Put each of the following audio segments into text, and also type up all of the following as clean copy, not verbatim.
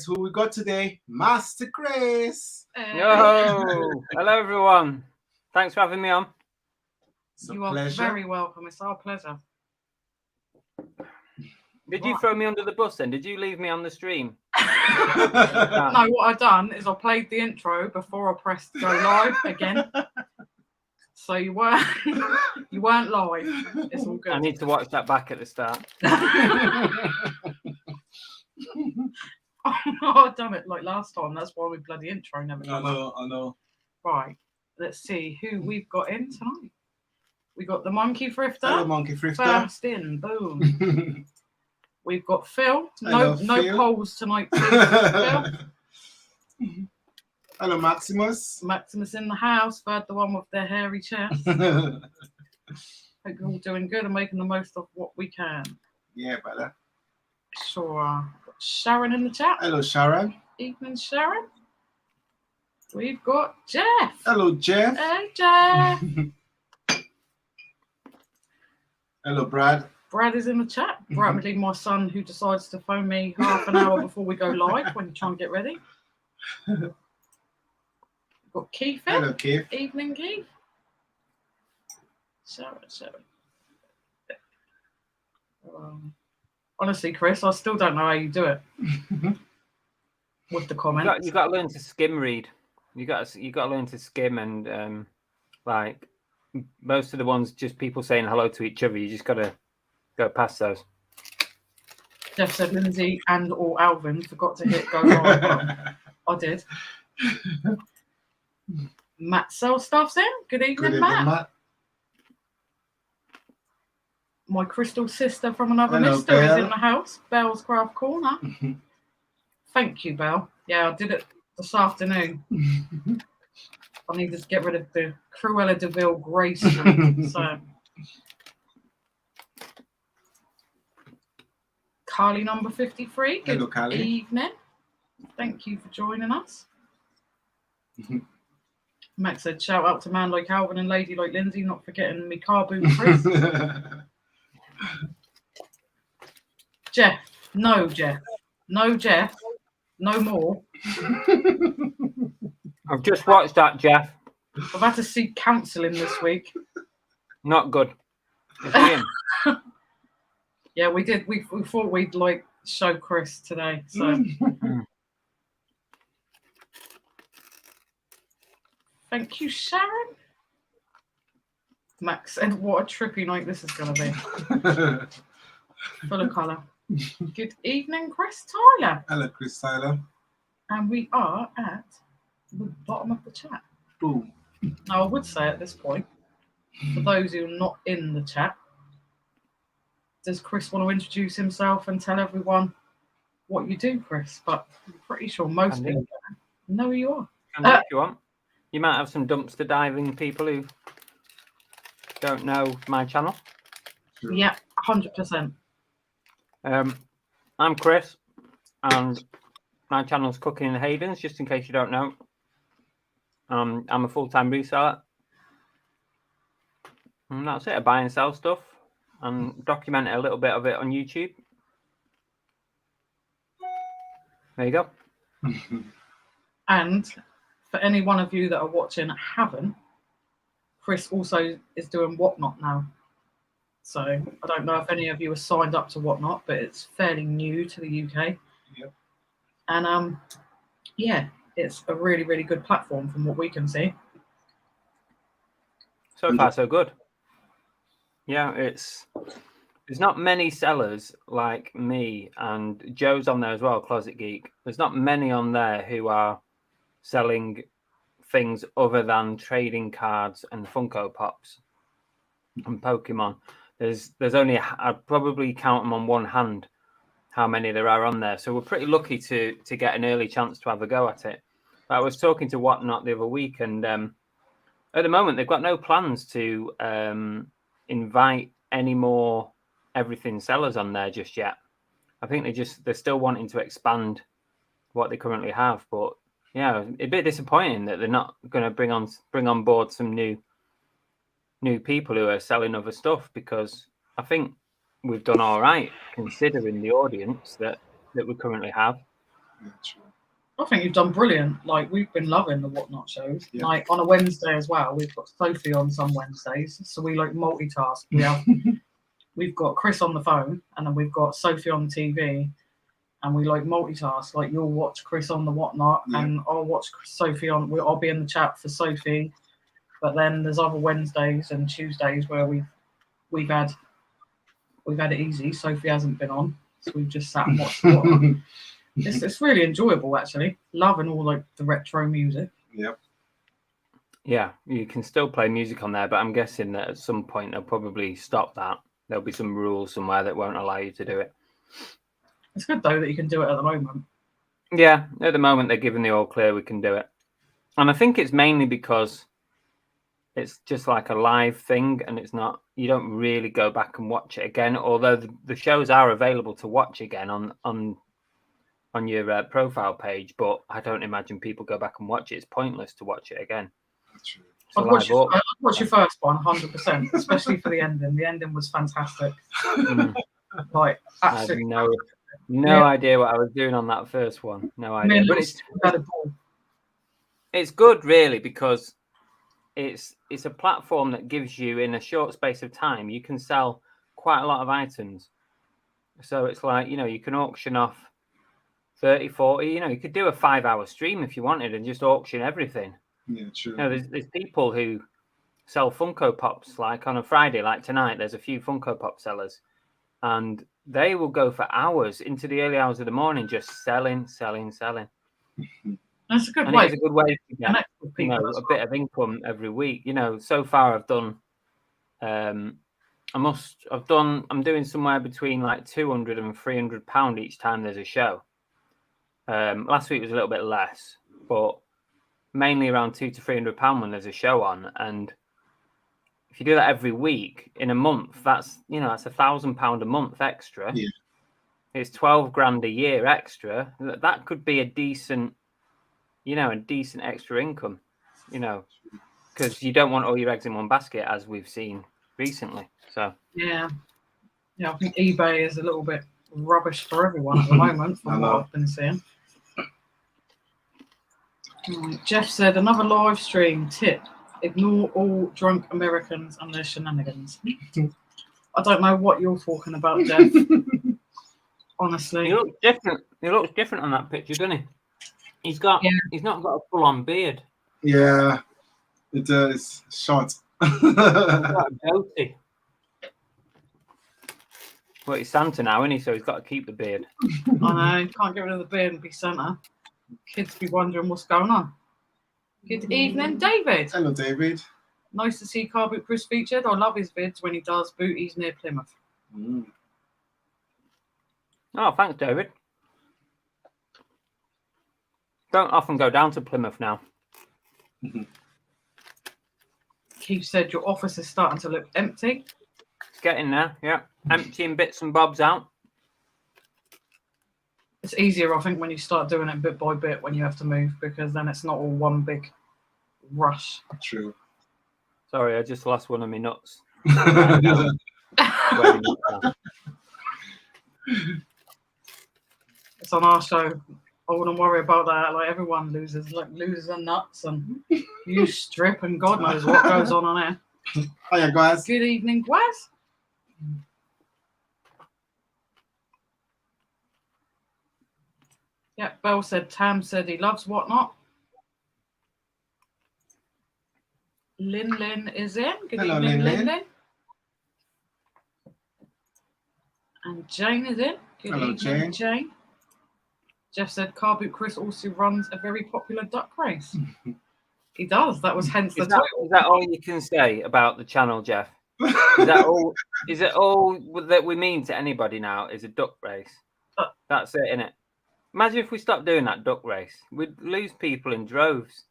guess who we got today? Master Chris. Yo, hello everyone. Thanks for having me on. You are very welcome. It's our pleasure. Did you throw me under the bus then? Did you leave me on the stream? No, what I've done is I played the intro before I pressed go live again. So you weren't live. It's all good. I need to watch that back at the start. I've done it like last time. That's why we bloody intro never I know. Right. Let's see who we've got in tonight. We got the Monkey Thrifter. Hello, Monkey Thrifter. First in, boom. We've got Phil. No Phil. polls tonight, please. Phil. Hello, Maximus. Maximus in the house. Third, the one with their hairy chest. Hope you're all doing good and making the most of what we can. Yeah, brother. Sure. Got Sharon in the chat. Hello, Sharon. Evening, Sharon. We've got Jeff. Hello, Jeff. Hey, Jeff. Hello, Brad. Brad is in the chat. Brad, my son, who decides to phone me half an hour before we go live when you're trying to get ready. We've got Keith in. Hello, Keith. Evening, Keith. Sharon. Honestly, Chris, I still don't know how you do it with the comments. You got to learn to skim read. You got to learn to skim and like most of the ones just people saying hello to each other. You just got to go past those. Jeff said Lindsay and or Alvin forgot to hit go live. I did. Matt Selstaff's in. Good evening, Matt. My crystal sister from another mister is in the house. Belle's Craft Corner. Thank you, Belle. Yeah, I did it this afternoon. I needed to get rid of the Cruella de Vil grey streak. So, Carly number 53. Good Hello, Carly. evening. Thank you for joining us. Max said, shout out to man like Alvin and lady like Lindsay, not forgetting me Carboot Chris. Jeff. No, Jeff. No more. I've just watched that, Jeff. I've had to seek counselling this week. Not good. Yeah, we did. We thought we'd like show Chris today. So thank you, Sharon. Max said, what a trippy night this is going to be. Full of colour. Good evening, Chris Tyler. Hello, Chris Tyler. And we are at the bottom of the chat. Boom. Now, I would say at this point, for those who are not in the chat, does Chris want to introduce himself and tell everyone what you do, Chris? But I'm pretty sure most people know who you are. If you want. You might have some dumpster diving people who don't know my channel. Yeah, 100%. I'm Chris, and my channel's Cooking in Haydens, just in case you don't know. I'm a full-time reseller. And that's it. I buy and sell stuff and document a little bit of it on YouTube. There you go. And for any one of you that are watching that haven't, Chris also is doing Whatnot now. So I don't know if any of you are signed up to Whatnot, but it's fairly new to the UK. Yep. And yeah, it's a really, really good platform from what we can see. So far, so good. Yeah, there's not many sellers like me, and Joe's on there as well, Closet Geek. There's not many on there who are selling things other than trading cards and Funko Pops and Pokemon. There's only, I'd probably count them on one hand how many there are on there. So we're pretty lucky to get an early chance to have a go at it. I was talking to Whatnot the other week, and at the moment they've got no plans to invite any more everything sellers on there just yet. I think they're still wanting to expand what they currently have, but yeah, a bit disappointing that they're not going to bring on board some new people who are selling other stuff, because I think we've done all right considering the audience that we currently have. Yeah, true. I think you've done brilliant. Like, we've been loving the Whatnot shows. Yeah. Like, on a Wednesday as well, we've got Sophie on some Wednesdays, so we like multitask. We've got Chris on the phone, and then we've got Sophie on TV, and we like multitask. Like, you'll watch Chris on the Whatnot, and I'll watch Sophie on. I'll be in the chat for Sophie, but then there's other Wednesdays and Tuesdays where we've had it easy. Sophie hasn't been on, so we've just sat and watched the Whatnot. It's really enjoyable, actually. Loving all like the retro music. Yep. Yeah, you can still play music on there, but I'm guessing that at some point they'll probably stop that. There'll be some rules somewhere that won't allow you to do it. It's good though that you can do it at the moment. Yeah, at the moment they're giving the all clear we can do it. And I think it's mainly because it's just like a live thing, and it's not, you don't really go back and watch it again, although the shows are available to watch again on your profile page, but I don't imagine people go back and watch it. It's pointless to watch it again. That's true. I'd watch your first one 100%, especially for the ending. The ending was fantastic. Like, absolutely. I have no idea what I was doing on that first one. No idea. But it's good, really, because it's a platform that gives you, in a short space of time, you can sell quite a lot of items. So it's like, you can auction off 30, 40, you could do a 5-hour stream if you wanted and just auction everything. Yeah, true. There's people who sell Funko Pops, like on a Friday, like tonight, there's a few Funko Pop sellers, and they will go for hours into the early hours of the morning just selling. That's a good and way. It's a good way to get a bit of income every week. So far I've done I'm doing somewhere between like £200 and £300 each time there's a show. Last week was a little bit less, but mainly around £200 to £300 when there's a show on. And if you do that every week in a month, that's £1,000 a month extra. Yeah. It's 12 grand a year extra. That could be a decent extra income, because you don't want all your eggs in one basket, as we've seen recently. So yeah, I think eBay is a little bit rubbish for everyone at the moment, from what I've been seeing. Jeff said, another live stream tip: ignore all drunk Americans and their shenanigans. I don't know what you're talking about, Jeff. Honestly, he looks different. He looks different on that picture, doesn't he? He's not got a full-on beard. Yeah, it's short. He's got a goatee. Well, he's Santa now, isn't he? So he's got to keep the beard. I know. Can't get rid of the beard and be Santa. Kids be wondering what's going on. Good evening, David. Hello, David. Nice to see Carboot Chris featured. I love his vids when he does booties near Plymouth. Oh, thanks, David. Don't often go down to Plymouth now. Keith said your office is starting to look empty. It's getting there, yeah. Emptying bits and bobs out. It's easier, I think, when you start doing it bit by bit when you have to move, because then it's not all one big rush. True. Sorry, I just lost one of my nuts. It's on our show. I wouldn't worry about that. Like, everyone loses their nuts, and you strip, and God knows what goes on there. Hiya, guys. Good evening, Gwaz. Yeah, Belle said, Tam said he loves Whatnot. Lin is in. Good Hello, evening, Lin. Lin. And Jane is in. Good Hello, evening, Jane. Jeff said Carboot Chris also runs a very popular duck race. He does. That was hence the title. Is that all you can say about the channel, Jeff? Is that all? Is it all that we mean to anybody now? Is a duck race? That's it, innit? Imagine if we stopped doing that duck race. We'd lose people in droves.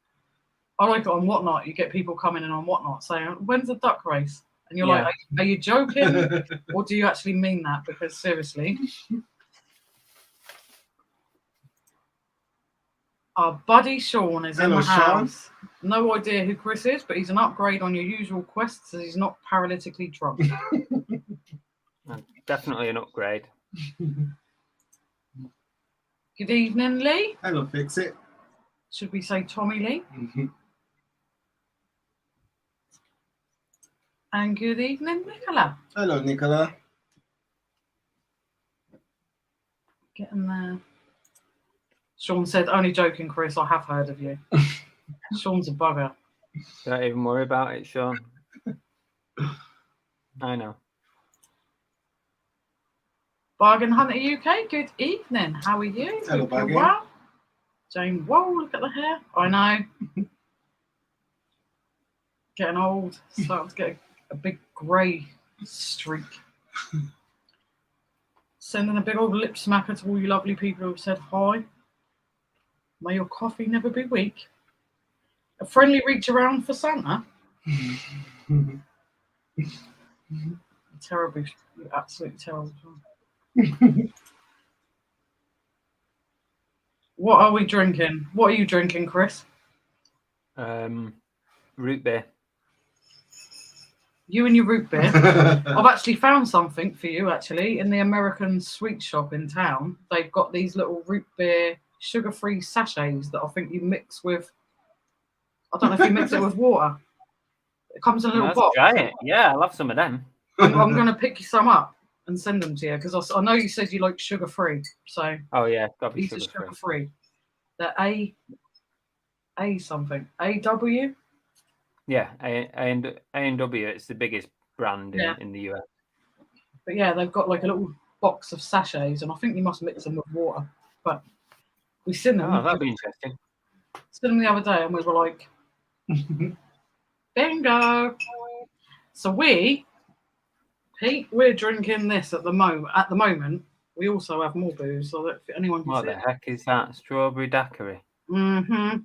I like it on Whatnot. You get people coming in on Whatnot saying, when's the duck race? And you're like, are you joking? Or do you actually mean that? Because seriously. Our buddy Sean is in the house. Sean. No idea who Chris is, but he's an upgrade on your usual quests, as he's not paralytically drunk. Definitely an upgrade. Good Good evening, Lee. Hello, fix it. Should we say Tommy Lee? And good evening, Nicola. Hello, Nicola. Getting there. Sean said, only joking, Chris. I have heard of you. Sean's a bugger. Don't even worry about it, Sean. I know. Bargain Hunter UK, good evening. How are you? Hello, Hope you're Bargain. well. Jane, whoa, look at the hair. I know. Getting old. Starting to get a big grey streak. Sending a big old lip smacker to all you lovely people who have said hi. May your coffee never be weak. A friendly reach around for Santa. Terrible. You're absolutely terrible. What are we drinking? What are you drinking, Chris? Root beer. You and your root beer. I've actually found something for you, actually, in the American sweet shop in town. They've got these little root beer sugar-free sachets that I think you mix with, I don't know if you mix it with water. It comes in a little Let's box. try it. Yeah, I'll have some of them. I'm going to pick you some up and send them to you because I know you said you like sugar-free. So Oh, yeah. Got to be these are sugar-free. sugar-free. They're A something. AW? Yeah, A&W. It's the biggest brand in the US. But yeah, they've got like a little box of sachets, and I think you must mix them with water. But we seen them. Oh, that'd be interesting. Seen them the other day, and we were like, bingo. So Pete, we're drinking this at the moment. At the moment, we also have more booze, so that if anyone can What see the heck is that? Strawberry daiquiri. Mm-hmm.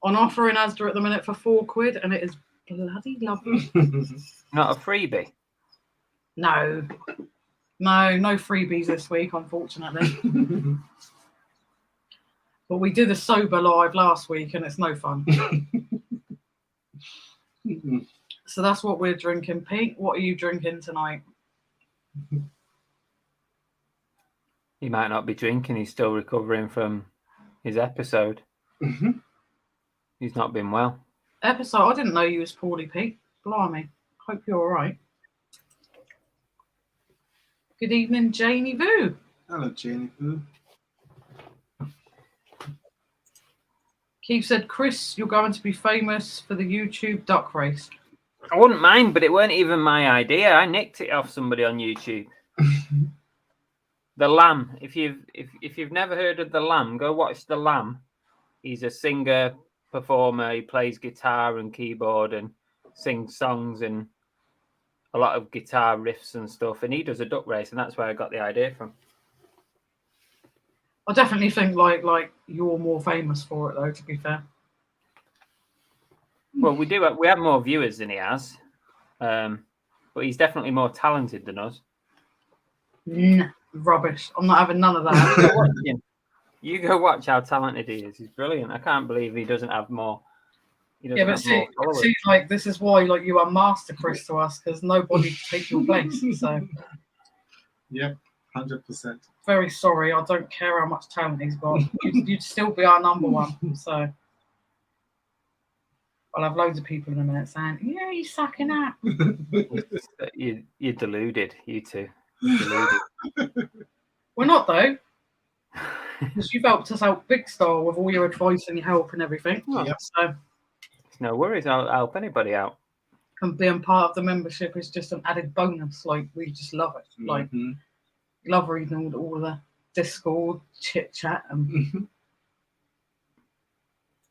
On offer in Asda at the minute for £4, and it is bloody lovely. Not a freebie. No freebies this week, unfortunately. But we did a sober live last week, and it's no fun. So that's what we're drinking. Pete, what are you drinking tonight? He might not be drinking. He's still recovering from his episode. He's not been well. Episode? I didn't know you was poorly, Pete. Blimey. Hope you're all right. Good evening, Janie Boo. Hello, Janie Boo. Keith said, Chris, you're going to be famous for the YouTube duck race. I wouldn't mind, but it weren't even my idea. I nicked it off somebody on YouTube. The Lamb. If you've never heard of The Lamb, go watch The Lamb. He's a singer, performer. He plays guitar and keyboard and sings songs and a lot of guitar riffs and stuff. And he does a duck race, and that's where I got the idea from. I definitely think like you're more famous for it, though, to be fair. Well, we have more viewers than he has, but he's definitely more talented than us. Rubbish. I'm not having none of that. You go watch how talented he is. He's brilliant. I can't believe he doesn't have more. But see, like this is why like you are Master Chris to us, because nobody can take your place. So yeah, 100%. Very sorry. I don't care how much talent he's got. You'd still be our number one. So I'll have loads of people in a minute saying, "Yeah, you're sucking up." You're deluded. You two. You're deluded. We're not though. Because you've helped us out big style with all your advice and your help and everything. Yep. So it's no worries. I'll help anybody out. And being part of the membership is just an added bonus. Like, we just love it. Like, love reading all the Discord chit chat, and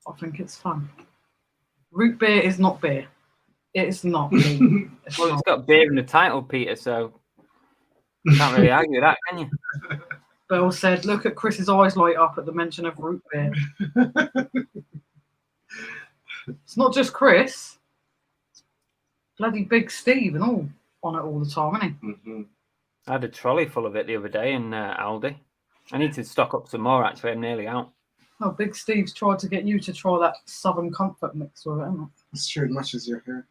I think it's fun. Root beer is not beer. It is not. It's got beer in the title, Peter. So you can't really argue with that, can you? Bill said, "Look at Chris's eyes light up at the mention of root beer." It's not just Chris. It's bloody Big Steve and all on it all the time, isn't he? I had a trolley full of it the other day in Aldi. I need to stock up some more, actually. I'm nearly out. Oh, Big Steve's tried to get you to try that Southern Comfort mix with it, hasn't it? It's true, much as your hair.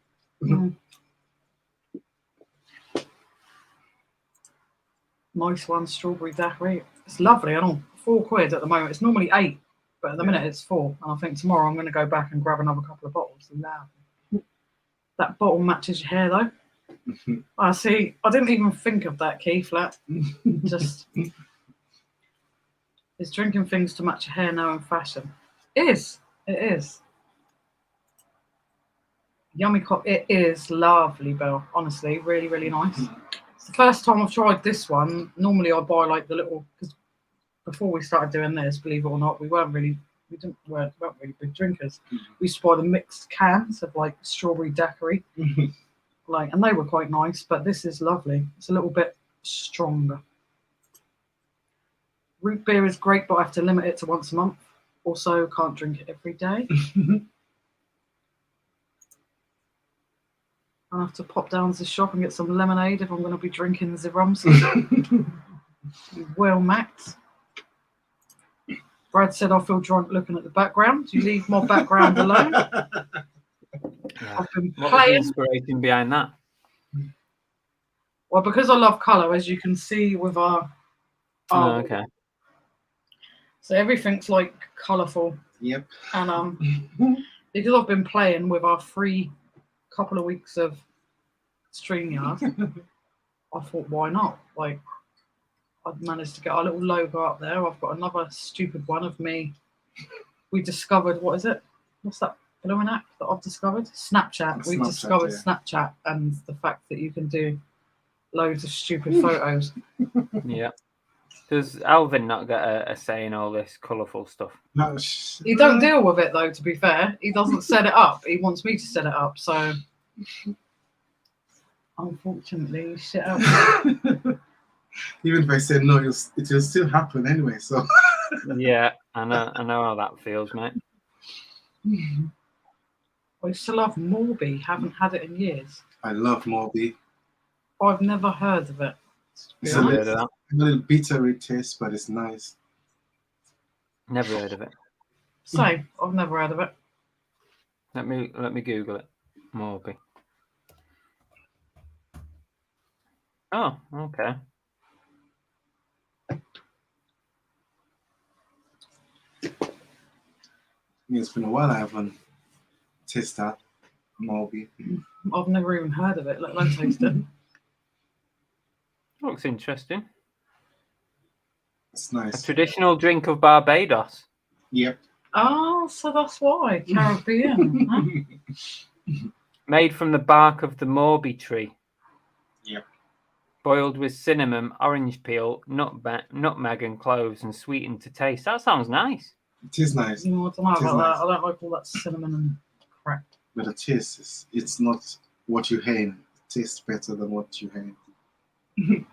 Nice one, strawberry daiquiri. It's lovely, I don't £4 at the moment. It's normally 8, but at the minute it's 4. And I think tomorrow I'm going to go back and grab another couple of bottles. That bottle matches your hair though. I see. I didn't even think of that, Keith. Just is drinking things to match your hair now in fashion. It is. Yummy cop. It is lovely, Belle. Honestly, really, really nice. It's the first time I've tried this one. Normally I buy like the little, because before we started doing this, believe it or not, we weren't really big drinkers. We used to buy the mixed cans of like strawberry daiquiri, and they were quite nice. But this is lovely. It's a little bit stronger. Root beer is great, but I have to limit it to once a month. Also, can't drink it every day. I have to pop down to the shop and get some lemonade if I'm going to be drinking the rums. Well, Max. Brad said I feel drunk looking at the background. You leave my background alone. Yeah. I've been What was the playing. inspiration behind that? Well, because I love colour, as you can see with our okay. So everything's like colourful. Yep. And because I've been playing with our free couple of weeks of StreamYard, I thought, why not? Like, I've managed to get our little logo up there. I've got another stupid one of me. We discovered, what is it? What's that blooming app that I've discovered? Snapchat. We discovered Snapchat and the fact that you can do loads of stupid photos. Yeah. Does Alvin not get a say in all this colourful stuff? No, He don't deal with it though, to be fair. He doesn't set it up. He wants me to set it up, so unfortunately, shit out. Even if I said no, it will still happen anyway. So Yeah, I know how that feels, mate. I still love Morby. Haven't had it in years. I love Morby. I've never heard of it. It's Never heard of that. a little bitter taste, but it's nice. Never heard of it. Same. I've never heard of it. Let me Google it. Morby. Oh, okay. It's been a while I haven't tasted that Morby. I've never even heard of it, let alone taste it. Looks interesting. It's A nice. traditional drink of Barbados. Yep. Oh, so that's why. Caribbean. Huh? Made from the bark of the Morby tree. Yep. Boiled with cinnamon, orange peel, nutmeg and cloves and sweetened to taste. That sounds nice. It is nice. You know, I don't know It is about nice. that. I don't like all that cinnamon and crap. But the taste it's not what you hate. It tastes better than what you hate.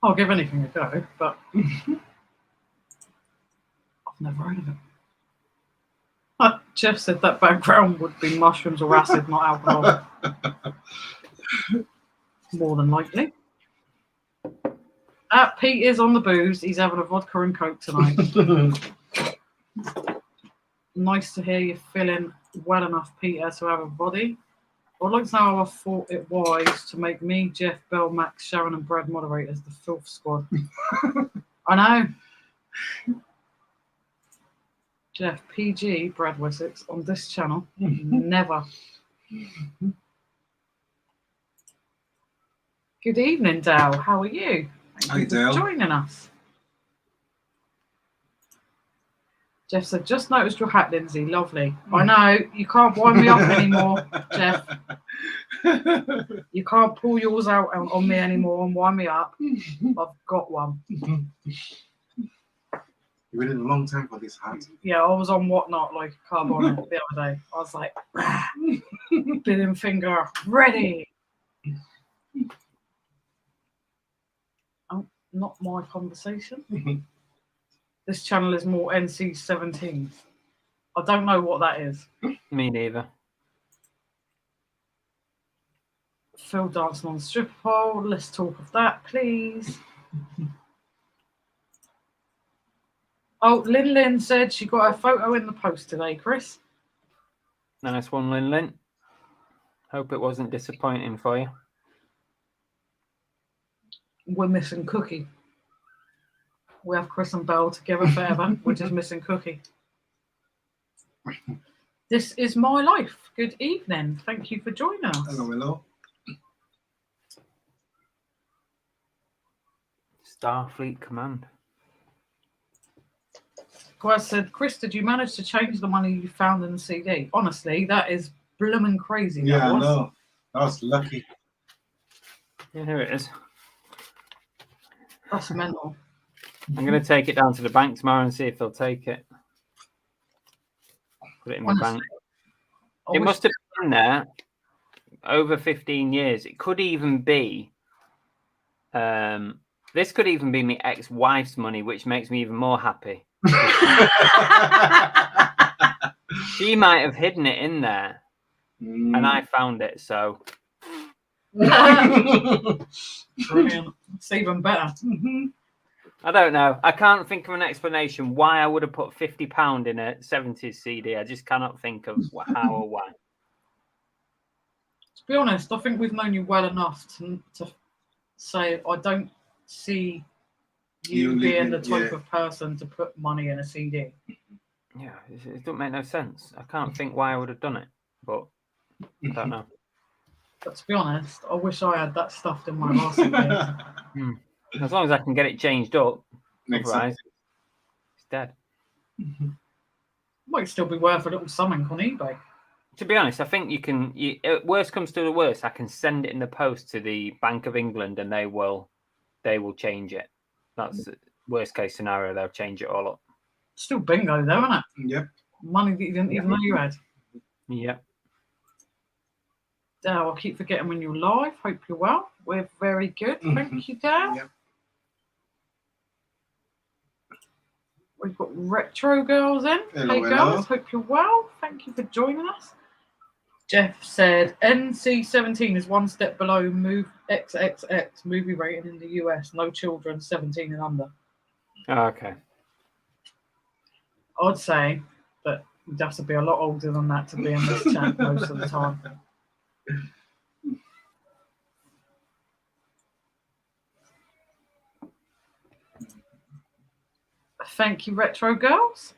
I'll give anything a go, but I've never heard of it. Jeff said that background would be mushrooms or acid, not alcohol. More than likely. Pete is on the booze. He's having a vodka and coke tonight. Nice to hear you're feeling well enough, Peter, to have a body. I'd like to know how I thought it wise to make me, Jeff, Bell, Max, Sharon, and Brad moderators, the filth squad. I know. Jeff, PG, Brad Wessex, on this channel. Never. Good evening, Dale. How are you? Hi, Thank you Dale. for joining us. Jeff said, just noticed your hat, Lindsay. Lovely. I know. You can't wind me up anymore, Jeff. You can't pull yours out on me anymore and wind me up. I've got one. You waited a long time for this hat. Yeah, I was on Whatnot, like Carbon the other day. I was like, bidding finger, ready. Oh, not my conversation. This channel is more NC-17. I don't know what that is. Me neither. Phil dancing on the stripper pole. Let's talk of that, please. Oh, Lynn said she got her photo in the post today, Chris. Nice one, Lynn. Hope it wasn't disappointing for you. We're missing Cookie. We have Chris and Belle together forever. We're just missing Cookie. This is my life. Good evening. Thank you for joining us. Hello. Starfleet Command. Gwaz said, Chris, did you manage to change the money you found in the CD? Honestly, that is blooming crazy. Yeah, I know. I was lucky. Yeah, here it is. That's mental. I'm going to take it down to the bank tomorrow and see if they'll take it. Put it in my bank. It must have been there over 15 years. It could even be... this could even be my ex-wife's money, which makes me even more happy. She might have hidden it in there, and I found it. So, Brilliant. It's even better. I don't know. I can't think of an explanation why I would have put £50 in a 70s CD. I just cannot think of how or why. To be honest, I think we've known you well enough to say I don't see you being the type of person to put money in a CD. Yeah, it doesn't make no sense. I can't think why I would have done it, but I don't know. But to be honest, I wish I had that stuffed in my last CD. As long as I can get it changed up, otherwise it's dead. Might still be worth a little something on eBay. To be honest, I think you can. Worst comes to the worst, I can send it in the post to the Bank of England, and they will change it. That's the worst case scenario. They'll change it all up. Still bingo, though, isn't it? Yep. Money that you didn't even know you had. Yep. Dale, I'll keep forgetting when you're live. Hope you're well. We're very good. Thank you, Dale. Yep. We've got Retro Girls in. Hello, Hey, hello. girls. Hope you're well. Thank you for joining us. Jeff said NC-17 is one step below XXX movie rating in the US. No children 17 and under. Oh, okay. I'd say that you'd have to be a lot older than that to be in this chat most of the time. Thank you, Retro Girls.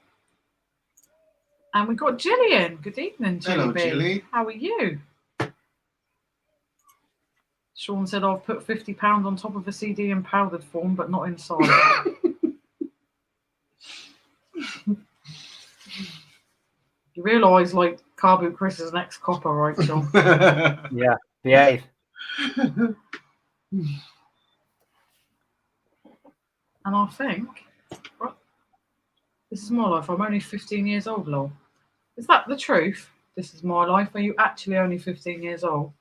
And we got Gillian. Good evening, Gilly. Hello, Gilly. How are you? Sean said, I've put £50 on top of a CD in powdered form, but not inside. You realise, like, Carboot Chris is an ex-copper, right, Sean? Yeah, behave. And I think, right, this is my life. I'm only 15 years old, lol. Is that the truth? This is my life. Are you actually only 15 years old?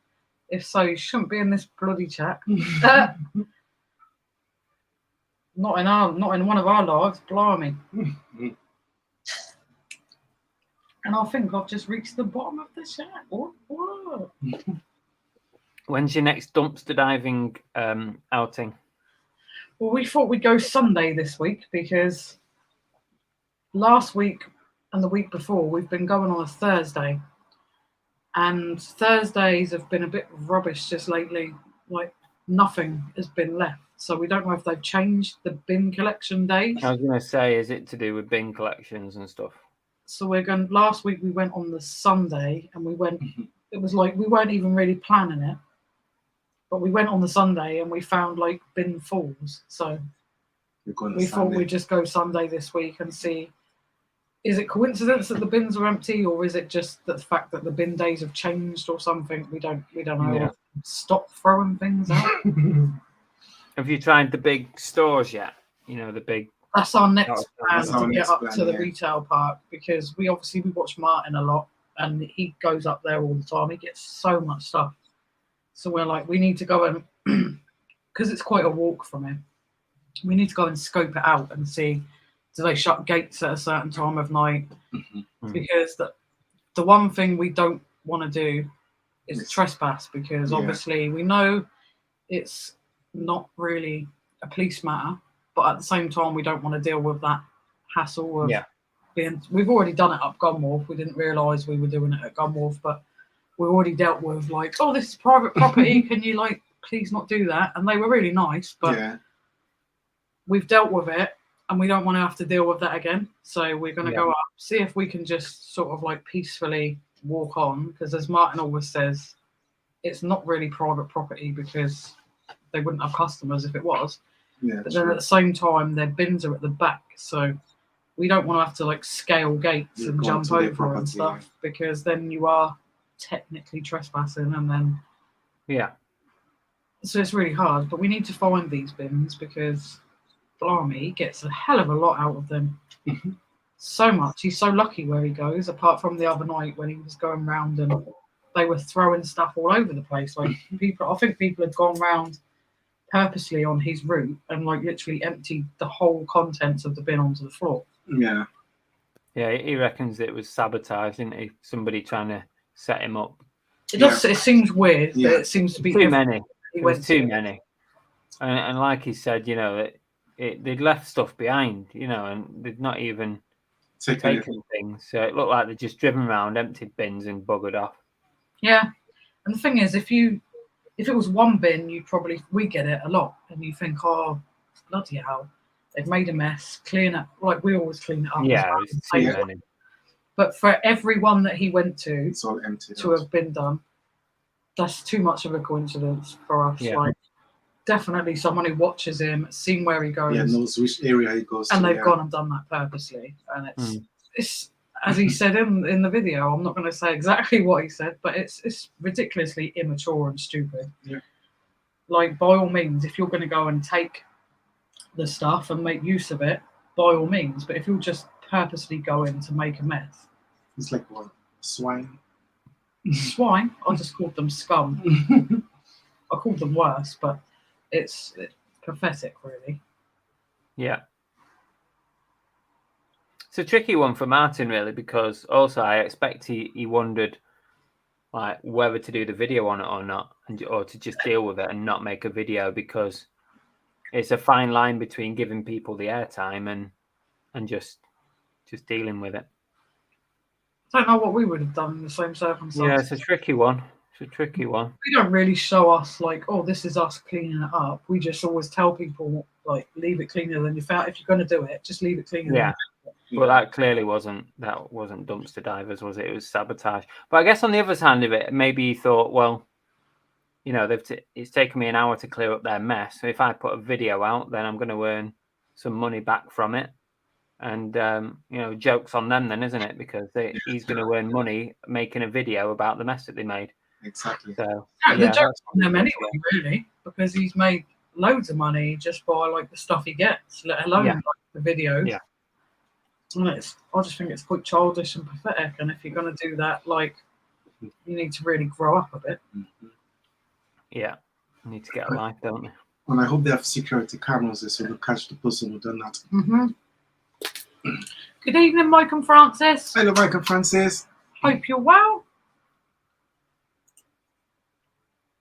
If so, you shouldn't be in this bloody chat. Not in one of our lives, blimey. And I think I've just reached the bottom of the chat. Whoa. When's your next dumpster diving outing? Well, we thought we'd go Sunday this week because last week and the week before we've been going on a Thursday. And Thursdays have been a bit rubbish just lately. Like, nothing has been left. So we don't know if they've changed the bin collection days. I was going to say, is it to do with bin collections and stuff? So we're going. Last week we went on the Sunday, and we went. It was like we weren't even really planning it, but we went on the Sunday and we found like bin fulls. So we thought we'd just go Sunday this week and see. Is it coincidence that the bins are empty, or is it just the fact that the bin days have changed or something? We don't know. Yeah. Stop throwing things out. Have you tried the big stores yet? You know, the big. That's our next plan That's our to get next up plan, to the yeah. retail park, because we watch Martin a lot and he goes up there all the time. He gets so much stuff. So we're like, we need to go and, because it's quite a walk from him, we need to go and scope it out and see, do they shut gates at a certain time of night? Because the one thing we don't want to do is trespass, because obviously we know it's not really a police matter, but at the same time we don't want to deal with that hassle of being. We've already done it up Gunwharf. We didn't realise we were doing it at Gunwharf, but we already dealt with like, oh, this is private property. Can you like please not do that? And they were really nice, but we've dealt with it. and we don't want to have to deal with that again. So we're going to go up, see if we can just sort of like peacefully walk on, because as Martin always says, it's not really private property because they wouldn't have customers if it was. Yeah, but then at the same time, their bins are at the back, so we don't want to have to like scale gates and jump over and stuff, because then you are technically trespassing, and then so it's really hard. But we need to find these bins because Blarmy gets a hell of a lot out of them. So much. He's so lucky where he goes, apart from the other night when he was going round and they were throwing stuff all over the place. Like I think people had gone round purposely on his route and like literally emptied the whole contents of the bin onto the floor. Yeah. Yeah, he reckons it was sabotage, didn't he? Somebody trying to set him up. It does. It seems weird. But it seems to be too many. It was too many. And like he said, you know, they'd left stuff behind, you know, and they'd not even taken things. So it looked like they'd just driven around, emptied bins and buggered off. Yeah. And the thing is, if it was one bin, we get it a lot, and you think, oh, bloody hell, they've made a mess, clean it, like we always clean it up. Yeah, it was too many. But for every one that he went to, it's all empty to have been done, that's too much of a coincidence for us. Yeah. Like, definitely someone who watches him, seen where he goes, knows which area he goes and to, they've gone and done that purposely. And it's as he said in the video, I'm not going to say exactly what he said, but it's ridiculously immature and stupid. Yeah. Like, by all means, if you're going to go and take the stuff and make use of it, by all means. But if you're just purposely going to make a mess, it's like what? Swine. Swine? I just called them scum. I called them worse, but it's pathetic, really. Yeah. It's a tricky one for Martin, really, because also I expect he wondered like whether to do the video on it or not, or to just deal with it and not make a video, because it's a fine line between giving people the airtime and just dealing with it. I don't know what we would have done in the same circumstances. Yeah, it's a tricky one. It's a tricky one. We don't really show us like, oh, this is us cleaning it up. We just always tell people like, leave it cleaner than you found. If you're going to do it, just leave it cleaner. Yeah. Well, that clearly wasn't dumpster divers, was it? It was sabotage. But I guess on the other hand of it, maybe he thought, well, you know, it's taken me an hour to clear up their mess. So if I put a video out, then I'm going to earn some money back from it. And, you know, joke's on them then, isn't it? Because he's going to earn money making a video about the mess that they made. Exactly. So, the joke's on them anyway, really, because he's made loads of money just by, like, the stuff he gets, let alone like, the videos. Yeah. And I just think it's quite childish and pathetic. And if you're going to do that, like, you need to really grow up a bit. Yeah. You need to get a life, don't you? And I hope they have security cameras so they'll catch the person who done that. Mm-hmm. Good evening, Mike and Francis. Hello, Mike and Francis. Hope you're well.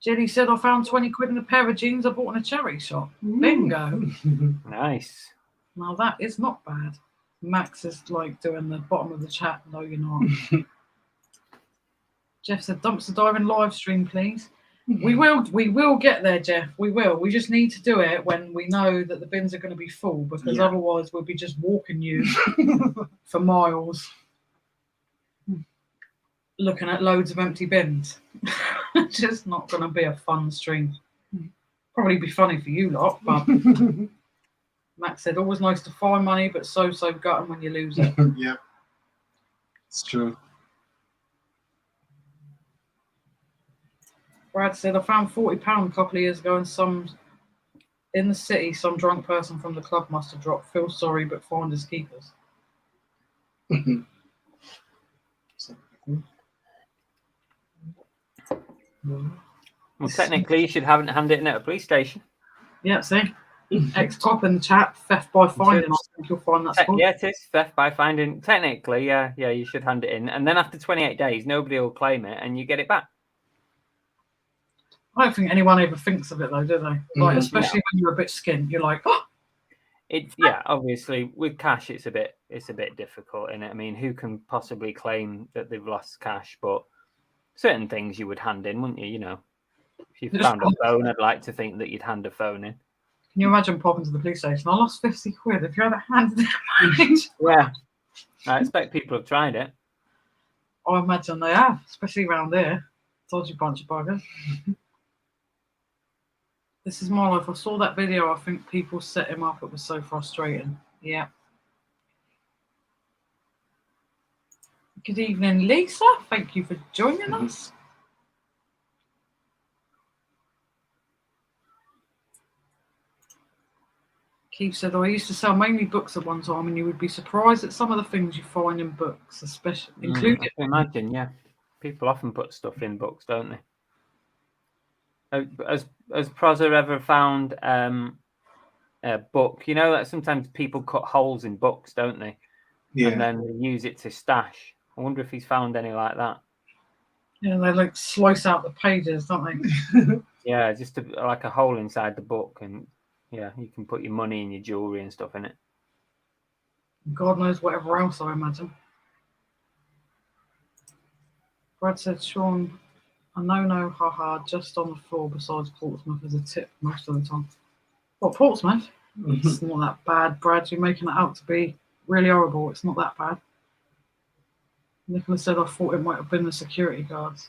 Jenny said, I found 20 quid in a pair of jeans I bought in a charity shop. Bingo. Nice. Now that is not bad. Max is like doing the bottom of the chat. No, you're not. Jeff said, dumpster diving live stream, please. We will get there, Jeff. We will. We just need to do it when we know that the bins are going to be full, because otherwise we'll be just walking you for miles looking at loads of empty bins. It's just not going to be a fun stream. Probably be funny for you lot, but Max said, always nice to find money, but so gutting when you lose it. Yeah, it's true. Brad said, I found £40 a couple of years ago, and in the city, some drunk person from the club must have dropped. Feel sorry, but finders keepers. Well, technically, you should hand it in at a police station. Yeah, see? Ex-cop in the chat, theft by finding. I think you'll find that's Yeah, it is theft by finding. Technically, yeah, you should hand it in. And then after 28 days, nobody will claim it and you get it back. I don't think anyone ever thinks of it, though, do they? Like, especially when you're a bit skint, you're like, oh. Obviously, with cash, it's a bit difficult, isn't it? I mean, who can possibly claim that they've lost cash? But certain things you would hand in, wouldn't you? You know, if you found a phone, I'd like to think that you'd hand a phone in. Can you imagine popping to the police station? I lost 50 quid. If you had handed it Yeah. I expect people have tried it. I imagine they have, especially around here. Dodgy bunch of buggers. This is my life. I saw that video. I think people set him up. It was so frustrating. Yeah. Good evening, Lisa. Thank you for joining us. Keith said, I used to sell mainly books at one time, and you would be surprised at some of the things you find in books, especially including. I can imagine, yeah. People often put stuff in books, don't they? Has Prozer ever found a book? You know that sometimes people cut holes in books, don't they? Yeah. And then they use it to stash. I wonder if he's found any like that. Yeah, they like slice out the pages, don't they? Yeah, just like a hole inside the book, and yeah, you can put your money and your jewelry and stuff in it. God knows whatever else, I imagine. Brad said, Sean, a no, haha, just on the floor besides Portsmouth as a tip most of the time. What, Portsmouth? It's not that bad, Brad. You're making it out to be really horrible. It's not that bad. Nicola said, I thought it might have been the security guards.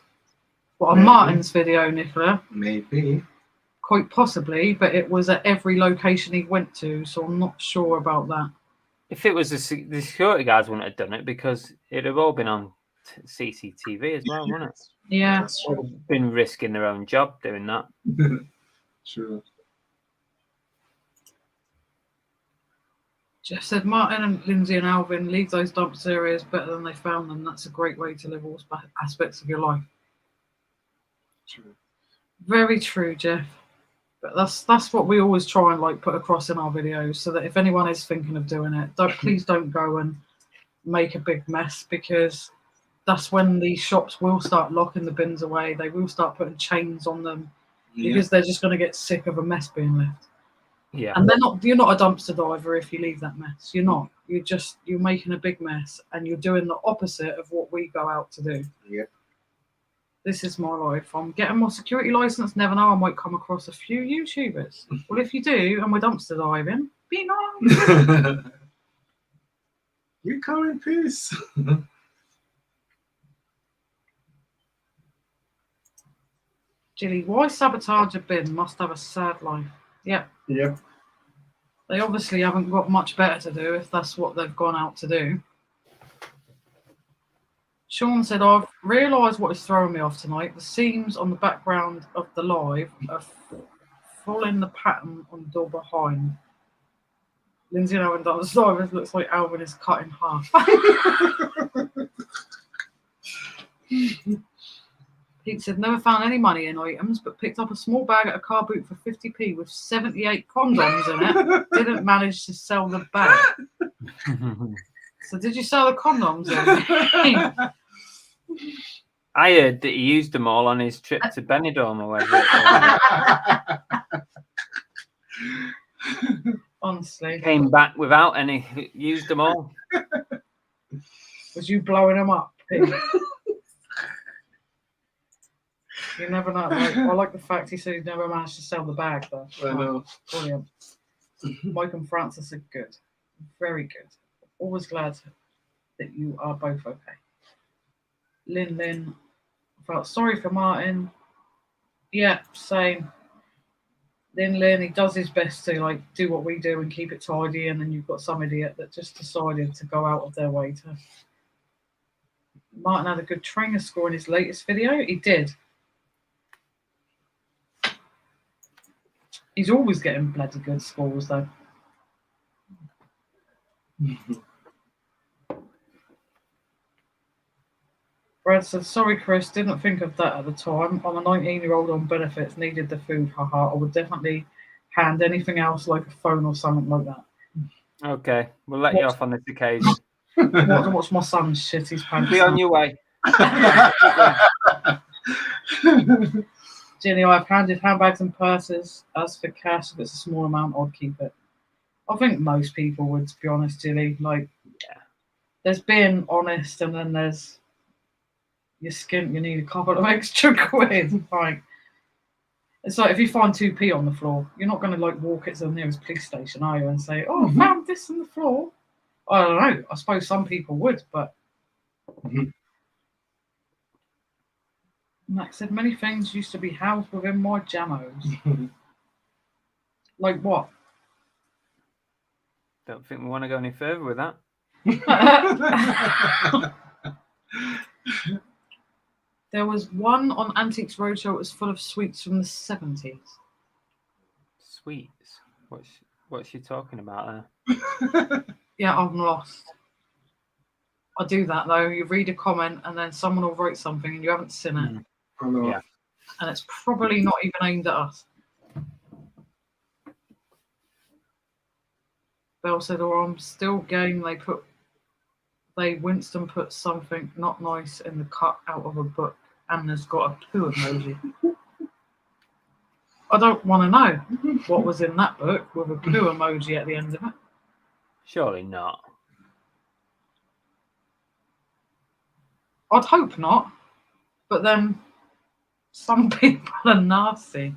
What, on Martin's video, Nicola? Maybe. Quite possibly, but it was at every location he went to, so I'm not sure about that. If it was the security guards wouldn't have done it, because it'd have all been on CCTV as well, wouldn't it? Yeah. That's Would have been risking their own job doing that. true. Jeff said, Martin and Lindsay and Alvin, leave those dumpster areas better than they found them. That's a great way to live all aspects of your life. True. Very true, Jeff. But that's what we always try and like put across in our videos, so that if anyone is thinking of doing it, please don't go and make a big mess, because that's when these shops will start locking the bins away. They will start putting chains on them, because they're just going to get sick of a mess being left. Yeah. And you're not a dumpster diver if you leave that mess. You're not. You're making a big mess, and you're doing the opposite of what we go out to do. Yep. This is my life. I'm getting my security license. Never know, I might come across a few YouTubers. Well, if you do, and we're dumpster diving, be nice. You come in peace. Jilly, why sabotage a bin? Must have a sad life. Yep. Yep. They obviously haven't got much better to do if that's what they've gone out to do. Sean said, I've realised what is throwing me off tonight. The seams on the background of the live are following the pattern on the door behind. Lindsay and Alvin done the slide. It looks like Alvin is cut in half. Pete said, never found any money in items, but picked up a small bag at a car boot for 50p with 78 condoms in it. Didn't manage to sell the bag. So did you sell the condoms then? I heard that he used them all on his trip to Benidorm or whatever. Honestly. Came back without any. Used them all. Was you blowing them up, Pete? You never know. I like the fact he said he never managed to sell the bag, though. I know. Brilliant. Mike and Francis are good. Very good. Always glad that you are both okay. Lynn, felt sorry for Martin. Yeah, same. Lynn, he does his best to like do what we do and keep it tidy, and then you've got some idiot that just decided to go out of their way to. Martin had a good trainer score in his latest video. He did. He's always getting bloody good scores, though. Brad said, sorry, Chris, didn't think of that at the time. I'm a 19-year-old on benefits, needed the food, haha. I would definitely hand anything else like a phone or something like that. Okay, we'll let you off on this occasion. Watch my son's shit his pants. Be on your way. Jenny, I've handed handbags and purses. As for cash, if it's a small amount, I'd keep it. I think most people would, to be honest, Jilly. Like, there's being honest, and then there's your skin. You need a couple of extra quid. Like, It's like if you find 2p on the floor, you're not going to like walk it to the nearest police station, are you, and say, "Oh, I found this on the floor." I don't know. I suppose some people would, but Max said many things used to be housed within my jamos. Like what? Don't think we want to go any further with that. There was one on Antics Roadshow that was full of sweets from the 70s. Sweets? What's she talking about there? Yeah, I'm lost. I do that though. You read a comment and then someone will write something and you haven't seen it. Yeah. And it's probably not even aimed at us. Belle said, "Oh, I'm still game. Winston put something not nice in the cut out of a book. Anna's got a poo emoji." I don't want to know what was in that book with a poo emoji at the end of it. Surely not. I'd hope not. But then some people are nasty.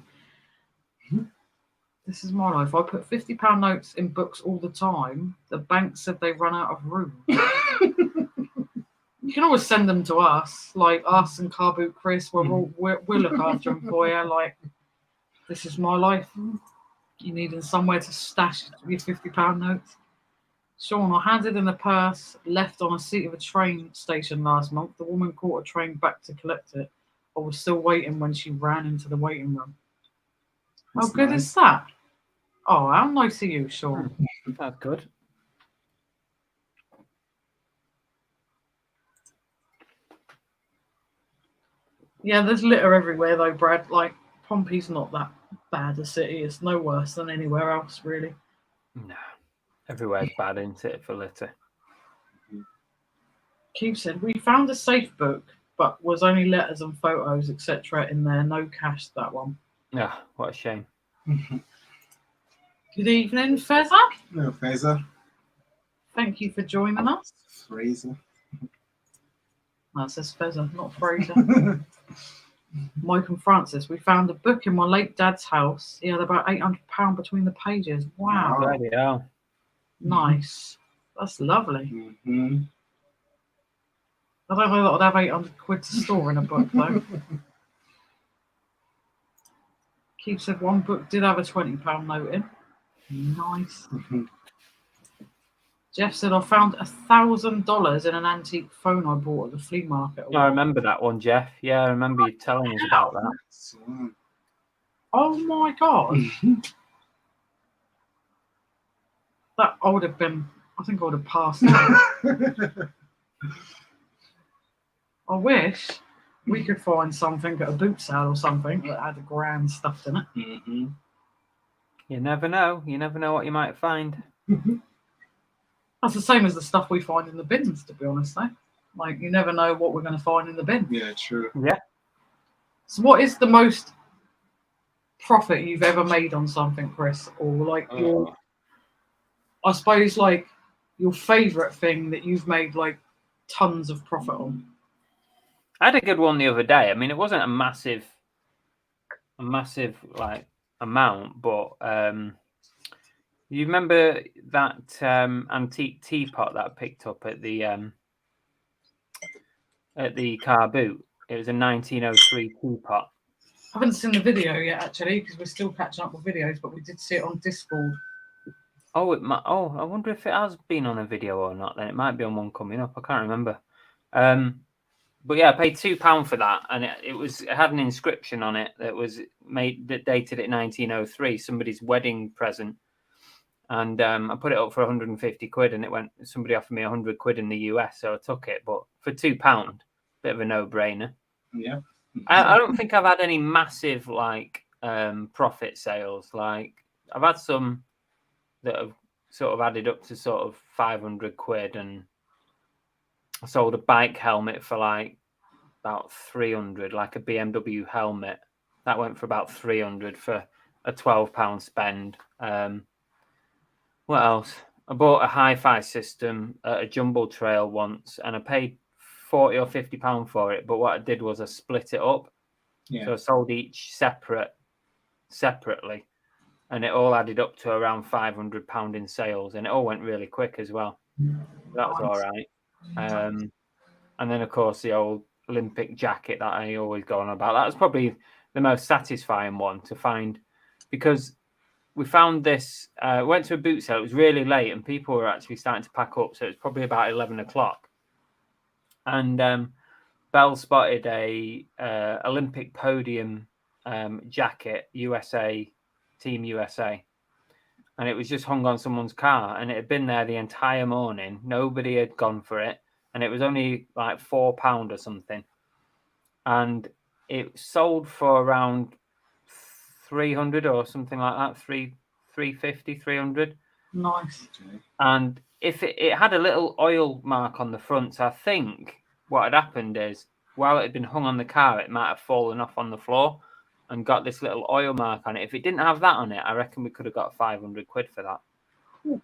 This is my life. I put £50 notes in books all the time. The bank said they run out of room. You can always send them to us, like us and Carboot Chris. We'll look after them for you. Like, this is my life. You needing somewhere to stash your £50 notes. Sean, I handed in a purse left on a seat of a train station last month. The woman caught a train back to collect it. I was still waiting when she ran into the waiting room. How good is that? Oh, how nice of you, Sean. That's good. Yeah, there's litter everywhere though, Brad. Like, Pompey's not that bad a city. It's no worse than anywhere else, really. No. Everywhere's bad, isn't it, for litter? Keith said, "We found a safe book, but was only letters and photos, etc. in there. No cash, that one." Yeah, what a shame. Good evening, Fezzer. No, Fraser. Thank you for joining us. Fraser. That says Fezzer, not Fraser. Mike and Francis, we found a book in my late dad's house. He had about £800 between the pages. Wow. Bloody hell. Nice. That's lovely. Mm-hmm. I don't know that I'd have 800 quid to store in a book, though. Keith said one book did have a £20 note in. Nice. Jeff said, "I found $1,000 in an antique phone I bought at the flea market." I remember that one, Jeff. Yeah, I remember you telling us about that. Oh my God. That I would have been, I think I would have passed out. I wish we could find something at a boot sale or something that had a grand stuffed in it. Mm-hmm. You never know. You never know what you might find. That's the same as the stuff we find in the bins, to be honest, though. Like, you never know what we're going to find in the bin. Yeah, true. Yeah. So what is the most profit you've ever made on something, Chris? Or like I suppose like your favourite thing that you've made like tons of profit on? I had a good one the other day. I mean, it wasn't a massive like amount, but you remember that antique teapot that I picked up at the Carboot? It was a 1903 teapot. I haven't seen the video yet, actually, because we're still catching up with videos, but we did see it on Discord. Oh, it might. Oh, I wonder if it has been on a video or not. Then it might be on one coming up. I can't remember. But yeah, I paid £2 for that, and it had an inscription on it that was dated at 1903, somebody's wedding present. And I put it up for 150 quid, and somebody offered me 100 quid in the US, so I took it. But for £2, bit of a no-brainer. Yeah. I don't think I've had any massive like profit sales. Like I've had some that have sort of added up to sort of 500 quid, and I sold a bike helmet for like about 300, like a BMW helmet. That went for about 300 for a £12 spend. What else? I bought a hi-fi system at a jumble trail once, and I paid £40 or £50 for it. But what I did was I split it up. Yeah. So I sold each separate separately, and it all added up to around £500 in sales, and it all went really quick as well. That was all right. And then, of course, the old Olympic jacket that I always go on about. That was probably the most satisfying one to find, because we found this, went to a boot sale. It was really late and people were actually starting to pack up. So it's probably about 11 o'clock. And Belle spotted a Olympic podium jacket, USA, Team USA. And it was just hung on someone's car, and it had been there the entire morning. Nobody had gone for it. And it was only like £4 or something. And it sold for around 300 or something like that, 350, 300. Nice. And if it had a little oil mark on the front, so I think what had happened is, while it had been hung on the car, it might have fallen off on the floor and got this little oil mark on it. If it didn't have that on it, I reckon we could have got 500 quid for that. Ooh.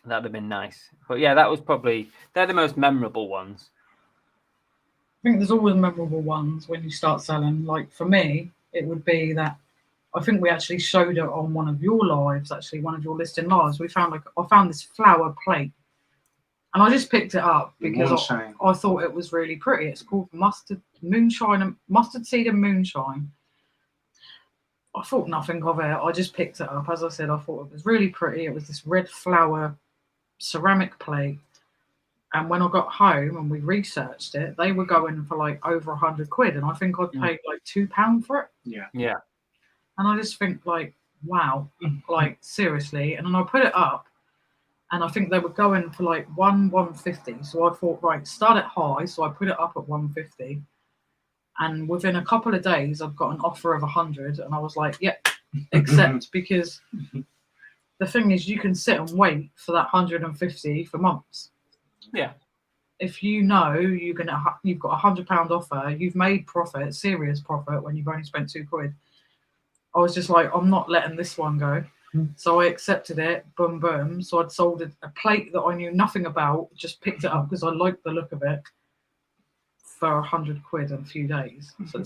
That'd have been nice. But yeah, that was probably, they're the most memorable ones. I think there's always memorable ones when you start selling. Like for me, it would be that I think we actually showed it on one of your lives, actually, one of your listing lives. I found this flower plate, and I just picked it up because I thought it was really pretty. It's called mustard seed and moonshine. I thought nothing of it. I just picked it up. As I said, I thought it was really pretty. It was this red flower ceramic plate. And when I got home and we researched it, they were going for like over 100 quid. And I think I'd paid like £2 for it. Yeah. And I just think like, wow, like seriously. And then I put it up, and I think they were going for like 150. So I thought, right, start it high. So I put it up at 150. And within a couple of days, I've got an offer of 100. And I was like, yep, accept. Because the thing is, you can sit and wait for that 150 for months. Yeah. If you know you've got a £100 offer, you've made profit, serious profit, when you've only spent £2. I was just like, I'm not letting this one go. So I accepted it, boom, boom. So I'd sold a plate that I knew nothing about, just picked it up because I liked the look of it, for 100 quid in a few days. So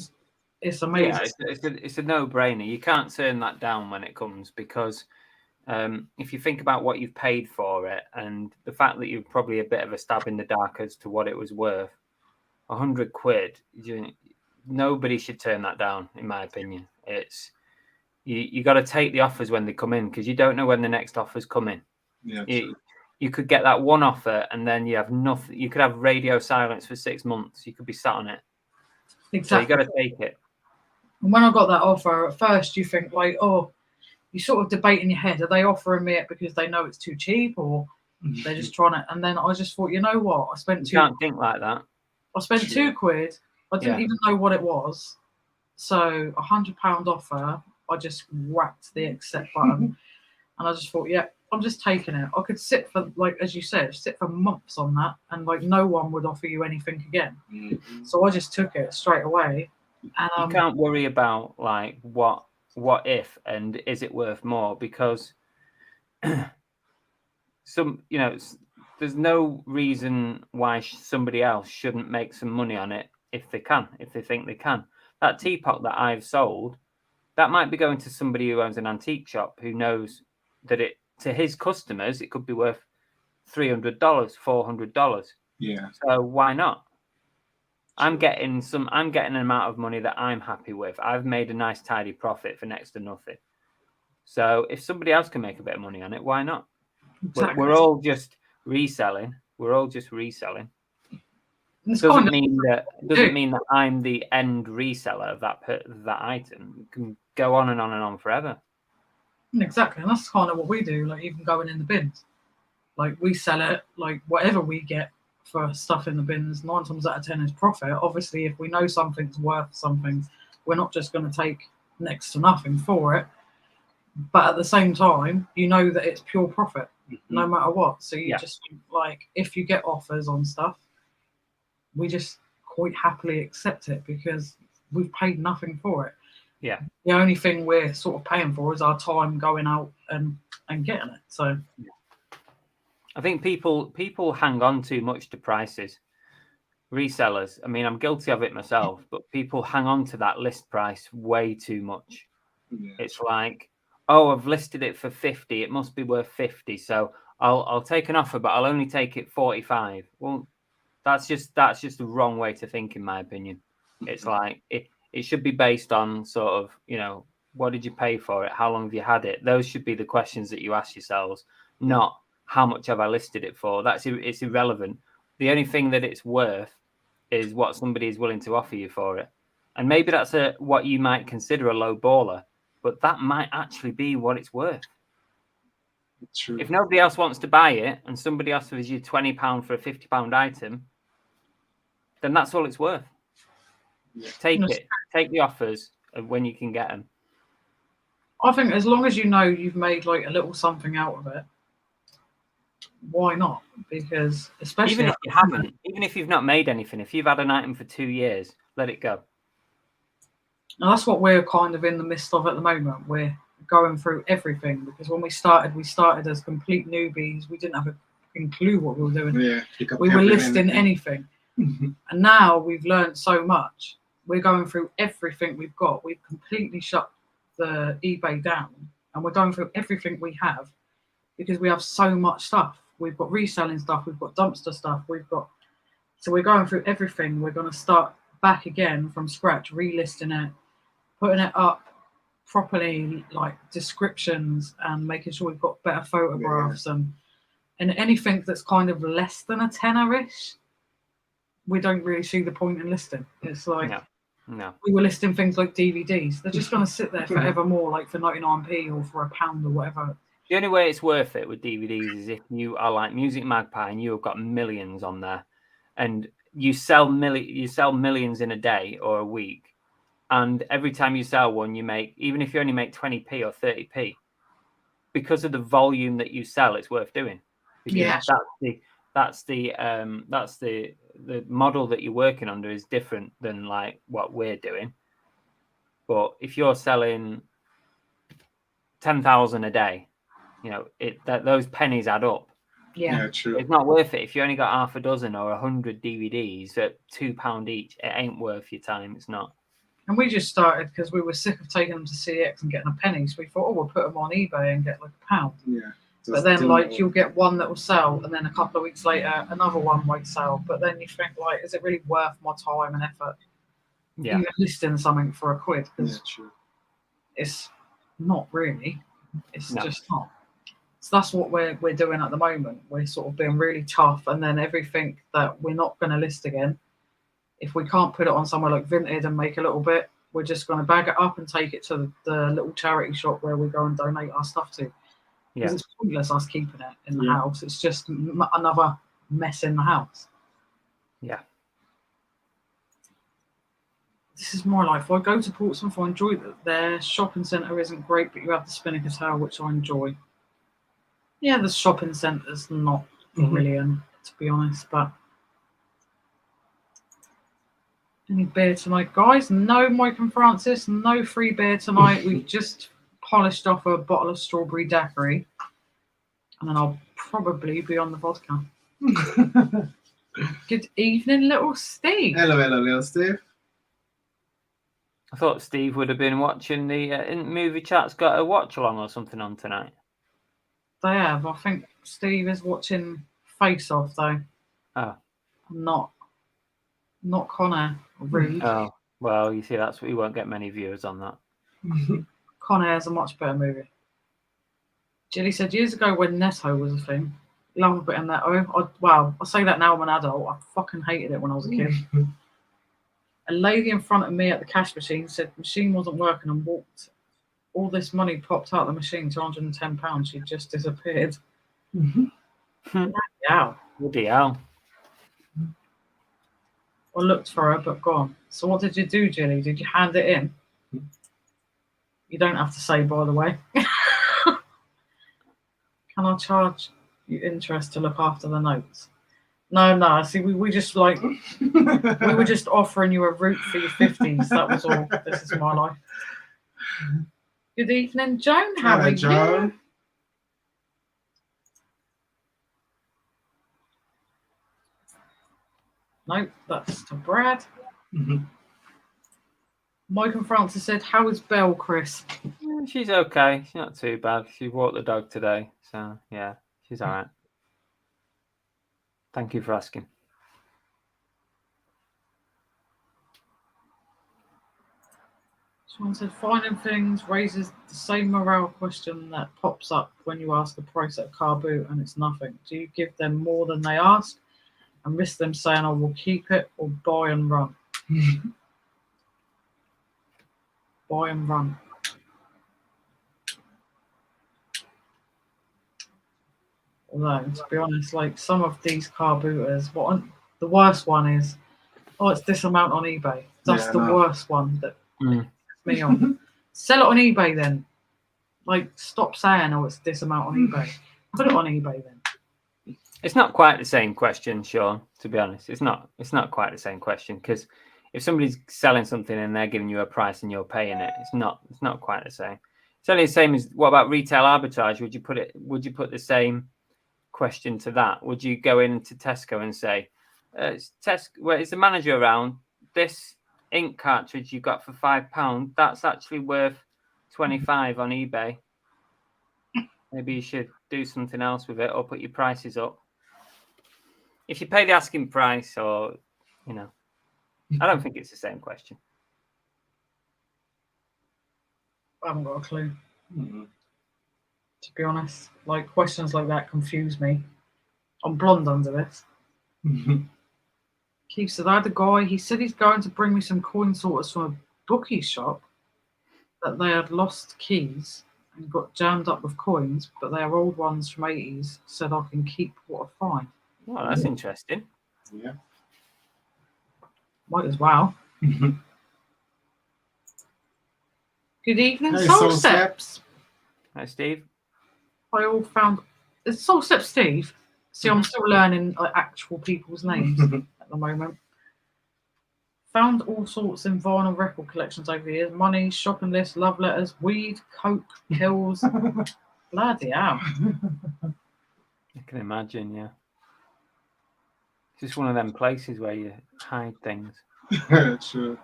it's amazing. Yeah, it's a no-brainer. You can't turn that down when it comes, because if you think about what you've paid for it and the fact that you're probably a bit of a stab in the dark as to what it was worth, 100 quid, nobody should turn that down, in my opinion. It's you got to take the offers when they come in, because you don't know when the next offer's coming. Yeah, you could get that one offer and then you have nothing. You could have radio silence for 6 months. You could be sat on it. Exactly. So you got to take it. And when I got that offer, at first you think like, oh, you sort of debate in your head, are they offering me it because they know it's too cheap, or they're just trying to? And then I just thought, you know what? I spent You can't think like that. I spent £2. I didn't even know what it was. So £100 offer, I just whacked the accept button. And I just thought, yeah, I'm just taking it. I could sit for, like, as you said, sit for months on that, and like no one would offer you anything again. So I just took it straight away. And you can't worry about like what if and is it worth more, because there's no reason why somebody else shouldn't make some money on it if they think they can. That teapot that I've sold, that might be going to somebody who owns an antique shop, who knows that it, to his customers, it could be worth $300, $400. Yeah. So why not? I'm getting an amount of money that I'm happy with. I've made a nice tidy profit for next to nothing. So if somebody else can make a bit of money on it, why not? exactly. We're all just reselling. Doesn't mean that I'm the end reseller of that item. You can go on and on and on forever. Exactly, and that's kind of what we do. Like even going in the bins, like we sell it, like whatever we get for stuff in the bins, 9 times out of 10 is profit. Obviously, if we know something's worth something, we're not just going to take next to nothing for it. But at the same time, you know that it's pure profit, no matter what. So you just think, like, if you get offers on stuff, we just quite happily accept it because we've paid nothing for it. Yeah. The only thing we're sort of paying for is our time going out and getting it. So I think people hang on too much to prices. Resellers, I mean, I'm guilty of it myself, but people hang on to that list price way too much. Yeah. It's like, oh, I've listed it for 50. It must be worth 50. So I'll take an offer, but I'll only take it 45. Well, that's just the wrong way to think, in my opinion. It's like it should be based on sort of, you know, what did you pay for it? How long have you had it? Those should be the questions that you ask yourselves, not how much have I listed it for. It's irrelevant. The only thing that it's worth is what somebody is willing to offer you for it. And maybe that's what you might consider a low baller, but that might actually be what it's worth. True. If nobody else wants to buy it and somebody offers you £20 for a £50 item, then that's all it's worth. Yeah. Take it. Take the offers when you can get them. I think as long as you know you've made like a little something out of it, why not? Because especially Even if you haven't, even if you've not made anything, if you've had an item for 2 years, let it go. and that's what we're kind of in the midst of at the moment. We're going through everything because when we started as complete newbies. We didn't have a fucking clue what we were doing. Yeah, we were listing anything. And now we've learned so much. We're going through everything we've got. We've completely shut the eBay down and we're going through everything we have because we have so much stuff. We've got reselling stuff, we've got dumpster stuff, so we're going through everything. We're going to start back again from scratch, relisting it, putting it up properly, like descriptions, and making sure we've got better photographs. And anything that's kind of less than a tenner-ish, we don't really see the point in listing. It's like no. We were listing things like DVDs. They're just going to sit there forevermore, like for 99p or for £1 or whatever. The only way it's worth it with DVDs is if you are like Music Magpie and you have got millions on there, and you sell millions in a day or a week, and every time you sell one, you make, even if you only make 20p or 30p, because of the volume that you sell, it's worth doing. Because that's the model that you're working under is different than like what we're doing. But if you're selling 10,000 a day, you know, those pennies add up. Yeah, true. It's not worth it if you only got half a dozen or 100 DVDs at £2 each. It ain't worth your time. It's not. And we just started because we were sick of taking them to CX and getting a penny. So we thought, oh, we'll put them on eBay and get like £1. Yeah. But then, like, you'll get one that will sell, and then a couple of weeks later, another one won't sell. But then you think, like, is it really worth my time and effort? Yeah. Even listing something for £1, because true. it's not really. It's No. just not. So that's what we're doing at the moment. We're sort of being really tough, and then everything that we're not going to list again, if we can't put it on somewhere like Vinted and make a little bit, we're just going to bag it up and take it to the little charity shop where we go and donate our stuff to. Because it's pointless us keeping it in the house. It's just another mess in the house. Yeah. This is my life. I go to Portsmouth. I enjoy that their shopping centre isn't great, but you have the Spinnaker Tower, which I enjoy. Yeah, the shopping centre's not brilliant, to be honest, but any beer tonight, guys? No, Mike and Francis, no free beer tonight. We've just polished off a bottle of strawberry daiquiri, and then I'll probably be on the vodka. Good evening, little Steve. Hello, little Steve. I thought Steve would have been watching the movie chat's got a watch along or something on tonight. They have. I think Steve is watching Face Off though. Oh. Not Connor. Rude. Oh, well, you see, we won't get many viewers on that. Conair is a much better movie. Jilly said years ago when Netto was a thing, love a bit of Netto. I say that now I'm an adult. I fucking hated it when I was a kid. A lady in front of me at the cash machine said the machine wasn't working and walked. All this money popped out of the machine, £210. She just disappeared. Yeah. Bloody hell. I looked for her, but gone. So what did you do, Jilly? Did you hand it in? You don't have to say, by the way. Can I charge you interest to look after the notes? No. See, we just like we were just offering you a route for your 50s. That was all. This is my life. Good evening, Joan. How are Joan. you? Nope, that's to Brad. Mike and Francis said, "How is Belle, Chris?" She's okay. She's not too bad. She walked the dog today, so yeah, she's all right. Thank you for asking. Someone said, "Finding things raises the same morale question that pops up when you ask the price at a car boot and it's nothing. Do you give them more than they ask and risk them saying, 'I will keep it,' or buy and run?" Buy and run. Although, to be honest, like some of these car booters, the worst one is, "Oh, it's this amount on eBay." That's the worst one that pisses me on. Sell it on eBay then. Like, stop saying, "Oh, it's this amount on eBay." Put it on eBay then. It's not quite the same question, Sean. To be honest, it's not quite the same question, because if somebody's selling something and they're giving you a price and you're paying it, it's not quite the same. It's only the same as, what about retail arbitrage? Would you put the same question to that? Would you go into Tesco and say, is the manager around? This ink cartridge you got for £5, that's actually worth 25 on eBay. Maybe you should do something else with it, or put your prices up. If you pay the asking price, or I don't think it's the same question. I haven't got a clue. To be honest, like, questions like that confuse me. I'm blonde under this. Keith said, "I had a guy, he said he's going to bring me some coin sorters from a bookie shop, that they had lost keys and got jammed up with coins, but they are old ones from 80s, said I can keep what I find." Oh, that's interesting. Yeah. Might as well. Good evening, Hey, Soul Soul Steps. Hi, Steve. I all found... Is Soul Steps Steve? See, I'm still learning actual people's names at the moment. Found all sorts in vinyl record collections over the years. Money, shopping lists, love letters, weed, coke, pills. Bloody hell. I can imagine, yeah. It's just one of them places where you hide things. Sure.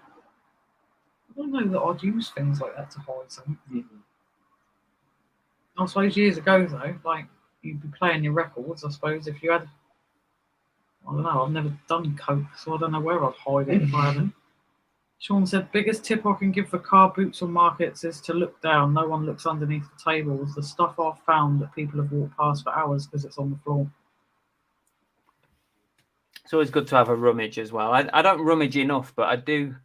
I don't know that I'd use things like that to hide something. I suppose years ago, though, like, you'd be playing your records, I suppose, if you had... I don't know, I've never done coke, so I don't know where I'd hide it if I hadn't. Sean said, "Biggest tip I can give for car boots or markets is to look down. No one looks underneath the tables. The stuff I've found that people have walked past for hours because it's on the floor." It's always good to have a rummage as well. I don't rummage enough, but I do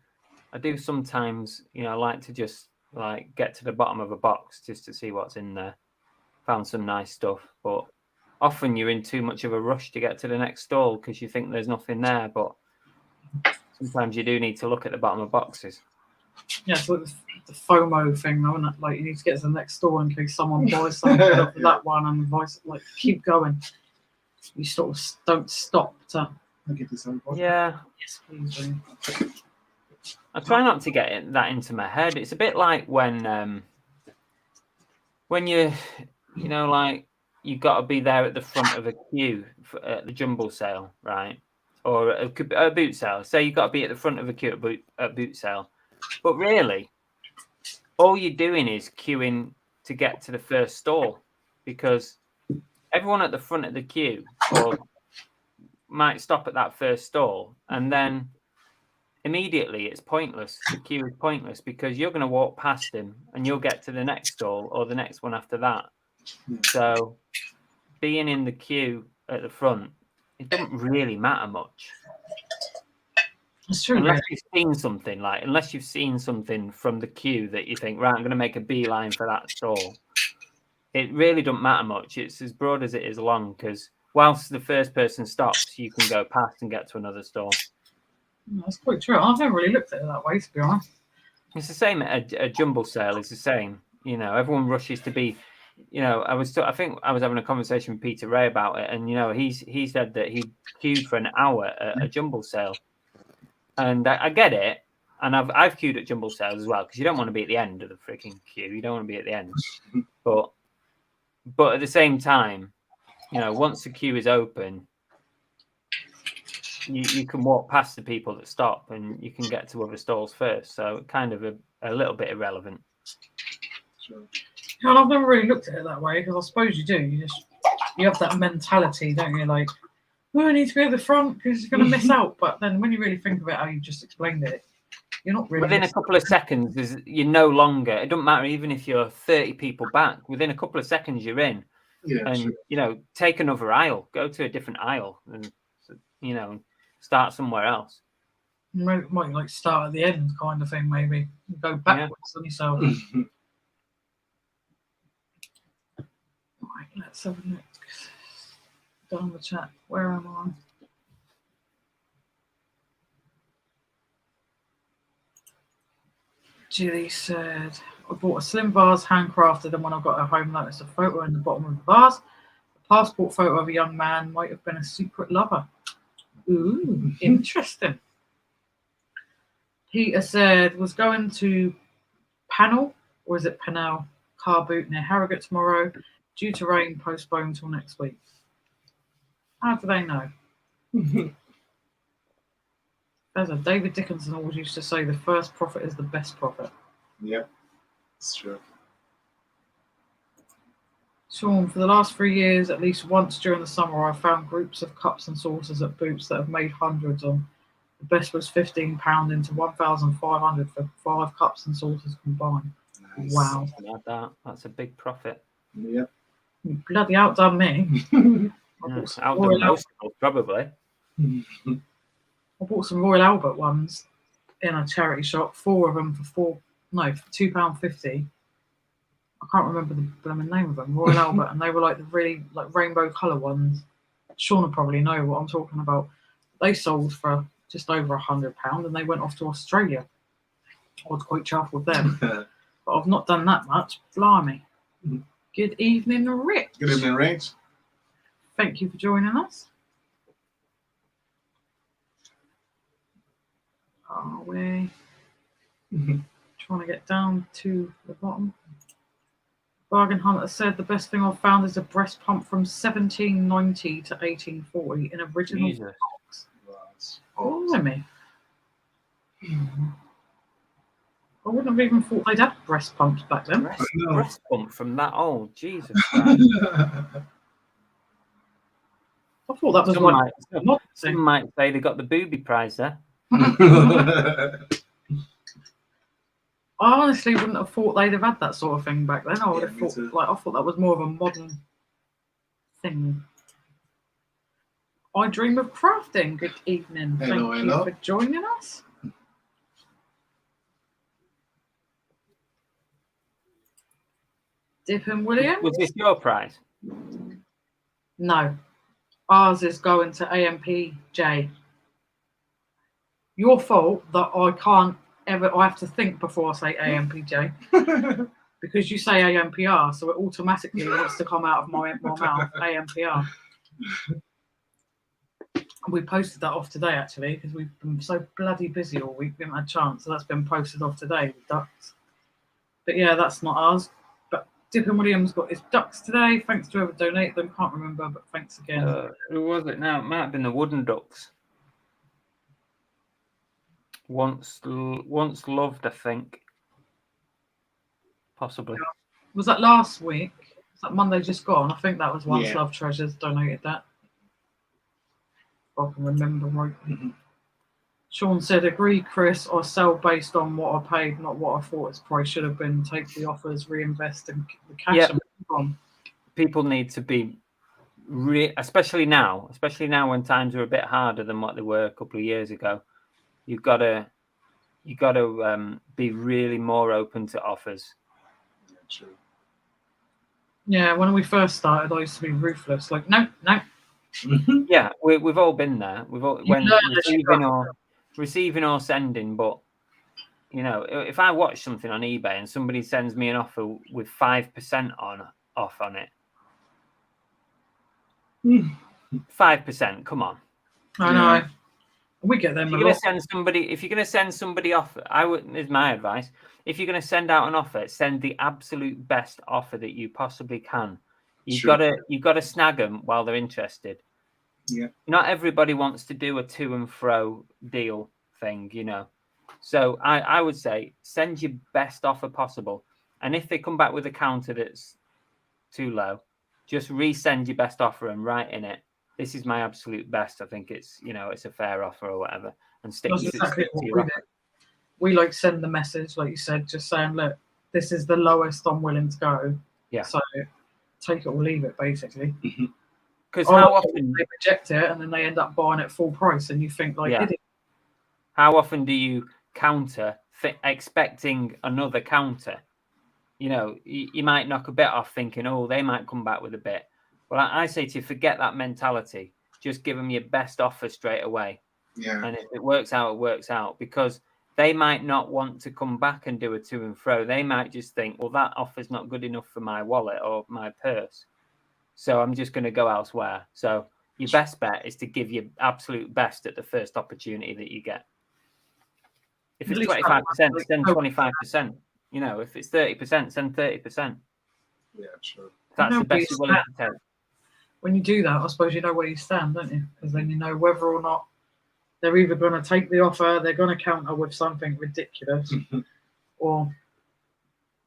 sometimes, like to just like get to the bottom of a box just to see what's in there. Found some nice stuff, but often you're in too much of a rush to get to the next stall because you think there's nothing there, but sometimes you do need to look at the bottom of boxes. Yeah, it's like the FOMO thing, though, isn't it? Like, you need to get to the next store in case someone buys something off that one, and vice, like, keep going. You sort of don't stop to... Yeah. Yes, please do. I try not to get that into my head. It's a bit like when you like, you've got to be there at the front of a queue at the jumble sale, right? Or a boot sale. Say you've got to be at the front of a queue at boot sale. But really, all you're doing is queuing to get to the first stall, because everyone at the front of the queue might stop at that first stall, and then immediately it's pointless. The queue is pointless because you're going to walk past him and you'll get to the next stall or the next one after that. So being in the queue at the front, it doesn't really matter much. That's true. Unless you've seen something from the queue that you think, right, I'm going to make a beeline for that stall. It really doesn't matter much. It's as broad as it is long, because whilst the first person stops, you can go past and get to another stall. That's quite true. I've never really looked at it that way, to be honest. It's the same at a jumble sale. It's the same. Everyone rushes to be. I think I was having a conversation with Peter Ray about it, and he said that he queued for an hour at a jumble sale, and I get it. And I've queued at jumble sales as well, because you don't want to be at the end of the freaking queue. You don't want to be at the end, but at the same time, once the queue is open, you can walk past the people that stop and you can get to other stalls first. So kind of a little bit irrelevant. Sure. And I've never really looked at it that way because I suppose you do. You have that mentality, don't you? Like, I need to be at the front because you're going to miss out. But then when you really think about how you just explained it, you're not really. Within a couple of seconds, you're no longer. It doesn't matter even if you're 30 people back. Within a couple of seconds, you're in. Yeah, and true. Take another aisle, go to a different aisle, and start somewhere else. Might like start at the end kind of thing, maybe go backwards on yourself. Right, let's have a look. Down the chat. Where am I? Julie said, I bought a slim vase, handcrafted, and when I got her home, noticed a photo in the bottom of the vase. A passport photo of a young man, might have been a secret lover. Ooh, interesting. Peter said, was going to Panel, or is it Panel, Carboot near Harrogate tomorrow, due to rain, postponed till next week. How do they know? As David Dickinson always used to say, the first prophet is the best prophet. Yep, it's true. Sean, for the last 3 years, at least once during the summer, I found groups of cups and saucers at Boots that have made hundreds on. The best was £15 into 1,500 for 5 cups and saucers combined. Nice. Wow. That's a big profit. Yep. You bloody outdone me. Outdone most people, probably. I bought some Royal Albert ones in a charity shop, 4 of them for £2.50. I can't remember the blooming name of them, Royal Albert, and they were like the really like rainbow colour ones. Sean will probably know what I'm talking about. They sold for just over £100 and they went off to Australia. I was quite chuffed with them. But I've not done that much. Blimey. Good evening, Rich. Good evening, Rich. Thank you for joining us. Are we trying to get down to the bottom? Bargain Hunter said the best thing I've found is a breast pump from 1790 to 1840 in original box. Blimey. I wouldn't have even thought they'd had breast pumps back then. Breast pump from that old, Jesus Christ. I thought that was some might say they got the booby prize there. I honestly wouldn't have thought they'd have had that sort of thing back then. I would have thought I thought that was more of a modern thing. I dream of crafting. Good evening. Thank you for joining us. Dippin' Williams. Was this your prize? No. Ours is going to AMPJ. Your fault that I can't ever, I have to think before I say AMPJ. Because you say AMPR, so it automatically wants to come out of my mouth, AMPR. We posted that off today, actually, because we've been so bloody busy all week, we haven't had a chance, so that's been posted off today with ducks. But yeah, that's not ours. But Dippin' Williams got his ducks today. Thanks to whoever donated them. Can't remember, but thanks again. Who was it now? It might have been the wooden ducks. Once loved, I think. Possibly. Was that last week? Was that Monday just gone? I think that was Once Love Treasures donated that. If I can remember right. Sean said, agree, Chris, I sell based on what I paid, not what I thought its price should have been. Take the offers, reinvest in the cash and move on. People need to be, especially now when times are a bit harder than what they were a couple of years ago. You've got to be really more open to offers. Yeah, true. Yeah, when we first started, I used to be ruthless. Like, no. Yeah, we've all been there. We've all when receiving or sending. But if I watch something on eBay and somebody sends me an offer with 5% off on it, 5%. Come on. I know. We get them. If you're going to send somebody off, is my advice. If you're going to send out an offer, send the absolute best offer that you possibly can. You've got to snag them while they're interested. Yeah. Not everybody wants to do a to and fro deal thing, you know. So I would say send your best offer possible. And if they come back with a counter that's too low, just resend your best offer and write in it, this is my absolute best. I think it's, you know, it's a fair offer or whatever. And stick That's to exactly what your we offer. do. We like send the message, like you said, just saying, look, this is the lowest I'm willing to go. Yeah. So take it or leave it, basically. Because how often they reject it and then they end up buying it full price, and you think like, yeah. How often do you counter expecting another counter? You know, you might knock a bit off thinking, oh, they might come back with a bit. Well, I say to you, forget that mentality. Just give them your best offer straight away. Yeah. And if it works out, it works out, because they might not want to come back and do a to and fro. They might just think, well, that offer's not good enough for my wallet or my purse, so I'm just going to go elsewhere. So your best bet is to give your absolute best at the first opportunity that you get. If it's 25%, send 25%. You know, if it's 30%, send 30%. Yeah, sure. That's the best you're willing to take. When you do that, I suppose you know where you stand, don't you? Because then you know whether or not they're either going to take the offer, they're going to counter with something ridiculous, or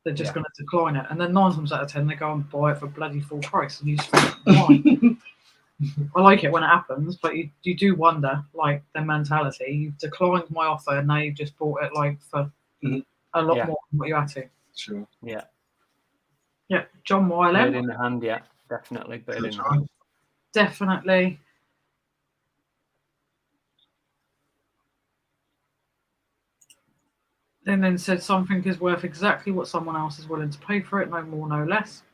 they're just going to decline it. And then 9 times out of 10, they go and buy it for bloody full price. And you just think, why? I like it when it happens, but you do wonder, like, their mentality. You've declined my offer, and now you've just bought it like for a lot more than what you had to. Sure. Yeah. Yeah, John Wiley. Bird in the hand, yeah, definitely. Bird in the hand. Definitely. And then said something is worth exactly what someone else is willing to pay for it, no more, no less.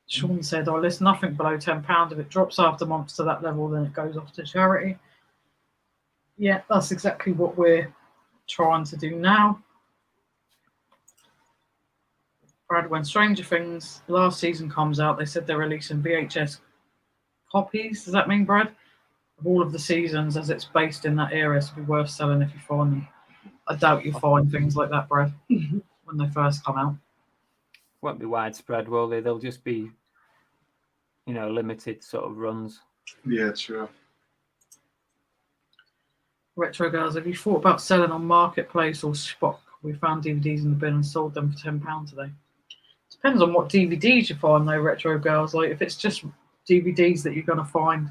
Sean said, I list nothing below £10. If it drops after months to that level, then it goes off to charity. Yeah, that's exactly what we're trying to do now. Brad, when Stranger Things last season comes out, they said they're releasing VHS copies. Does that mean, Brad? Of all of the seasons, as it's based in that area, so it'd be worth selling if you find them. I doubt you find things like that, Brad, when they first come out. Won't be widespread, will they? They'll just be, you know, limited sort of runs. Yeah, sure. Retro Girls, have you thought about selling on Marketplace or Spock? We found DVDs in the bin and sold them for £10 today. Depends on what DVDs you find, though, Retro Girls. Like, if it's just DVDs that you're going to find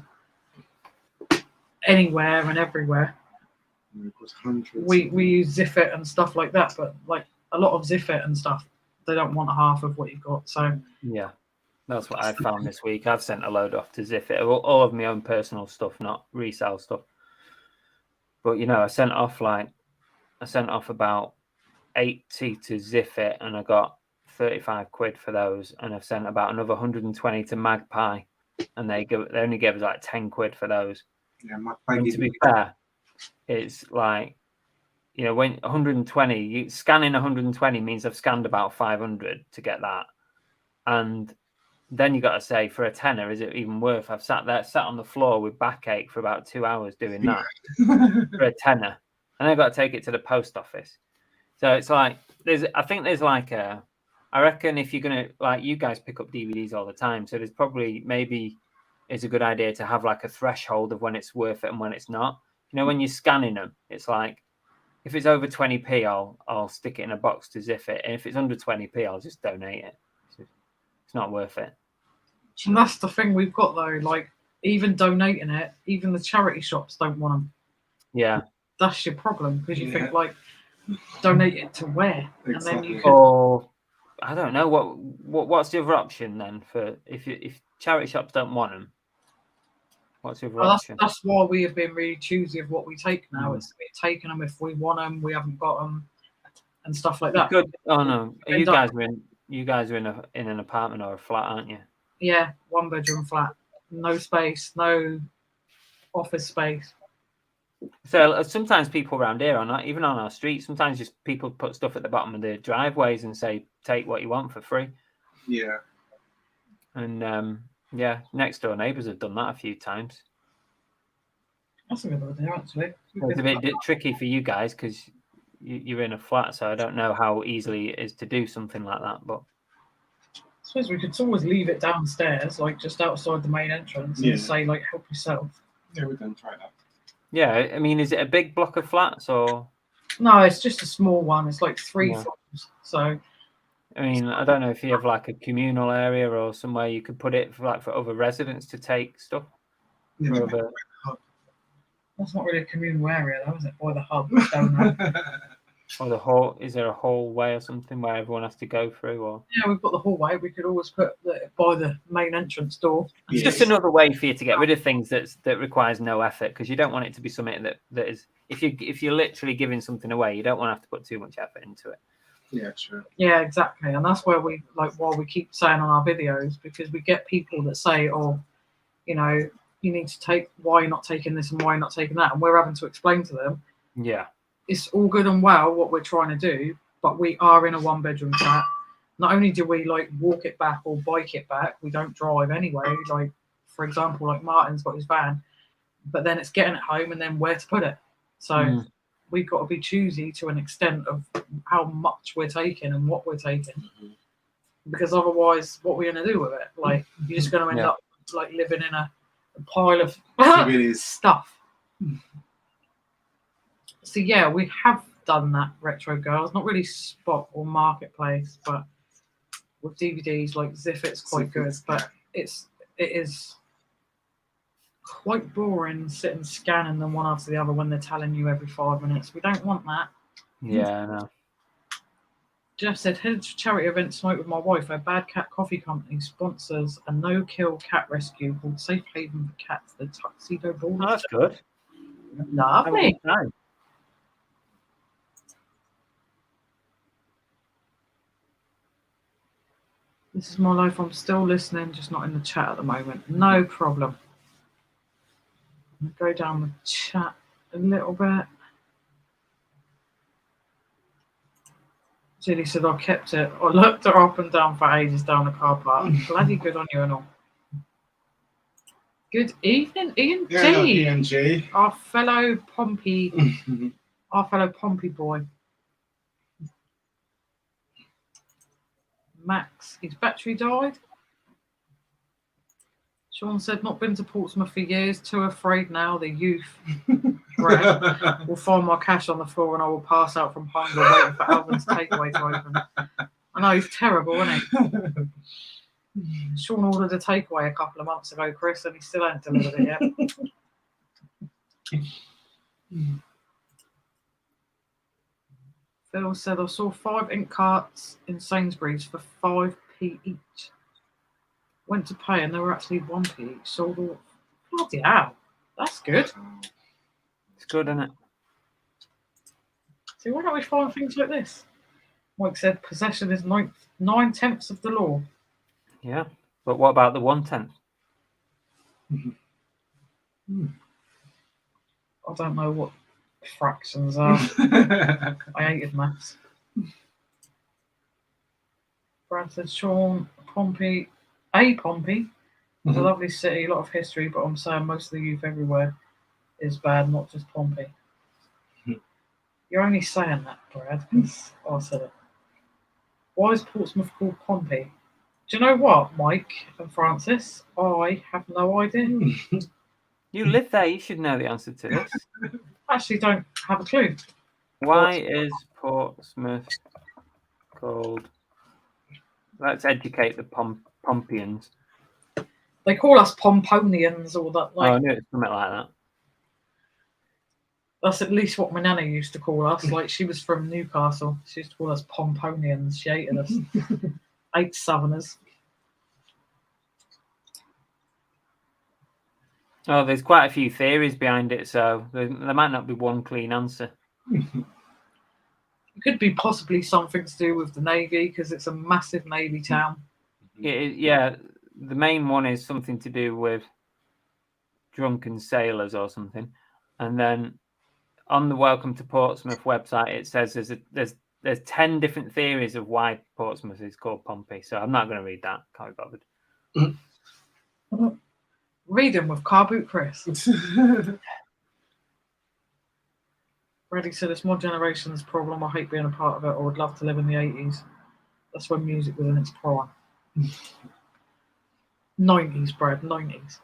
anywhere and everywhere, we use Ziffit and stuff like that, but like a lot of Ziffit and stuff, they don't want half of what you've got. So yeah, that's what I've found this week. I've sent a load off to Ziffit, all of my own personal stuff, not resale stuff. But you know, I sent off about 80 to Ziffit, and I got 35 quid for those, and I've sent about another 120 to Magpie, and they only gave us like 10 quid for those. Yeah, Magpie. To be fair, it's like, you know, when 120, scanning 120 means I've scanned about 500 to get that. And then you got to say, for a tenner, is it even worth? I've sat on the floor with backache for about 2 hours doing that for a tenner. And I've got to take it to the post office. So it's like, I reckon if you're going to, like, you guys pick up DVDs all the time. So there's probably, maybe it's a good idea to have like a threshold of when it's worth it and when it's not. You know, when you're scanning them, it's like, if it's over 20p, I'll stick it in a box to zip it. And if it's under 20p, I'll just donate it. It's not worth it. And that's the thing we've got, though. Like, even donating it, even the charity shops don't want them. Yeah. That's your problem, because you think, like, donate it to where? Exactly. And then you can... Or, I don't know, what's the other option then for if charity shops don't want them? What's the other option? That's why we have been really choosy of what we take now. It's taking them if we want them, we haven't got them, and stuff like that. Oh no, you guys are in an apartment or a flat, aren't you? Yeah, 1-bedroom flat, no space, no office space. So sometimes people around here, even on our street, sometimes just people put stuff at the bottom of their driveways and say, "Take what you want for free." Yeah. And yeah, next door neighbours have done that a few times. That's a good idea, actually. It's a bit tricky for you guys because you're in a flat, so I don't know how easily it is to do something like that. But suppose we could always leave it downstairs, like just outside the main entrance, and say like, "Help yourself." Yeah, we can try that. Yeah, I mean, is it a big block of flats or? No, it's just a small one. It's like 3 Yeah. floors. So, I mean, I don't know if you have like a communal area or somewhere you could put it for other residents to take stuff. Yeah, that's not really a communal area, though, is it? Or the hub? I don't know. Or the hall? Is there a hallway or something where everyone has to go through? Or Yeah, we've got the hallway. We could always put by the main entrance door. it's just another way for you to get rid of things that requires no effort, because you don't want it to be something that is, if you're literally giving something away, you don't want to have to put too much effort into it. Yeah, true. Yeah, exactly, and that's where we why we keep saying on our videos, because we get people that say, "Oh, you know, you need to take, why you're not taking this and why you're not taking that," and we're having to explain to them. Yeah. It's all good and well what we're trying to do, but we are in a 1-bedroom flat. Not only do we like walk it back or bike it back, we don't drive anyway. Like, for example, like Martin's got his van, but then it's getting it home and then where to put it. So we've got to be choosy to an extent of how much we're taking and what we're taking, because otherwise, what we're going to do with it? Like, you're just going to end up like living in a pile of stuff. So yeah, we have done that, Retro Girls. Not really spot or marketplace, but with DVDs like Ziffit's quite good. But it is quite boring sitting scanning them one after the other when they're telling you every 5 minutes. We don't want that. Yeah, I know. Jeff said, headed to charity event tonight with my wife. Our Bad Cat Coffee Company sponsors a no-kill cat rescue called Safe Haven for Cats, the Tuxedo Ball. Oh, that's good. Lovely. This is my life. I'm still listening, just not in the chat at the moment. No problem. I'll go down the chat a little bit. Julie said, I kept it. I looked her up and down for ages down the car park. Bloody good on you and all. Good evening, Ian G. Yeah, Ian G. Our fellow Pompey, our fellow Pompey boy. Max, his battery died. Sean said, not been to Portsmouth for years, too afraid now. The youth will find my cash on the floor and I will pass out from hunger waiting for Alvin's takeaway to open. I know, he's terrible, isn't he? Sean ordered a takeaway a couple of months ago, Chris, and he still hasn't delivered it yet. Phil said, I saw 5 ink carts in Sainsbury's for 5p each. Went to pay and they were actually 1p each. Sold all. Bloody hell. That's good. It's good, isn't it? See, why don't we find things like this? Mike said, possession is 9/10 of the law. Yeah. But what about the 1/10? I don't know what fractions are. I hated maths. Brad said, Sean, Pompey. Pompey. It's a lovely city, a lot of history, but I'm saying most of the youth everywhere is bad, not just Pompey. You're only saying that, Brad, because I said it. Why is Portsmouth called Pompey? Do you know what, Mike and Francis? I have no idea. You live there, you should know the answer to this. I actually don't have a clue. Why is Portsmouth called? Let's educate the Pompeians. They call us Pomponians or that. Like, I knew it's something like that. That's at least what my nana used to call us. Like, she was from Newcastle. She used to call us Pomponians. She hated us. 8 Southerners. Oh, there's quite a few theories behind it, so there might not be one clean answer. It could be possibly something to do with the Navy, because it's a massive Navy town. Yeah, the main one is something to do with drunken sailors or something. And then on the Welcome to Portsmouth website, it says there's 10 different theories of why Portsmouth is called Pompey. So I'm not going to read that. Can't be bothered. Reading with Carboot Chris. Reddy said, it's my generation's problem. I hate being a part of it. I would love to live in the 80s. That's when music was in its prime. 90s, Brad, 90s.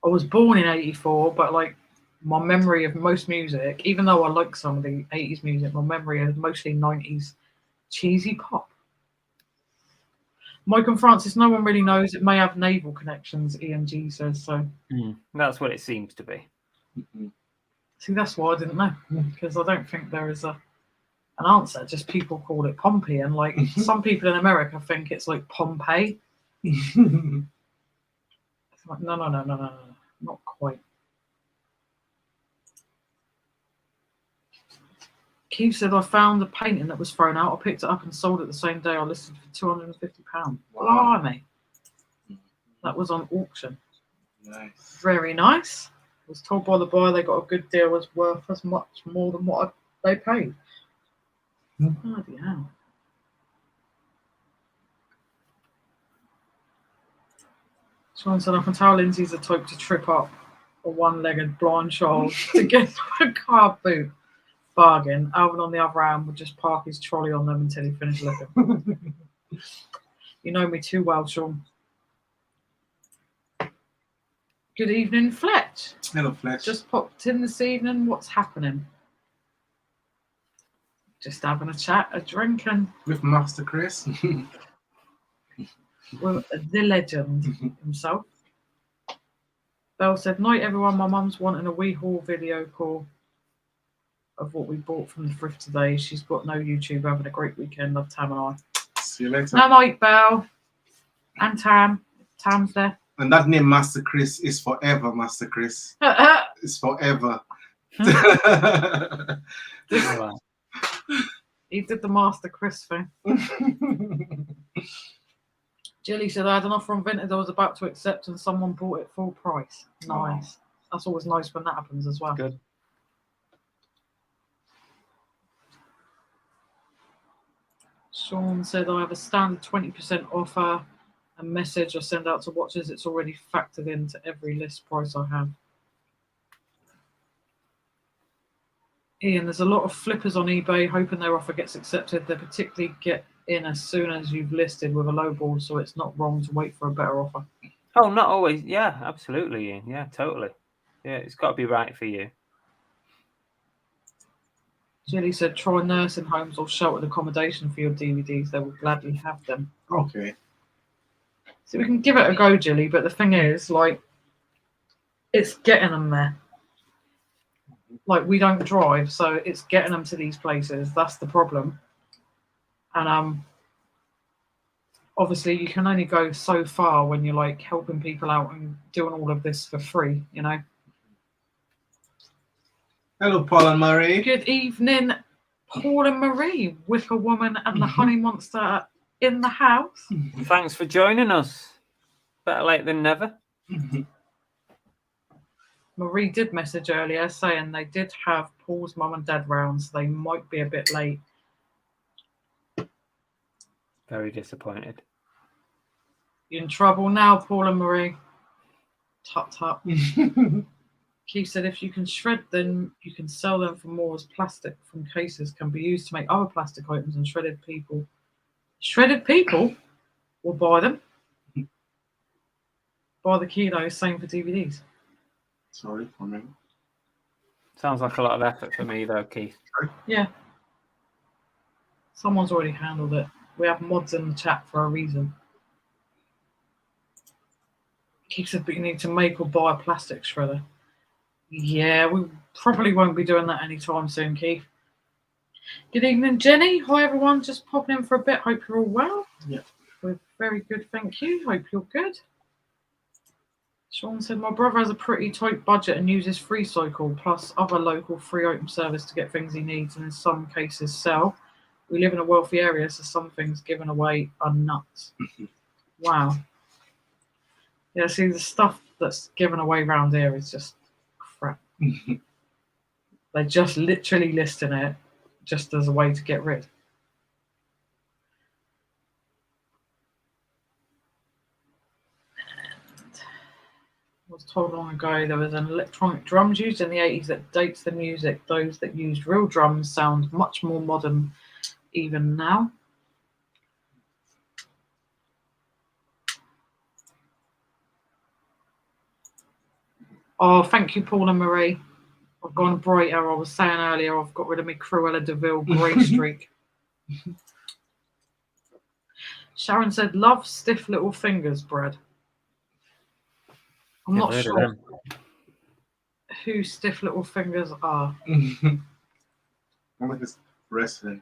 I was born in 84, but like my memory of most music, even though I like some of the 80s music, my memory is mostly 90s cheesy pop. Mike and Francis, no one really knows. It may have naval connections, EMG says, so. That's what it seems to be. See, that's why I didn't know, because I don't think there is an answer. Just people call it Pompey, and like some people in America think it's like Pompeii. It's like, no, not quite. Keith said, I found a painting that was thrown out. I picked it up and sold it the same day. I listed for £250. Wow. Blimey. That was on auction. Nice. Very nice. I was told by the buyer they got a good deal, was worth as much more than what they paid. Bloody hell. Sean said, I can tell Lindsay's the type to trip up a one-legged blind child to get a car boot. Bargain. Alvin, on the other hand, would just park his trolley on them until he finished looking. You know me too well, Sean. Good evening, Fletch. Hello, Fletch. Just popped in this evening. What's happening? Just having a chat, a drinking. With Master Chris. With the legend himself. Belle said, night everyone, my mum's wanting a wee haul video call of what we bought from the thrift today. She's got no YouTube, having a great weekend. Love Tam and I. See you later. No, night, Belle. And Tam. Tam's there. And that name, Master Chris, is forever, Master Chris. It's forever. He did the Master Chris thing. Jilly said, I had an offer on Vinted I was about to accept and someone bought it full price. Nice. That's always nice when that happens as well. Good. Sean said, I have a standard 20% offer. A message I send out to watchers. It's already factored into every list price I have. Ian, there's a lot of flippers on eBay hoping their offer gets accepted. They particularly get in as soon as you've listed with a low ball, so it's not wrong to wait for a better offer. Oh, not always. Yeah, absolutely, Ian. Yeah, totally. Yeah, it's got to be right for you. Jilly said, try nursing homes or sheltered accommodation for your DVDs. They will gladly have them. Okay. So we can give it a go, Jilly, but the thing is, like, it's getting them there. Like, we don't drive, so it's getting them to these places. That's the problem. And obviously you can only go so far when you're like helping people out and doing all of this for free, you know. Hello, Paul and Marie. Good evening, Paul and Marie, Wicker Woman and the Honey Monster in the house. Thanks for joining us. Better late than never. Marie did message earlier saying they did have Paul's mum and dad round, so they might be a bit late. Very disappointed. You're in trouble now, Paul and Marie. Tut tut. Keith said, if you can shred them, you can sell them for more, as plastic from cases can be used to make other plastic items, and shredded people will buy them. Buy the kilos, same for DVDs. Sorry for me. Sounds like a lot of effort for me, though, Keith. Yeah. Someone's already handled it. We have mods in the chat for a reason. Keith said, but you need to make or buy a plastic shredder. Yeah, we probably won't be doing that anytime soon, Keith. Good evening, Jenny. Hi, everyone. Just popping in for a bit. Hope you're all well. Yeah. We're very good, thank you. Hope you're good. Sean said, my brother has a pretty tight budget and uses FreeCycle plus other local free open service to get things he needs, and in some cases sell. We live in a wealthy area, so some things given away are nuts. Wow. Yeah, see, the stuff that's given away around here is just crap. They're just literally listing it just as a way to get rid. I was told long ago there was an electronic drums used in the 80s that dates the music. Those that used real drums sound much more modern even now. Oh, thank you, Paul and Marie. I've gone brighter. I was saying earlier, I've got rid of my Cruella de Vil grey streak. Sharon said, love stiff little fingers bread. I'm not sure who stiff little fingers are. I think it's Reselling.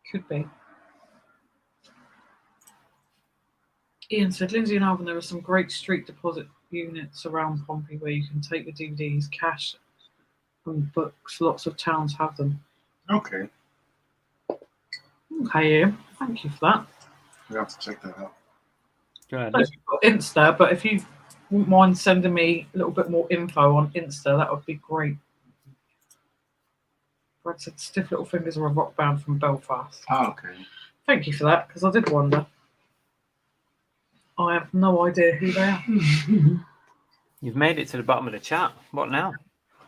Could be. Ian said, Lindsay and Alvin, there are some great street deposit units around Pompey where you can take the DVDs, cash, and books. Lots of towns have them. Okay. Okay, Ian. Thank you for that. We have to check that out. Good. You've got Insta, but if you wouldn't mind sending me a little bit more info on Insta, that would be great. Brad said, Stiff Little Fingers are a rock band from Belfast. Oh, okay. Thank you for that, because I did wonder. I have no idea who they are. You've made it to the bottom of the chat. What now?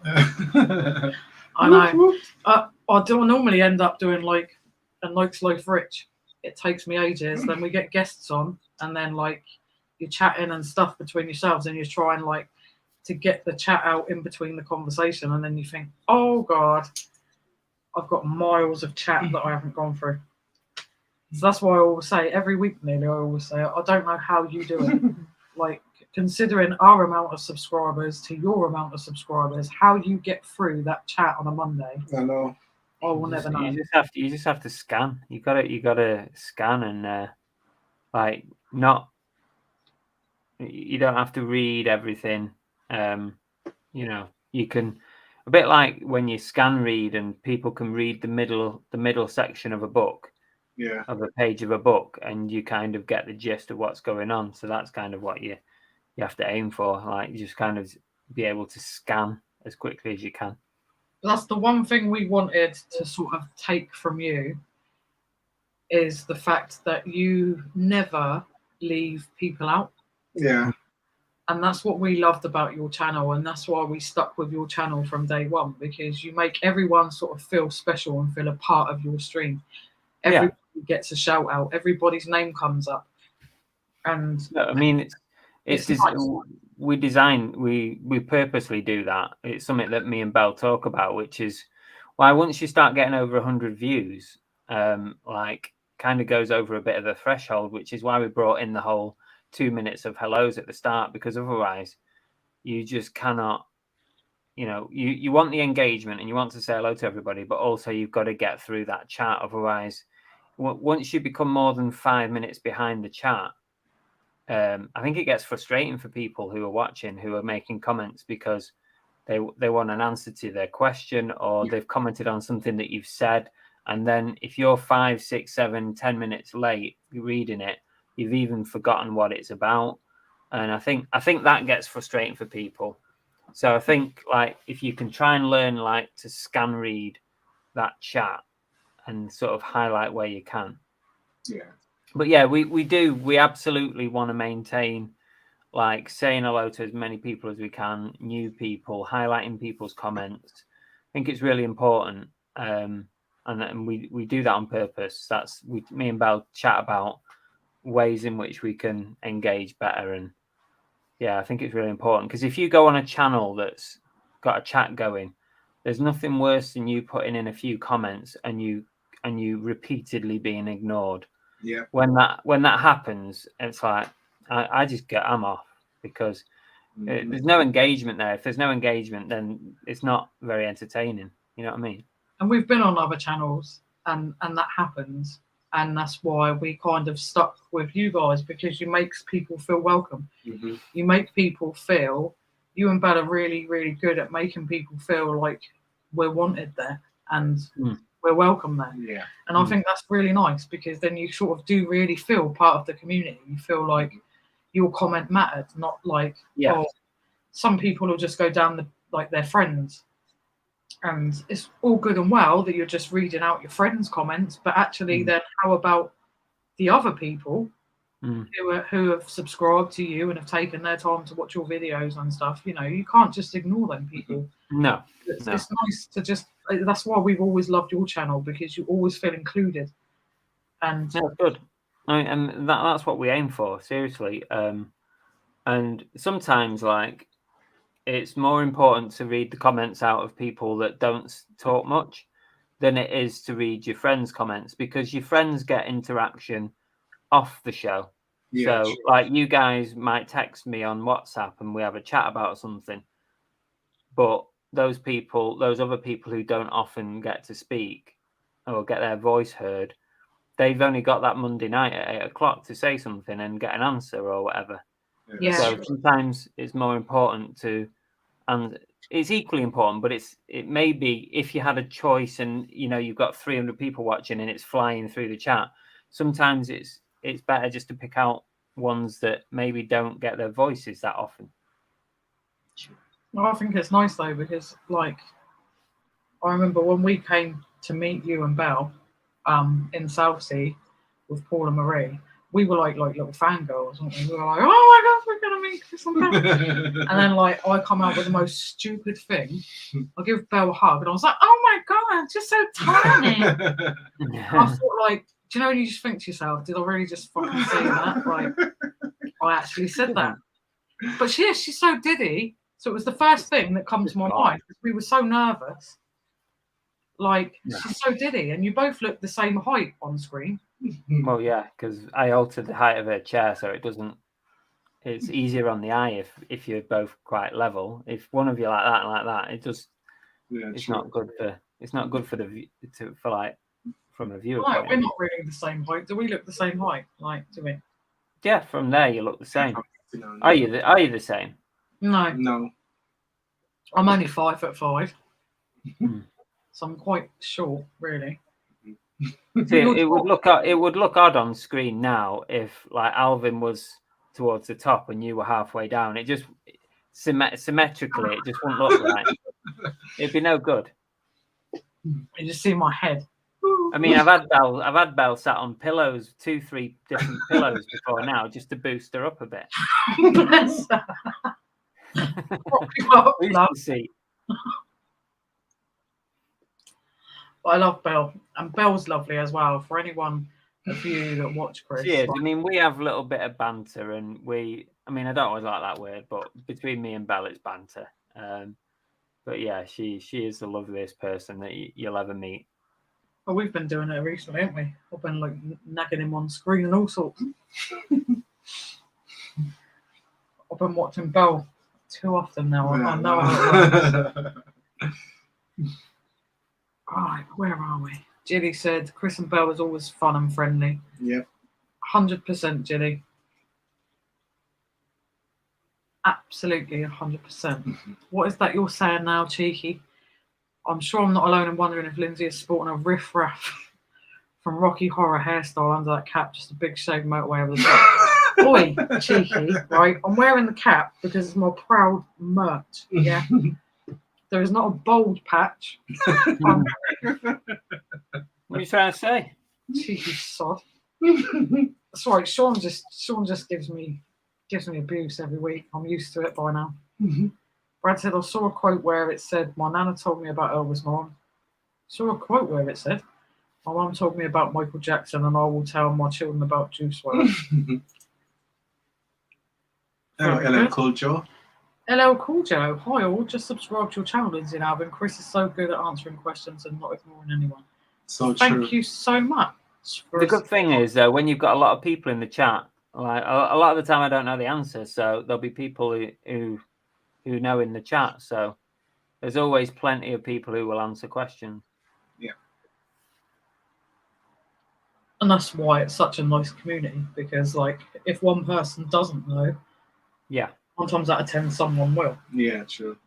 I know. I don't normally end up doing like a Nike's Loaf Rich. It takes me ages. Then we get guests on, and then like you're chatting and stuff between yourselves, and you're trying like to get the chat out in between the conversation, and then you think, oh God, I've got miles of chat that I haven't gone through. So that's why I always say every week nearly I always say I don't know how you do it. Like considering our amount of subscribers to your amount of subscribers, how you get through that chat on a Monday. I know. I will never know. You just have to scan. You gotta scan and like not. You don't have to read everything. You know, you can a bit like when you scan read and people can read the middle section of a book. Yeah. Of a page of a book, and you kind of get the gist of what's going on. So that's kind of what you have to aim for. Like just kind of be able to scan as quickly as you can. That's the one thing we wanted to sort of take from you is the fact that you never leave people out. Yeah. And that's what we loved about your channel, and that's why we stuck with your channel from day one, because you make everyone sort of feel special and feel a part of your stream. Everybody gets a shout out. Everybody's name comes up. And I mean, it's nice. we purposely do that. It's something that me and Belle talk about, which is why once you start getting over 100 views, like kind of goes over a bit of the threshold, which is why we brought in the whole 2 minutes of hellos at the start, because otherwise you just cannot. You know, you want the engagement and you want to say hello to everybody, but also you've got to get through that chat. Otherwise, once you become more than 5 minutes behind the chat, I think it gets frustrating for people who are watching, who are making comments because they want an answer to their question, or they've commented on something that you've said. And then if you're 5, 6, 7, 10 minutes late reading it, you've even forgotten what it's about. And I think that gets frustrating for people. So I think like if you can try and learn like to scan read that chat and sort of highlight where you can. Yeah. But yeah, we absolutely want to maintain like saying hello to as many people as we can, new people, highlighting people's comments. I think it's really important. And we do that on purpose. Me and Belle chat about ways in which we can engage better. And yeah, I think it's really important, because if you go on a channel that's got a chat going, there's nothing worse than you putting in a few comments and you repeatedly being ignored. Yeah. When that happens, it's like I'm off, because there's no engagement there. If there's no engagement, then it's not very entertaining. You know what I mean? And we've been on other channels, and that happens. And that's why we kind of stuck with you guys, because you make people feel welcome. Mm-hmm. You make people feel, you and Belle are really, really good at making people feel like we're wanted there and we're welcome there. Yeah. And I think that's really nice, because then you sort of do really feel part of the community. You feel like your comment mattered, not like, oh, some people will just go down their friends. And it's all good and well that you're just reading out your friends' comments, but actually then how about the other people who have subscribed to you and have taken their time to watch your videos and stuff? You know, you can't just ignore them people. No. It's nice to just, that's why we've always loved your channel, because you always feel included. And that's good. And that's what we aim for, seriously. And sometimes like it's more important to read the comments out of people that don't talk much than it is to read your friends' comments, because your friends get interaction off the show. Yeah, So, true. like, you guys might text me on WhatsApp and we have a chat about something, but those other people who don't often get to speak or get their voice heard, they've only got that Monday night at 8 o'clock to say something and get an answer or whatever. Yeah. So sometimes it's more important to, and it's equally important, but it may be if you had a choice and you've got 300 people watching and it's flying through the chat. Sometimes it's better just to pick out ones that maybe don't get their voices that often. Well, I think it's nice though, because like I remember when we came to meet you and Belle in Southsea with Paul and Marie, we were like little fangirls, weren't we? We were like, oh my gosh, we're gonna meet Chris and Belle. And then like I come out with the most stupid thing. I give Belle a hug and I was like, oh my god, just so tiny. I thought, like, do you know when you just think to yourself, did I really just fucking say that? Like, I actually said that. But she's so diddy. So it was the first thing that comes to my mind. We were so nervous. Like, she's so diddy. And you both look the same height on screen. Well, yeah, because I altered the height of her chair so it's easier on the eye if you're both quite level. If one of you like that and like that, it's not good for like from a viewer point. We're not really the same height. Do we look the same height? Like, do we? Yeah, from there you look the same. Are you the same? No. I'm only 5'5". So I'm quite short, really. See, it would look odd on screen now if like Alvin was towards the top and you were halfway down. It just symmetrically, it just wouldn't look right. It'd be no good. You just see my head. I mean, I've had Belle sat on pillows, 2-3 different pillows before now, just to boost her up a bit. Bless her. I love Belle, and Belle's lovely as well. For anyone of you that watch Chris, she is. I mean, we have a little bit of banter, and I don't always like that word, but between me and Belle, it's banter. But yeah, she is the loveliest person that you'll ever meet. Well, we've been doing it recently, haven't we? I've been like nagging him on screen and all sorts. I've been watching Belle too often now. I know how it works. Right, where are we? Jilly said Chris and Belle is always fun and friendly. Yep. 100%, Jilly. Absolutely 100%. What is that you're saying now, cheeky? I'm sure I'm not alone in wondering if Lindsay is sporting a riff-raff from Rocky Horror hairstyle under that cap, just a big shave motorway over the top. Oi, cheeky, right? I'm wearing the cap because it's my proud merch, yeah? There is not a bold patch. What are you trying to say? Cheeky sod. Sorry, Sean just gives me abuse every week. I'm used to it by now. Brad said, I saw a quote where it said, my nana told me about Elvis Mom. Saw a quote where it said, my mum told me about Michael Jackson and I will tell my children about Juice WRLD. Hello, Cool Joe. Hello, Cool Joe. Hi all, just subscribe to your channel, Lindsay and Alvin. Chris is so good at answering questions and not ignoring anyone. So Thank you so much. The good thing is, though, when you've got a lot of people in the chat, like a lot of the time I don't know the answer, so there'll be people who know in the chat. So there's always plenty of people who will answer questions. Yeah. And that's why it's such a nice community, because like if one person doesn't know, 9 times out of 10 someone will. Yeah, true.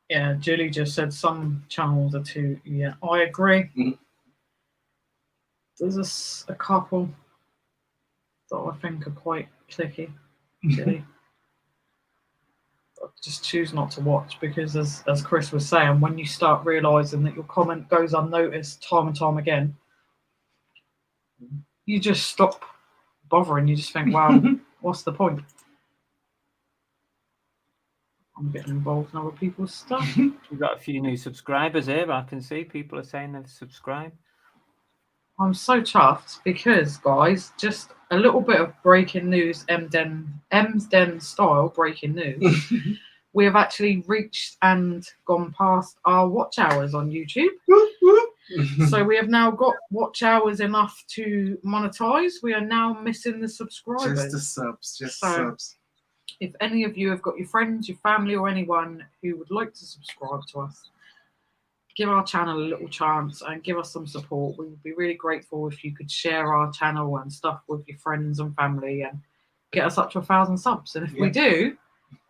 Yeah, Julie just said some channels are too. Yeah, I agree. There's a couple that I think are quite clicky, Julie. Just choose not to watch, because as Chris was saying, when you start realising that your comment goes unnoticed time and time again, you just stop bothering. You just think, wow, what's the point? I'm getting involved in other people's stuff. We've got a few new subscribers here. I can see people are saying they've subscribed. I'm so chuffed because, guys, just a little bit of breaking news, Emsden style breaking news. We have actually reached and gone past our watch hours on YouTube. So we have now got watch hours enough to monetize. We are now missing the subscribers. Just the subs. If any of you have got your friends, your family, or anyone who would like to subscribe to us, give our channel a little chance and give us some support. We would be really grateful if you could share our channel and stuff with your friends and family and get us up to 1,000 subs. And if we do,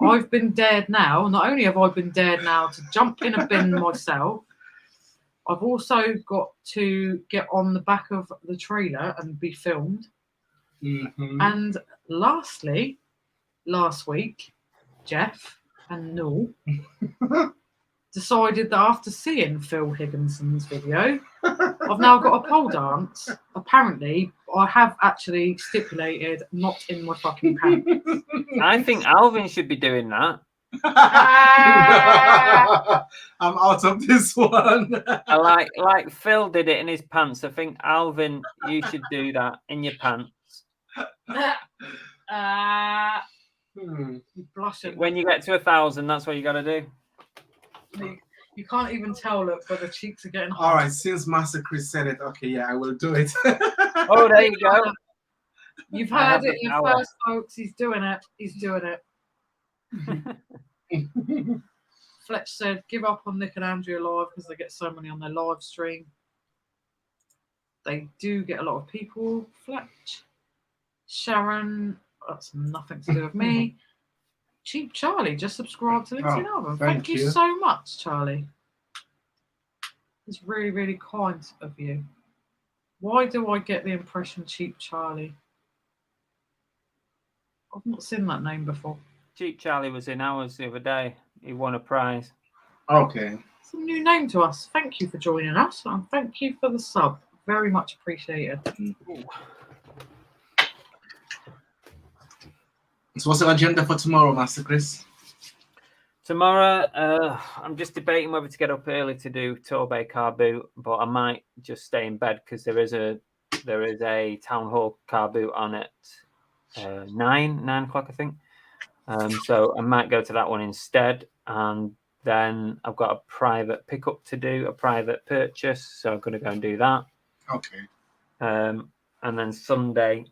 I've been dared now. Not only have I been dared now to jump in a bin myself, I've also got to get on the back of the trailer and be filmed. And lastly, last week, Jeff and Noel decided that after seeing Phil Higginson's video, I've now got a pole dance. Apparently, I have actually stipulated not in my fucking pants. I think Alvin should be doing that. I'm out of this one. I like Phil did it in his pants. I think Alvin, you should do that in your pants. Blushing. When you get to 1,000, that's what you got to do. You can't even tell, look, but the cheeks are getting hot. All right, since Master Chris said it, okay, yeah, I will do it. Oh, there you go. You've heard it here first, folks. He's doing it. He's doing it. Fletch said, give up on Nick and Andrea live because they get so many on their live stream. They do get a lot of people. Fletch. Sharon, that's nothing to do with me. Cheap Charlie just subscribed to Lindsay Alvin. Thank you so much, Charlie. It's really, really kind of you. Why do I get the impression Cheap Charlie? I've not seen that name before. Cheap Charlie was in ours the other day. He won a prize. Okay. It's a new name to us. Thank you for joining us and thank you for the sub. Very much appreciated. So what's the agenda for tomorrow, Master Chris? Tomorrow, I'm just debating whether to get up early to do Torbay car boot, but I might just stay in bed because there is a town hall car boot on at 9 o'clock, I think. So I might go to that one instead, and then I've got a private pickup to do, a private purchase, so I'm going to go and do that. Okay. And then Sunday,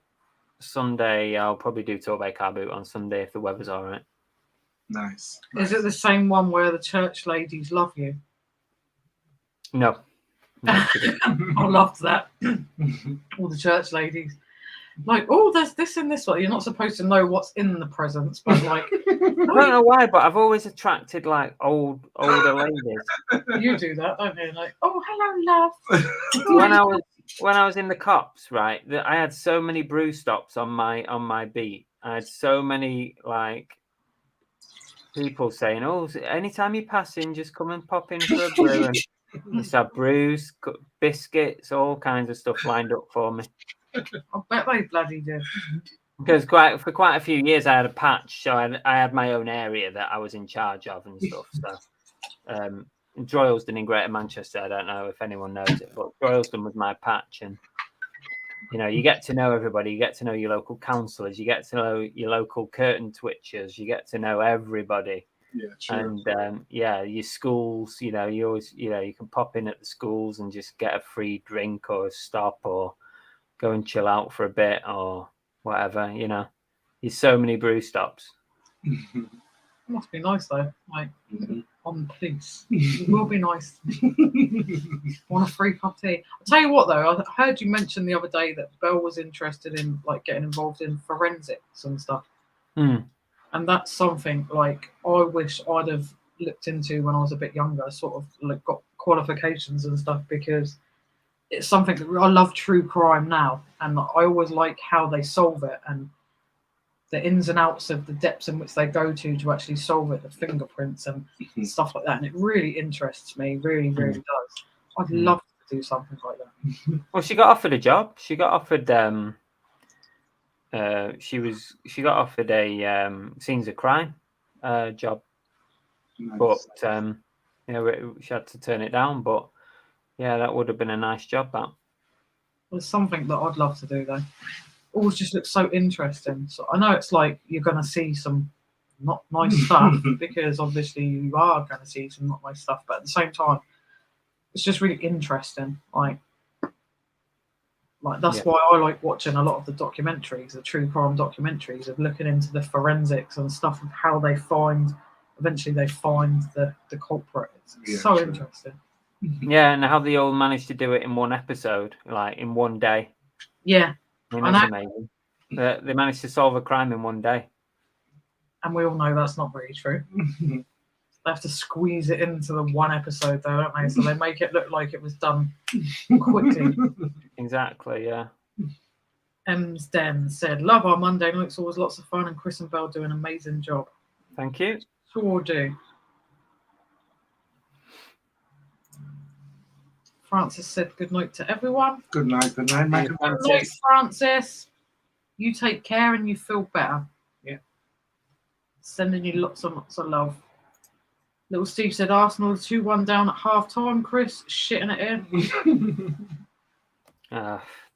I'll probably do Torbay car boot on Sunday if the weather's all right. Nice. Is it the same one where the church ladies love you? No. I loved that. All the church ladies. Like, oh, there's this and this one. You're not supposed to know what's in the presents, but like, I don't know why, but I've always attracted like older ladies. You do that, don't you? Like, oh, hello, love. when I was in the cops, right, I had so many brew stops on my beat. I had so many like people saying, "Oh, anytime you're passing, just come and pop in for a brew." And just have brews, biscuits, all kinds of stuff lined up for me. I bet they bloody do. Because for quite a few years I had a patch, so I had my own area that I was in charge of and stuff. So in Droylsden in Greater Manchester, I don't know if anyone knows it, but Droylsden was my patch, and you know, you get to know everybody, you get to know your local councillors, you get to know your local curtain twitchers, you get to know everybody. Yeah, true. And your schools, you know, you always, you know, you can pop in at the schools and just get a free drink or a stop or go and chill out for a bit or whatever, you know. There's so many brew stops. It must be nice though, like on the police. It will be nice. Want a free cup of tea? I'll tell you what though, I heard you mention the other day that Belle was interested in like getting involved in forensics and stuff. And that's something like I wish I'd have looked into when I was a bit younger, sort of like got qualifications and stuff, because it's something that I love true crime now, and I always like how they solve it and the ins and outs of the depths in which they go to actually solve it, the fingerprints and stuff like that. And it really interests me, really, really does. I'd love to do something like that. Well, she got offered a job. She got offered she got offered a scenes of crime job, Nice. but you know, she had to turn it down. But yeah, that would have been a nice job. That It's something that I'd love to do though. always just looks so interesting. So I know it's like you're going to see some not nice stuff because obviously you are going to see some not nice stuff, but at the same time, it's just really interesting. Like that's why I like watching a lot of the documentaries, the true crime documentaries, of looking into the forensics and stuff of how they eventually they find the culprit. It's so interesting. Yeah, and how they all managed to do it in one episode, like in one day. Yeah. I mean, that's amazing. They managed to solve a crime in one day. And we all know that's not very true. They have to squeeze it into the one episode, though, don't they? So they make it look like it was done quickly. Exactly, yeah. Ems Den said, "Love our Monday nights, always lots of fun, and Chris and Belle do an amazing job." Thank you. Sure do. Francis said, "Good night to everyone." Good night, Michael. Good night, Francis. You take care and you feel better. Yeah. Sending you lots and lots of love. Little Steve said, "Arsenal 2-1 down at half time, Chris. Shitting it in."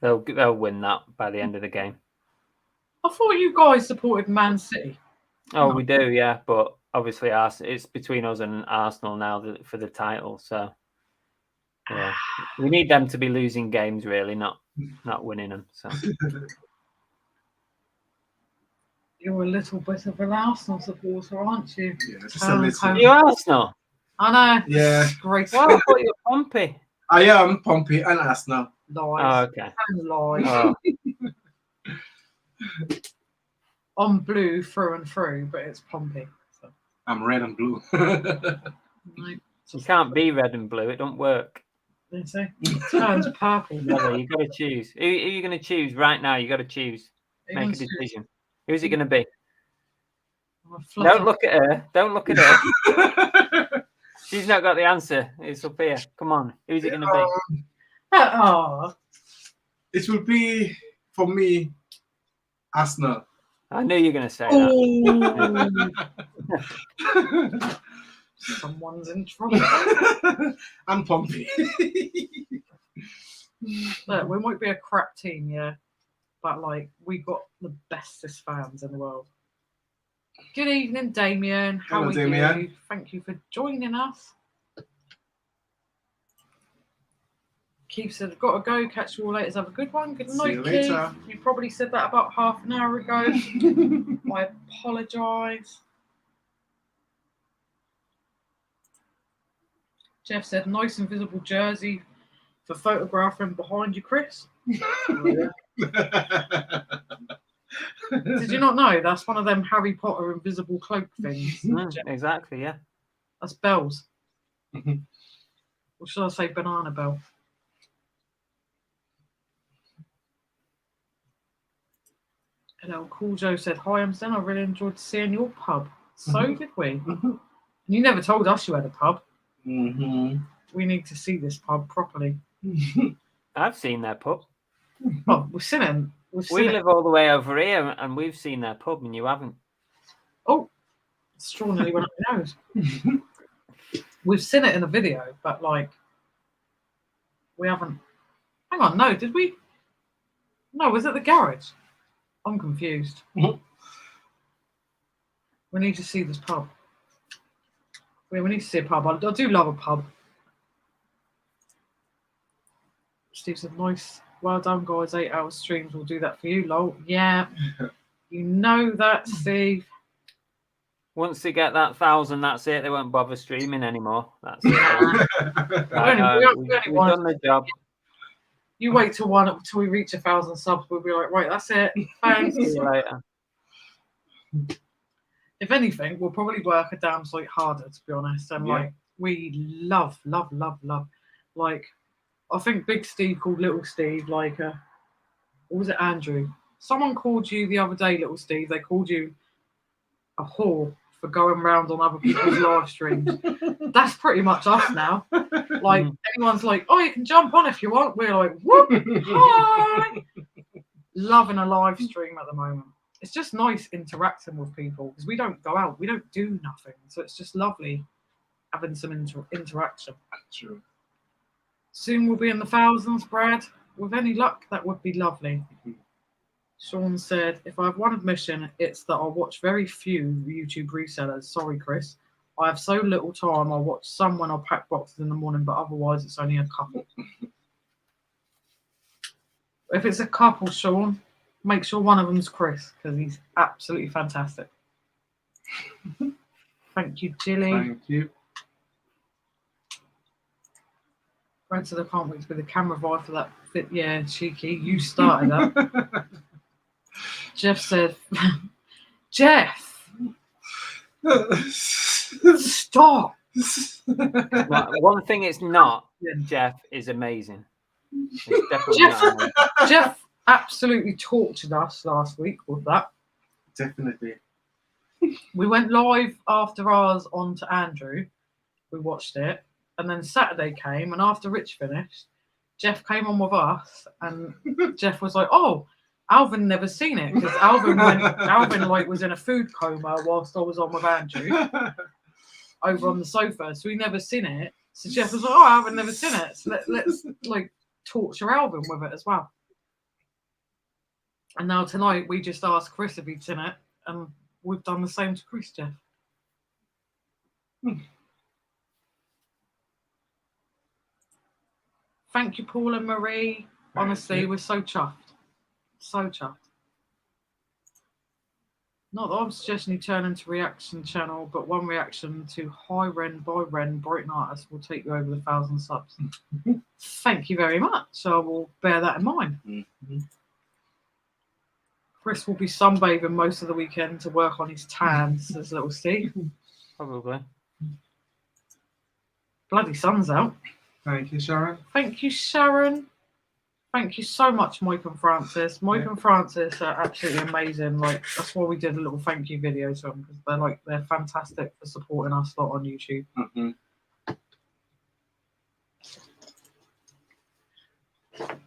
They'll win that by the end of the game. I thought you guys supported Man City. Oh, we do, yeah. But obviously, it's between us and Arsenal now for the title. So, yeah, we need them to be losing games, really, not winning them. So. You're a little bit of an Arsenal supporter, aren't you? Yeah, just a little. You Arsenal? I know. Yeah. Great. Well, I thought you were Pompey. I am Pompey and Arsenal. Lies. Oh, okay. And lies. Oh. I'm blue through and through, but it's Pompey. So. I'm red and blue. Right. You can't be red and blue. It don't work. They say it turns purple. No, you got to choose. Who are you going to choose right now? You got to choose. Make a decision. Who's it going to be? Don't look at her. Don't look at her. She's not got the answer. It's up here. Come on. Who's it going to be? It will be, for me, Arsenal. I knew you were going to say that. Someone's in trouble. And Pompey. Look, we might be a crap team, yeah, but like we got the bestest fans in the world. Good evening, Damien. How are you? Thank you for joining us. Keith said, "I've got to go. Catch you all later. Have a good one. Good night, Keith." You probably said that about half an hour ago. I apologise. Jeff said, "Nice invisible jersey for photographing behind you, Chris." Did you not know that's one of them Harry Potter invisible cloak things? Exactly, yeah. That's Belle's. Or should I say Banana Belle? Hello, Cool Joe said, "Hi, I'm Zen. I really enjoyed seeing your pub." So did we. You never told us you had a pub. We need to see this pub properly. I've seen their pub. Oh, we've seen it. We live all the way over here, and we've seen their pub, and you haven't. Oh, straw nearly went up my nose. We've seen it in a video, but like, we haven't. Hang on, no, did we? No, was it the garage? I'm confused. We need to see this pub. We need to see a pub. I do love a pub. Steve said, "Nice. Well done, guys. 8-hour streams will do that for you, lol." Yeah. You know that, Steve. Once they get that 1,000, that's it. They won't bother streaming anymore. That's it. We've done the job. You wait till we reach 1,000 subs. We'll be like, right, that's it. Thanks. See you later. If anything, we'll probably work a damn sight harder, to be honest. And like, we love. Like, I think Big Steve called Little Steve like what was it, Andrew? Someone called you the other day, Little Steve. They called you a whore for going round on other people's live streams. That's pretty much us now. Like, anyone's like, "Oh, you can jump on if you want." We're like, "Whoop, hi." Loving a live stream at the moment. It's just nice interacting with people because we don't go out, we don't do nothing. So it's just lovely having some interaction. True. Soon we'll be in the thousands, Brad. With any luck, that would be lovely. Sean said, if I have one admission, it's that I watch very few YouTube resellers. Sorry, Chris. I have so little time. I watch some when I pack boxes in the morning, but otherwise it's only a couple. If it's a couple, Sean, make sure one of them's Chris, because he's absolutely fantastic. Thank you, Jilly. Thank you. Granted, I can't wait to be the camera vibe for that fit. Yeah, cheeky. You started that. Jeff said, Jeff, stop. Well, one thing it's not, Jeff, is amazing. It's definitely not amazing. Jeff absolutely tortured us last week with that. Definitely. We went live after ours on to Andrew. We watched it. And then Saturday came, and after Rich finished, Jeff came on with us, and Jeff was like, oh, Alvin never seen it, because Alvin like was in a food coma whilst I was on with Andrew over on the sofa, so he never seen it. So Jeff was like, oh, Alvin never seen it, so let's like torture Alvin with it as well. And now tonight we just asked Chris if he'd seen it, and we've done the same to Chris, Jeff. Thank you, Paul and Marie. Honestly, we're so chuffed. So chuffed. Not that I'm suggesting you turn into reaction channel, but one reaction to High Ren by Ren, Brighton Artist, will take you over the 1,000 subs. Thank you very much. So I will bear that in mind. Mm-hmm. Chris will be sunbathing most of the weekend to work on his tan, says little Steve. Probably. Bloody sun's out. Thank you, Sharon. Thank you, Sharon. Thank you so much, Mike and Francis. Mike and Francis are absolutely amazing. Like, that's why we did a little thank you video to them, because they're fantastic for supporting us lot on YouTube. Mm-hmm.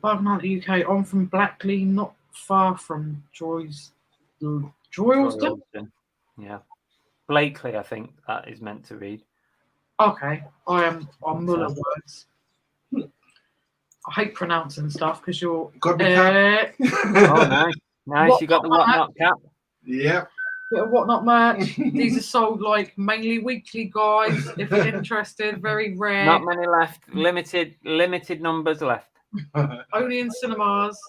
Barton the UK. I'm from Blackley, not far from Droylsden. Yeah. Blakely, I think that is meant to read. Okay, I am on Muller words. I hate pronouncing stuff because you're. Got the cap. Oh, nice. Nice. You got the whatnot cap. Yep. Bit of whatnot merch. These are sold like mainly weekly, guys. If you're interested, very rare. Not many left. Limited numbers left. Only in cinemas.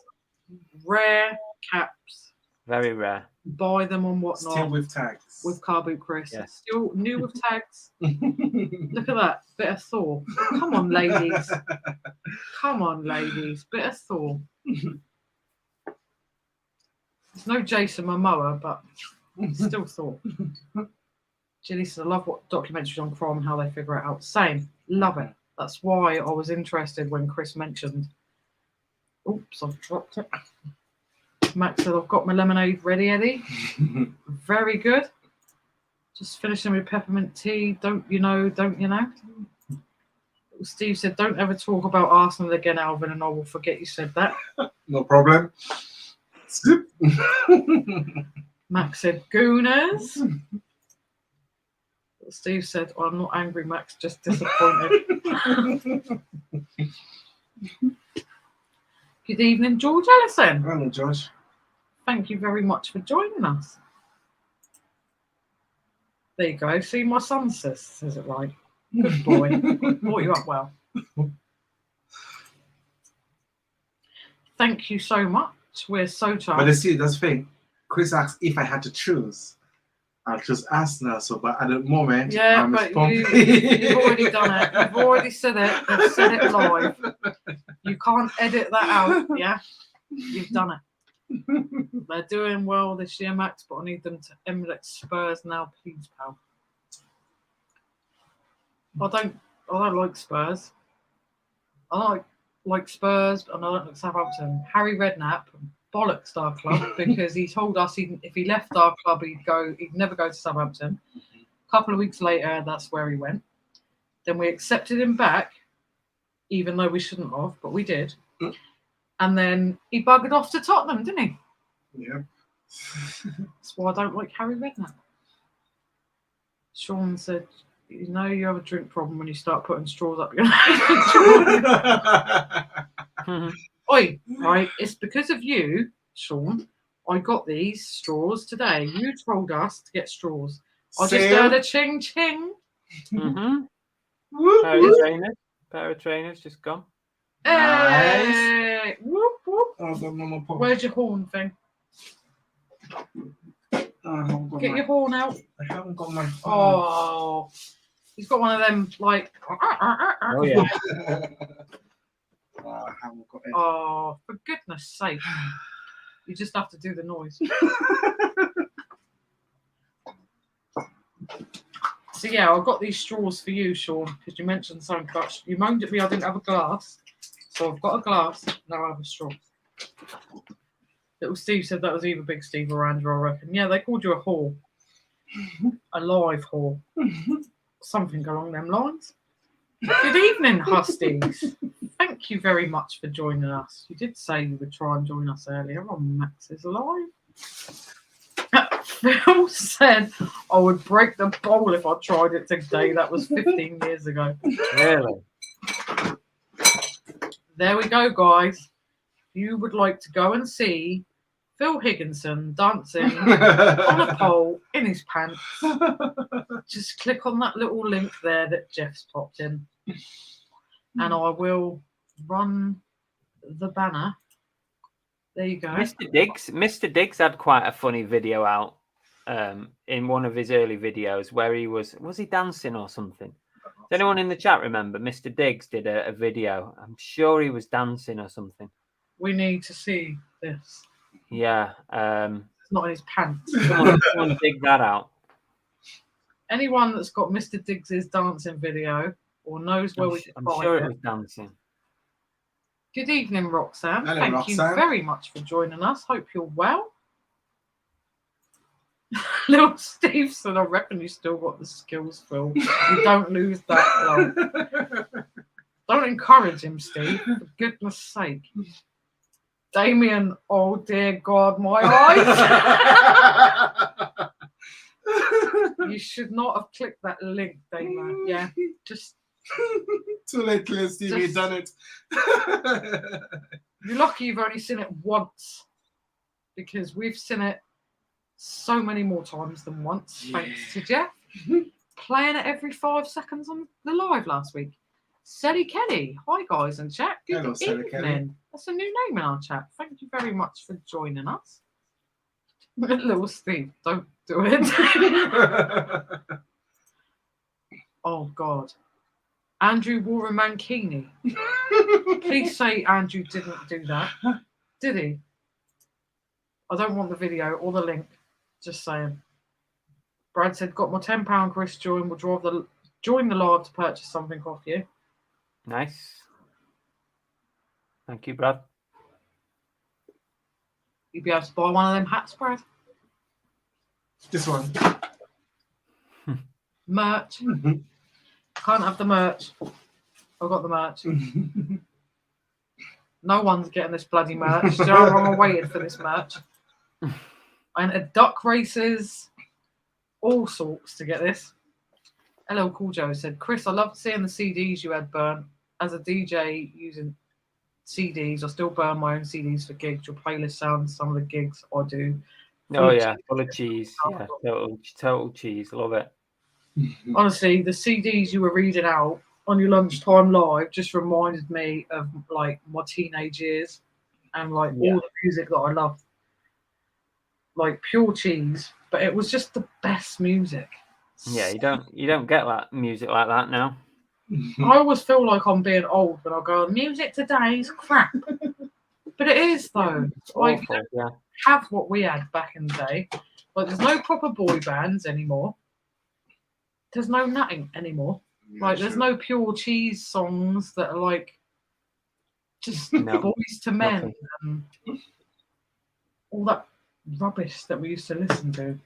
Rare caps. Very rare. Buy them on whatnot. Still with tags. With Carboot Chris. Yes. Still new with tags. Look at that. Bit of Thor. Come on, ladies. Come on, ladies. Bit of Thor. There's no Jason Momoa, but still Thor. Jilly says, I love what documentaries on crime and how they figure it out. Same. Love it. That's why I was interested when Chris mentioned. Oops, I've dropped it. Max said, I've got my lemonade ready, Eddie. Very good. Just finishing with peppermint tea. Don't you know? Steve said, don't ever talk about Arsenal again, Alvin, and I will forget you said that. No problem. Max said, Gooners. Steve said, I'm not angry, Max, just disappointed. Good evening, George Ellison. Hello, George. Thank you very much for joining us. There you go. See, my son says it right. Good boy. Brought you up well. Thank you so much. We're so tired. But see, that's the thing. Chris asked if I had to choose. I'll choose Arsenal. So, but at the moment, yeah, I'm but you've already done it. You've already said it. You've said it live. You can't edit that out. Yeah, you've done it. They're doing well this year, Max, but I need them to emulate Spurs now, please, pal. I don't like Spurs. I like Spurs, and I don't like Southampton. Harry Redknapp bollocks our club because he told us if he left our club, he'd never go to Southampton. A couple of weeks later, that's where he went. Then we accepted him back, even though we shouldn't have, but we did. And then he buggered off to Tottenham, didn't he? Yeah. That's why I don't like Harry Redknapp. Sean said, you know you have a drink problem when you start putting straws up your nose. Oi, right, it's because of you, Sean. I got these straws today. You told us to get straws. I just Sale. heard a ching ching. Pair of trainers just gone. Nice. Hey! Whoop, whoop. Where's your horn thing? Get your horn out. I haven't got my phone. Oh, he's got one of them like. Oh yeah. I haven't got it. Oh, for goodness sake! You just have to do the noise. So yeah, I've got these straws for you, Sean, because you mentioned something about. You moaned at me I didn't have a glass, so I've got a glass. Now I have a straw. Little Steve said that was either Big Steve or Andrew, I reckon. Yeah, they called you a whore. A live whore. Something along them lines. Good evening, Husties. Thank you very much for joining us. You did say you would try and join us earlier on Max's Live. Phil said I would break the bowl if I tried it today. That was 15 years ago. Really? There we go, guys. You would like to go and see Phil Higginson dancing on a pole in his pants. Just click on that little link there that Jeff's popped in, and I will run the banner. There you go. Mr. Diggs had quite a funny video out in one of his early videos where he was he dancing or something? Does anyone in the chat remember? Mr. Diggs did a video. I'm sure he was dancing or something. We need to see this. Yeah. It's not in his pants. Someone dig that out. Anyone that's got Mr. Diggs's dancing video or knows where we can find I'm sure it it. was dancing. Good evening, Roxanne. Hello, Thank Roxanne. you very much for joining us. Hope you're well. Little Steve said, I reckon you still got the skills, Phil. You don't lose that long. Don't encourage him, Steve, for goodness sake. Damien, oh dear God, my eyes. You should not have clicked that link, Damien. Yeah, just. Too late, Steve. You've done it. You're lucky you've only seen it once, because we've seen it so many more times than once, thanks to Jeff. Playing it every 5 seconds on the live last week. Sally Kelly. Hi, guys in chat. Good Hello, Sally evening. Kelly. That's a new name in our chat. Thank you very much for joining us. Little Steve, don't do it. Oh, God. Andrew wore a mankini. Please say Andrew didn't do that. Did he? I don't want the video or the link. Just saying. Brad said, got my £10 Chris join. We'll join the live to purchase something off you. Nice. Thank you, Brad. You'd be able to buy one of them hats, Brad. This one. Merch. Can't have the merch. I've got the merch. No one's getting this bloody merch. So I'm waiting for this merch. And a duck races, all sorts to get this. Hello, Cool Joe said, Chris, I loved seeing the CDs you had burnt. As a DJ using CDs, I still burn my own CDs for gigs. Your playlist sounds some of the gigs I do. Oh yeah, full of cheese. Yeah, total cheese. Love it. Honestly, the CDs you were reading out on your lunchtime live just reminded me of like my teenage years and like all the music that I loved. Like pure cheese, but it was just the best music. Yeah, you don't get that music like that now. I always feel like I'm being old when I go, music today is crap. But it is though. Like Awful, have what we had back in the day. Like there's no proper boy bands anymore. There's no nothing anymore. Like there's no pure cheese songs that are like just boys to men and all that rubbish that we used to listen to.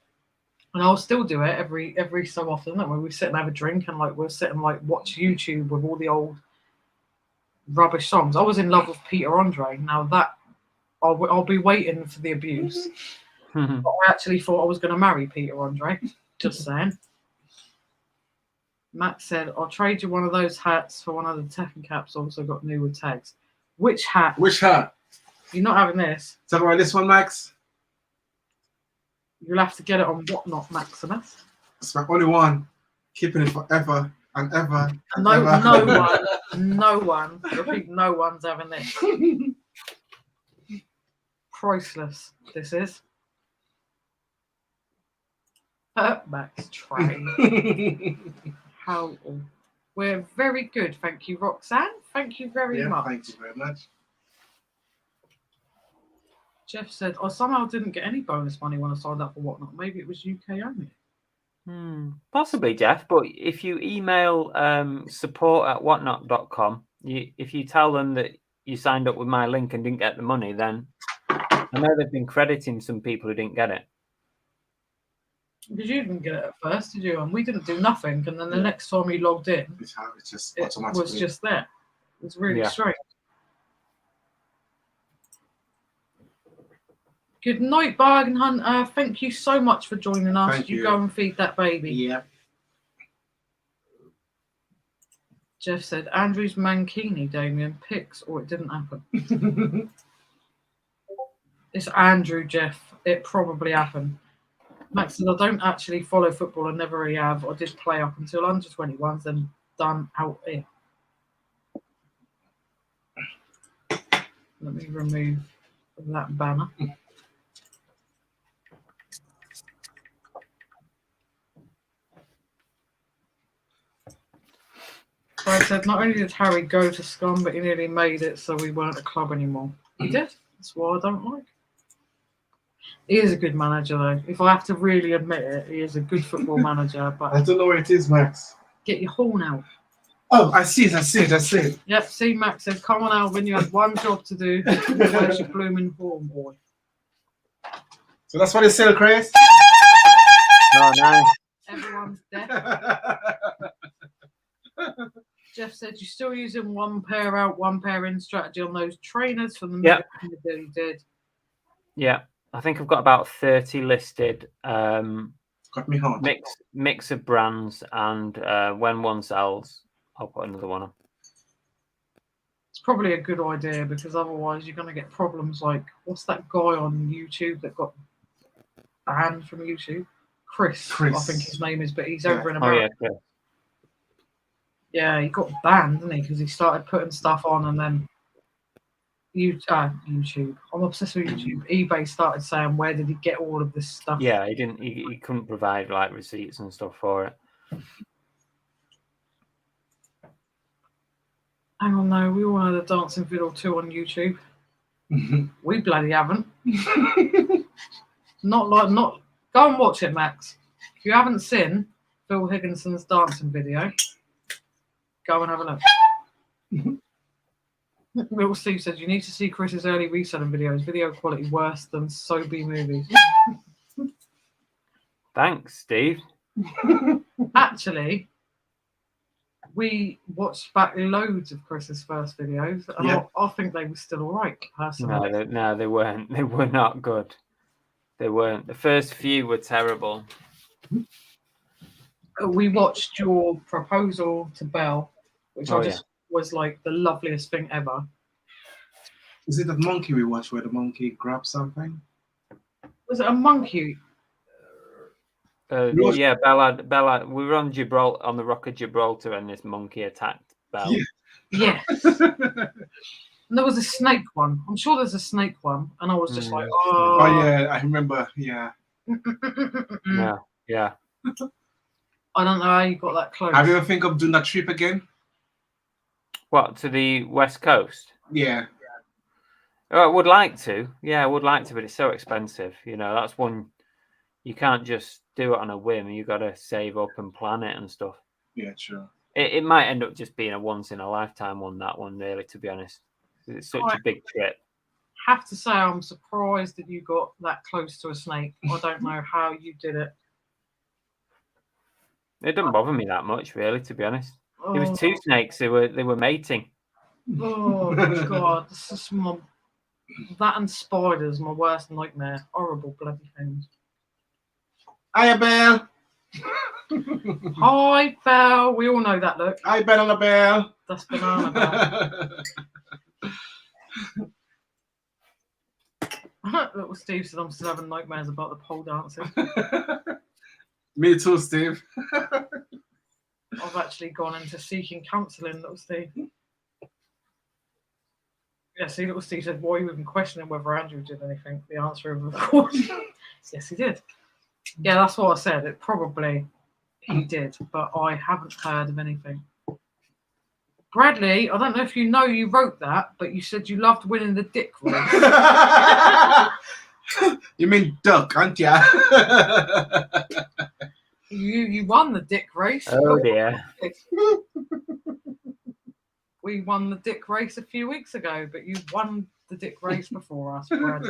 And I'll still do it every so often. That when we sit and have a drink and like we'll sit and like watch YouTube with all the old rubbish songs. I was in love with Peter Andre. Now that I'll be waiting for the abuse. But I actually thought I was going to marry Peter Andre. Just saying. Matt said, I'll trade you one of those hats for one of the Tekken caps. Also got new with tags. Which hat? Which hat? You're not having this. Tell me this one, Max. You'll have to get it on Whatnot, Maximus. It's my only one. Keeping it forever and ever. And No, ever. no one. Repeat, no one's having this. Priceless. This is. Max Train. How? We're very good, thank you, Roxanne. Thank you very much. Thank you very much. Jeff said, I somehow didn't get any bonus money when I signed up for Whatnot. Maybe it was UK only. Possibly, Jeff, but if you email support@whatnot.com, if you tell them that you signed up with my link and didn't get the money, then I know they've been crediting some people who didn't get it. Because you didn't get it at first, did you? And we didn't do nothing. And then the next time you logged in, it just it automatically was just there. It was really strange. Good night, Bargain Hunter. Thank you so much for joining us. Thank you. Go and feed that baby. Yep. Jeff said, Andrew's Mankini, Damien, picks, or it didn't happen. It's Andrew, Jeff. It probably happened. Max said, I don't actually follow football. I never really have. I did play up until under 21s, then done out here. Let me remove that banner. So I said, not only did Harry go to Scum, but he nearly made it, so we weren't a club anymore. He did. That's what I don't like. He is a good manager, though. If I have to really admit it, he is a good football manager. But I don't know where it is, Max. Get your horn out. Oh, I see it. Yep, see, Max said, come on, Alvin, you have one job to do. Where's your blooming horn, boy? So that's what they sell, Chris? Oh, no. Everyone's deaf. Jeff said, you're still using one pair out, one pair in strategy on those trainers from the middle he did. Yeah, I think I've got about 30 listed. Got me hard. Mix of brands, and when one sells, I'll put another one on. It's probably a good idea, because otherwise you're going to get problems like, what's that guy on YouTube that got banned from YouTube? Chris, I think his name is, but he's over in America. Oh, yeah, Chris. Yeah, he got banned, didn't he? Because he started putting stuff on, and then YouTube. I'm obsessed with YouTube. eBay started saying, where did he get all of this stuff? Yeah, he didn't. He couldn't provide like receipts and stuff for it. Hang on, no, we all know the Dancing Fiddle 2 on YouTube. We bloody haven't. Not. Go and watch it, Max. If you haven't seen Phil Higginson's dancing video, go and have a look. Little Steve says, you need to see Chris's early reselling videos. Video quality worse than Sobe movies. Thanks, Steve. Actually, we watched back loads of Chris's first videos, and I think they were still all right, personally. No, they weren't. They were not good. They weren't. The first few were terrible. We watched your proposal to Belle, which was like the loveliest thing ever. Is it the monkey we watched where the monkey grabs something? Was it a monkey? Yeah, Bella. We were on Gibraltar, on the Rock of Gibraltar, and this monkey attacked Belle. Yeah. And there was a snake one. I'm sure there's a snake one, and I was just like, oh. Oh yeah, I remember. Yeah. Yeah. I don't know how you got that close. Have you ever think of doing that trip again? What, to the West Coast? Yeah. I would like to. Yeah, I would like to, but it's so expensive. You know, that's one. You can't just do it on a whim. You got to save up and plan it and stuff. Yeah, sure. It might end up just being a once in a lifetime one. That one, really, to be honest, it's such a big trip. Have to say, I'm surprised that you got that close to a snake. I don't know how you did it. It doesn't bother me that much, really, to be honest. It was two snakes. They were mating. Oh God, this is that and spiders, my worst nightmare. Horrible bloody things. Hiya, Belle. Hi, Belle. We all know that look. Hi, Banana Belle. That's Banana Belle. Little Steve said I'm still having nightmares about the pole dancing. Me too, Steve. I've actually gone into seeking counselling, Little Steve. Yeah, see, Little Steve said, why are you even questioning whether Andrew did anything? The answer of course. Yes, he did. Yeah, that's what I said. It probably he did, but I haven't heard of anything. Bradley, I don't know if you know you wrote that, but you said you loved winning the dick race. You mean duck, aren't ya? You won the dick race. Oh dear. We won the dick race a few weeks ago, but you won the dick race before us, Brad.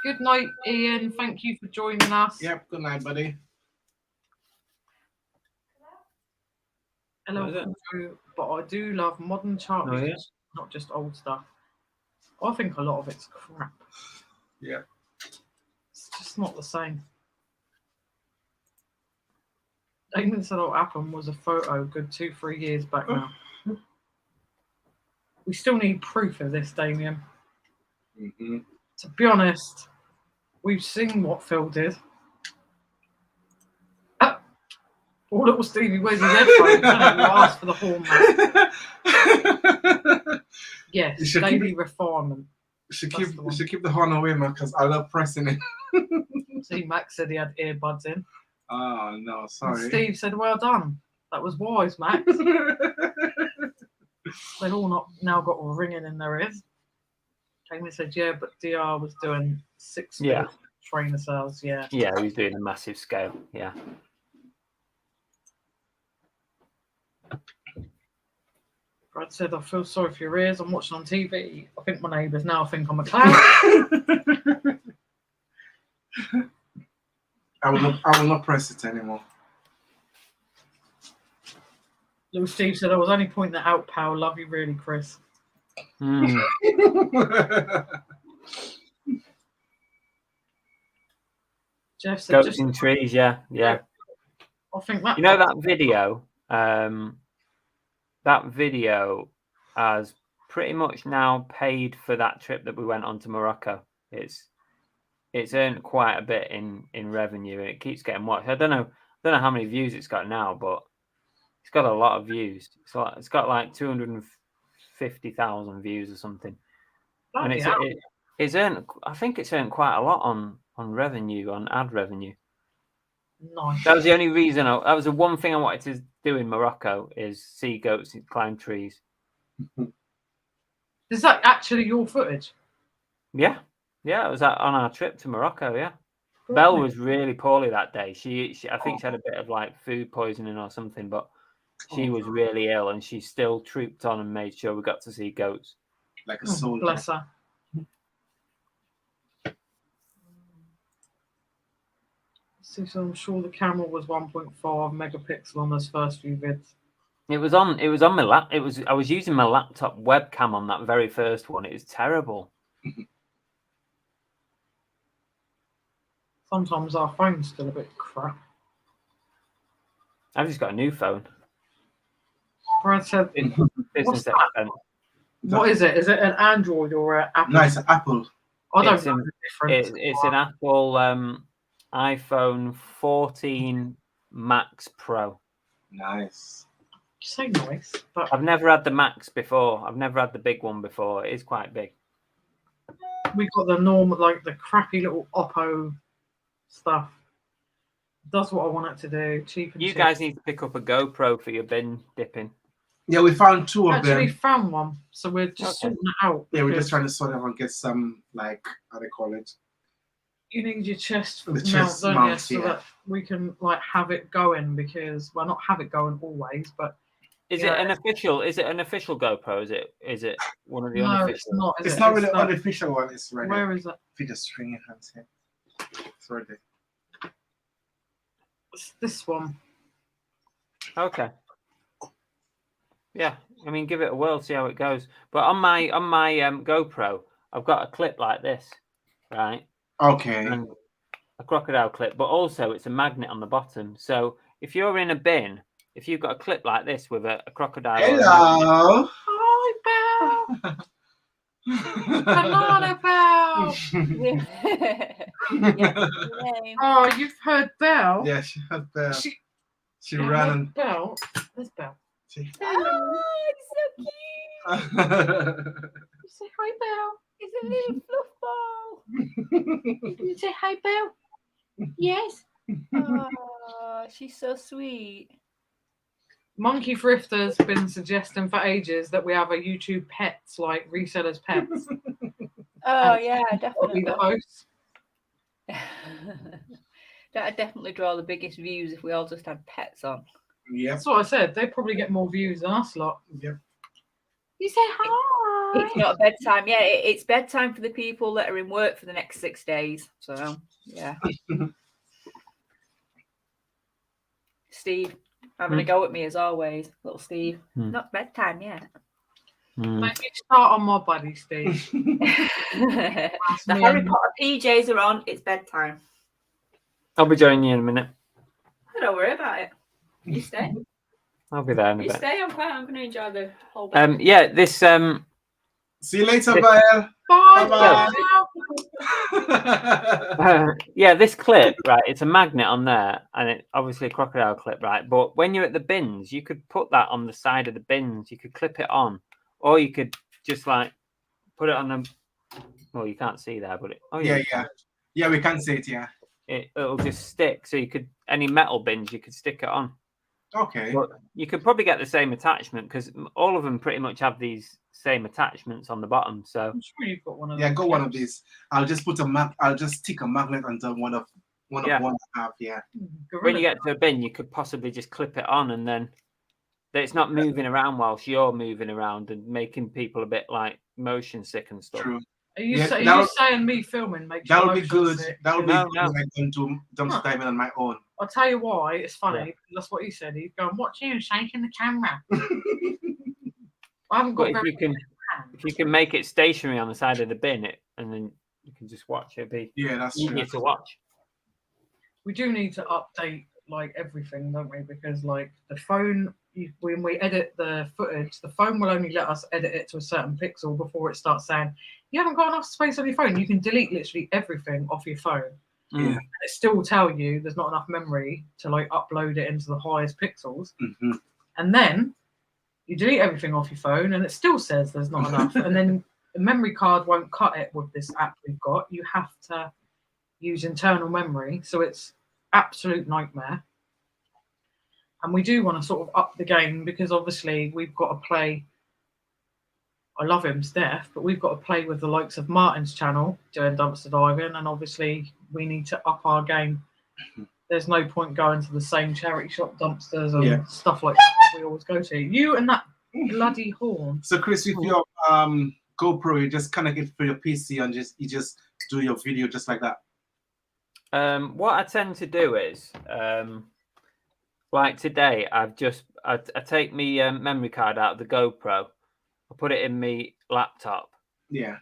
Good night, Ian. Thank you for joining us. Yep, good night, buddy. Hello, but I do love modern chart music, not just old stuff. I think a lot of it's crap. Yeah. It's just not the same. Damien said what happened was a photo good 2-3 years back now. We still need proof of this, Damien. Mm-hmm. To be honest, we've seen what Phil did. Poor little Stevie wears his headphones, doesn't he? You asked for the horn, man. Yes, daily refinement. Should keep the horn away, man, because I love pressing it. See, Max said he had earbuds in. Oh, no, sorry. And Steve said, well done. That was wise, Max. They've all now got ringing in their ears. Jamie said, yeah, but DR was doing 6 trainer sales, yeah. Yeah, he was doing a massive scale, yeah. Brad said, I feel sorry for your ears. I'm watching on TV. I think my neighbours now think I'm a clown. I will not press it anymore. Little Steve said, I was only pointing that out, pal. Love you really, Chris. Mm. Jeff said, Goats in trees, yeah. I think that. You know that video? That video has pretty much now paid for that trip that we went on to Morocco. It's earned quite a bit in revenue, and it keeps getting watched. I don't know how many views it's got now, but it's got a lot of views. It's got like 250,000 views or something. And it's earned. I think it's earned quite a lot on revenue, on ad revenue. Nice. That was the only reason. That was the one thing I wanted to do in Morocco is see goats climb trees. Is that actually your footage? Yeah, it was on our trip to Morocco. Yeah, Belle was really poorly that day. She I think she had a bit of like food poisoning or something, but she was really ill, and she still trooped on and made sure we got to see goats. Like a soldier. Bless her. So I'm sure the camera was 1.5 megapixel on those first few vids. It was on my lap. I was using my laptop webcam on that very first one. It was terrible. Sometimes our phone's still a bit crap. I've just got a new phone. Brad said, Business expense. What is it? Is it an Android or an Apple? No, it's an Apple. I don't know the difference. It's an Apple iPhone 14 Max Pro. Nice. You say nice, but I've never had the Max before. I've never had the big one before. It is quite big. We got the normal, like the crappy little Oppo stuff. Does what I want it to do. Cheap and You cheap. guys need to pick up a GoPro for your bin dipping. Yeah, we found 2 of them. Actually found one, so we're just sorting it out. Yeah, we're just trying to sort it out and get some, like, how they call it? You need your chest The mount, don't you? So yeah. that we can like have it going because not have it going always, but Is it an official GoPro? Is it one of the unofficial? No, it's not. It's not really an unofficial one. It's right. Where is it? If you just string your hands here. It's right there. It's this one. Okay. Yeah, I mean, give it a whirl, see how it goes. But on my GoPro, I've got a clip like this, right? Okay. And a crocodile clip, but also it's a magnet on the bottom. So if you're in a bin, if you've got a clip like this with a crocodile. Hello. Hi, Belle. Banana Belle. Yeah. Oh, you've heard Belle. Yeah, she had Belle. She Yeah, ran her and. Belle. There's Belle. Oh, it's so cute. You say hi, Belle. It's a little fluff ball. You say hi, Belle. Yes. Oh, she's so sweet. Monkey Thrifter's been suggesting for ages that we have a YouTube pets, like resellers pets. Oh yeah, I'll be definitely. the host. That'd definitely draw the biggest views if we all just had pets on. Yep. That's what I said. They probably get more views than us lot. Yep. You say hi. It's not bedtime. Yeah, it's bedtime for the people that are in work for the next 6 days. So yeah. Steve, having a go at me as always, little Steve. Not bedtime yet. Maybe start on my buddy, Steve. The Harry Potter PJs are on. It's bedtime. I'll be joining you in a minute. Don't worry about it. You stay. I'll be there in a You bit. stay. I'm going to enjoy the whole day. Yeah, this See you later, Belle. Bye. Bye. yeah, this clip, right? It's a magnet on there, and it obviously a crocodile clip, right? But when you're at the bins, you could put that on the side of the bins. You could clip it on, or you could just like put it on them. Well, you can't see there, but Yeah, we can see it. Yeah. It'll just stick. So you could any metal bins, you could stick it on. Okay. But you could probably get the same attachment because all of them pretty much have these same attachments on the bottom. So I'm sure you've got one of those. Yeah, got one of these. I'll just put I'll just stick a magnet onto one I have. Yeah. when you get to a bin, you could possibly just clip it on, and then it's not moving around whilst you're moving around and making people a bit like motion sick and stuff. True. Are you, Yeah, are you saying me filming makes you That'll be motion good. sick? That'll be No, good no. when I go to dumpster diving on my own. I'll tell you why. It's funny. Yeah. Because that's what he said. He's going, watch you shaking the camera. I haven't got But very if you can make it stationary on the side of the bin, and then you can just watch it, be Yeah, that's true. easier to watch. We do need to update like everything, don't we? Because like the phone, when we edit the footage, the phone will only let us edit it to a certain pixel before it starts saying you haven't got enough space on your phone. You can delete literally everything off your phone. Yeah. And it still will tell you there's not enough memory to like upload it into the highest pixels. Mm-hmm. And then you delete everything off your phone and it still says there's not enough. And then the memory card won't cut it with this app we've got. You have to use internal memory. So it's absolute nightmare. And we do want to sort of up the game because obviously we've got to play. I love him, Steph, but we've got to play with the likes of Martin's channel doing dumpster diving, and obviously we need to up our game. There's no point going to the same charity shop dumpsters and stuff like that we always go to. You and that bloody horn. So Chris, with your GoPro, you just connect it for your PC and you just do your video just like that. What I tend to do is, like today, I take my memory card out of the GoPro, I put it in my laptop. Yeah.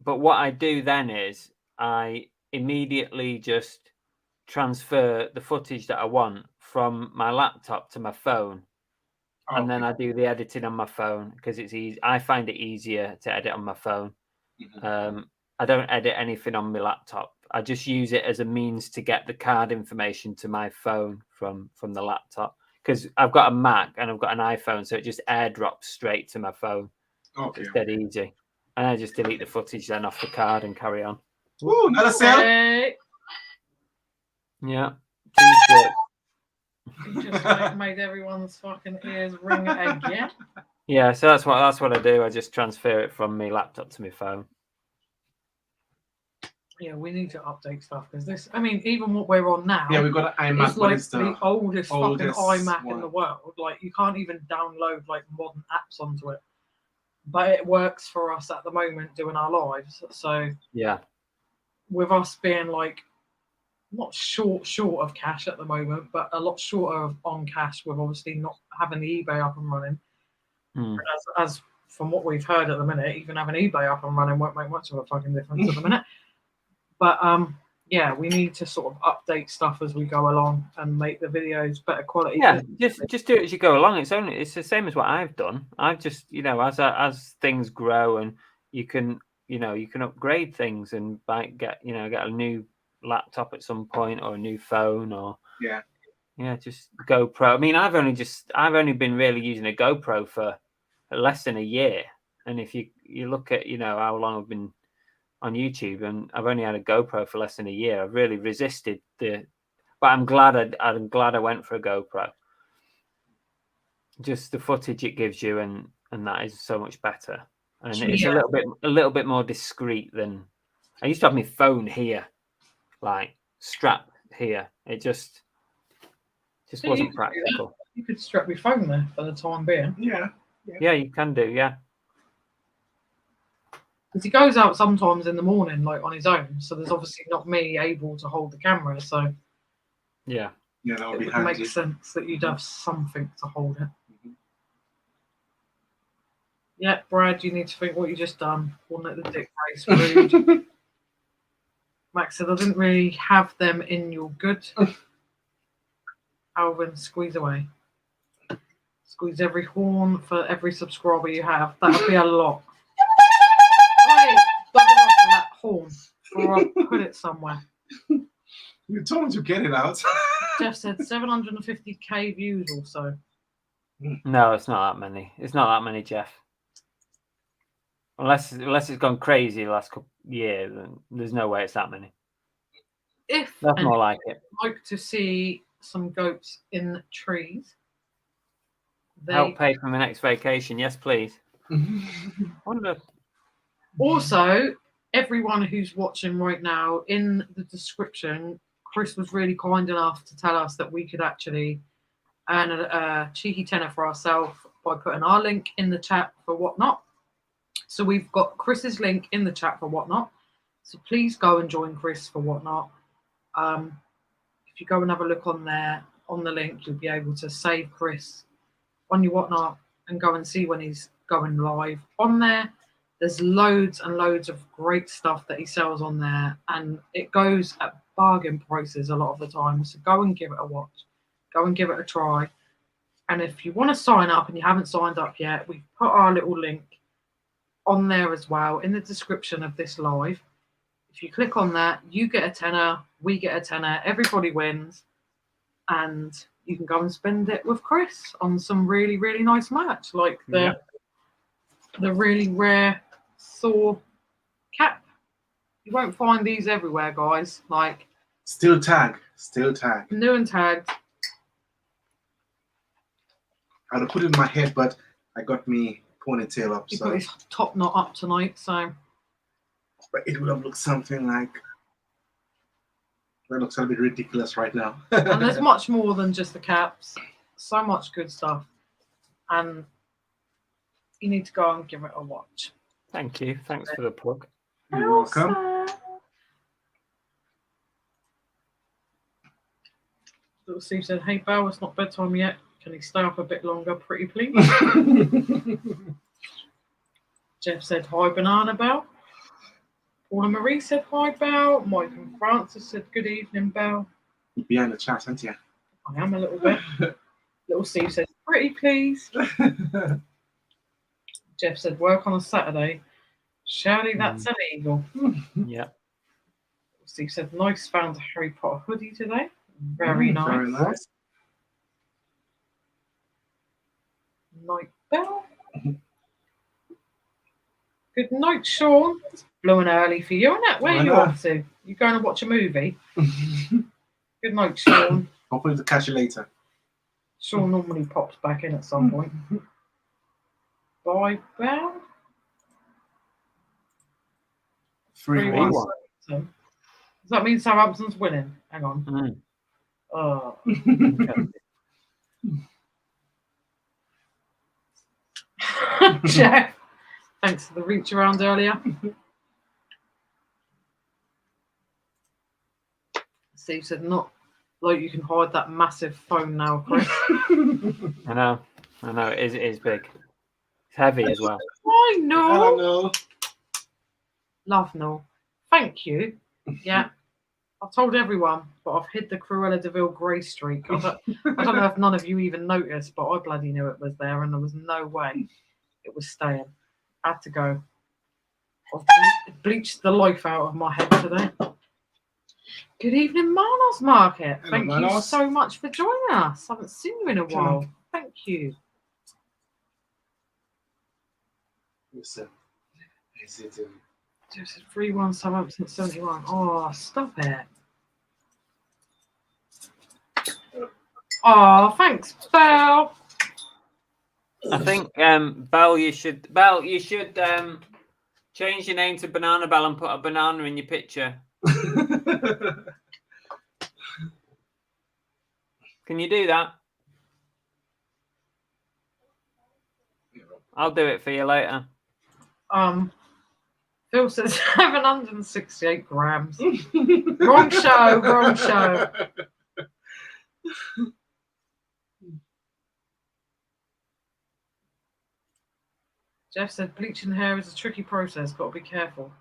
But what I do then is I immediately just transfer the footage that I want from my laptop to my phone. Okay. And then I do the editing on my phone because it's easy. I find it easier to edit on my phone. Mm-hmm. I don't edit anything on my laptop. I just use it as a means to get the card information to my phone from the laptop. Because I've got a Mac and I've got an iPhone, so it just airdrops straight to my phone. Okay. It's dead easy. And I just delete the footage then off the card and carry on. Ooh, another sale. Hey, Yeah. you just like made everyone's fucking ears ring again. Yeah, so that's what I do. I just transfer it from my laptop to my phone. Yeah, we need to update stuff because this. I mean, even what we're on now. Yeah, we've got an iMac. It's like the oldest fucking oldest iMac one in the world. Like you can't even download like modern apps onto it, but it works for us at the moment doing our lives. So Yeah. with us being like not short of cash at the moment, but a lot shorter of on cash with obviously not having the eBay up and running. As from what we've heard at the minute, even having eBay up and running won't make much of a fucking difference at the minute. But yeah, we need to sort of update stuff as we go along and make the videos better quality. Yeah, just do it as you go along. It's the same as what I've done. I've just, as things grow and you can upgrade things and get a new laptop at some point, or a new phone, or just GoPro. I mean, I've only been really using a GoPro for less than a year, and if you look at how long I've been on YouTube, and I've only had a GoPro for less than a year, I've really resisted but I'm glad I went for a GoPro. Just the footage it gives you, and that is so much better, and it's a little bit more discreet than I used to have my phone here, like strapped here. It just wasn't practical. You could strap your phone there for the time being. Yeah, you can do. Yeah, because he goes out sometimes in the morning, like on his own. So there's obviously not me able to hold the camera. So yeah, that would be it would handy. make sense that you'd have something to hold it. Yeah, Brad, you need to think what you just done. One at the dick race, rude. Max said, I didn't really have them in your good. Alvin, squeeze away. Squeeze every horn for every subscriber you have. That would be a lot. Hey, double off that horn, or I'll put it somewhere. You told me to get it out. Jeff said 750k views or so. No, it's not that many. It's not that many, Jeff. Unless it's gone crazy the last couple years, then there's no way it's that many. If that's more like it. Like to see some goats in trees. Help pay for my next vacation, yes, please. Wonder. Also, everyone who's watching right now, in the description, Chris was really kind enough to tell us that we could actually earn a cheeky tenner for ourselves by putting our link in the chat for Whatnot. So we've got Chris's link in the chat for Whatnot. So please go and join Chris for Whatnot. If you go and have a look on there, on the link, you'll be able to save Chris on your Whatnot and go and see when he's going live on there. There's loads and loads of great stuff that he sells on there, and it goes at bargain prices a lot of the time. So go and give it a watch. Go and give it a try. And if you want to sign up and you haven't signed up yet, we've put our little link on there as well in the description of this live. If you click on that, you get a tenner, we get a tenner, everybody wins, and you can go and spend it with Chris on some really, really nice merch, like the really rare Thor cap. You won't find these everywhere, guys. Like still tagged, new and tagged. I would have put it in my head, but I got me ponytail up. He So got his top knot up tonight, so. But it would have looked something like. That looks a bit ridiculous right now. And there's much more than just the caps. So much good stuff, and you need to go and give it a watch. Thank you. Thanks for the plug. You're welcome. Little Steve said, "Hey, Belle, it's not bedtime yet. Can he stay up a bit longer, pretty please?" Jeff said, "Hi, Banana Belle." Paula Marie said, "Hi, Belle." Mike and Francis said, "Good evening, Belle." You're behind the chat, aren't you? I am a little bit. Little Steve said, "Pretty please." Jeff said, "Work on a Saturday. Surely that's illegal." Yeah. Steve said, "Nice, found a Harry Potter hoodie today. Very nice." Very nice. Night Bell. Good night, Sean. It's blowing early for you, isn't it? Where are you off to? You going to watch a movie? Good night, Sean. Hopefully to catch you later. Sean normally pops back in at some point. Bye, Bell. 3-1. Does that mean Southampton's winning? Hang on. Oh. Jeff, thanks for the reach around earlier. Steve said, "Not like you can hide that massive phone now, Chris." I know, it is big. It's heavy as well. I know. Hello. Love no. Thank you. Yeah. I've told everyone, but I've hid the Cruella de Vil grey streak. I don't know if none of you even noticed, but I bloody knew it was there, and there was no way it was staying. I had to go. I've bleached the life out of my head today. Good evening, Manos Market. Hello, Thank you Manos. so much for joining us. I haven't seen you in a while. Thank you. Listen, is it? Just 3-1 Southampton 71. Oh, stop it. Oh, thanks, Belle. I think Belle, you should change your name to Banana Bell and put a banana in your picture. Can you do that? I'll do it for you later. Phil says 768 grams. Wrong show, wrong show. Jeff said bleaching hair is a tricky process, got to be careful.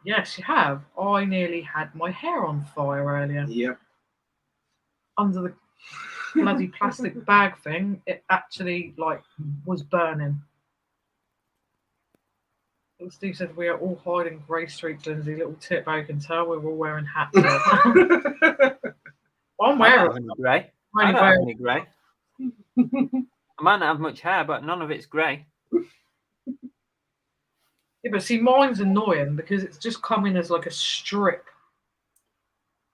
Yes, you have. I nearly had my hair on fire earlier. Yep. Under the bloody plastic bag thing, it actually was burning. Little Steve said we are all hiding Grey Street, Lindsay. Little tip, how you can tell we're all wearing hats. I'm wearing any grey. I don't have any grey. I might not have much hair, but none of it's grey. Yeah, but see, mine's annoying because it's just coming as like a strip.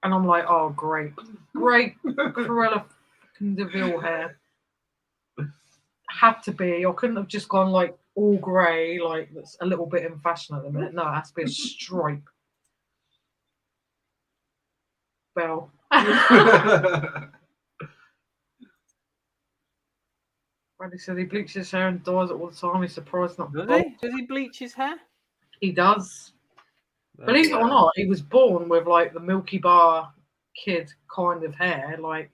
And I'm like, oh, great Cruella fucking DeVille hair. Had to be. I couldn't have just gone like all grey, like that's a little bit in fashion at the minute. No, it has to be a stripe. Belle. Randy said he bleaches his hair and dyes it all the time. He's surprised not. Does he? Does he bleach his hair? He does. Believe it or not, he was born with like the Milky Bar kid kind of hair. Like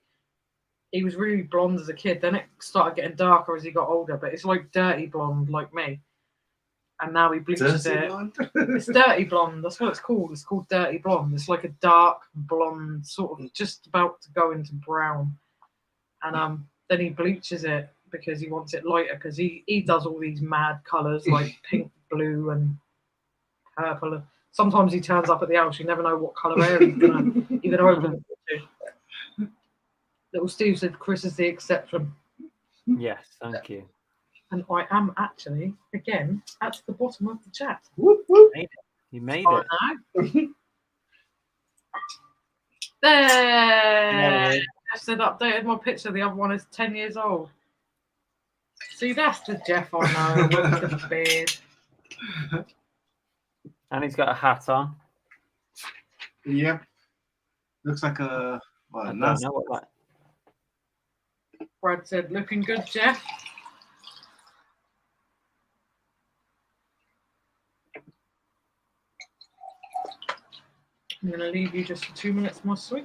he was really blonde as a kid. Then it started getting darker as he got older. But it's like dirty blonde, like me. And now he bleaches it. It's dirty blonde. That's what it's called. It's called dirty blonde. It's like a dark blonde, sort of just about to go into brown. And then he bleaches it because he wants it lighter. Because he does all these mad colours like pink, blue, and purple. Sometimes he turns up at the house. You never know what colour hair he's gonna open it to. Little Steve said Chris is the exception. Yes, thank you. And I am actually, again, at the bottom of the chat. Whoop, whoop. You made it. There! I said updated my picture. The other one is 10 years old. See, that's the Jeff I know with the beard. And he's got a hat on. Yep. Looks like a. Well, I don't know what that. Brad said, looking good, Jeff. I'm going to leave you just for 2 minutes, my sweet.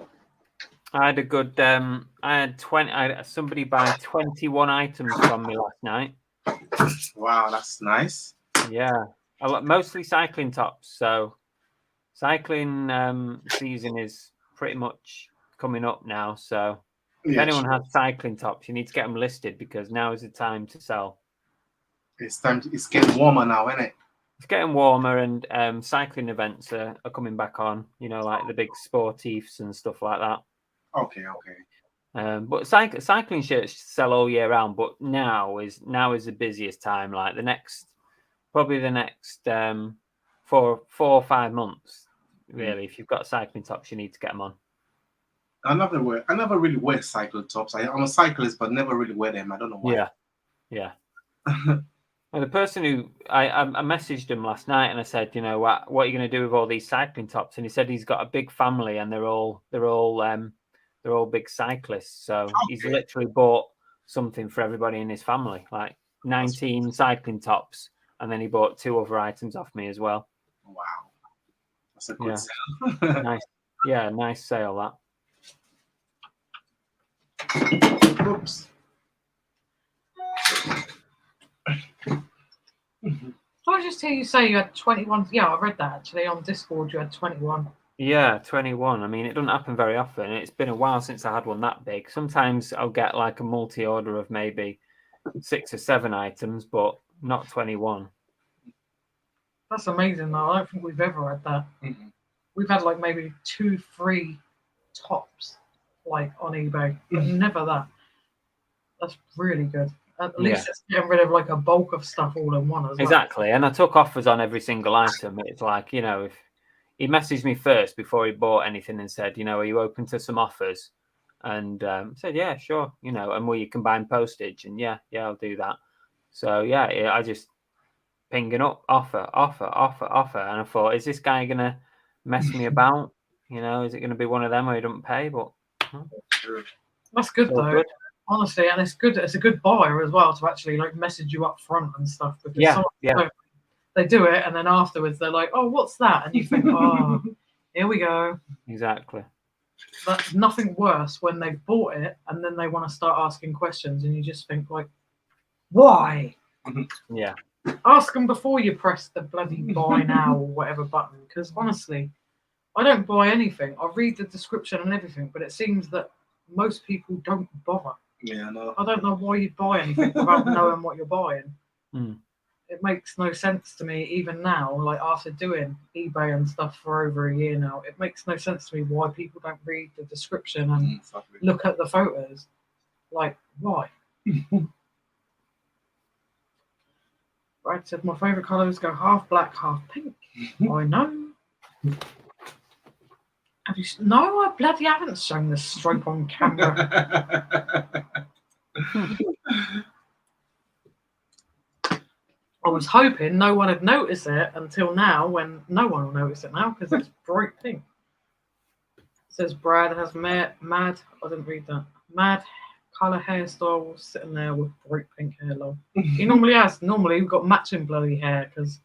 I had a good. I had somebody buy 21 items from me last night. Wow, that's nice. Yeah, mostly cycling tops. So, cycling season is pretty much coming up now. So, if anyone has cycling tops, you need to get them listed because now is the time to sell. It's time. It's getting warmer now, isn't it? It's getting warmer, and cycling events are coming back on. You know, like the big sportifs and stuff like that. Okay. But cycling shirts sell all year round. But now is the busiest time. Like probably the next 4 or 5 months. Really, if you've got cycling tops, you need to get them on. I never really wear cycling tops. I'm a cyclist, but never really wear them. I don't know why. Yeah. Well, the person who I messaged him last night and I said, you know, what are you going to do with all these cycling tops? And he said he's got a big family and they're all big cyclists. So he's literally bought something for everybody in his family, like 19 cycling tops, and then he bought 2 other items off me as well. Wow, that's a good sale. Nice, nice sale that. Oops. I just hear you say you had 21. Yeah, I read that actually on Discord. You had 21. Yeah, 21. I mean, it doesn't happen very often. It's been a while since I had one that big. Sometimes I'll get like a multi-order of maybe 6 or 7 items, but not 21. That's amazing though. I don't think we've ever had that. Mm-hmm. We've had like maybe 2, 3 tops like on eBay, but never that. That's really good. At least it's getting rid of like a bulk of stuff all in one as well. Exactly. And I took offers on every single item. It's like, you know, if he messaged me first before he bought anything and said, you know, are you open to some offers? And said, yeah, sure. You know, and will you combine postage? And yeah, I'll do that. So yeah, I just pinging up offer. And I thought, is this guy going to mess me about? You know, is it going to be one of them where he doesn't pay? But that's good though. Good. Honestly, and it's good. It's a good buyer as well to actually like message you up front and stuff. Because they do it, and then afterwards they're like, "Oh, what's that?" And you think, "Oh, here we go." Exactly. That's nothing worse when they've bought it and then they want to start asking questions, and you just think like, "Why?" Yeah. Ask them before you press the bloody buy now or whatever button. Because honestly, I don't buy anything. I read the description and everything, but it seems that most people don't bother. Yeah, no. I don't know why you'd buy anything without knowing what you're buying. It makes no sense to me even now, like after doing eBay and stuff for over a year now, it makes no sense to me why people don't read the description and look at the photos. Like, why? Brad said, my favourite colours go half black, half pink. I know. Have you? No, I bloody haven't shown the stroke on camera. I was hoping no one had noticed it until now, when no one will notice it now because it's bright pink. It says Brad has mad, I didn't read that, mad colour hairstyle sitting there with bright pink hair long. He normally we've got matching bloody hair because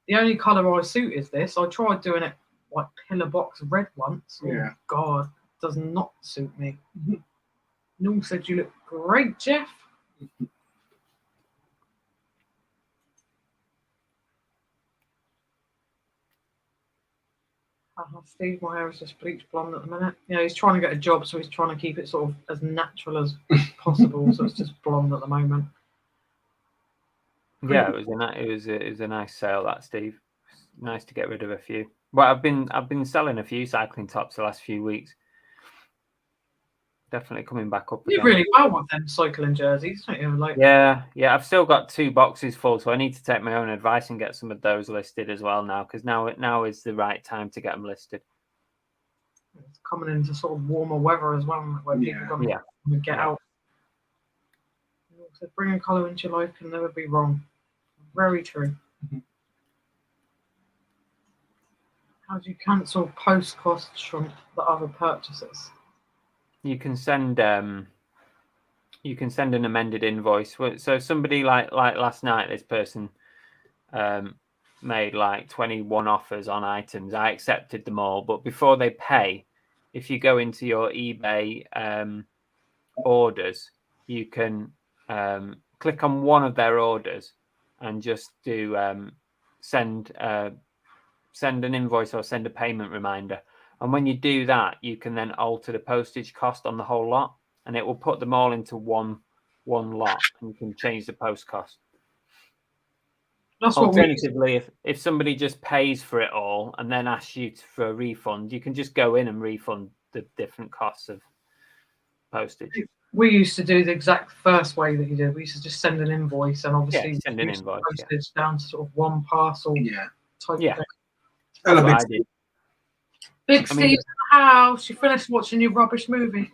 the only colour I suit is this. I tried doing it like pillar box red once. Yeah. Oh God, does not suit me. Norm said you look great, Jeff. Steve, my hair is just bleach blonde at the minute. Yeah, he's trying to get a job, so he's trying to keep it sort of as natural as possible. So it's just blonde at the moment. Yeah, it was a nice sale, that, Steve. Nice to get rid of a few. Well, I've been selling a few cycling tops the last few weeks. Definitely coming back up. You really well with them cycling jerseys, don't you? Like, yeah. I've still got 2 boxes full, so I need to take my own advice and get some of those listed as well now, because now is the right time to get them listed. It's coming into sort of warmer weather as well, where people are going to get out. So bringing colour into your life can never be wrong. Very true. How do you cancel post costs from the other purchases? You can send an amended invoice. So somebody like last night, this person made like 21 offers on items. I accepted them all, but before they pay, if you go into your eBay orders, you can click on one of their orders and just do send an invoice or send a payment reminder. And when you do that, you can then alter the postage cost on the whole lot, and it will put them all into one lot, and you can change the post cost. Alternatively, if somebody just pays for it all and then asks you for a refund, you can just go in and refund the different costs of postage. We used to do the exact first way that you did. We used to just send an invoice, and obviously send an invoice, postage down to sort of one parcel type thing. That's what I did. Big Steve's in the house. You finished watching your rubbish movie.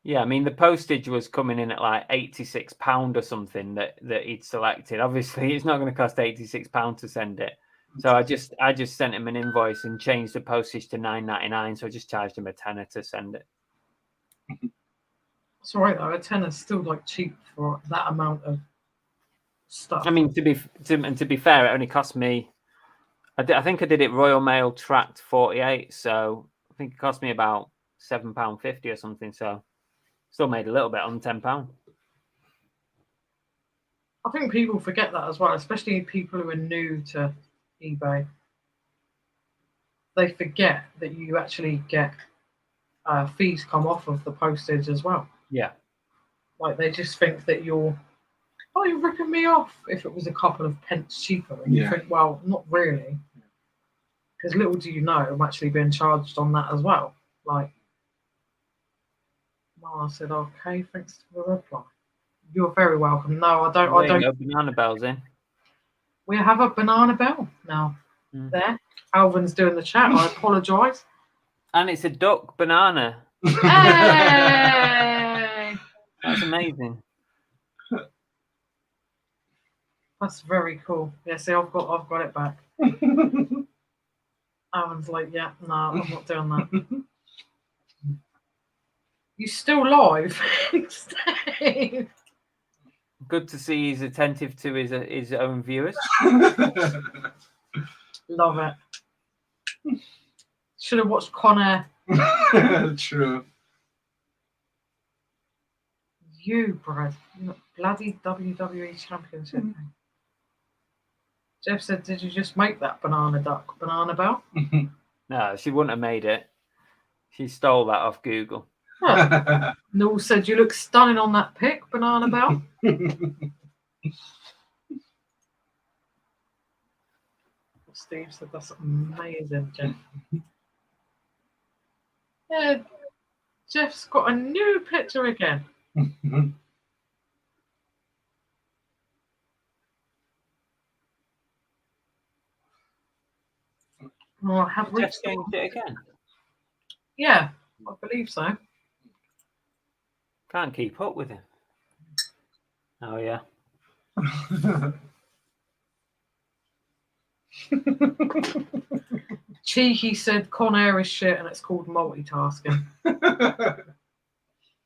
Yeah, I mean, the postage was coming in at like £86 or something that he'd selected. Obviously, it's not going to cost £86 to send it. So I just sent him an invoice and changed the postage to £9.99. So I just charged him a tenner to send it. It's all right though. A tenner's still like cheap for that amount of stuff. I mean, to be fair, it only cost me. I think I did it Royal Mail tracked 48, so I think it cost me about £7.50 or something. So still made a little bit on £10. I think people forget that as well, especially people who are new to eBay. They forget that you actually get fees come off of the postage as well. Yeah. Like they just think that you're oh, you're ripping me off. If it was a couple of pence cheaper, and you think, well, not really, because little do you know, I'm actually being charged on that as well. Like, well, I said, okay, thanks for the reply. You're very welcome. No, I don't. I don't. No banana bells in. We have a banana bell now. There, Alvin's doing the chat. I apologise. And it's a duck banana. Hey! That's amazing. That's very cool. Yeah, see, I've got it back. Alvin's like, yeah, no, I'm not doing that. You still live? Steve? Good to see he's attentive to his own viewers. Love it. Should have watched Con Air. True. You, Brad. Bloody WWE Championship. Jeff said, did you just make that banana bell? No, she wouldn't have made it. She stole that off Google. Huh. Noel said, you look stunning on that pic, banana bell. Steve said, that's amazing, Jeff. Yeah, Jeff's got a new picture again. Oh, have we Jeff's changed it again? Yeah, I believe so. Can't keep up with him. Oh, yeah. Cheeky said Con Air is shit and it's called multitasking.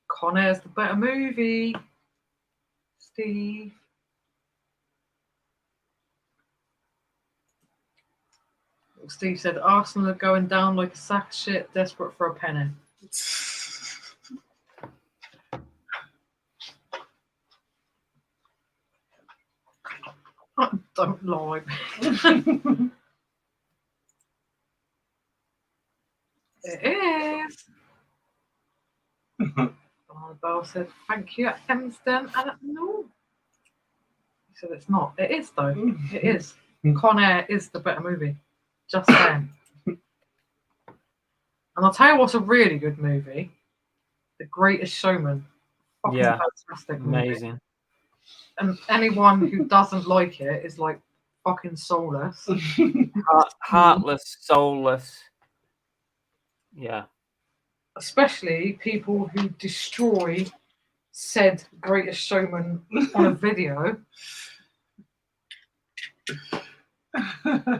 Con Air's the better movie. Steve. Steve said Arsenal are going down like a sack of shit, desperate for a penny. Don't lie. It is. Bell said, thank you at Hemsden. And no. He said it's not. It is, though. It is. Con Air is the better movie. Just then. And I'll tell you what's a really good movie. The Greatest Showman. Fucking fantastic movie. Amazing. And anyone who doesn't like it is like fucking soulless. Heartless, soulless. Yeah. Especially people who destroy said Greatest Showman on a video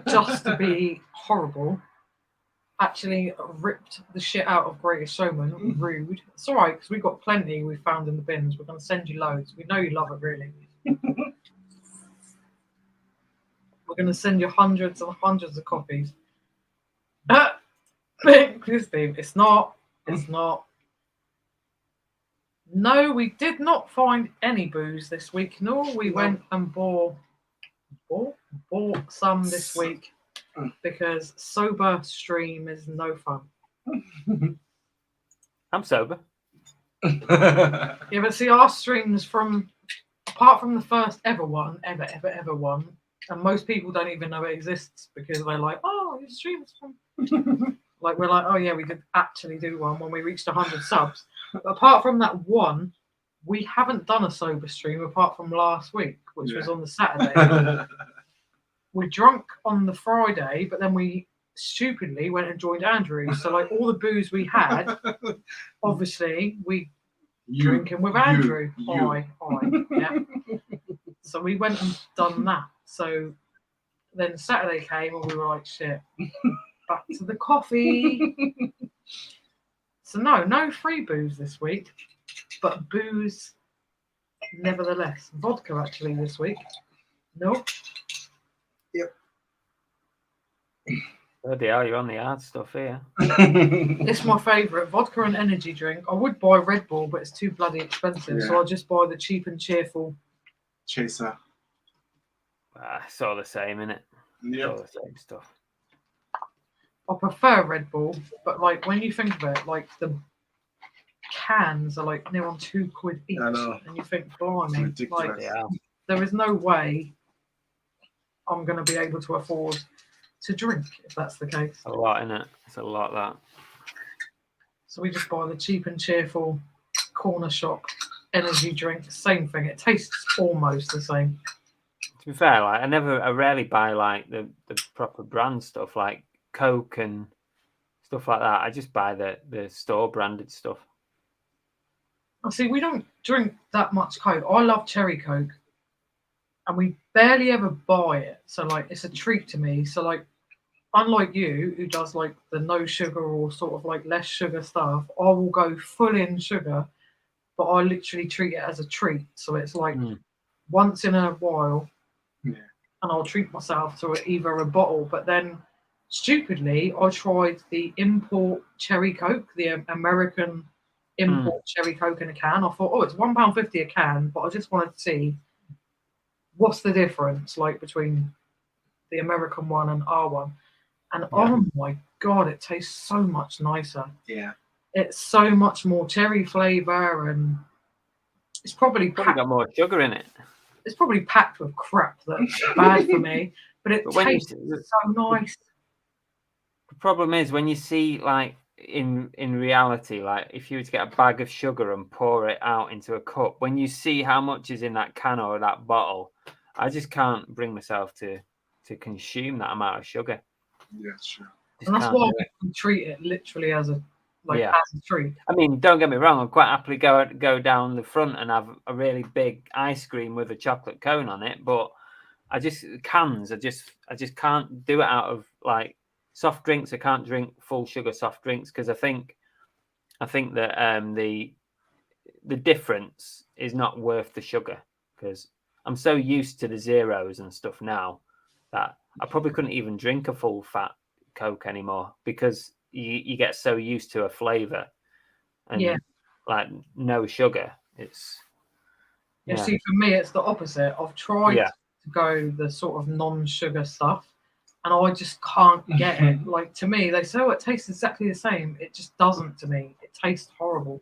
just to be horrible. Actually ripped the shit out of Greatest Showman. Rude. It's all right, because we've got plenty we found in the bins. We're going to send you loads. We know you love it, really. We're going to send you hundreds and hundreds of copies. Steve, it's not. It's not. No, we did not find any booze this week. No, we went and bought some this week because sober stream is no fun. I'm sober. Yeah, but see, our streams apart from the first ever one, ever one, and most people don't even know it exists because they're like, oh, your stream's fun. Like, we're like, oh yeah, we did actually do one when we reached 100 subs. But apart from that one, we haven't done a sober stream apart from last week, which was on the Saturday. We drunk on the Friday, but then we stupidly went and joined Andrew. So like all the booze we had, obviously we drinking with Andrew. I. Yeah. So we went and done that. So then Saturday came and we were like, shit. Back to the coffee. So no free booze this week, but booze nevertheless. Vodka actually this week. No. Yep. Bloody hell, you're on the hard stuff here. It's my favourite. Vodka and energy drink. I would buy Red Bull, but it's too bloody expensive. So I'll just buy the cheap and cheerful Chaser. It's all the same, innit? Yep. All the same stuff. I prefer Red Bull, but like when you think of it, like the cans are like near on £2 each, I know. and you think, blimey, It's ridiculous. like, Yeah. there is no way I'm going to be able to afford to drink if that's the case. A lot, isn't it? It's a lot, that. So we just buy the cheap and cheerful corner shop energy drink. Same thing. It tastes almost the same. To be fair, like I rarely buy like the proper brand stuff like Coke and stuff like that. I just buy the store branded stuff. I see. We don't drink that much Coke. I love cherry Coke, and we barely ever buy it. So like, it's a treat to me. So like, unlike you, who does like the no sugar or sort of like less sugar stuff, I will go full in sugar, but I literally treat it as a treat. So it's like once in a while, and I'll treat myself to either a bottle. But then, stupidly, I tried the import cherry Coke, the American import cherry Coke in a can. I thought, oh, it's £1.50 a can, but I just wanted to see what's the difference like between the American one and our one. And oh my God, it tastes so much nicer. Yeah. It's so much more cherry flavour, and it's probably got more sugar in it. It's probably packed with crap that's bad for me, but it tastes so nice. The problem is when you see like in reality, like if you were to get a bag of sugar and pour it out into a cup, when you see how much is in that can or that bottle, I just can't bring myself to consume that amount of sugar. Yeah, sure. And that's why we treat it literally as a treat. I mean, don't get me wrong, I'd quite happily go down the front and have a really big ice cream with a chocolate cone on it, but I just can't do it out of like soft drinks. I can't drink full sugar soft drinks because I think that the difference is not worth the sugar, because I'm so used to the zeros and stuff now that I probably couldn't even drink a full fat Coke anymore, because you get so used to a flavour and like no sugar. It's See, for me it's the opposite. I've tried to go the sort of non-sugar stuff, and I just can't get it. Like, to me, they say, oh, it tastes exactly the same. It just doesn't to me. It tastes horrible.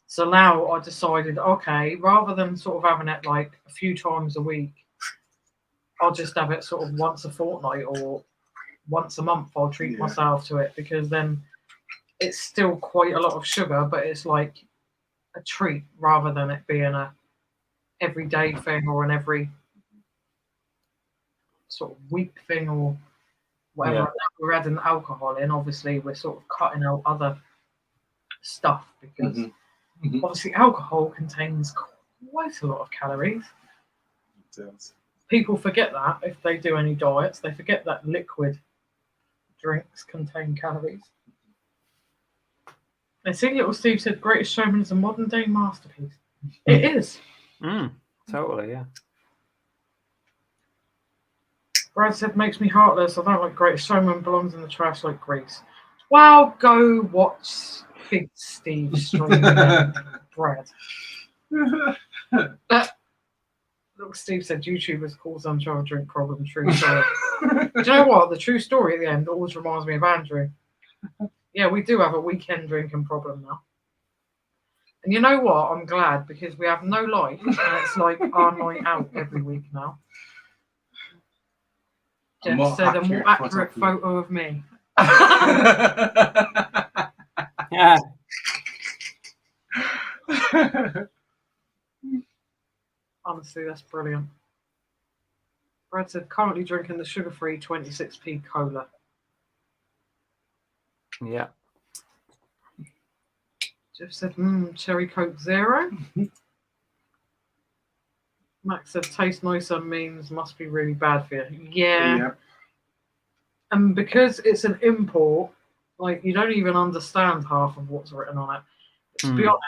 So now I decided, okay, rather than sort of having it like a few times a week, I'll just have it sort of once a fortnight or once a month. I'll treat myself to it, because then it's still quite a lot of sugar, but it's like a treat rather than it being a everyday thing or an every sort of week thing or whatever. Now we're adding alcohol in, obviously we're sort of cutting out other stuff, because obviously alcohol contains quite a lot of calories. It does. People forget that if they do any diets, they forget that liquid drinks contain calories. I see little Steve said Greatest Showman is a modern day masterpiece. It is. Totally, yeah. Brad said, makes me heartless. I don't like Greatest Showman, belongs in the trash like Grease. Well, go watch Big Steve stream again, Brad. Little Steve said YouTubers cause some child drink problem. True story. Do you know what? The true story at the end always reminds me of Andrew. Yeah, we do have a weekend drinking problem now. And you know what? I'm glad, because we have no life, and it's like our night out every week now. Jeff said a more accurate photo of me. Yeah. Honestly, that's brilliant. Brad said, currently drinking the sugar-free 26p cola. Yeah. Jeff said, cherry Coke Zero. Max said, taste nicer means must be really bad for you. Yeah. And because it's an import, like, you don't even understand half of what's written on it. To be honest,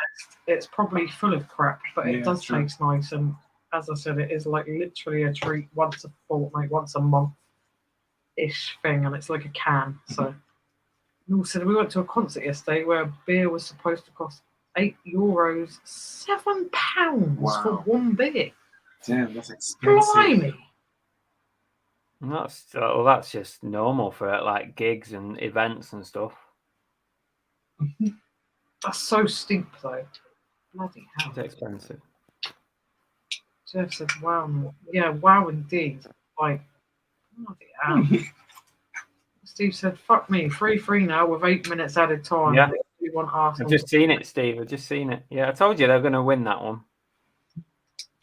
it's probably full of crap, but it does taste nice. And as I said, it is like literally a treat once a fortnight, once a month-ish thing, and it's like a can. So, also, we went to a concert yesterday where a beer was supposed to cost €8, £7 for one beer. Damn, that's expensive. Blimey. That's just normal for it, like gigs and events and stuff. That's so steep, though. Bloody hell. It's expensive. Jeff said, wow. Yeah, wow indeed. Like, bloody hell. Steve said, fuck me, 3-3 now with 8 minutes added time. Yeah. We want Arsenal. I've just seen it, Steve. I've just seen it. Yeah, I told you they're going to win that one.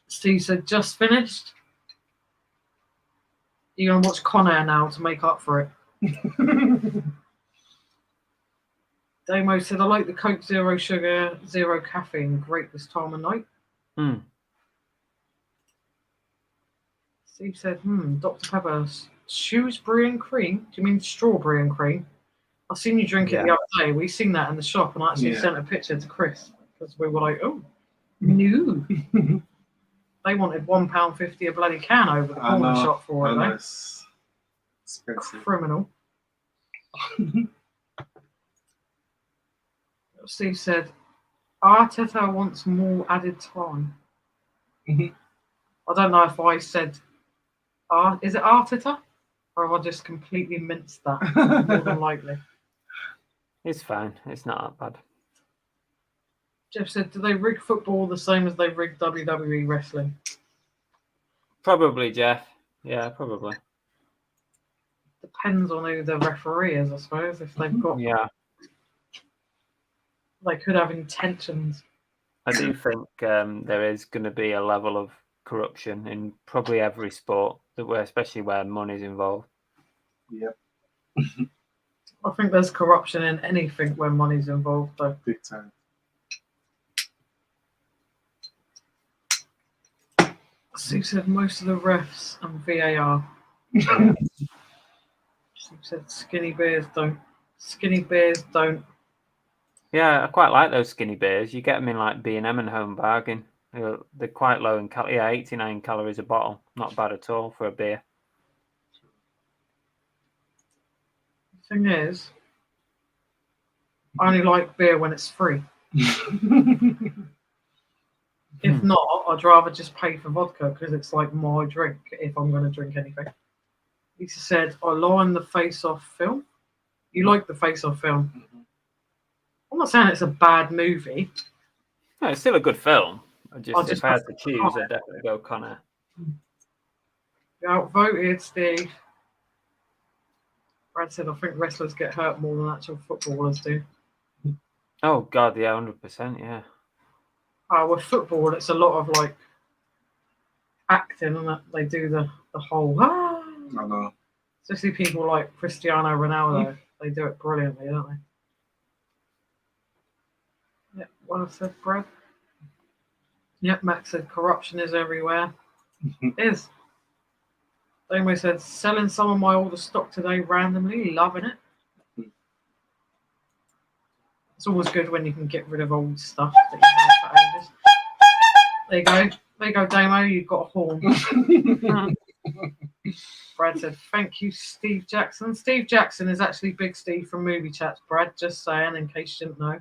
Steve said, just finished. You're going to watch Con Air now to make up for it. Damo said, I like the Coke Zero Sugar, Zero Caffeine. Great this time of night. Steve said, Dr. Pepper, Shrewsbury and cream? Do you mean strawberry and cream? I seen you drink it the other day. We seen that in the shop, and I actually sent a picture to Chris because we were like, oh, no. They wanted £1.50 a bloody can over the corner shop for it. It's expensive. Criminal. Steve said, Arteta wants more added time. I don't know if I said, is it Arteta? Or have I just completely minced that? More than likely. It's fine. It's not that bad. Jeff said, do they rig football the same as they rig WWE wrestling? Probably, Jeff. Yeah, probably. Depends on who the referee is, I suppose. If they've got... Yeah. They could have intentions. I do think there is going to be a level of corruption in probably every sport, especially where money's involved. Yep. I think there's corruption in anything where money's involved, though. Big time. Steve said most of the refs and VAR. Steve said skinny beers don't. Skinny beers don't. Yeah, I quite like those skinny beers. You get them in like B&M and Home Bargain. They're quite low in calories. Yeah, 89 calories a bottle. Not bad at all for a beer. The thing is, I only like beer when it's free. If not, I'd rather just pay for vodka because it's like my drink if I'm going to drink anything. Lisa said, I line the face-off film. You like the face-off film? I'm not saying it's a bad movie. No, it's still a good film. If I had to choose, I'd definitely go Connor. You outvoted, Steve. Brad said, I think wrestlers get hurt more than actual footballers do. Oh, God, yeah, 100%, yeah. With football, it's a lot of, like, acting, and they do the whole, I know. Especially people like Cristiano Ronaldo. They do it brilliantly, don't they? Yep, well said, Brad. Yep, Max said corruption is everywhere. It is. Damo said selling some of my older stock today randomly, loving it. It's always good when you can get rid of old stuff that you've had for ages. There you go. There you go, Damo. You've got a horn. Brad said, thank you, Steve Jackson. Steve Jackson is actually Big Steve from Movie Chats, Brad. Just saying, in case you didn't know.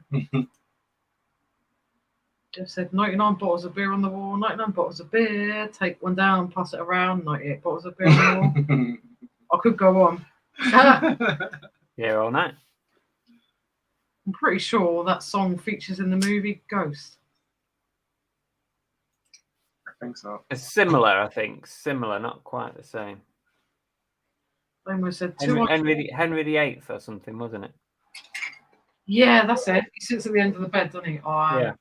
Jeff said 99 bottles of beer on the wall, 99 bottles of beer, take one down, pass it around, 98 bottles of beer on the wall. I could go on. Yeah, all night. I'm pretty sure that song features in the movie Ghost. I think so. It's similar, I think. Similar, not quite the same. Almost said Henry VIII or something, wasn't it? Yeah, that's it. He sits at the end of the bed, doesn't he? Yeah.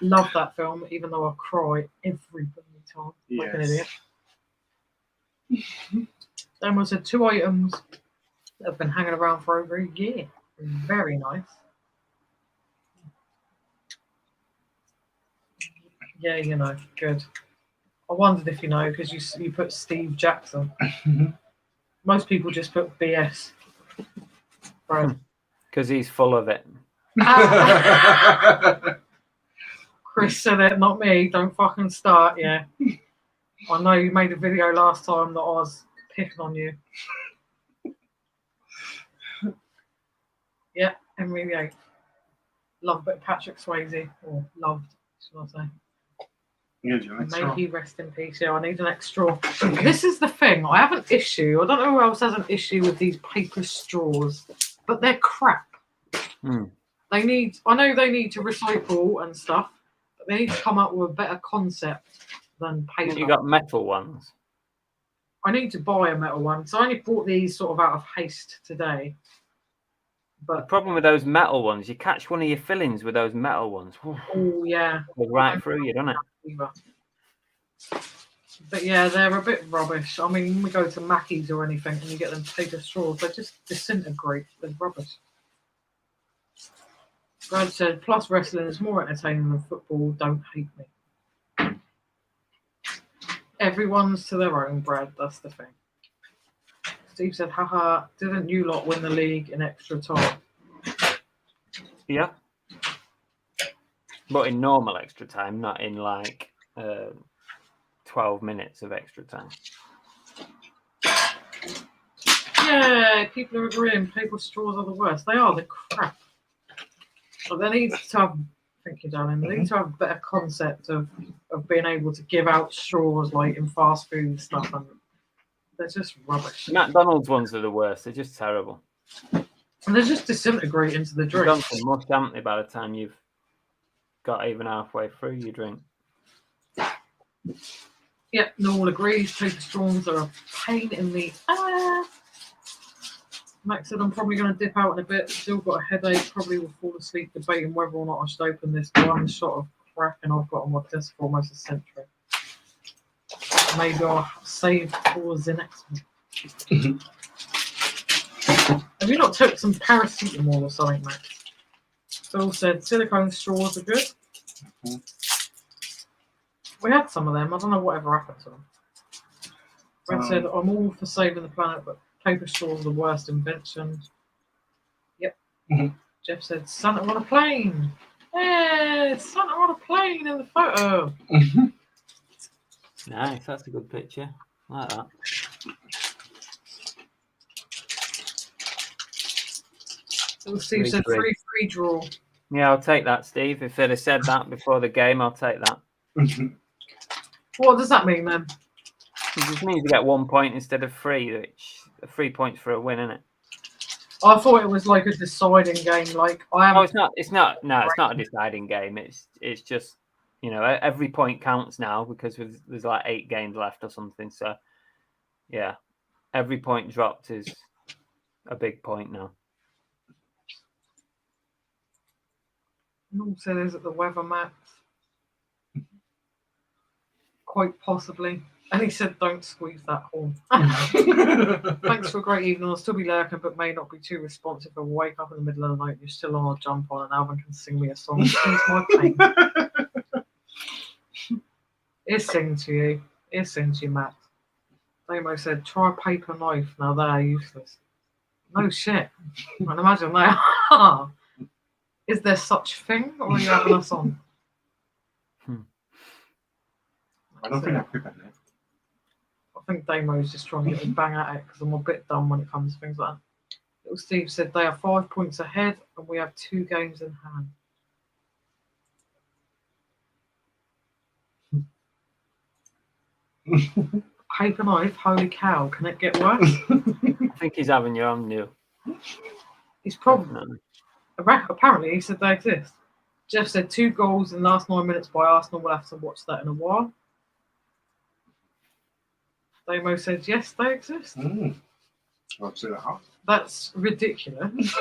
Love that film, even though I cry every time like an idiot. Then said 2 items that have been hanging around for over a year. Very nice. Yeah, you know, good. I wondered if you know because you put Steve Jackson. Most people just put BS. Because he's full of it. Chris said it, not me. Don't fucking start, yeah. I know you made a video last time that I was picking on you. Yeah, Henry VIII. Love a bit of Patrick Swayze. Or loved, should I say. May he rest in peace. Yeah, I need an extra. This is the thing. I have an issue. I don't know who else has an issue with these paper straws, but they're crap. I know they need to recycle and stuff, They need to come up with a better concept than paper. You got metal ones. I need to buy a metal one. So I only bought these sort of out of haste today. The But problem with those metal ones, you catch one of your fillings with those metal ones. oh yeah, Goes right through you, doesn't it? either. But yeah, they're a bit rubbish. I mean, when we go to Mackey's or anything and you get them paper straws, they just disintegrate. They're rubbish. Brad said, plus wrestling is more entertaining than football. Don't hate me. Everyone's to their own, Brad. That's the thing. Steve said, haha, didn't you lot win the league in extra time? Yeah. But in normal extra time, not in like 12 minutes of extra time. Yeah, people are agreeing paper straws are the worst. They are the crap. But they need to have, thank you, darling, they need to have a better concept of being able to give out straws like in fast food stuff. And they're just rubbish. McDonald's ones are the worst. They're just terrible. And they just disintegrate into the You've drink. done some much, haven't they, by the time you've got even halfway through your drink. Yep, Noel agrees. Paper straws are a pain in the ass. Max said, I'm probably going to dip out in a bit. Still got a headache. Probably will fall asleep debating whether or not I should open this one shot of crack and I've got on my desk for almost a century. Maybe I'll save for the next one. Have you not took some paracetamol or something, Max? Phil said silicone straws are good. We had some of them. I don't know whatever happened to them. Brad said, I'm all for saving the planet, but paper straws are the worst invention. Yep. Jeff said, Santa on a plane. Yeah, Santa on a plane in the photo. Nice, that's a good picture. I like that. So Steve said, free draw. Yeah, I'll take that, Steve. If they'd have said that before the game, I'll take that. What does that mean then? It just means you get 1 point instead of 3, which 3 points for a win, isn't it? I thought it was like a deciding game. Like I Oh, haven't. it's not. No, it's not a deciding game. It's just, you know, every point counts now because there's like 8 games left or something. So, yeah, every point dropped is a big point now. Noel said, is it the weather, Max? Quite possibly. And he said, don't squeeze that horn. Thanks for a great evening. I'll still be lurking, but may not be too responsive. I'll wake up in the middle of the night. You're still on a jump on, and Alvin can sing me a song. Excuse my pain. It's sing to you. It's sing to you, Matt. Damo said, try a paper knife. Now they're useless. No shit. And imagine they are. Is there such thing, or are you having us on? I don't think I pick that. I think Damo's just trying to get me bang at it because I'm a bit dumb when it comes to things like that. Little Steve said they are 5 points ahead and we have 2 games in hand. Paper knife, holy cow, can it get worse? I think he's having you on new. He's probably. Apparently, he said they exist. Jeff said 2 goals in the last 9 minutes by Arsenal. We'll have to watch that in a while. Damo said, yes, they exist. That's ridiculous.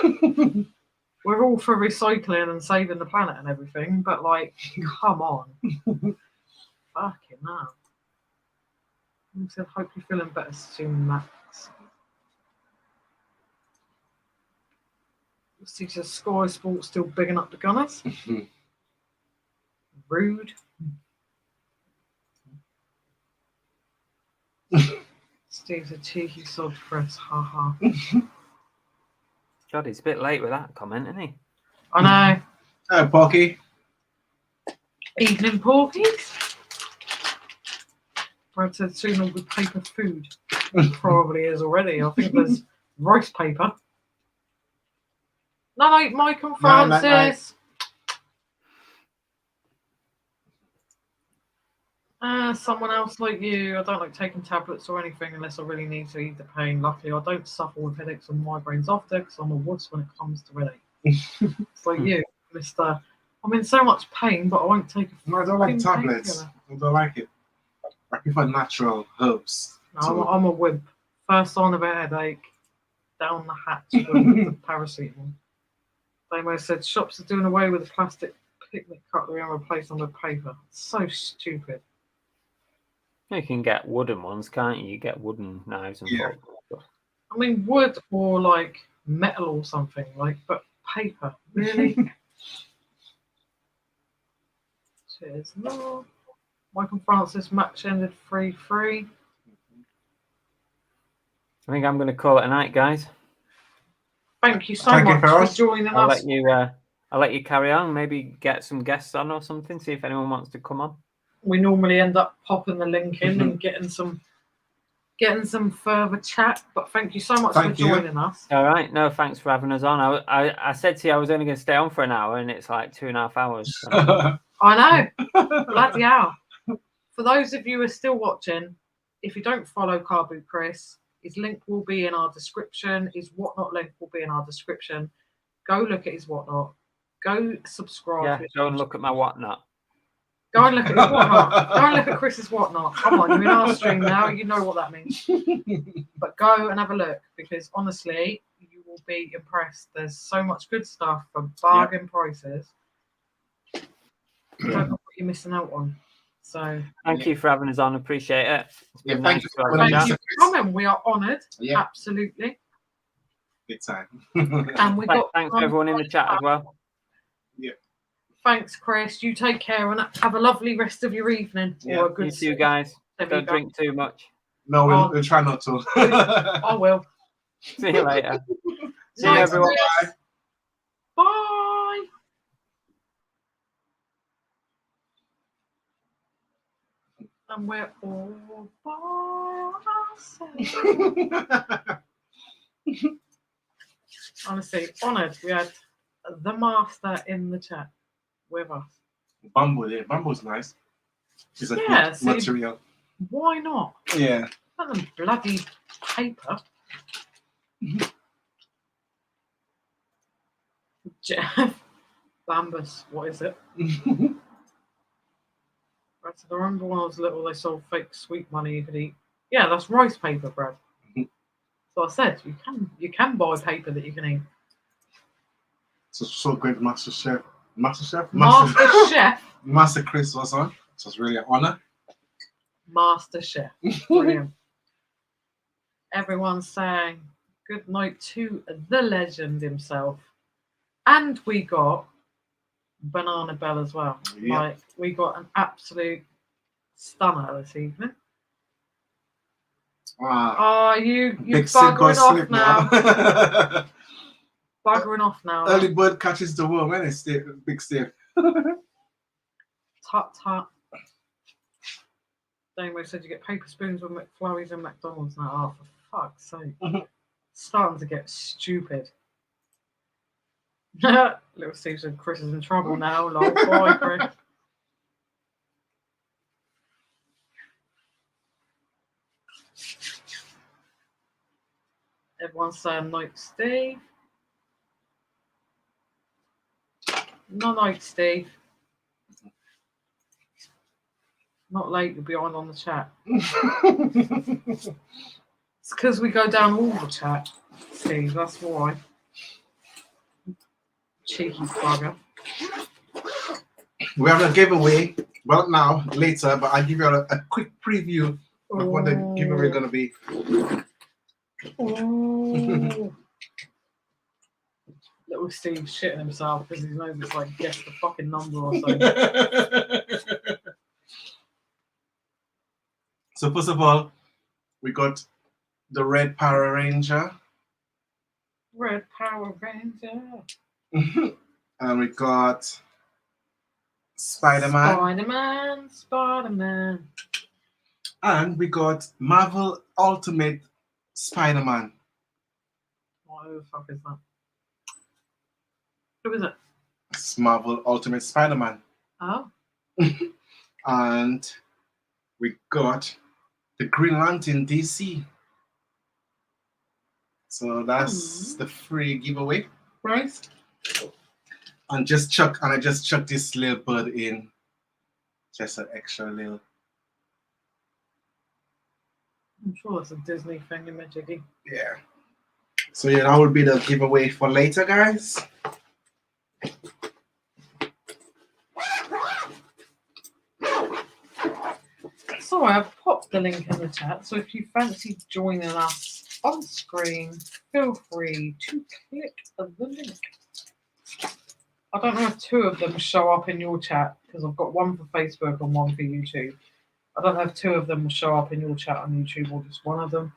We're all for recycling and saving the planet and everything, but like, come on. Fucking hell. He said, hope you're feeling better soon, Max. Steve says, Sky Sports still bigging up the Gunners. Rude. Steve's a cheeky sod, Chris. Haha. God, he's a bit late with that comment, isn't he? I know. Hello, Porky. Evening, Porkies. Brad said soon will be paper food. Probably is already. I think there's rice paper. No, Mike and Francis. Someone else like you. I don't like taking tablets or anything unless I really need to ease the pain. Luckily, I don't suffer with headaches and migraines often because I'm a wuss when it comes to headache. It's like you, Mr. I'm in so much pain, but I won't take a No, I don't like fucking tablets. painkiller. I don't like it. I prefer natural herbs. No, I'm a wimp. First sign of a headache, down the hatch with the paracetamol. Damo said shops are doing away with the plastic picnic cutlery and replacing them with paper. So stupid. You can get wooden ones, can't you? You get wooden knives and Yeah. forks and stuff. I mean, wood or like metal or something, like, but paper, really? Cheers. No. Michael Francis match ended 3-3. I think I'm going to call it a night, guys. Thank you so Thank you, much Farrell. for joining I'll us. let you carry on. Maybe get some guests on or something. See if anyone wants to come on. We normally end up popping the link in and getting some further chat. But thank you so much for joining us. All right. No, thanks for having us on. I said to you I was only going to stay on for an hour, and it's like 2.5 hours. So. I know. Bloody hell. For those of you who are still watching, if you don't follow Carboot Chris, his link will be in our description. His Whatnot link will be in our description. Go look at his Whatnot. Go subscribe. Yeah, go and look at my Whatnot. Go and look at his Whatnot. Go and look at Chris's Whatnot. Come on, you're in our stream now. You know what that means. But go and have a look, because honestly, you will be impressed. There's so much good stuff for bargain prices. You don't know what you're missing out on. So thank you for having us on. Appreciate it. It's been nice to have thank you. you for coming. We are honoured. Yeah. Absolutely. Big time. And we thanks to everyone in the chat as well. Yeah. Thanks, Chris. You take care and have a lovely rest of your evening. Yeah. Or a good You too, guys. Don't drink too much. No, we'll try not to. I will. See you later. See you, everyone. Bye. Bye. And we're all by ourselves. Honestly, honoured. We had the master in the chat with us. Bumble, yeah. Bumble's nice. It's a good material. Why not? Yeah. Not them bloody paper. Jeff. Bambus. What is it? Right, so I remember when I was little, they sold fake sweet money you could eat. Yeah, that's rice paper bread. So I said you can buy paper that you can eat. So great, Master Chef. Master Chris was on. So it's really an honor. Master Chef. Brilliant. Everyone's saying good night to the legend himself. And we got Banana Bell as well. Yep. Like, we got an absolute stunner this evening. Wow. You're buggering off now. Buggering off now. Early bird catches the worm, and it's big stiff. Tut tut. Damo said you get paper spoons with McFlurries and McDonald's now. Oh, for fuck's sake. Starting to get stupid. Little Steve said Chris is in trouble now. Long boy, Chris. Everyone's saying night, Steve. No night, Steve. Not late, you'll be on the chat. It's because we go down all the chat, Steve, that's why. Cheeky bugger. We have a giveaway. Well, now, later, but I'll give you a quick preview of what the giveaway is going to be. Little Steve shitting himself because he knows it's like, guess the fucking number or something. So, first of all, we got the Red Power Ranger. Red Power Ranger. And we got Spider-Man. Spider-Man. And we got Marvel Ultimate Spider-Man. What the fuck is that? Who is it? It's Marvel Ultimate Spider-Man. Oh. And we got the Green Lantern DC. So that's the free giveaway prize. I just chuck this little bird in. Just an extra little. I'm sure it's a Disney thing, Jiggy. Yeah. So yeah, that will be the giveaway for later, guys. So I've popped the link in the chat. So if you fancy joining us on screen, feel free to click the link. I don't know if two of them show up in your chat because I've got one for Facebook and one for YouTube. I don't know if two of them will show up in your chat on YouTube or just one of them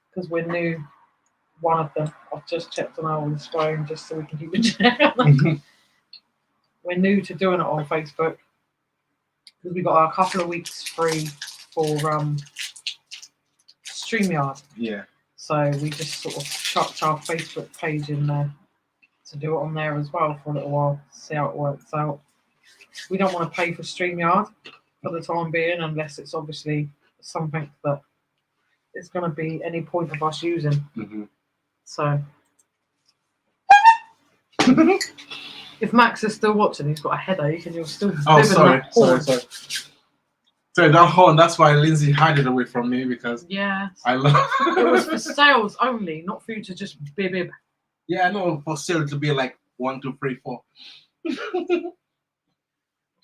because we're new. One of them. I've just checked on Alvin's phone just so we can keep the chat. We're new to doing it on Facebook because we got a couple of weeks free for StreamYard. Yeah. So we just sort of chucked our Facebook page in there to do it on there as well for a little while, see how it works out. We don't want to pay for StreamYard for the time being unless it's obviously something that is going to be any point of us using. Mm-hmm. So if Max is still watching, he's got a headache and you're still sorry. So that horn, that's why Lindsay hid it away from me because I love it was for sales only, not for you to just bib. Yeah, I know for sale to be like 1, 2, 3, 4.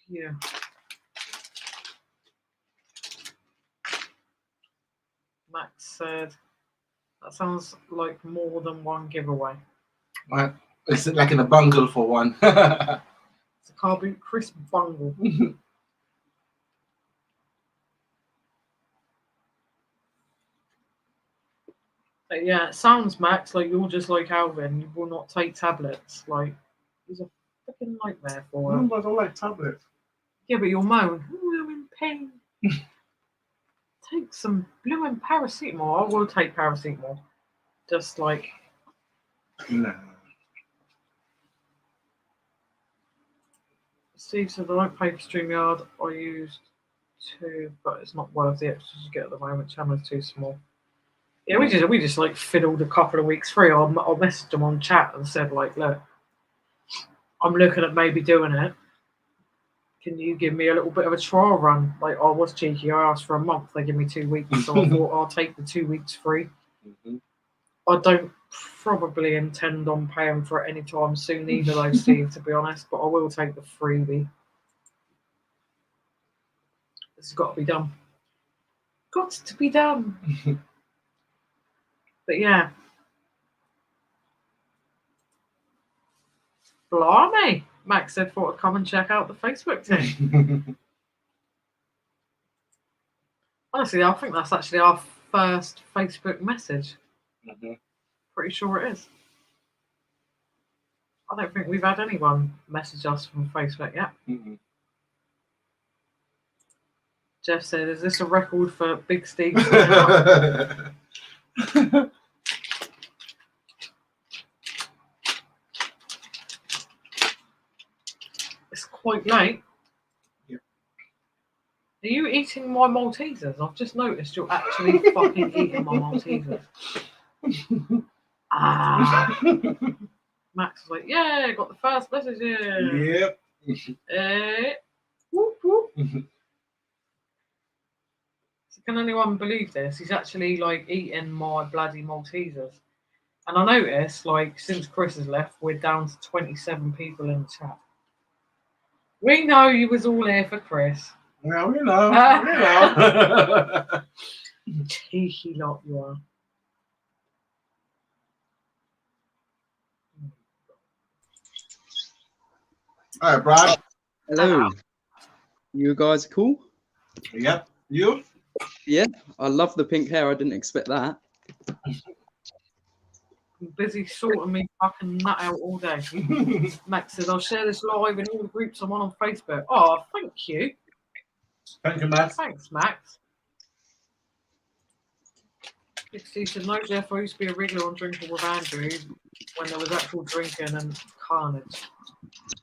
Yeah. Max said that sounds like more than one giveaway. It's like in a bungle for one. It's a Carboot Chris bungle. But yeah, it sounds, Max, like you're just like Alvin. You will not take tablets. Like, he's a freaking nightmare for him. No, I don't like tablets. Yeah, but you'll moan. Oh, I'm in pain. Take some blue and paracetamol. I will take paracetamol. Just like. No. Steve said, I don't pay for StreamYard. I used to, but it's not worth the extras you get at the moment. Channel's too small. Yeah, we just like fiddled a couple of weeks free. I messaged them on chat and said, like, look, I'm looking at maybe doing it. Can you give me a little bit of a trial run? Like, I was cheeky. I asked for a month. They give me 2 weeks, so I thought I'll take the 2 weeks free. Mm-hmm. I don't probably intend on paying for it anytime soon either, though, Steve, to be honest. But I will take the freebie. It's got to be done. Got to be done. But yeah. Blimey. Max said, thought I'd come and check out the Facebook team. Honestly, I think that's actually our first Facebook message. Mm-hmm. Pretty sure it is. I don't think we've had anyone message us from Facebook yet. Mm-hmm. Jeff said, is this a record for Big Steve? It's quite late. Yep. Are you eating my Maltesers? I've just noticed you're actually fucking eating my Maltesers. Max was like, yeah, got the first message in. Yep. Whoop, whoop. So can anyone believe this? He's actually like eating my bloody Maltesers. And I noticed, like, since Chris has left, we're down to 27 people in the chat. We know you was all here for Chris. Well, we know. We know. Cheeky lot you are. All right, Brad. Hello. You guys cool? Yep. You? Yeah. I love the pink hair. I didn't expect that. I'm busy sorting me fucking nut out all day. Max says, I'll share this live in all the groups I'm on Facebook. Oh, thank you. Thank you, Max. Thanks, Max. He said, no, Jeff, I used to be a regular on Drinking with Andrew when there was actual drinking and carnage.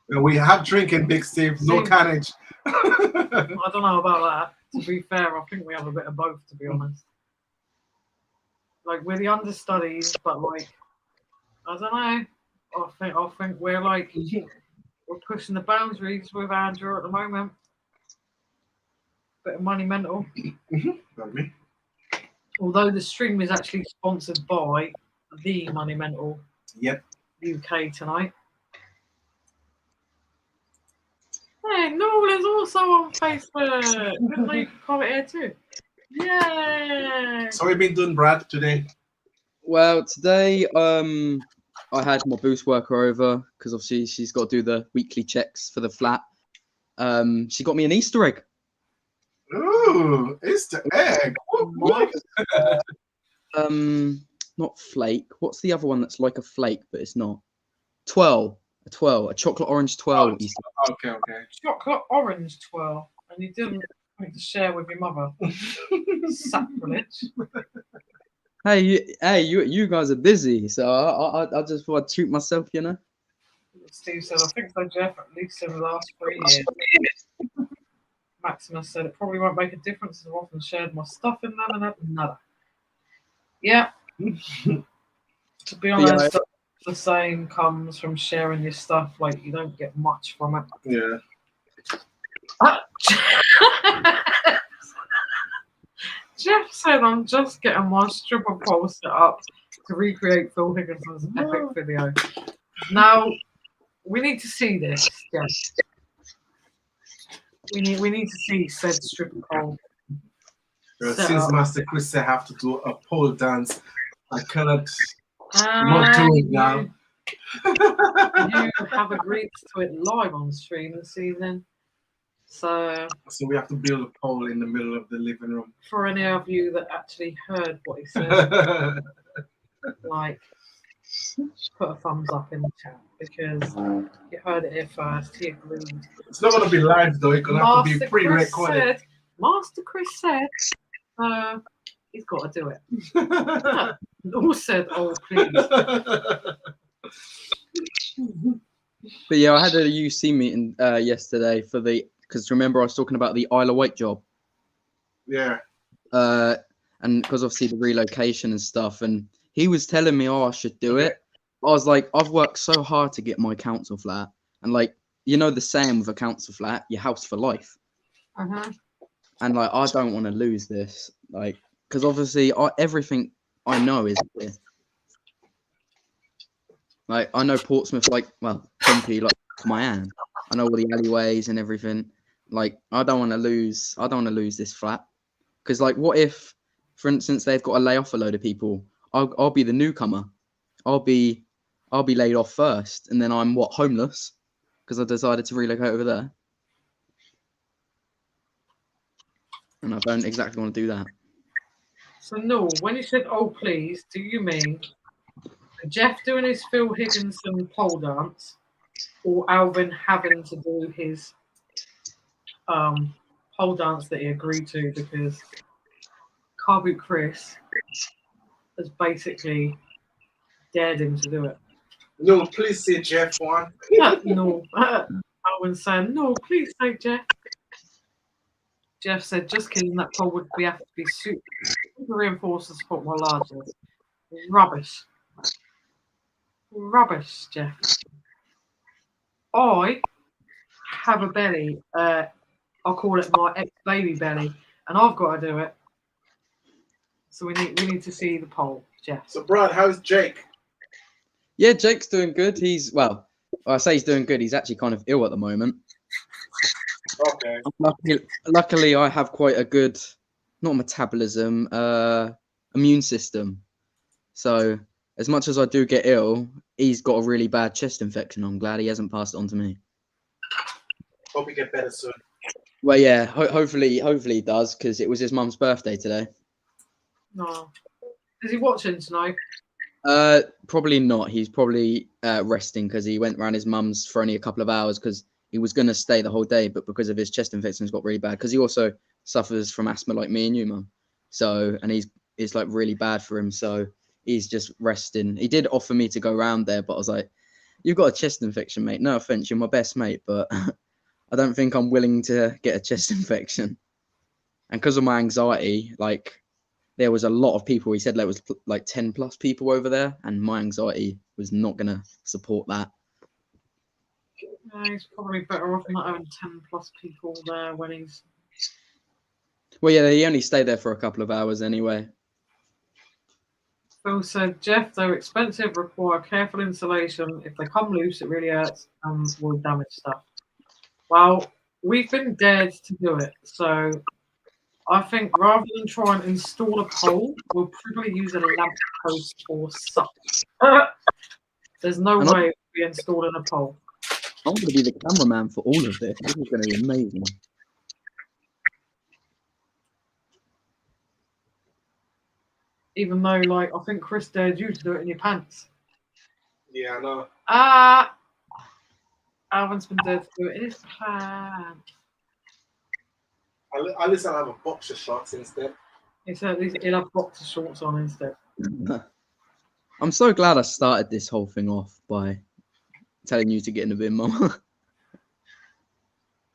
Well, we have drinking, Big Steve, no carnage. I don't know about that. To be fair, I think we have a bit of both, to be honest. Like, we're the understudies, but like, I don't know. I think we're like We're pushing the boundaries with Andrew at the moment. Bit of money mental. Got me. Although the stream is actually sponsored by the Money Mental Yep. UK tonight. Hey, Noel is also on Facebook. Good way you can comment here too. Yay! So we've been doing Brad today. Well, today I had my boost worker over because obviously she's got to do the weekly checks for the flat. She got me an Easter egg. Ooh, Easter egg. Not flake. What's the other one that's like a flake but it's not? Twirl. A chocolate orange twirl. Easter egg. Okay. Chocolate orange twirl, and you didn't want to share with your mother. Sacrilege. Hey, you guys are busy, so I just thought I'd treat myself, you know. Steve said, I think so, Jeff, at least in the last 3 years. Maximus said, it probably won't make a difference as I've often shared my stuff in them and had nada. Yeah. To be honest, the same comes from sharing your stuff. Like, you don't get much from it. Yeah. Jeff said, I'm just getting my stripper pole set up to recreate Phil Higginson's epic video. Now, we need to see this, Jeff. We need to see said stripper pole. Since Master Chris said I have to do a pole dance, I cannot not do it now. You have agreed to it live on stream this evening. So we have to build a pole in the middle of the living room. For any of you that actually heard what he said, like, put a thumbs up in the chat because you heard it here first. He agreed. It's not going to be live though. It's going to have to be pre-recorded. Master Chris said, he's got to do it. All said, oh please. But yeah, I had a UC meeting yesterday because remember I was talking about the Isle of Wight job. Yeah. And because obviously the relocation and stuff, and he was telling me, I should do it. I was like, I've worked so hard to get my council flat, and like, you know, the saying with a council flat, your house for life. And like, I don't want to lose this, like, because obviously everything I know is here. Like, I know Portsmouth, like, well, Pompey, like my hand. I know all the alleyways and everything. Like, I don't want to lose this flat. Because, like, what if, for instance, they've got to lay off a load of people? I'll be the newcomer. I'll be laid off first, and then I'm homeless because I decided to relocate over there. And I don't exactly want to do that. So no, when you said "oh please," do you mean Jeff doing his Phil Higginson pole dance, or Alvin having to do his pole dance that he agreed to because Carboot Chris has basically dared him to do it? No, please say Jeff one. No, Alvin saying no, please say Jeff. Jeff said, just kidding, that pole would have to be super reinforced to support more larger. Rubbish. Rubbish, Jeff. I have a belly. I'll call it my ex-baby belly, and I've got to do it. So we need to see the pole, Jeff. So, Brad, how's Jake? Yeah, Jake's doing good. I say he's doing good. He's actually kind of ill at the moment. Okay. Luckily, I have quite a good, not metabolism, immune system. So as much as I do get ill, he's got a really bad chest infection. I'm glad he hasn't passed it on to me. Hope you get better soon. Well, yeah, hopefully he does, because it was his mum's birthday today. No. Is he watching tonight? Probably not. He's probably resting because he went around his mum's for only a couple of hours because he was going to stay the whole day, but because of his chest infection, it's got really bad. Because he also suffers from asthma like me and you, Mum. So, and it's like really bad for him. So he's just resting. He did offer me to go around there, but I was like, "You've got a chest infection, mate. No offense, you're my best mate, but I don't think I'm willing to get a chest infection." And because of my anxiety, like there was a lot of people. He said there was like 10 plus people over there, and my anxiety was not going to support that. He's probably better off not having 10+ people there when he's. Well, yeah, he only stayed there for a couple of hours anyway. Phil said, Jeff, they're expensive, require careful installation. If they come loose, it really hurts and will damage stuff. Well, we've been dared to do it, so I think rather than try and install a pole, we'll probably use a lamp post or something. There's no way we'll be installing a pole. I'm going to be the cameraman for all of this. This is going to be amazing. Even though, like, I think Chris dared you to do it in your pants. Yeah, I know. Alvin's been dared to do it in his pants. At least I'll have a boxer shorts instead. He said he'll have boxer shorts on instead. I'm so glad I started this whole thing off by telling you to get in the bin, Mum.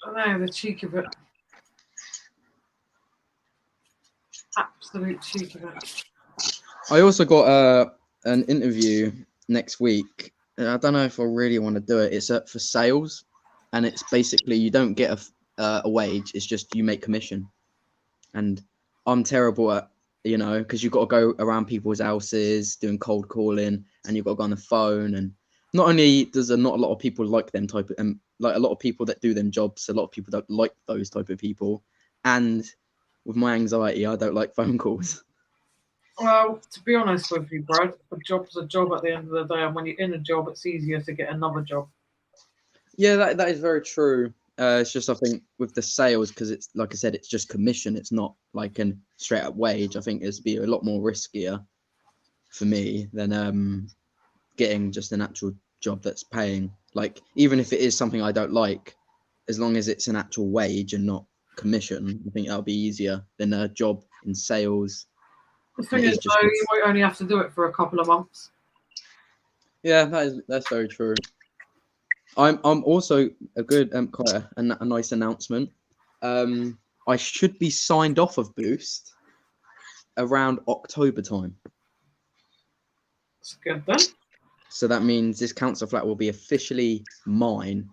I know, the cheek of it. Absolute cheek of it. I also got an interview next week. I don't know if I really want to do it. It's for sales, and it's basically you don't get a wage. It's just you make commission. And I'm terrible at, because you've got to go around people's houses doing cold calling, and you've got to go on the phone. And not only does not a lot of people like them type of, like a lot of people that do them jobs, a lot of people don't like those type of people. And with my anxiety, I don't like phone calls. Well, to be honest with you, Brad, a job's a job at the end of the day, and when you're in a job, it's easier to get another job. Yeah, that is very true. It's just, I think, with the sales, because it's, like I said, it's just commission. It's not like a straight up wage. I think it'd be a lot more riskier for me than getting just an actual job that's paying. Like, even if it is something I don't like, as long as it's an actual wage and not commission, I think that'll be easier than a job in sales. The thing is, though, you might only have to do it for a couple of months. Yeah, that's very true. I'm also quite a nice announcement. I should be signed off of Boost around October time. That's good then. So that means this council flat will be officially mine.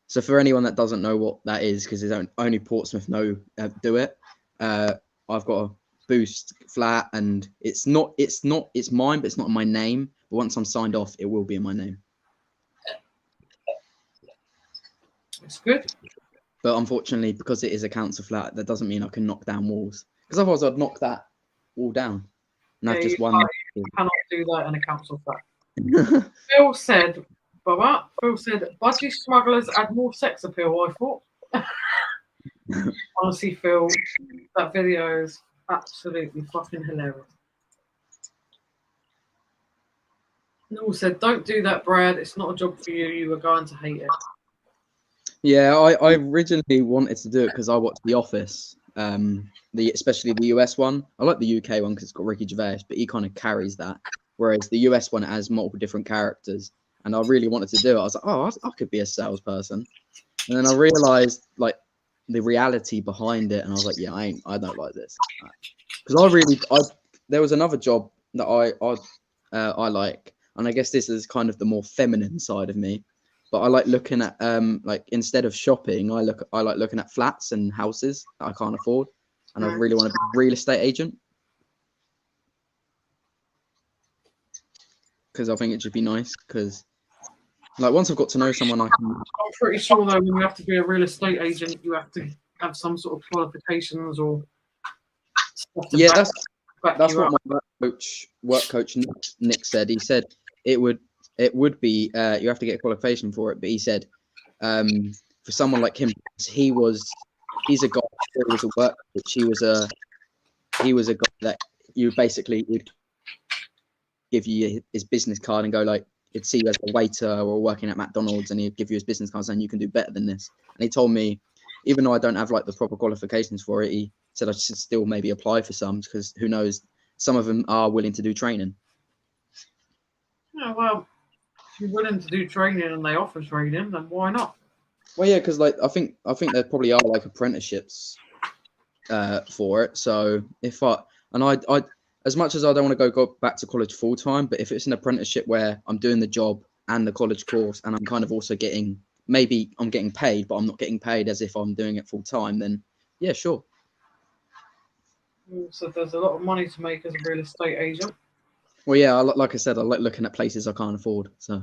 So for anyone that doesn't know what that is, because only Portsmouth do it. I've got a Boost flat, and it's mine, but it's not in my name. But once I'm signed off, it will be in my name. It's good. But unfortunately, because it is a council flat, that doesn't mean I can knock down walls. Because otherwise, I'd knock that wall down. And I've just one. You cannot do that in a council flat. Phil said, budgie smugglers add more sex appeal, I thought. Honestly, Phil, that video is absolutely fucking hilarious. Noel said, don't do that, Brad. It's not a job for you. You are going to hate it. Yeah, I originally wanted to do it because I watched The Office, especially the US one. I like the UK one because it's got Ricky Gervais, but he kind of carries that. Whereas the US one has multiple different characters. And I really wanted to do it. I was like, oh, I could be a salesperson. And then I realized like the reality behind it, and I was like, yeah, I don't like this. Because there was another job that I like, and I guess this is kind of the more feminine side of me. But I like looking at like instead of shopping, I like looking at flats and houses that I can't afford, and I really want to be a real estate agent because I think it should be nice. Because like once I've got to know someone, I'm pretty sure though when you have to be a real estate agent, you have to have some sort of qualifications or stuff. Yeah, that's what my work coach Nick said. He said it would be you have to get a qualification for it, but he said for someone like him, he's a guy who was a work coach. He was a guy that you basically would give you his business card and go like, he'd see you as a waiter or working at McDonald's, and he'd give you his business card saying you can do better than this. And he told me, even though I don't have like the proper qualifications for it, he said I should still maybe apply for some, because who knows, some of them are willing to do training. Yeah, well, if you're willing to do training and they offer training, then why not? Well, yeah, because like I think there probably are like apprenticeships for it. So if I as much as I don't want to go back to college full time, but if it's an apprenticeship where I'm doing the job and the college course, and I'm kind of also getting maybe I'm getting paid, but I'm not getting paid as if I'm doing it full time, then yeah, sure. So there's a lot of money to make as a real estate agent. Well, yeah, like I said, I like looking at places I can't afford. So.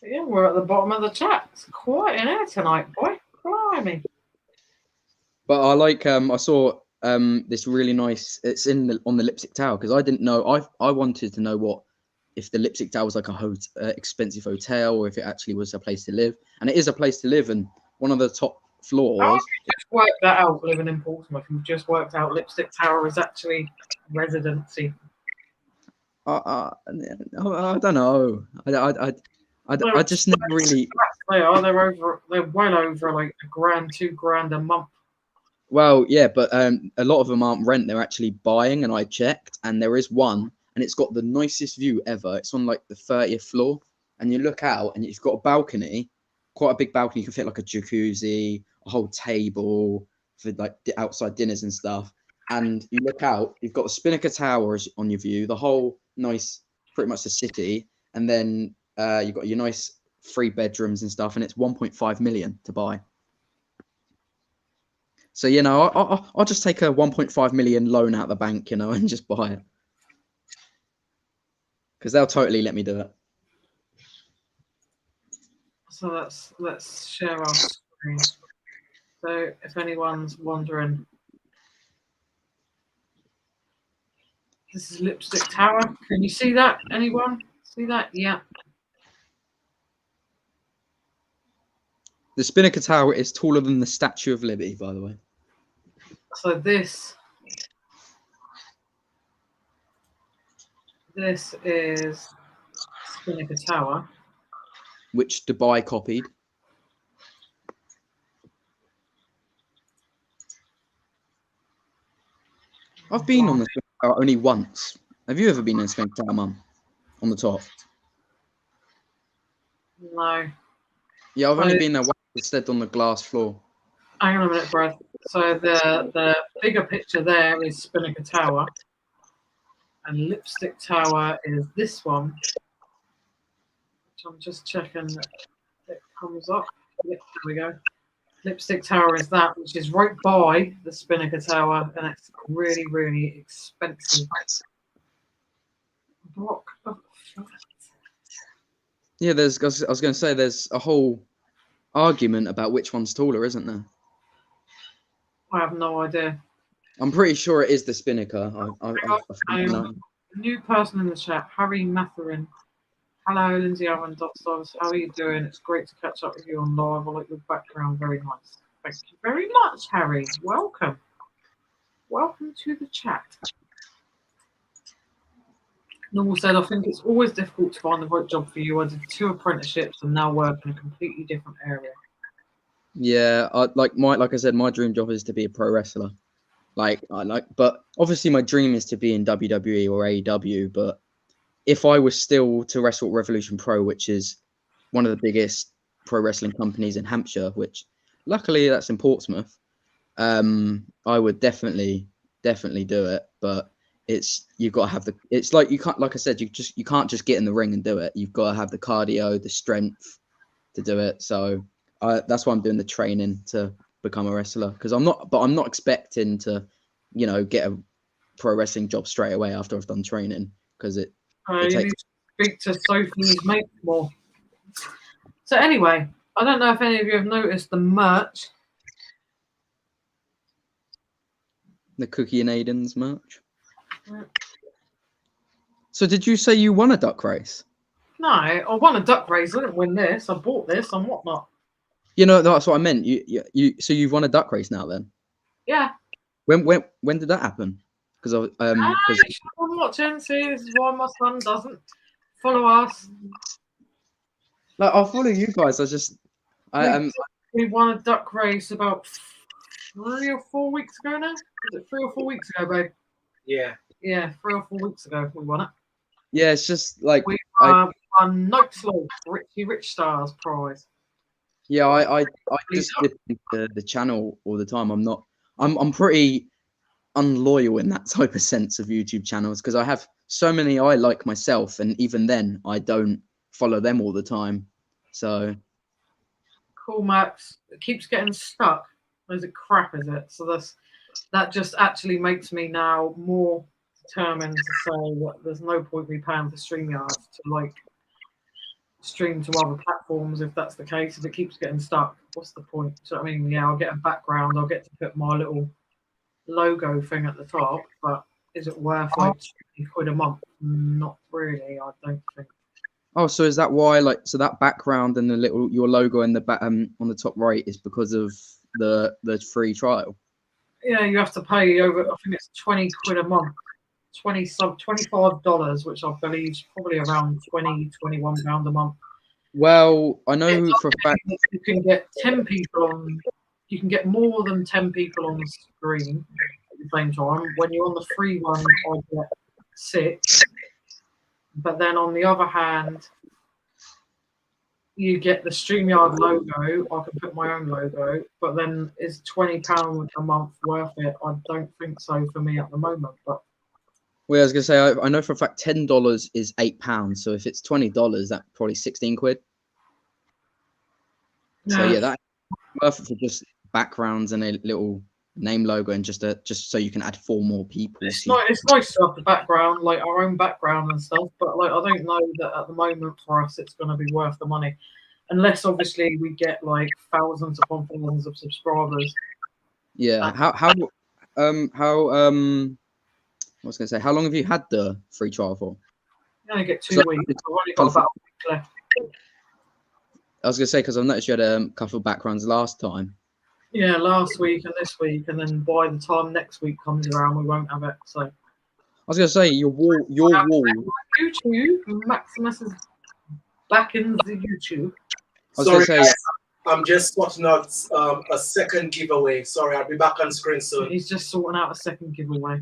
Yeah, we're at the bottom of the chat. It's quiet in here tonight, boy. Blimey. But I like I saw this really nice. It's on the Lipstick Tower because I didn't know. I wanted to know if the Lipstick Tower was like a expensive hotel or if it actually was a place to live. And it is a place to live, and one of the top floors. Oh, you just worked that out living in Portsmouth. You've just worked out Lipstick Tower is actually residency. I don't know. I just never really. They are. They're well over like $1,000, $2,000 a month. Well, yeah, but a lot of them aren't rent. They're actually buying, and I checked, and there is one, and it's got the nicest view ever. It's on like the 30th floor, and you look out, and it's got a balcony, quite a big balcony. You can fit like a jacuzzi, a whole table for like outside dinners and stuff. And you look out, you've got the Spinnaker Tower on your view, the whole nice, pretty much the city, and then you've got your nice 3 bedrooms and stuff, and it's 1.5 million to buy. So, you know, I'll just take a 1.5 million loan out of the bank, you know, and just buy it. Because they'll totally let me do it. So let's share our screen. So if anyone's wondering, this is Lipstick Tower. Can you see that? Anyone see that? Yeah. The Spinnaker Tower is taller than the Statue of Liberty, by the way. So this is Spinnaker Tower, which Dubai copied. I've been on the Spinnaker Tower only once. Have you ever been in Spinnaker Tower, Mum? On the top? No. Yeah, I've only been there once, instead on the glass floor. Hang on a minute, Brad. So the bigger picture there is Spinnaker Tower, and Lipstick Tower is this one, which I'm just checking that it comes up. Yep, there we go. Lipstick Tower is that, which is right by the Spinnaker Tower, and it's really, really expensive block of flats. Yeah, I was going to say, there's a whole argument about which one's taller, isn't there? I have no idea. I'm pretty sure it is the Spinnaker. I know. New person in the chat, Harry Matherin. Hello, Lindsay Owen, Dots. How are you doing? It's great to catch up with you on live. I like your background. Very nice. Thank you very much, Harry. Welcome. Welcome to the chat. Normal said, I think it's always difficult to find the right job for you. I did 2 apprenticeships and now work in a completely different area. Yeah, like I said, my dream job is to be a pro wrestler. But obviously my dream is to be in WWE or AEW. But if I was still to wrestle at Revolution Pro, which is one of the biggest pro wrestling companies in Hampshire, which luckily that's in Portsmouth, I would definitely do it. But you've got to have it's like you can't, like I said, you can't just get in the ring and do it. You've got to have the cardio, the strength to do it. So that's why I'm doing the training to become a wrestler, because I'm not expecting to, you know, get a pro wrestling job straight away after I've done training, because it takes. Need to speak to Sophie's mate more. So anyway, I don't know if any of you have noticed the merch. The Cookie and Haydens merch. So did you say you won a duck race? No, I won a duck race. I didn't win this. I bought this and whatnot. You know, that's what I meant. So you've won a duck race now then? Yeah. When did that happen? Because I'm watching. See, this is why my son doesn't follow us. Like, I'll follow you guys. We won a duck race about 3 or 4 weeks ago now. Was it 3 or 4 weeks ago, babe? Yeah. Yeah, 3 or 4 weeks ago we won it. Yeah, it's just like we won Nightslaw, Richie Rich Stars prize. Yeah, I just dip into the channel all the time. I'm pretty unloyal in that type of sense of YouTube channels, because I have so many I like myself, and even then I don't follow them all the time. So cool, Max. It keeps getting stuck. Is it crap? Is it? So that just actually makes me now more determined to say that there's no point me paying for StreamYard to like stream to other platforms if that's the case. If it keeps getting stuck, what's the point? So I mean, yeah, I'll get a background. I'll get to put my little logo thing at the top, but is it worth like £20 a month? Not really, I don't think. oh, so is that why, like, so that background and the little your logo in the on the top right is because of the free trial? Yeah, you have to pay over. I think it's £20 a month, $25, which I believe is probably around £21 a month. Well, I know for a fact You can get 10 people on. You can get more than 10 people on the screen at the same time. When you're on the free one, I get 6. But then on the other hand, you get the StreamYard logo. I can put my own logo, but then is £20 a month worth it? I don't think so for me at the moment. But well, I was gonna say I know for a fact $10 is £8. So if it's $20, that's probably 16 quid. So yeah, that's worth it for just backgrounds and a little name logo and just so you can add 4 more people. It's nice to have the background, like our own background and stuff, but like I don't know that at the moment for us it's going to be worth the money, unless obviously we get like thousands upon thousands of subscribers. Yeah. How I was gonna say, how long have you had the free trial for? You only get 2 weeks. I've only got about a week left. I was gonna say because I've noticed you had a couple of backgrounds last time. Yeah, last week and this week, and then by the time next week comes around, we won't have it. So I was gonna say your wall. YouTube, Maximus is back in the YouTube. Sorry, guys, I'm just sorting out a second giveaway. Sorry, I'll be back on screen soon. He's just sorting out a second giveaway.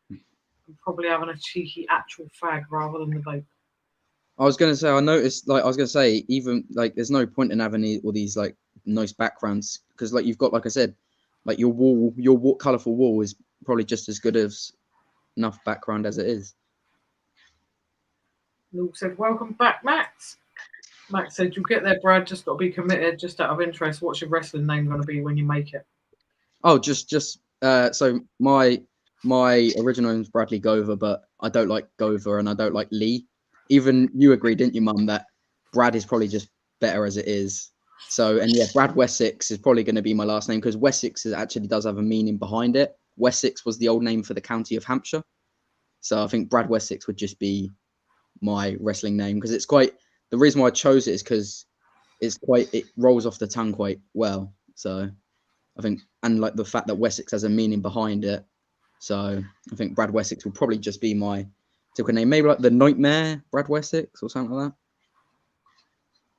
I'm probably having a cheeky actual fag rather than the vape. I was gonna say I noticed, like I was gonna say, even like there's no point in having all these like nice backgrounds because like you've got, like I said, like your colourful wall is probably just as good as enough background as it is. Luke said, "Welcome back, Max." Max said, "You'll get there, Brad. Just got to be committed. Just out of interest, what's your wrestling name going to be when you make it?" Oh, so my original name's Bradley Gover, but I don't like Gover and I don't like Lee. Even you agree, didn't you, Mum, that Brad is probably just better as it is. So, and yeah, Brad Wessex is probably going to be my last name because Wessex actually does have a meaning behind it. Wessex was the old name for the county of Hampshire. So I think Brad Wessex would just be my wrestling name because it's quite, the reason why I chose it is because it rolls off the tongue quite well. So I think, and like the fact that Wessex has a meaning behind it. So I think Brad Wessex will probably just be my typical name, maybe like the Nightmare Brad Wessex or something like that.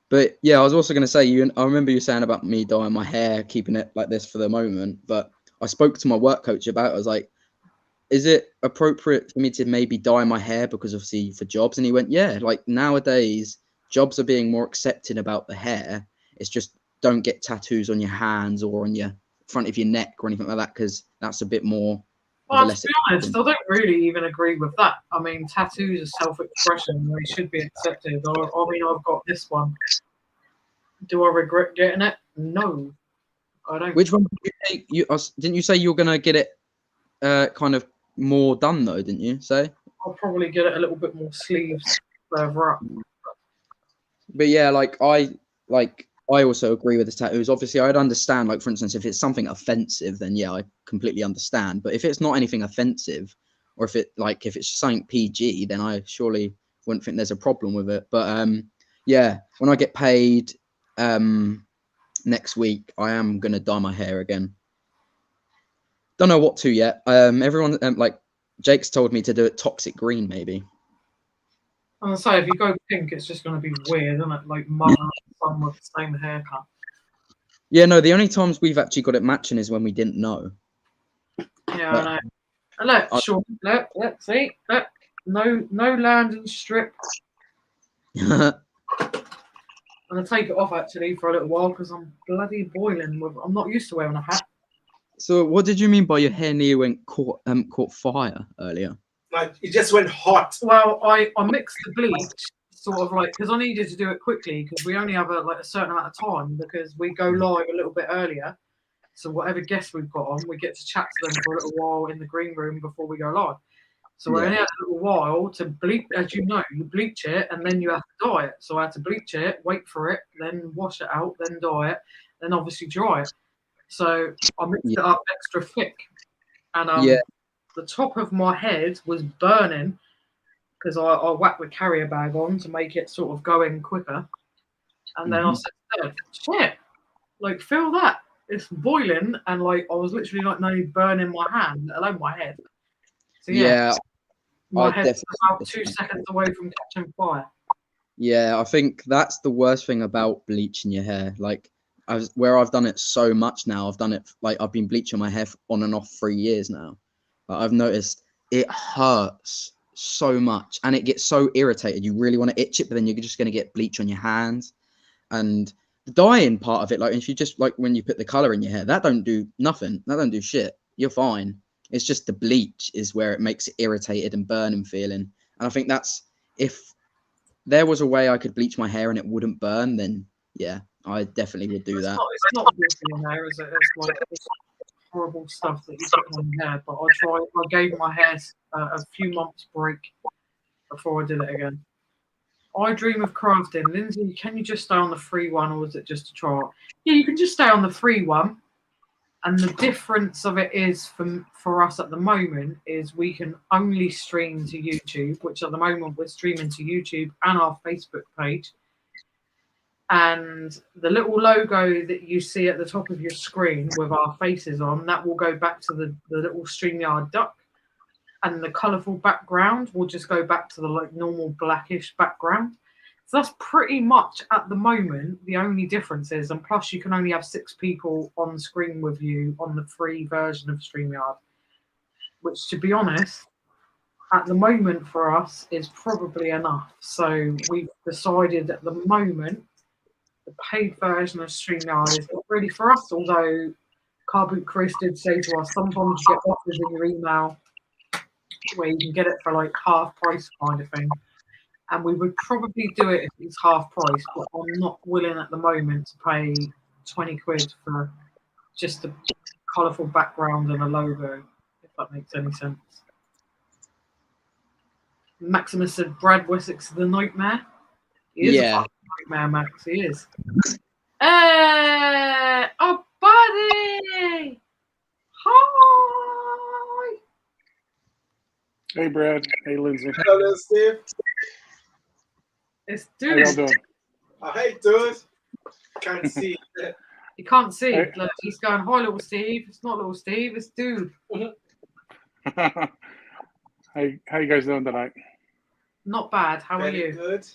But yeah, I was also going to say, I remember you saying about me dyeing my hair, keeping it like this for the moment. But I spoke to my work coach about it. I was like, is it appropriate for me to maybe dye my hair because obviously for jobs? And he went, yeah, like nowadays jobs are being more accepting about the hair. It's just don't get tattoos on your hands or on your front of your neck or anything like that because that's a bit more. Well, to be honest, I don't really even agree with that. I mean, tattoos are self-expression; they should be accepted. I mean, I've got this one. Do I regret getting it? No, I don't. Which one did you take? Didn't you say you were gonna get it kind of more done though? Didn't you say? I'll probably get it a little bit more sleeves further up. But yeah, I also agree with the tattoos. Obviously, I'd understand, like, for instance, if it's something offensive, then yeah, I completely understand. But if it's not anything offensive, or if it's something PG, then I surely wouldn't think there's a problem with it. But yeah, when I get paid next week, I am gonna dye my hair again. Don't know what to yet. Everyone, like Jake's told me to do it toxic green, maybe. I'm gonna say if you go pink, it's just gonna be weird, isn't it? Like mother and son with the same haircut. Yeah, no. The only times we've actually got it matching is when we didn't know. Yeah, I know. And look, Sean, look, see, look, no landing strip. I'm gonna take it off actually for a little while because I'm bloody boiling. I'm not used to wearing a hat. So, what did you mean by your hair near went caught fire earlier? Like it just went hot. Well, I mixed the bleach sort of like because I needed to do it quickly because we only have a certain amount of time because we go live a little bit earlier. So whatever guests we've got on, we get to chat to them for a little while in the green room before we go live. So we only had a little while to bleach, as you know, you bleach it and then you have to dye it. So I had to bleach it, wait for it, then wash it out, then dye it, then obviously dry it. So I mixed it up extra thick. And the top of my head was burning because I whacked the carrier bag on to make it sort of go in quicker. And then I said, shit, like feel that. It's boiling and like I was literally like nearly burning my hand, let alone my head. So my head was about 2 seconds away from catching fire. Yeah, I think that's the worst thing about bleaching your hair. Like where I've done it so much now, I've done it like I've been bleaching my hair on and off 3 years now. But I've noticed it hurts so much and it gets so irritated. You really want to itch it, but then you're just going to get bleach on your hands. And the dyeing part of it, like if you just like when you put the color in your hair, that don't do nothing. That don't do shit. You're fine. It's just the bleach is where it makes it irritated and burning feeling. And I think that's if there was a way I could bleach my hair and it wouldn't burn, then yeah, I definitely would do that. It's not good for your hair, is it? It's like it's horrible stuff that you put on your hair. But I gave my hair a few months break before I did it again. I dream of crafting. Lindsay, can you just stay on the free one or is it just a trial? Yeah, you can just stay on the free one. And the difference of it is for us at the moment is we can only stream to YouTube, which at the moment we're streaming to YouTube and our Facebook page. And the little logo that you see at the top of your screen with our faces on, that will go back to the little StreamYard duck. And the colourful background will just go back to the like normal blackish background. So that's pretty much at the moment the only difference is, and plus you can only have 6 people on screen with you on the free version of StreamYard, which to be honest, at the moment for us is probably enough. So we've decided at the moment the paid version of StreamYard is not really for us, although Carboot Chris did say to us, sometimes you get offers in your email where you can get it for like half price kind of thing. And we would probably do it if it's half price, but I'm not willing at the moment to pay 20 quid for just a colourful background and a logo, if that makes any sense. Maximus said Brad Wessex is the nightmare. He is a nightmare, Max. He is. Oh, buddy! Hi! Hey, Brad. Hey, Lindsay. Hello, Steve. It's How y'all dude. doing? Hey, dude. Can't see. You can't see. Hey. Look, he's going, hi, little Steve. It's not little Steve, it's dude. How you guys doing tonight? Not bad. How are you? Good.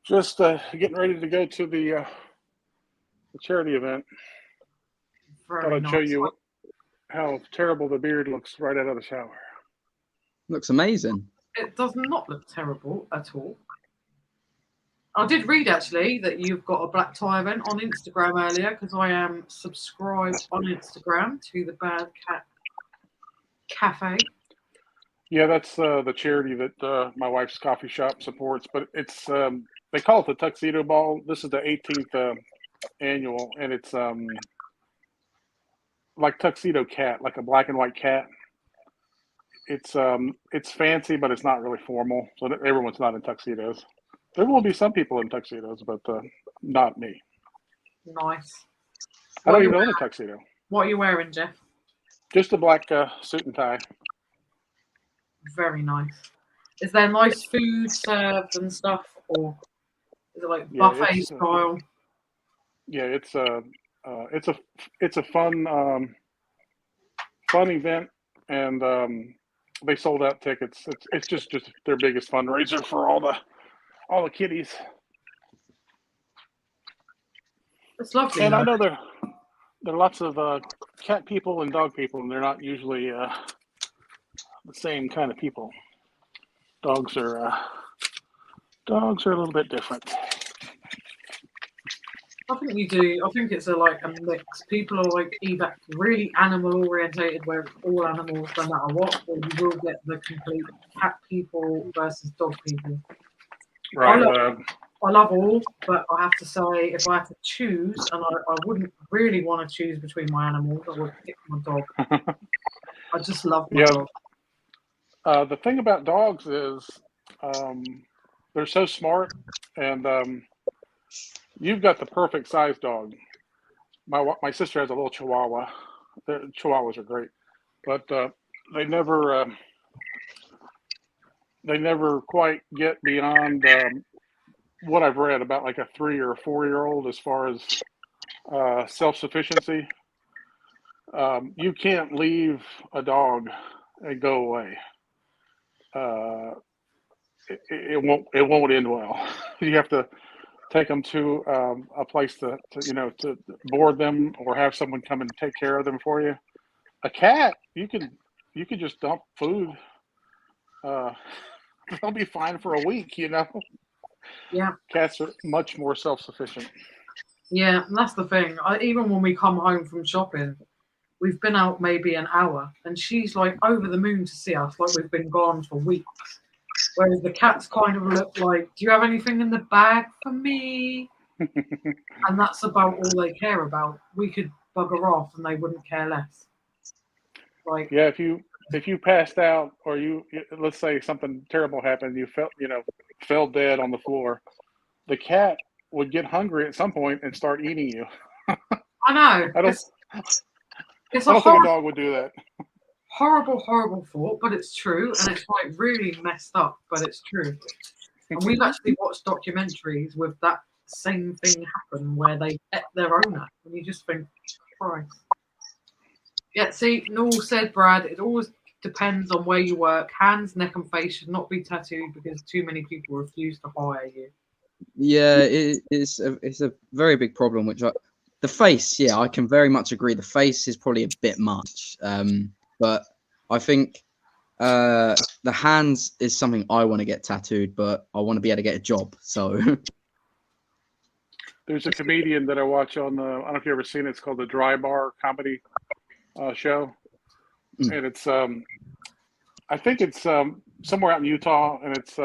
Just getting ready to go to the charity event. Thought Very I'd nice. show you how terrible the beard looks right out of the shower. Looks amazing. It does not look terrible at all. I did read actually that you've got a black tie event on Instagram earlier because I am subscribed on Instagram to the Bad Cat Cafe. Yeah, that's the charity that my wife's coffee shop supports, but it's they call it the Tuxedo Ball. This is the 18th annual, and it's like Tuxedo Cat, like a black and white cat. It's fancy, but it's not really formal, so everyone's not in tuxedos. There will be some people in tuxedos, but not me. Nice. I don't even own a tuxedo. What are you wearing, Jeff? Just a black suit and tie. Very nice. Is there nice food served and stuff, or is it like buffet style? Yeah, it's a fun event, and they sold out tickets. It's just their biggest fundraiser for all the kitties. It's lovely. And I know there are lots of cat people and dog people, and they're not usually the same kind of people. Dogs are a little bit different. I think you do. I think it's like a mix. People are like either really animal orientated, where it's all animals no matter what, or you will get the complete cat people versus dog people. Right. I love all, but I have to say, if I had to choose, and I wouldn't really want to choose between my animals, I would pick my dog. I just love my dog. The thing about dogs is they're so smart, and you've got the perfect size dog. My sister has a little Chihuahua. Chihuahuas are great, but they never quite get beyond what I've read about like a 3 or 4 year old as far as self-sufficiency. You can't leave a dog and go away. It won't end well. You have to take them to a place to board them or have someone come and take care of them for you. A cat, you could just dump food. They'll be fine for a week, Yeah. Cats are much more self-sufficient. Yeah, and that's the thing. Even when we come home from shopping, we've been out maybe an hour, and she's like over the moon to see us, like we've been gone for weeks. Whereas the cats kind of look like, do you have anything in the bag for me? And that's about all they care about. We could bugger off and they wouldn't care less. Like, yeah, if you passed out or let's say something terrible happened, you fell dead on the floor, the cat would get hungry at some point and start eating you. I know. I don't think a dog would do that. Horrible thought, but it's true, and it's like really messed up, but it's true. And we've actually watched documentaries with that same thing happen where they ate their owner, and you just think, Christ. Yeah, see, Noel said, Brad, it always depends on where you work. Hands, neck, and face should not be tattooed because too many people refuse to hire you. Yeah, it's a very big problem. The face, yeah, I can very much agree. The face is probably a bit much. But I think the hands is something I want to get tattooed, but I want to be able to get a job. So there's a comedian that I watch on I don't know if you've ever seen it. It's called the Dry Bar Comedy Show, and it's I think it's somewhere out in Utah, and it's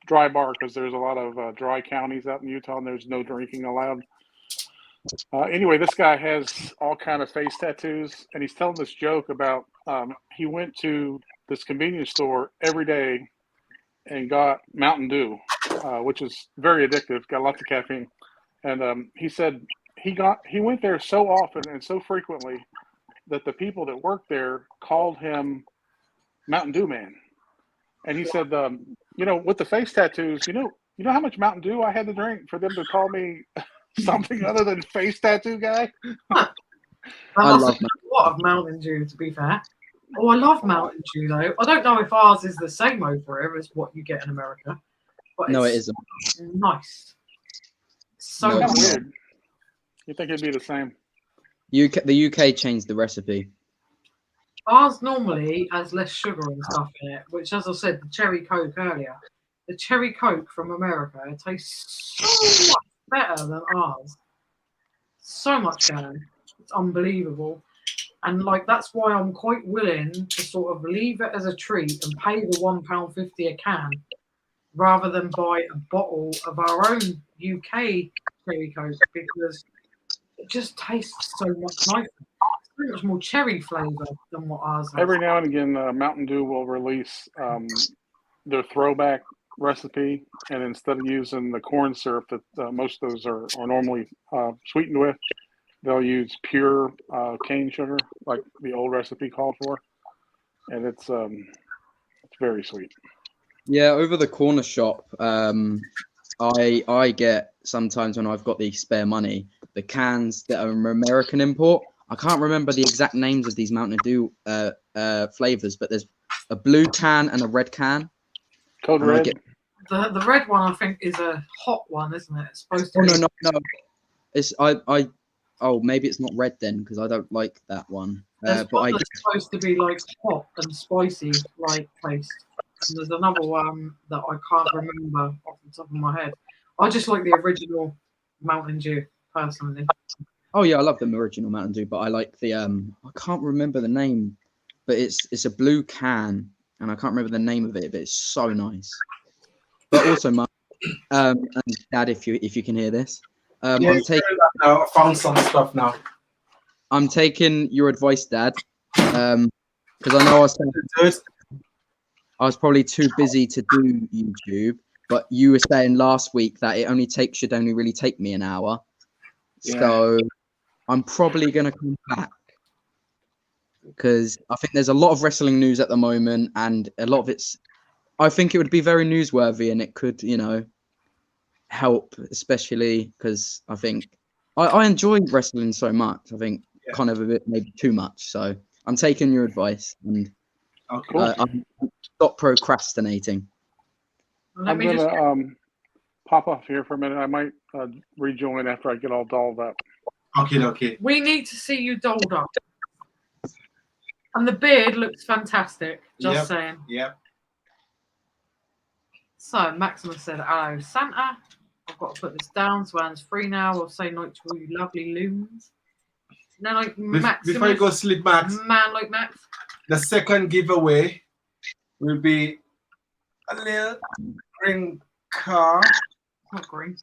dry bar because there's a lot of dry counties out in Utah, and there's no drinking allowed. Anyway, this guy has all kind of face tattoos, and he's telling this joke about he went to this convenience store every day and got Mountain Dew, which is very addictive, got lots of caffeine. And he said he went there so often and so frequently that the people that worked there called him Mountain Dew Man. And he said, with the face tattoos, you know how much Mountain Dew I had to drink for them to call me something other than face tattoo guy? I love a lot of Mountain Dew, to be fair. Oh, I love Mountain Dew, though. I don't know if ours is the same over here as what you get in America. But no, it isn't. Nice. So no, weird. You think it'd be the same? The UK changed the recipe. Ours normally has less sugar and stuff in it, which, as I said, the cherry Coke earlier, the cherry Coke from America, it tastes so much better than ours. So much better. It's unbelievable. And that's why I'm quite willing to sort of leave it as a treat and pay the £1.50 a can rather than buy a bottle of our own UK cherry Coke, because it just tastes so much nicer. So much more cherry flavour than what ours has. Every now and again, Mountain Dew will release their throwback recipe, and instead of using the corn syrup that most of those are normally sweetened with, they'll use pure cane sugar, like the old recipe called for, and it's very sweet. Yeah, over the corner shop, I get sometimes when I've got the spare money, the cans that are American import. I can't remember the exact names of these Mountain Dew flavors, but there's a blue can and a red can. Code Red. The red one, I think, is a hot one, isn't it? It's supposed to. No. It's maybe it's not red then, because I don't like that one. But it's supposed to be hot and spicy, taste. And there's another one that I can't remember off the top of my head. I just like the original Mountain Dew, personally. Oh yeah, I love the original Mountain Dew, but I like the I can't remember the name, but it's a blue can, and I can't remember the name of it, but it's so nice. But also, Mum, and Dad, if you can hear this, I'm taking now. I found some stuff now. I'm taking your advice, Dad, because I know I was probably too busy to do YouTube, but you were saying last week that it should only really take me an hour. Yeah. So I'm probably going to come back because I think there's a lot of wrestling news at the moment, and a lot of I think it would be very newsworthy, and it could, help, especially because I think I enjoy wrestling so much. I think kind of a bit maybe too much. So I'm taking your advice, and I'm stop procrastinating. I'm gonna pop off here for a minute. I might rejoin after I get all dolled up. Okay. We need to see you dolled up. And the beard looks fantastic. Just saying. Yep. So Maximus said, "Hello, Santa. I've got to put this down so Anne's free now. I'll say night to all you lovely loons." Now, like Maximus, before you go sleep, Max. Man like Max. The second giveaway will be a little green car. Not green.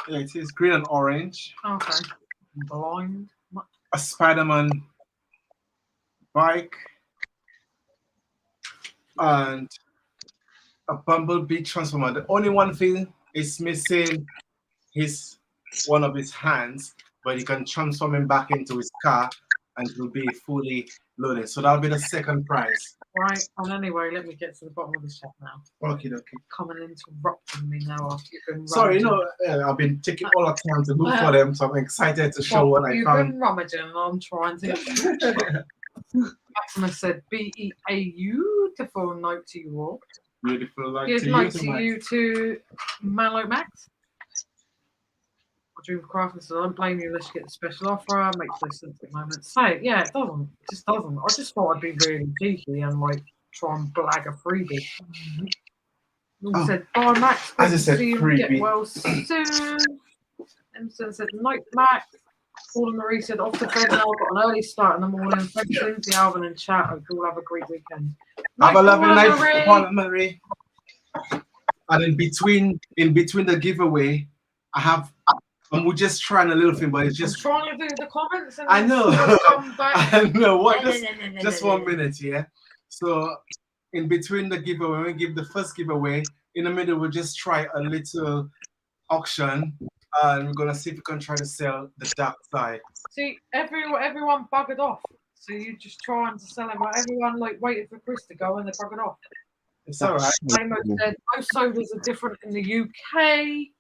Yeah, it is green and orange. Okay. Blind. A Spider-Man bike. And a Bumblebee transformer. The only one thing is missing one of his hands, but you can transform him back into his car and it will be fully loaded. So that'll be the second prize. Right. And anyway, let me get to the bottom of the shop now. Okay. Coming interrupting me now after you've been sorry, I've been taking all the time to look for them, so I'm excited to show what I found. You've been rummaging and I'm trying to Maximus said, "Be a beautiful night to you all." Beautiful night Good to night you, to you too, man like Max. I dream of crafting, so I don't blame you unless you get the special offer. Makes no sense at the moment. Say it, yeah, it doesn't. It just doesn't. I just thought I'd be really cheeky and try and blag a freebie. Said, "Bye, Max. As I said, see you freebie. Get well soon." Emerson said, "Night, Max." Paul and Marie said, "Off to bed now. I've got an early start in the morning." Thanks, Lindsay, Alvin, and chat. Hope you all have a great weekend. Have a lovely night, Paul and Marie. And in between the giveaway, we're just trying a little thing, but it's just I'm trying to do the comments. And I know. Come back. I know. What? Just 1 minute, yeah. So in between the giveaway, when we give the first giveaway, in the middle we'll just try a little auction, and we're gonna see if we can try to sell the dark side. See, everyone buggered off. So you just trying to sell it, but everyone waited for Chris to go and they buggered off. It's all right. Damo said most sodas are different in the UK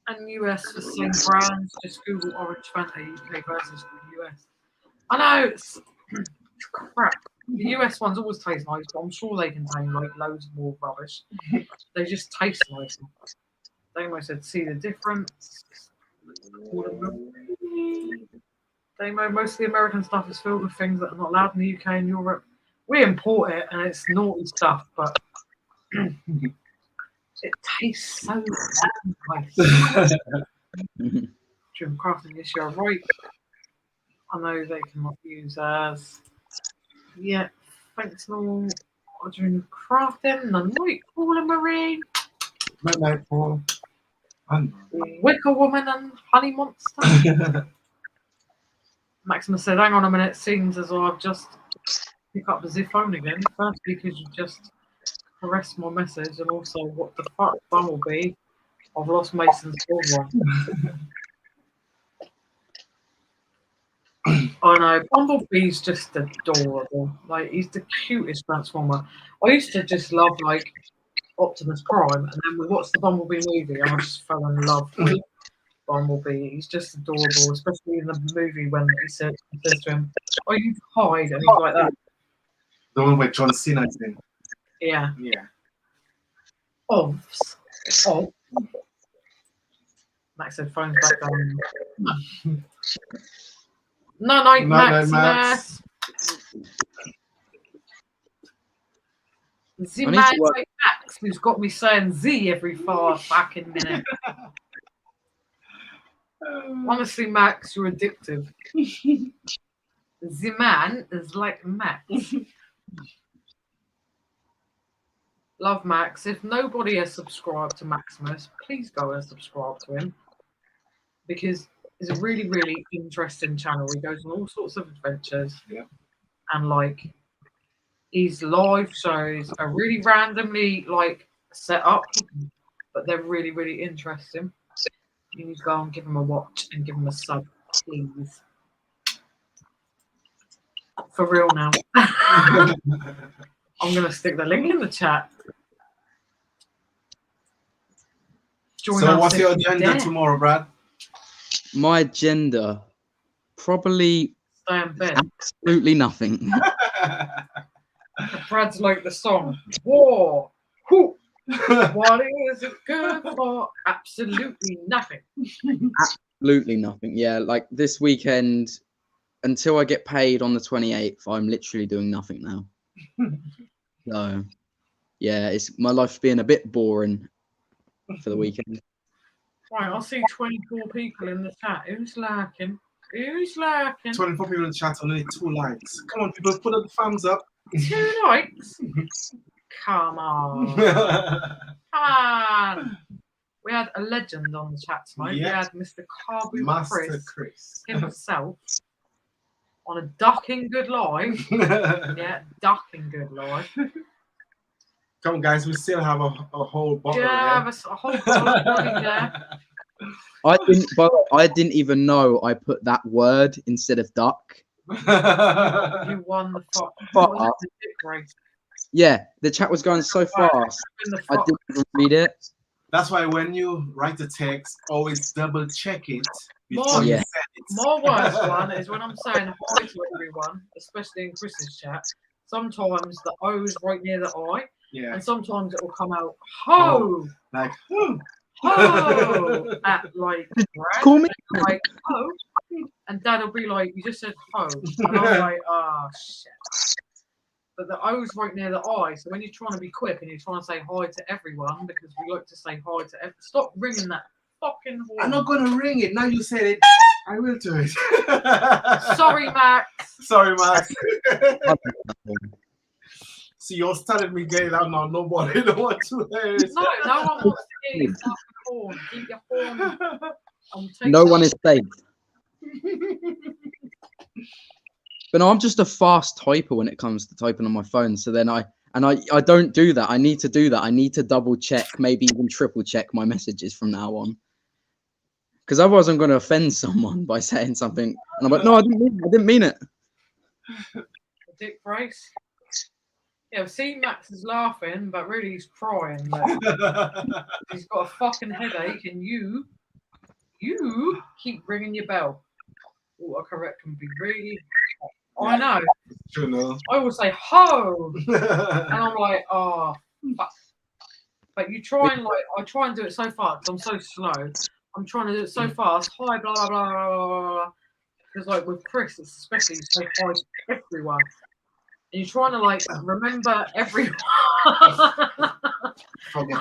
and US for same brands. Just Google Orange Fanta UK versus the US. I know it's crap. The US ones always taste nice, but I'm sure they contain loads more rubbish. They just taste nice. Damo said, "See the difference." Damo, most of the American stuff is filled with things that are not allowed in the UK and Europe. We import it and it's naughty stuff, but it tastes so nice. Jim crafting this year, right? I know they cannot use as. Yeah, thanks all. Jim crafting the night Paul Marie. Night Paul. Wicker Woman and Honey Monster. Maximus said, "Hang on a minute, seems as though I've just picked up the Z phone again. First because you just caressed my message, and also what the fuck, Bumblebee? I've lost Mason's gold one." I know, Bumblebee's just adorable. He's the cutest Transformer. I used to just love Optimus Prime, and then we watched the Bumblebee movie, and I just fell in love with Bumblebee. He's just adorable, especially in the movie when he says to him, "Oh, you hide," and he's like that. The one with John Cena's in. Yeah. Yeah. Oh. Max said, "Phone's back on." No, Max. Z man like Max, who's got me saying Z every 4 fucking minute. Honestly, Max, you're addictive. The man is like Max. Love Max. If nobody has subscribed to Maximus, please go and subscribe to him. Because it's a really, really interesting channel. He goes on all sorts of adventures. Yeah. And like his live shows are really randomly like set up, but they're really, really interesting. You need to go and give him a watch and give him a sub, please. For real now. I'm gonna stick the link in the chat. Join So us what's if your you agenda dare. tomorrow, Brad? My agenda, probably Stay in bed. absolutely nothing. Brad's like the song. War. Who? What is it good for? Absolutely nothing. Absolutely nothing. Yeah, like this weekend, until I get paid on the 28th, I'm literally doing nothing now. So, yeah, it's my life's being a bit boring for the weekend. Right, I see 24 people in the chat. Who's lurking? Who's lurking? 24 people in the chat, only 2 likes. Come on, people, put up the thumbs up. 2 likes? Come on. Come on. We had a legend on the chat tonight. Yeah. We had Mr. Carboot Master Chris. himself on a ducking good live. Yeah, ducking good live. Come on, guys, we still have a whole bottle Yeah, there. a whole bottle of wine there. I didn't even know I put that word instead of duck. You won the fuck. Fuck What was up. the dick race? Yeah, the chat was going so fast. In the I fuck. didn't even read it. That's why when you write a text, always double check it before More- you Yeah. send it. My worst one is when I'm saying hi to everyone, especially in Chris's chat. Sometimes the O's right near the I, Yeah, and sometimes it will come out ho, like, ho, at like Brad, Call me. like ho, and Dad will be like, "You just said ho," and I'm like, "Ah, shit." But the O's right near the I, so when you're trying to be quick and you're trying to say hi to everyone, because we like to say hi to everyone, stop ringing that fucking horn. I'm not gonna ring it. Now you said it, I will do it. Sorry, Max. Sorry, Max. See, you're starting me getting out now. Nobody don't want to hear it. No one wants to hear your fucking horn. Keep your horn. No one is safe. But no, I'm just a fast typer when it comes to typing on my phone. So then I don't do that. I need to do that. I need to double check, maybe even triple check my messages from now on. Because otherwise I'm going to offend someone by saying something. And I'm like, no, I didn't mean it. Dick brace. Yeah, see, Max is laughing, but really he's crying. Like, he's got a fucking headache, and you keep ringing your bell. Autocorrect can be really. I know. You know. I will say ho, and I'm like, oh, fuck. But you try and I try and do it so fast. I'm so slow. I'm trying to do it so fast. Hi, blah blah blah blah blah. Because like with Chris, it's especially you say hi to everyone. And you're trying to like remember everyone. Forget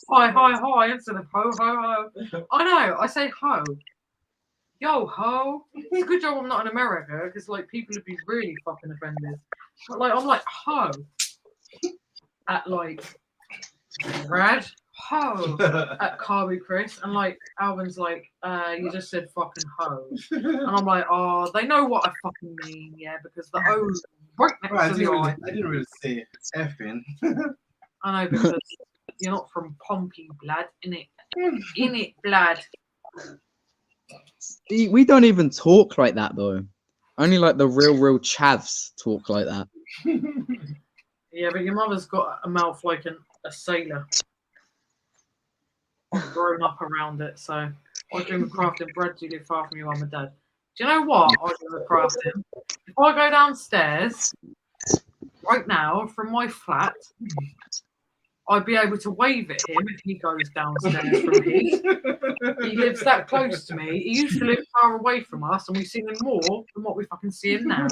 Hi instead of ho ho ho. I know. I say ho. Yo ho. It's a good job I'm not in America because like people would be really fucking offended. But like I'm like ho at like Brad ho at Carboot Chris, and like Alvin's like you just said fucking ho, and I'm like, oh, they know what I fucking mean, yeah, because the O's right next Right, to the I. I didn't really say effing. I know, because you're not from Pompey, blood, innit? Innit, blood. We don't even talk like that, though. Only like the real chavs talk like that. Yeah, but your mother's got a mouth like a sailor. I've grown up around it, so I dream of crafting bread. You live far from your mum and dad. Do you know what I dream of crafting? If I go downstairs right now from my flat, I'd be able to wave at him if he goes downstairs from his. He lives that close to me. He used to live far away from us, and we've seen him more than what we fucking see him now.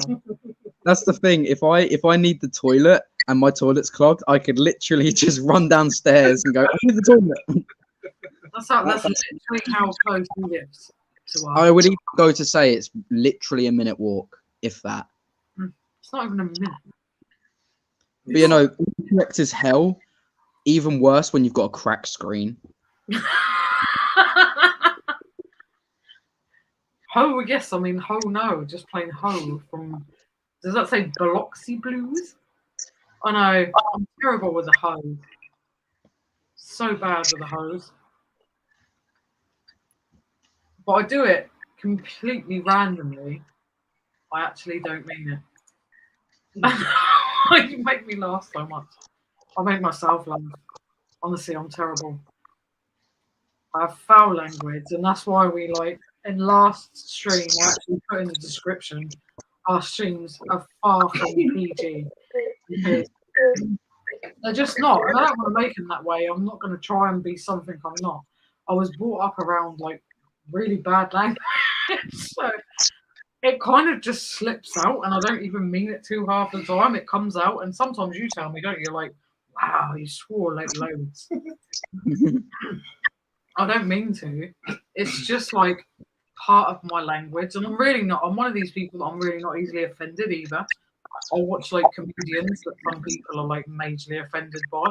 That's the thing. If I need the toilet and my toilet's clogged, I could literally just run downstairs and go, I need the toilet. That's literally how close he lives to us. I would even go to say it's literally a minute walk, if that. It's not even a minute. But you know, incorrect as hell. Even worse when you've got a cracked screen. Ho, yes, I mean Ho. No, just plain Ho from. Does that say Biloxi Blues? I know. I'm terrible with the hose. So bad with the hose. But I do it completely randomly. I actually don't mean it. You make me laugh so much. I make myself laugh. Honestly, I'm terrible. I have foul language, and that's why we like in last stream I actually put in the description our streams are far from PG because they're just not. And I don't want to make them that way. I'm not going to try and be something I'm not. I was brought up around like really bad language, so it kind of just slips out, and I don't even mean it too half the time. It comes out, and sometimes you tell me, don't you? Like, wow, you swore like loads. I don't mean to. It's just like part of my language, and I'm really not. I'm one of these people that I'm really not easily offended either. I watch like comedians that some people are like majorly offended by,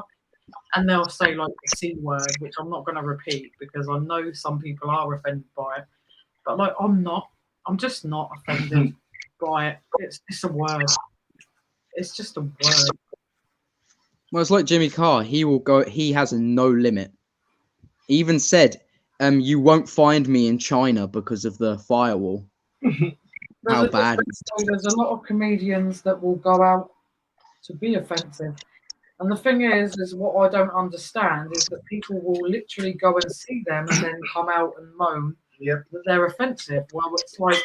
and they'll say like the C word, which I'm not going to repeat because I know some people are offended by it, but like I'm not. I'm just not offended by it. It's just a word. It's just a word. Well, it's like Jimmy Carr. He will go. He has a no limit. He even said, "You won't find me in China because of the firewall." How bad? There's a lot of comedians that will go out to be offensive, and the thing is what I don't understand is that people will literally go and see them and then come out and moan that they're offensive. Well, it's like,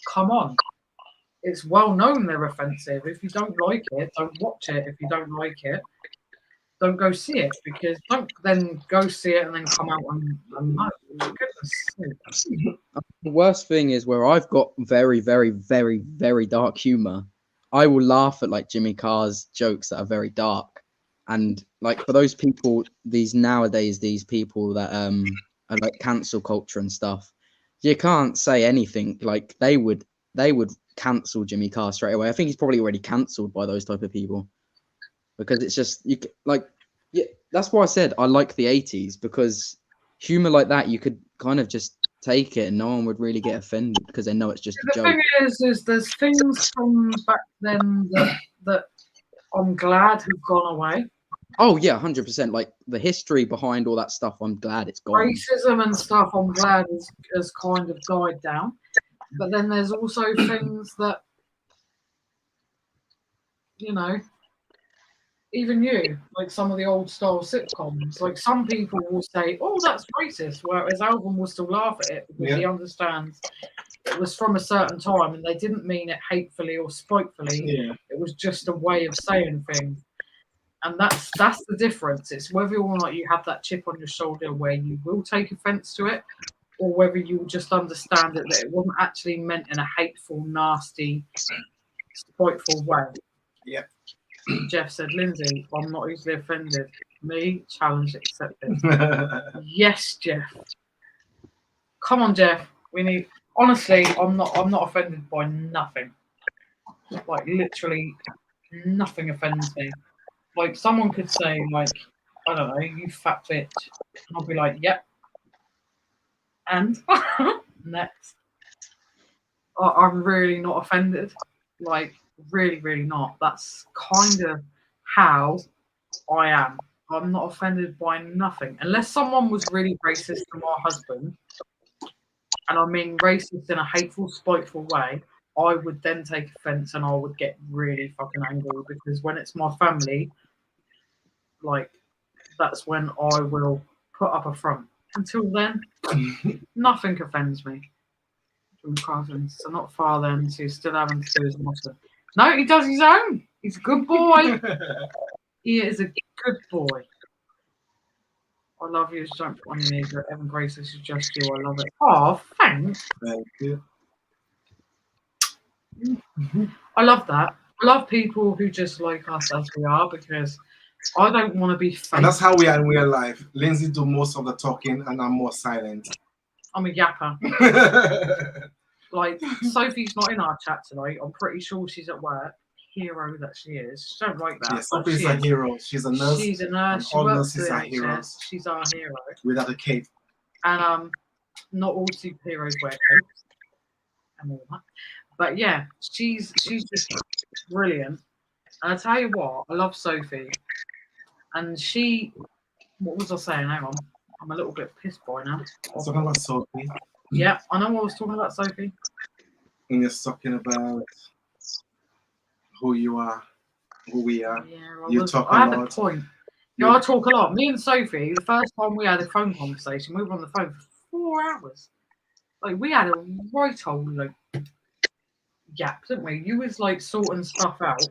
come on. It's well known they're offensive. If you don't like it, don't watch it. If you don't like it, don't go see it, because don't then go see it and then come out and moan. Goodness sake. The worst thing is where I've got very, very, very, very dark humor. I will laugh at like Jimmy Carr's jokes that are very dark, and like for those people, these people that are like cancel culture and stuff, you can't say anything. Like they would cancel Jimmy Carr straight away. I think he's probably already cancelled by those type of people, because it's just that's why I said I like the 80s, because humor like that you could kind of just take it and no one would really get offended because they know it's just a joke. The thing is there's things from back then that I'm glad have gone away. Oh yeah, 100%. Like the history behind all that stuff, I'm glad it's gone. Racism and stuff, I'm glad has kind of died down. But then there's also things that, you know, even you, like some of the old style sitcoms, like some people will say, oh, that's racist, whereas Alvin will still laugh at it because he understands it was from a certain time and they didn't mean it hatefully or spitefully. It was just a way of saying things. And that's the difference. It's whether or not you have that chip on your shoulder where you will take offense to it, or whether you just understand it that it wasn't actually meant in a hateful, nasty, spiteful way. Yep. Jeff said, Lindsay, I'm not easily offended. Me, challenge accepted. Yes, Jeff. Come on, Jeff. We need. Honestly, I'm not offended by nothing. Like literally, nothing offends me. Like someone could say, like, I don't know, you fat bitch, and I'll be like, yep. And next, I'm really not offended. Like, really, really not. That's kind of how I am. I'm not offended by nothing. Unless someone was really racist to my husband, and I mean racist in a hateful, spiteful way, I would then take offense and I would get really fucking angry, because when it's my family, like, that's when I will put up a front. Until then, nothing offends me. So not far then, so he's still having to do his mustard. No, he does his own. He's a good boy. He is a good boy. I love you. Just don't put on your knees. Evan Grace, this is just you. I love it. Oh, thanks. Thank you. I love that. I love people who just like us as we are, because I don't want to be fake. And that's how we are in real life. Lindsay do most of the talking, and I'm more silent. I'm a yapper. Like, Sophie's not in our chat tonight. I'm pretty sure she's at work. Hero that she is. She don't like that. Yeah, Sophie's a hero. She's a nurse. She's a nurse. She all works nurses for are the heroes. NHS. She's our hero. Without a cape. And not all superheroes wear capes and all that. But yeah, she's just brilliant. And I tell you what, I love Sophie. And she, what was I saying? Hang on, I'm a little bit pissed by now. Talking about Sophie. Yeah, I know what I was talking about, Sophie. And you're talking about who you are, who we are. Yeah, I had a point. Yeah, I talk a lot. Me and Sophie, the first time we had a phone conversation, we were on the phone for 4 hours. Like, we had a right old, like, gap, didn't we? You was, like, sorting stuff out.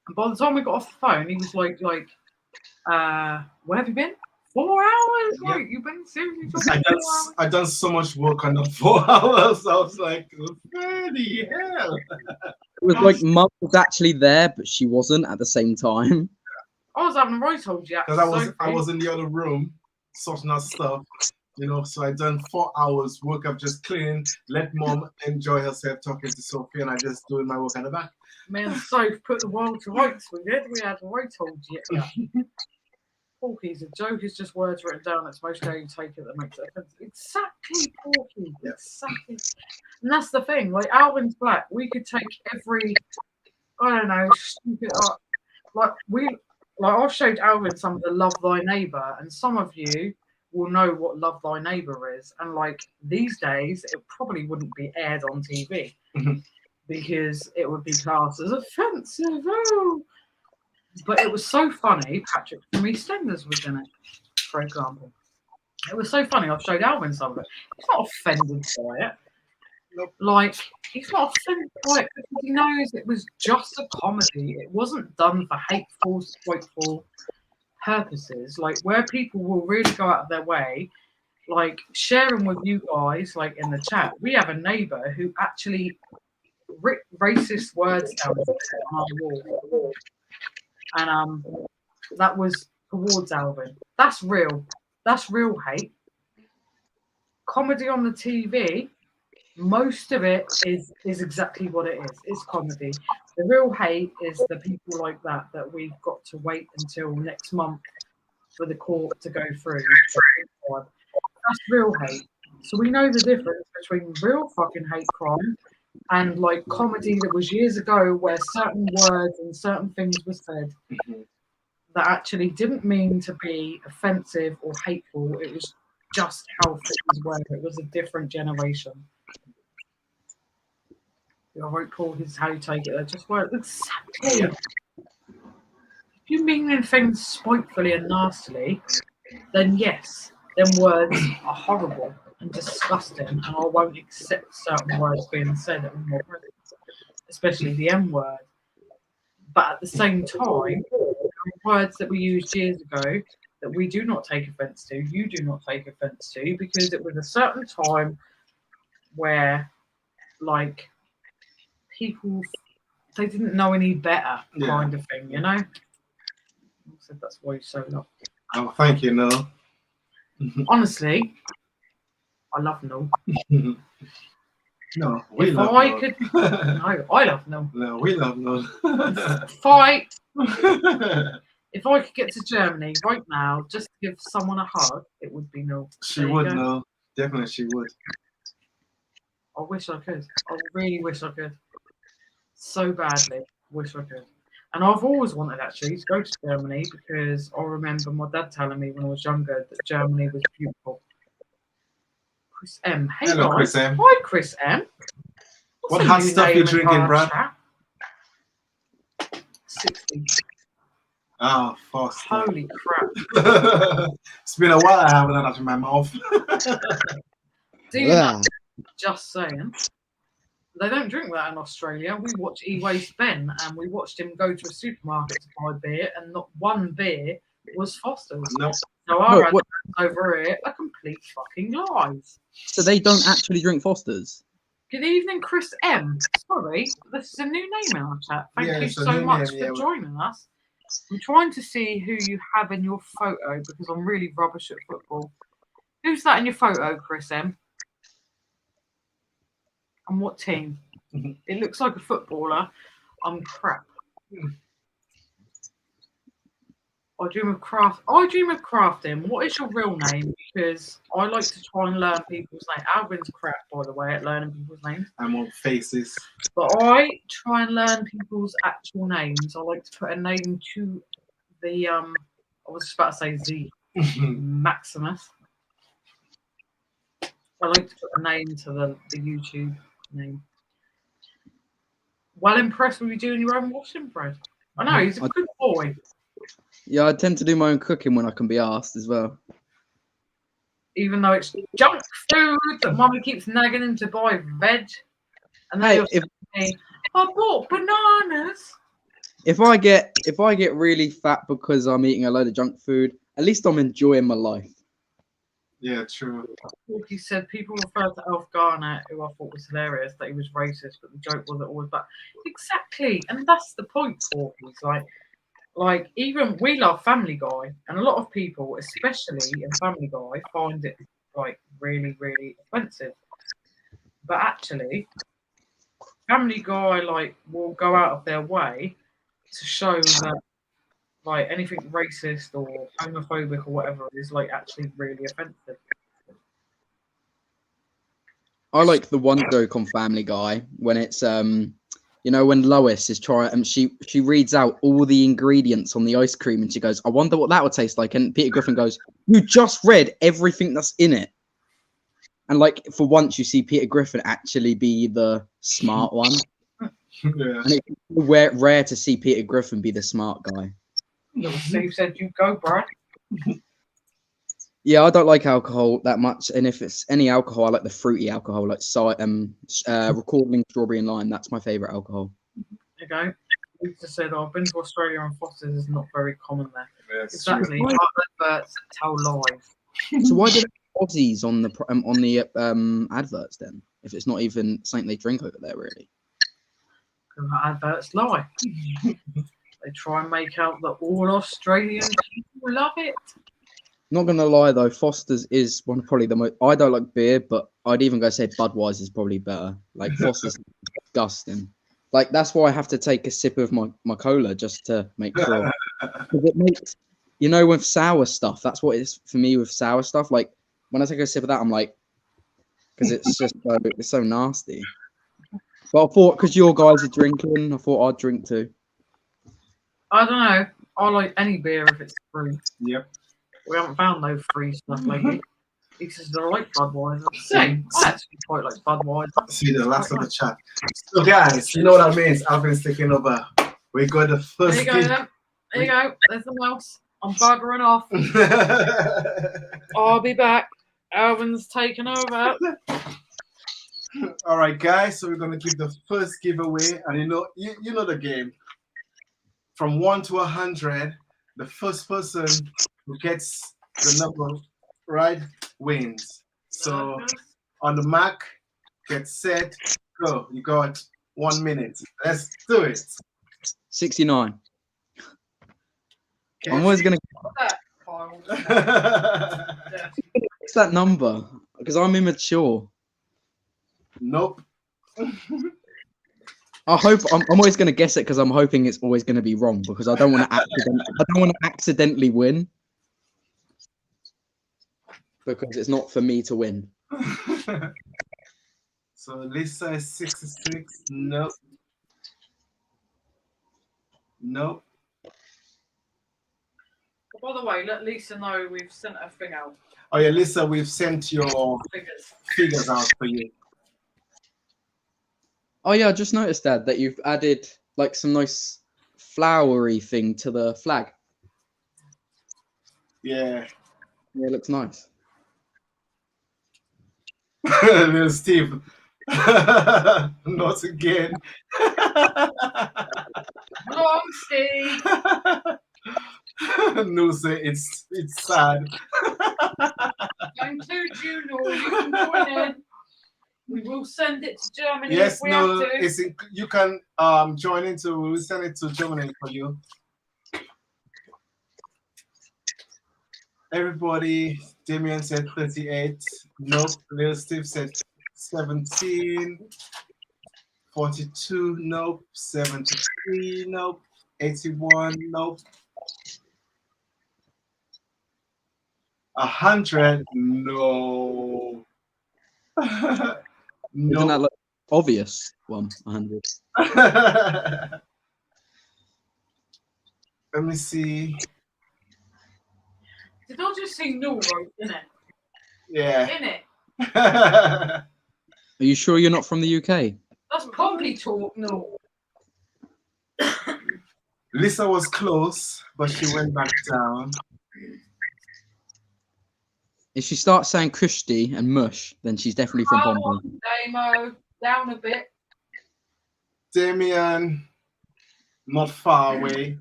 And by the time we got off the phone, he was like, where have you been? 4 hours? Yeah. Like, you've been seriously talking 4 hours? I done so much work on the 4 hours. I was like, bloody hell. It was like Mum was actually there, but she wasn't at the same time. I was having a right old gap. Because I was in the other room sorting out stuff, you know, so I done 4 hours work of just cleaning, let Mom enjoy herself talking to Sophie, and I just doing my work at the back. Me and Soph put the world to rights. We did. We had a right old gap. Porky's a joke is just words written down. It's most how you take it that makes it offensive. Exactly, Porky. Yeah. Exactly. And that's the thing. Like Alvin's Black, we could take every, I don't know, stupid. I've showed Alvin some of the Love Thy Neighbour, and some of you will know what Love Thy Neighbour is. And like these days, it probably wouldn't be aired on TV because it would be classed as offensive. Oh. But it was so funny. Patrick from EastEnders was in it, for example. It was so funny. I've showed Alvin some of it. He's not offended by it. Nope. Like, he's not offended by it because he knows it was just a comedy. It wasn't done for hateful, spiteful purposes. Like, where people will really go out of their way, like sharing with you guys, like in the chat, we have a neighbour who actually ripped racist words down on our wall. And that was towards Alvin. That's real. That's real hate. Comedy on the TV, most of it is exactly what it is. It's comedy. The real hate is the people like that we've got to wait until next month for the court to go through. That's real hate. So we know the difference between real fucking hate crime and like comedy that was years ago where certain words and certain things were said that actually didn't mean to be offensive or hateful. It was just how things were. It was a different generation. I won't call his how you take it. Just words exactly. If you mean things spitefully and nastily, then yes, then words are horrible and disgusting, and I won't accept certain words being said in my presence, especially the M word. But at the same time, words that we used years ago that we do not take offence to, you do not take offence to, because it was a certain time where, like, people, they didn't know any better, kind of thing, you know? I said that's why you're so loved. Oh, thank you, Noel. Honestly, I love Noel. No, we if love I Noel. could, no, I love Noel. No, we love Noel. If I could get to Germany right now just to give someone a hug, it would be Noel. She would, Noel. Definitely, she would. I wish I could. I really wish I could. So badly, wish I could. And I've always wanted actually to go to Germany because I remember my dad telling me when I was younger that Germany was beautiful. Chris M. Hey, hello, guys. Chris M. Hi, Chris M. What hot stuff you drinking, Brad? 60. Oh, Foster. Holy crap. It's been a while I haven't had that in my mouth. Just saying. They don't drink that in Australia. We watch E-Waste Ben and we watched him go to a supermarket to buy beer and not one beer was Foster's. No. So our over here are complete fucking lies. So they don't actually drink Foster's? Good evening, Chris M. Sorry, this is a new name in our chat. Thank you so much for joining us. I'm trying to see who you have in your photo because I'm really rubbish at football. Who's that in your photo, Chris M? And what team? It looks like a footballer. I'm crap. I dream of crafting. What is your real name? Because I like to try and learn people's names. Alvin's crap, by the way, at learning people's names. I'm on faces. But I try and learn people's actual names. I like to put a name to the I was just about to say Z Maximus. I like to put a name to the YouTube name. Well impressed with you doing your own washing bread. I know, he's a good boy. Yeah, I tend to do my own cooking when I can be asked as well. Even though it's junk food that Mummy keeps nagging him to buy veg. And then Hey, you're saying, I bought bananas. If I get really fat because I'm eating a load of junk food, at least I'm enjoying my life. Yeah, true. He said people refer to Elf Garnett, who I thought was hilarious, that he was racist, but the joke wasn't always that. Exactly, and that's the point, Porky's. Like even we love Family Guy, and a lot of people, especially in Family Guy, find it like really, really offensive. But actually, Family Guy like will go out of their way to show that like anything racist or homophobic or whatever is like actually really offensive. I like the one joke on Family Guy when it's you know, when Lois is trying, she reads out all the ingredients on the ice cream and she goes, I wonder what that would taste like. And Peter Griffin goes, you just read everything that's in it. And like for once, you see Peter Griffin actually be the smart one. Yeah. And it's rare to see Peter Griffin be the smart guy. Little Steve said, "You go, Brad." Yeah, I don't like alcohol that much, and if it's any alcohol, I like the fruity alcohol, like recording strawberry and lime. That's my favorite alcohol. There you go. Lisa said, "I've been to Australia and Foster's is not very common there." Yes, Exactly. true. Adverts tell lies. So why do they have Aussies on the adverts then? If it's not even something they drink over there, really. Because adverts lie. They try and make out that all Australian people love it. Not gonna lie though, Foster's is one of probably the most. I don't like beer, but I'd even go say Budweiser is probably better. Like Foster's disgusting. Like that's why I have to take a sip of my cola just to make sure. It makes, you know, with sour stuff. That's what it is for me with sour stuff. Like when I take a sip of that, I'm like, because it's just it's so nasty. But I thought because your guys are drinking, I thought I'd drink too. I don't know. I like any beer if it's free. Yep. We haven't found no free stuff lately. He says I like Budweiser. Same. I actually quite like Budweiser. See the last of the chat. So guys, you know what that means. Alvin's taking over. We got the first. There you go. Then. There you go. There's the mouse. I'm buggering off. I'll be back. Alvin's taking over. All right, guys. So we're gonna give the first giveaway, and you know the game. From 1 to 100, the first person who gets the number right wins. So on the mark, get set, go. You got 1 minute. Let's do it. 69. Okay. I'm always gonna What's What's that number? Because I'm immature. Nope. I'm always going to guess it because I'm hoping it's always going to be wrong because I don't want to accidentally win because it's not for me to win. So Lisa is 66. Nope. Nope. By the way, let Lisa know we've sent a thing out. Oh yeah, Lisa, we've sent your figures out for you. Oh yeah, I just noticed that you've added like some nice flowery thing to the flag. Yeah. Yeah, it looks nice. Little Steve. Not again. Wrong, Steve. No, sir, it's sad. I include you, no, you can join in. We will send it to Germany Yes, if we no, have to. you can join into. We'll send it to Germany for you. Everybody, Damien said 38. Nope. Little Steve said 17. 42. Nope. 73. Nope. 81. Nope. 100. No. Isn't No. that like obvious one? 100. Let me see. Did I just see no rope in it? Yeah. In it. Are you sure you're not from the UK? That's probably talk. No. Lisa was close, but she went back down. If she starts saying Christy and mush, then she's definitely from Come Bombay. on, Damo. Down a bit. Damien, not far away.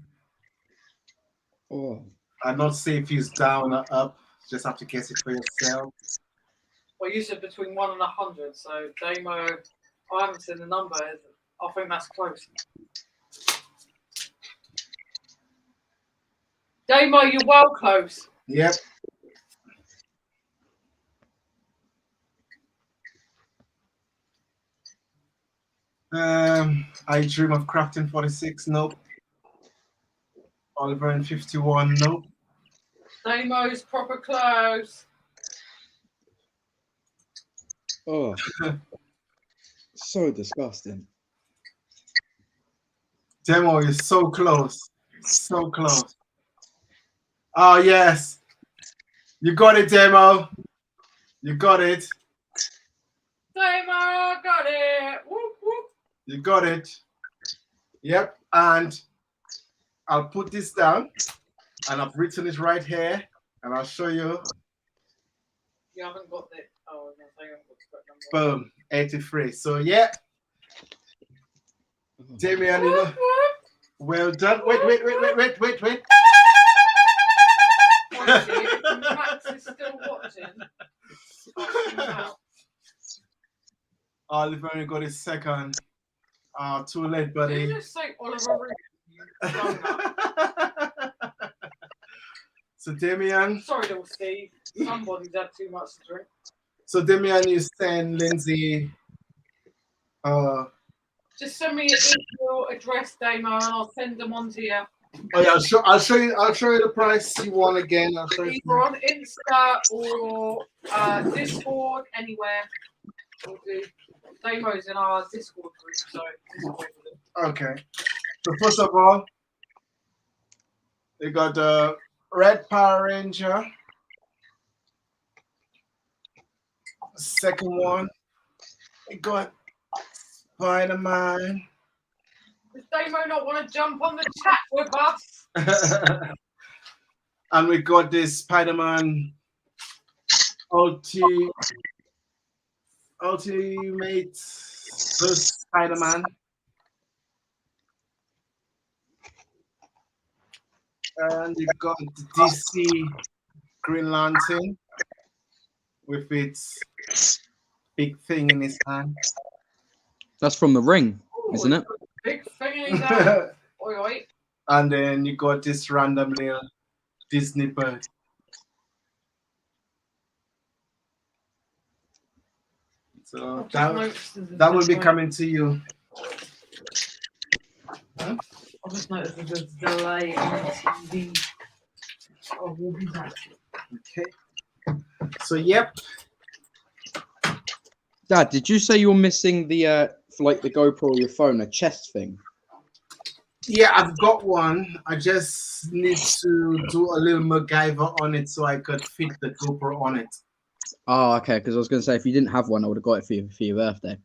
Oh. I'm not say if he's down or up. Just have to guess it for yourself. Well, you said between 1 and 100, so Damo, I haven't seen the number. I think that's close. Damo, you're well close. Yep. I dream of crafting 46. Nope. Oliver in 51. Nope. Damo's proper close. Oh. So disgusting. Demo is so close. So close. Oh, yes. You got it, Demo. You got it. Damo got it. Whoop, whoop. You got it. Yep. And I'll put this down. And I've written it right here. And I'll show you. You haven't got it. Oh, no, I haven't got the correct number. Boom. 83. So, yeah. Damien, you know. Well done. Wait. Max is still watching. Oliver only got his second. Too late, Did buddy. you just say Oliver Reed? So Damien. Sorry, little Steve. Somebody's had too much to drink. So Damien, you send Lindsay. Just send me an email address, Damo, and I'll send them on to you. Oh yeah, I'll show you the price you want again. I'll show you. Either on Insta or Discord, anywhere. We'll do. Damo's in our Discord group, so Discord with him. Okay. So first of all, we got the Red Power Ranger. Second one, we got Spider-Man. Does Damo not want to jump on the chat with us? And we got this Spider-Man Ultimate Spider-Man. And you got the DC Green Lantern with its big thing in his hand. That's from The Ring, Ooh, isn't it? Big thing in his hand. Oi, oi. And then you got this random little Disney bird. So that will be coming to you. I just noticed there's a delay on the TV. Oh, we'll be back. Okay. So yep. Dad, did you say you're missing the for like the GoPro or your phone, a chest thing? Yeah, I've got one. I just need to do a little MacGyver on it so I could fit the GoPro on it. Oh, okay. Because I was going to say if you didn't have one, I would have got it for your birthday.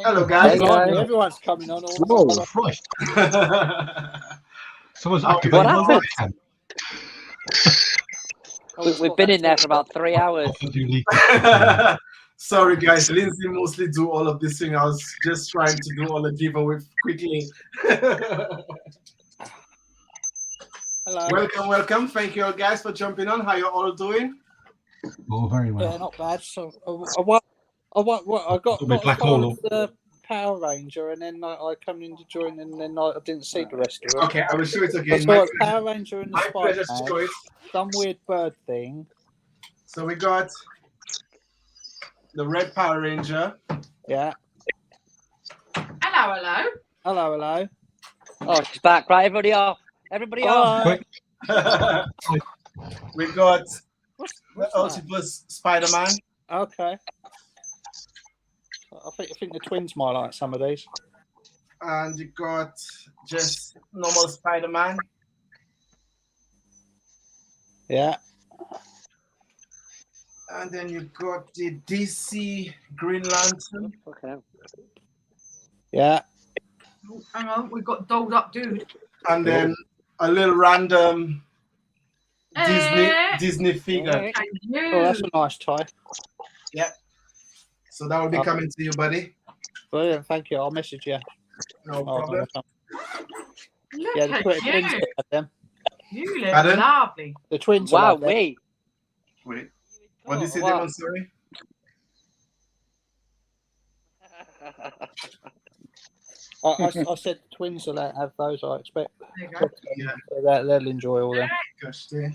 Hello, guys. Everyone's coming on. Whoa. Christ. Someone's What activated my happened? webcam. We've been in there for about 3 hours. Sorry, guys. Lindsay mostly do all of this thing. I was just trying to do all the giveaway quickly. Hello. Welcome. Thank you all guys for jumping on. How you all doing? Oh, very well. Yeah, not bad. So I got Black as far hole. as the Power Ranger, and then I come in to join, and then I didn't see the rest of it. Okay, I will show it I again. saw a Power Ranger and the My pleasure to show Spider-Man, it. some weird bird thing. So we got the red Power Ranger. Yeah. Hello, hello. Hello, hello. Oh, she's back. Right, everybody off. Everybody off. Hi. We got What's the that? Octopus Spider-Man. Okay. I think the twins might like some of these. And you got just normal Spider-Man. Yeah. And then you got the DC Green Lantern. Okay. Yeah. Oh, hang on, we've got dolled up dude. And then a little random Eh. Disney figure. Alright. Thank you. Oh, that's a nice tie. Yep. So that will be coming to you, buddy. Brilliant. Thank you. I'll message you. No problem. Look Yeah, the at twins you. will have them. You look Pardon? lovely. The twins will Wow, have them. wait. Wait. What did you say, wow. Damon? Sorry? I said the twins will have those, I expect. There you go. Yeah. So they'll enjoy all them. Gosh, dear.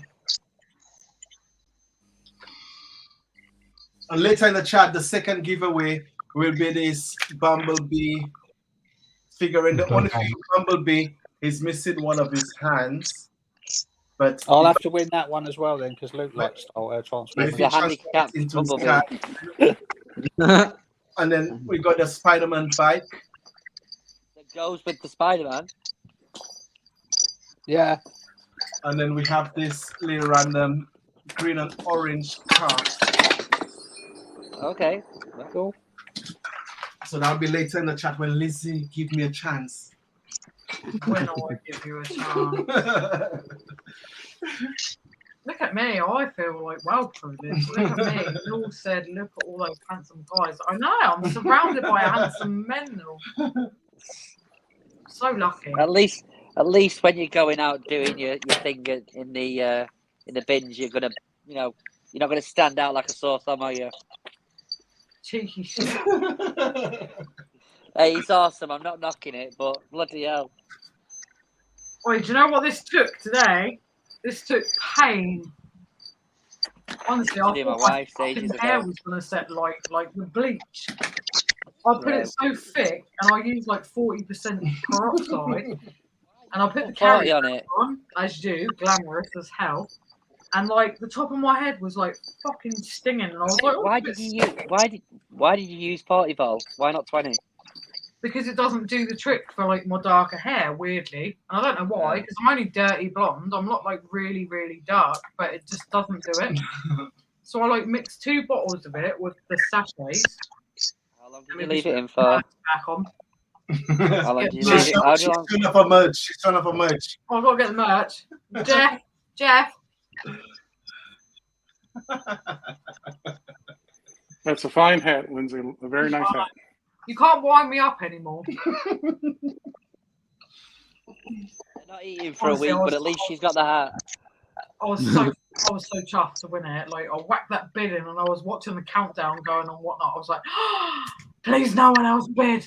And later in the chat, the second giveaway will be this Bumblebee figure. And the only thing Bumblebee is missing one of his hands. But I'll have to win that one as well then, because Luke likes Transformers. if He's he a transforms handicapped into his Bumblebee. cat, and then we got the Spider-Man bike. That goes with the Spider-Man. Yeah. And then we have this little random green and orange car. Okay. Cool. So that'll be later in the chat when Lizzie give me a chance. When I give you a chance. Look at me, I feel like well privileged. Look at me. You all said, look at all those handsome guys. I know, I'm surrounded by handsome men now. So lucky. At least when you're going out doing your thing in the bins, you're gonna, you're not gonna stand out like a sore thumb, are you? Cheeky shit. Hey, he's awesome. I'm not knocking it, but bloody hell. Wait, do you know what this took today? This took pain. Honestly, I See, thought my my wife fucking ages hair ago. was going to set like with bleach. I put it so thick, and I used like 40% peroxide, and I put the Party carrot on it. on, as you do, glamorous as hell. And like the top of my head was like fucking stinging, and I was like, Why did you use 40 volts? Why not 20? because it doesn't do the trick for like my darker hair, weirdly. And I don't know why, because I'm only dirty blonde. I'm not like really, really dark, but it just doesn't do it. So I like mixed 2 bottles of it with the sachets. How long did you leave it in for? Back on. How long did you She's leave it? How She's long? turned up a merch. She's turned up a merch. Oh, I've got to get the merch. Jeff. That's a fine hat, Lindsay. A very nice hat. You can't wind me up anymore. They're not eating for a week, but at least she's got the hat. I was so chuffed to win it. Like I whacked that bid in, and I was watching the countdown going on whatnot. I was like, please, no one else bid.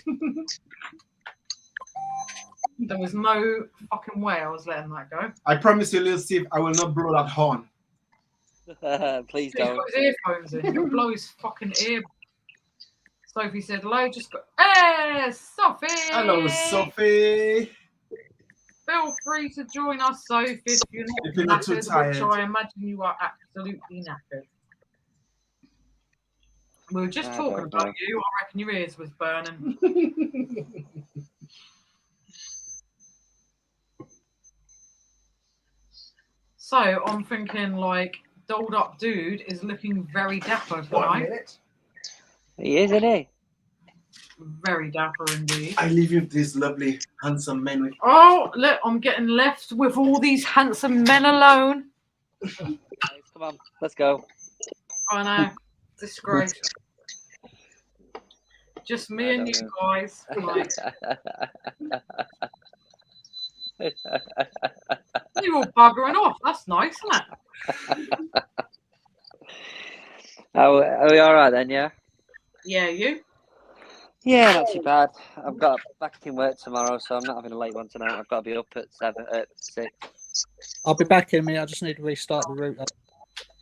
There was no fucking way I was letting that go. I promise you, little Steve, I will not blow that horn. Please He's don't. got his earphones in. He'll blow his fucking ear. Sophie said hello. Just go. Hey, Sophie. Hello, Sophie. Feel free to join us, Sophie, if you're not too knackered, tired. which I imagine you are absolutely knackered. We were just talking about you. I reckon your ears was burning. So I'm thinking, like, dolled up dude is looking very dapper 1 tonight. minute. He is, isn't he? Very dapper indeed. I leave you with these lovely, handsome men. With Oh, look, I'm getting left with all these handsome men alone. Come on, let's go. I know. Disgrace. Just me and you guys. Like, you're all buggering off. That's nice, isn't it? Are we all right then? Yeah. Yeah, you. Yeah, not too bad. I've got back in work tomorrow, so I'm not having a late one tonight. I've got to be up at 6. I'll be back in a minute. I just need to restart the router.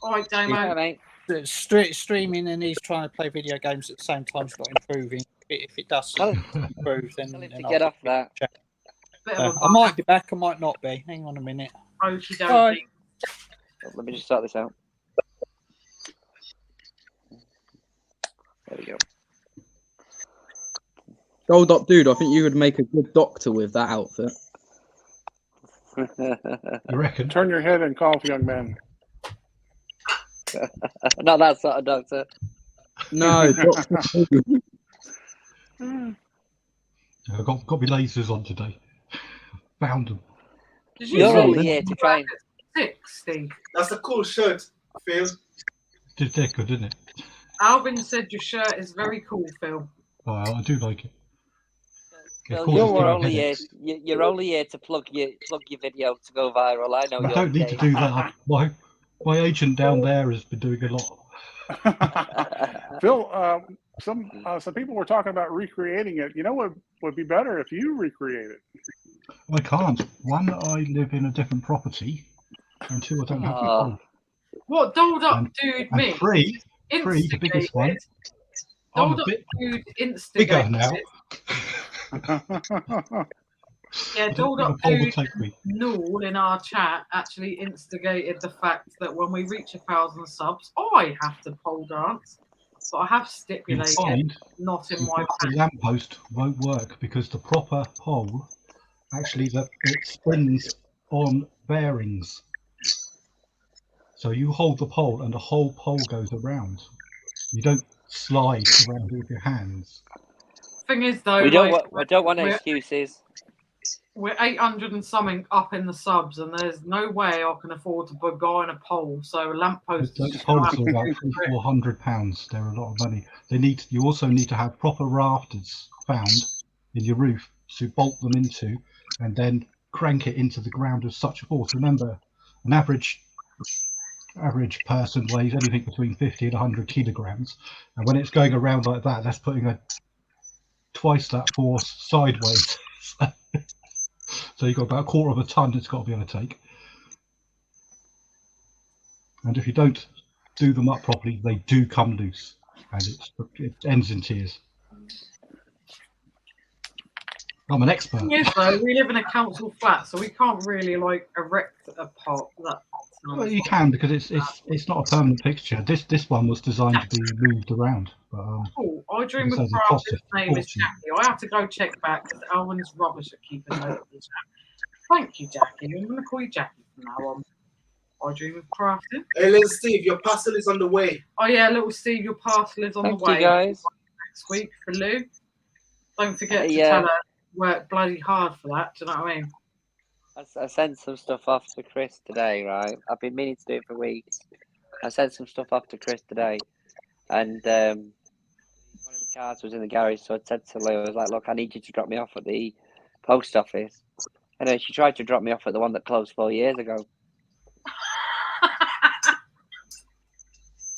All right, Damo. Yeah, mate. Streaming and he's trying to play video games at the same time. It's not improving. If it does Tell improve, then him to I'll get off that. Bit of a I might be back. I might not be. Hang on a minute. okie dokie. Bye. Let me just start this out. There we go. Gold up, dude. I think you would make a good doctor with that outfit. You reckon? Turn your head and cough, young man. Not that sort of doctor. No, Doctor Who. I've got my lasers on today. Found them. Did you You're say only you here to try and... 6, Steve? That's a cool shirt, Phil. They're good, isn't it? Alvin said your shirt is very cool, Phil. Oh, I do like it. Of Phil, course, it's you're doing only here. headaches. You're only here to plug your video to go viral. I know I you're. don't need to do that. My agent down there has been doing a lot. Phil, some people were talking about recreating it. You know what would be better if you recreate it? I can't. One, I live in a different property, and two, I don't have the Oh. phone. What dolled up And- dude And me? three, the biggest one. Instigated. I'm Dolled a up bit dude bigger instigated. now. Yeah, I don't dolled think up a pole would dude take me. Noel in our chat actually instigated the fact that when we reach 1,000 subs, I have to pole dance. But I have You'll stipulated find not in my the pack. lamppost won't work because the proper pole, actually, it spins on bearings. So you hold the pole and the whole pole goes around. You don't slide around it with your hands. Thing is, though, We don't. like, I don't want we're- excuses. we're 800 and something up in the subs, and there's no way I can afford to put a guy in a pole. So a lamppost is Those just gonna poles have are to about do the trick. £400. They're a lot of money. You also need to have proper rafters found in your roof to bolt them into, and then crank it into the ground with such force. Remember, an average person weighs anything between 50 and 100 kilograms, and when it's going around like that, that's putting twice that force sideways. So you've got about a quarter of a ton it's got to be able to take. And if you don't do them up properly, they do come loose, and it ends in tears. I'm an expert. Thing is, though, we live in a council flat, so we can't really like erect a pot. Well, you can, because it's not a permanent fixture. This one was designed to be moved around. But, Cool. I dream Because of there's a craft. cost His of name is fortune. Jackie. I have to go check back because Alvin's rubbish at keeping note of the chat. Thank you, Jackie. I'm going to call you Jackie from now on. I dream of crafting. Hey, little Steve, your parcel is on the way. Oh yeah, little Steve, your parcel is on Thank the way you, guys. next week for Lou. Don't forget to Yeah. tell her to work bloody hard for that. Do you know what I mean? I sent some stuff off to Chris today, right? I've been meaning to do it for weeks. I sent some stuff off to Chris today, and one of the cars was in the garage, so I said to Lou, I was like, look, I need you to drop me off at the post office. And then she tried to drop me off at the one that closed 4 years ago.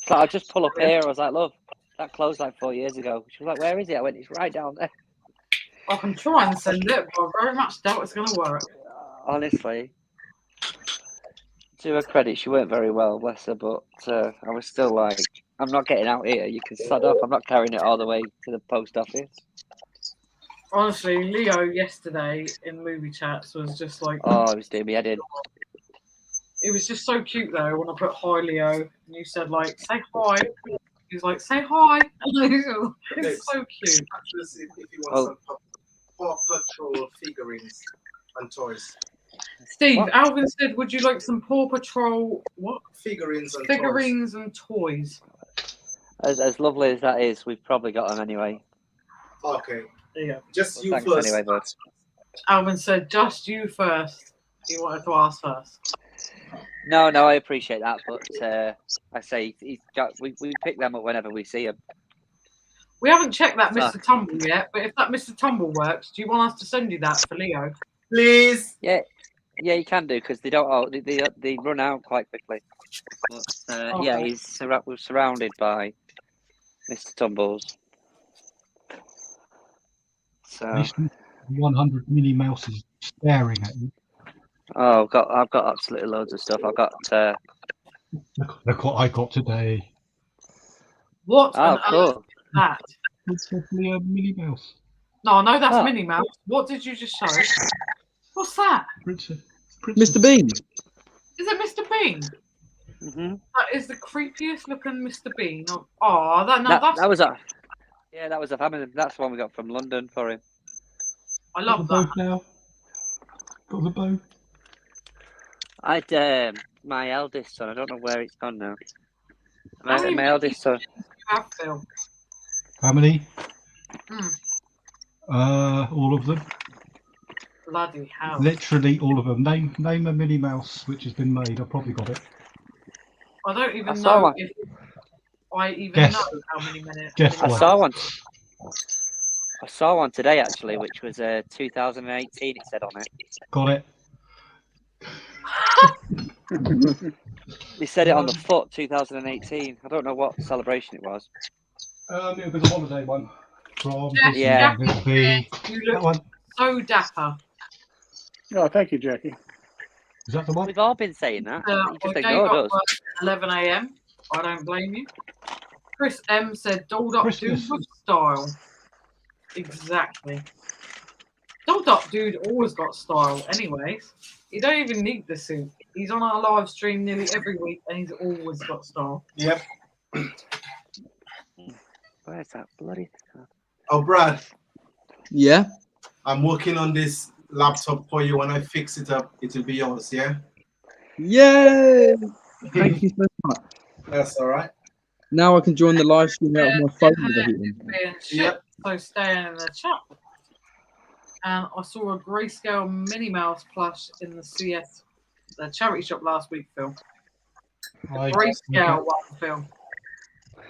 So I just pull up here. I was like, look, that closed like 4 years ago. She was like, where is it? I went, it's right down there. I can try and send it, but I very much doubt it's going to work. Honestly, to her credit, she went very well, bless her. But I was still like, I'm not getting out here. You can sod off. I'm not carrying it all the way to the post office. Honestly, Leo yesterday in movie chats was just like, Oh, it was doing me head in. it was just so cute though when I put hi Leo and you said like say hi. He was like say hi. It's so cute. Actually, see if you Oh. want some Paw Patrol figurines and toys. Steve, What? Alvin said, would you like some Paw Patrol Figurines and figurines and toys? As lovely as that is, we've probably got them anyway. toys. Okay, There you go. just Well, you thanks first. anyway, bud. Alvin said, just you first. He wanted to ask first. No, I appreciate that, but I say he's got. We pick them up whenever we see them. We haven't checked that Fuck. Mr. Tumble yet, but if that Mr. Tumble works, do you want us to send you that for Leo? Please. Yeah, you can do because they don't. Oh, they run out quite quickly. But yeah, Okay. we're surrounded by Mr. Tumbles. So, At least 100 Minnie Mouses staring at you. oh, I've got absolutely loads of stuff. I've got. Look what I got today. What Oh, on earth cool. is that? It's definitely a Minnie Mouse. No, I know that's Oh. Minnie Mouse. What did you just show? What's that? Princess. Mr. Bean. Is it Mr. Bean? Mm-hmm. That is the creepiest looking Mr. Bean. Oh, that's. That was a. Yeah, that was a family. That's the one we got from London for him. I Got love the bow that. now. Got the bow. I'd my eldest son. I don't know where it's gone now. How many My eldest son. you have, Phil? How many? Hmm. All of them. Bloody hell. Literally all of them. Name a Minnie Mouse which has been made. I've probably got it. I don't even I saw know one. if I even Guess. know how many minutes. Guess I what? saw one. I saw one today actually, which was 2018. It said on it. Got it. They said it on the foot, 2018. I don't know what celebration it was. It was a holiday one. From Yeah. the You that look one. so dapper. Oh, thank you, Jackie. Is that the one? We've all been saying that. You just I gave ignored up us. work at 11 a.m. I don't blame you. Chris M said, dolled up dude Christmas. with style. Exactly. Dolled up dude always got style anyways. He don't even need the suit. He's on our live stream nearly every week and he's always got style. Yep. Where's that bloody thing? Oh, Brad, Yeah. I'm working on this laptop for you. When I fix it up, it'll be yours, yeah? Yay! Thank you so much. That's all right. Now I can join the live stream out of my phone with everything. Being shit, Yep. so stay in the chat. And I saw a grayscale Minnie Mouse plush in the CS, the charity shop last week, Phil. Grayscale one, Phil.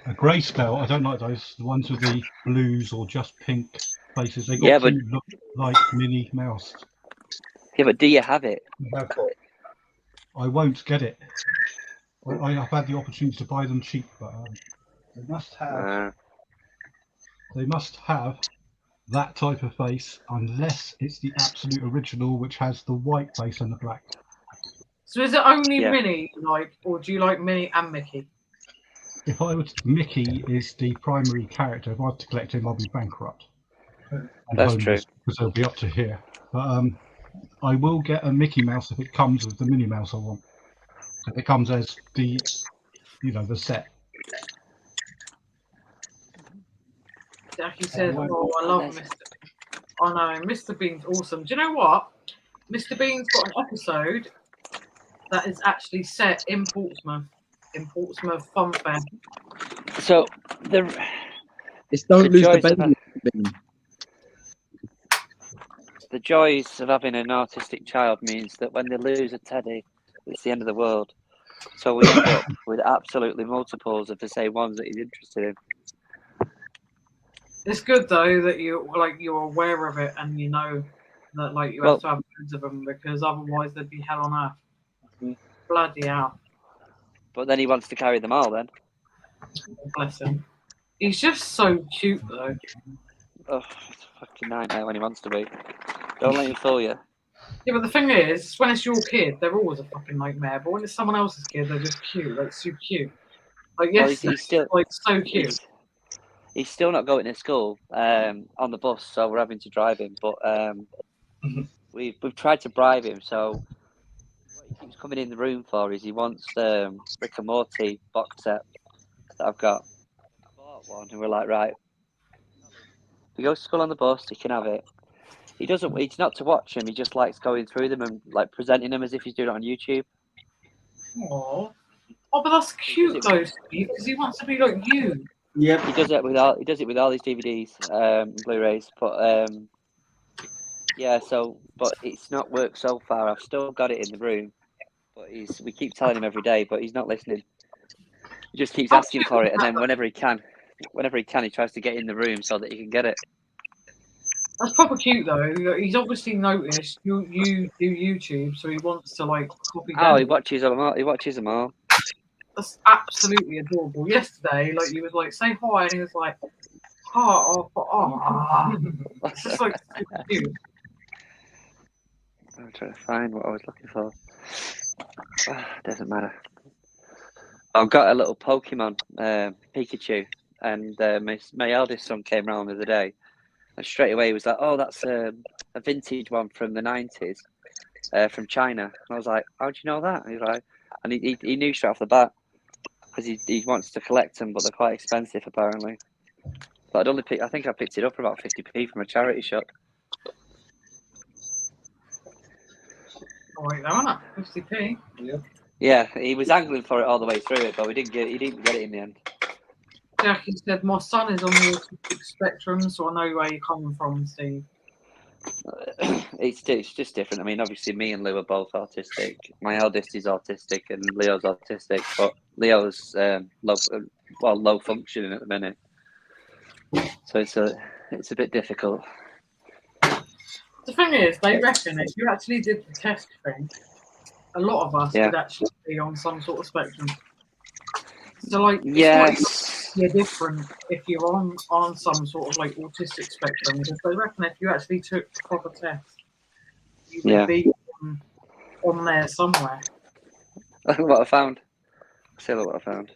A grayscale. I don't like those. The ones with the blues or just pink faces. They got Yeah, to but- look like Minnie Mouse. Yeah, but do you have it? I won't get it. I have had the opportunity to buy them cheap, but they must have that type of face, unless it's the absolute original, which has the white face and the black. So is it only Yeah. Minnie, or do you like Minnie and Mickey? If I was Mickey is the primary character. If I was to collect him, I'll be bankrupt. And That's homeless, because they'll be up to here. But I will get a Mickey Mouse if it comes with the Minnie Mouse I want. If it comes as the, the set. Jackie says, "Oh, I love Mr. Oh no, Mr. Bean's awesome. Do you know what? Mr. Bean's got an episode that is actually set in Portsmouth Fun Fair. So It's don't The lose the joys of baby. Bean. the joys of having an autistic child means that when they lose a teddy, it's the end of the world. So we end up with absolutely multiples of the same ones that he's interested in. It's good though that you're aware of it and you know that you have to have loads of them because otherwise there'd be hell on earth. Bloody hell. But then he wants to carry them all then. Bless him. He's just so cute though. Oh, it's a fucking nightmare when he wants to be. Don't let him fool you. Yeah, but the thing is, when it's your kid, they're always a fucking nightmare. But when it's someone else's kid, they're just cute, super cute. Yes, he's still so cute. He's still not going to school on the bus, so we're having to drive him. But we've tried to bribe him. So what he keeps coming in the room for is he wants the Rick and Morty box set that I've got. I bought one, and we're like, right. If he goes to school on the bus, he can have it. He doesn't. It's not to watch him. He just likes going through them and presenting them as if he's doing it on YouTube. Aww. Oh, but that's cute though, Steve, because he wants to be like you. Yeah, he does it with all his DVDs, Blu-rays. But but it's not worked so far. I've still got it in the room, but we keep telling him every day, but he's not listening. He just keeps asking for it, and then whenever he can, he tries to get in the room so that he can get it. That's proper cute though. He's obviously noticed you do YouTube, so he wants to copy. Oh, he watches them all. He watches them all. That's absolutely adorable. Yesterday, he was say hi, and he was like, It's just like super cute. I'm trying to find what I was looking for. Doesn't matter. I've got a little Pokemon, Pikachu, and my eldest son came round the other day, and straight away he was like, "Oh, that's a vintage one from the 90s, from China." And I was like, "How do you know that?" And he's like, and he knew straight off the bat because he wants to collect them, but they're quite expensive apparently. But I think I picked it up for about 50p from a charity shop. Oh, wait, that one up 50p. Yeah, he was angling for it all the way through it, but he didn't get it in the end. Jackie said, "My son is on the autistic spectrum, so I know where you're coming from, Steve." It's just different. I mean, obviously, me and Lou are both autistic. My eldest is autistic, and Leo's autistic, but Leo's low functioning at the minute. So it's a bit difficult. The thing is, they reckon if you actually did the test thing, a lot of us would actually be on some sort of spectrum. So, like, you're different if you're on some sort of like autistic spectrum, because they reckon if you actually took the proper test, you would be on there somewhere. What I found. See what I found.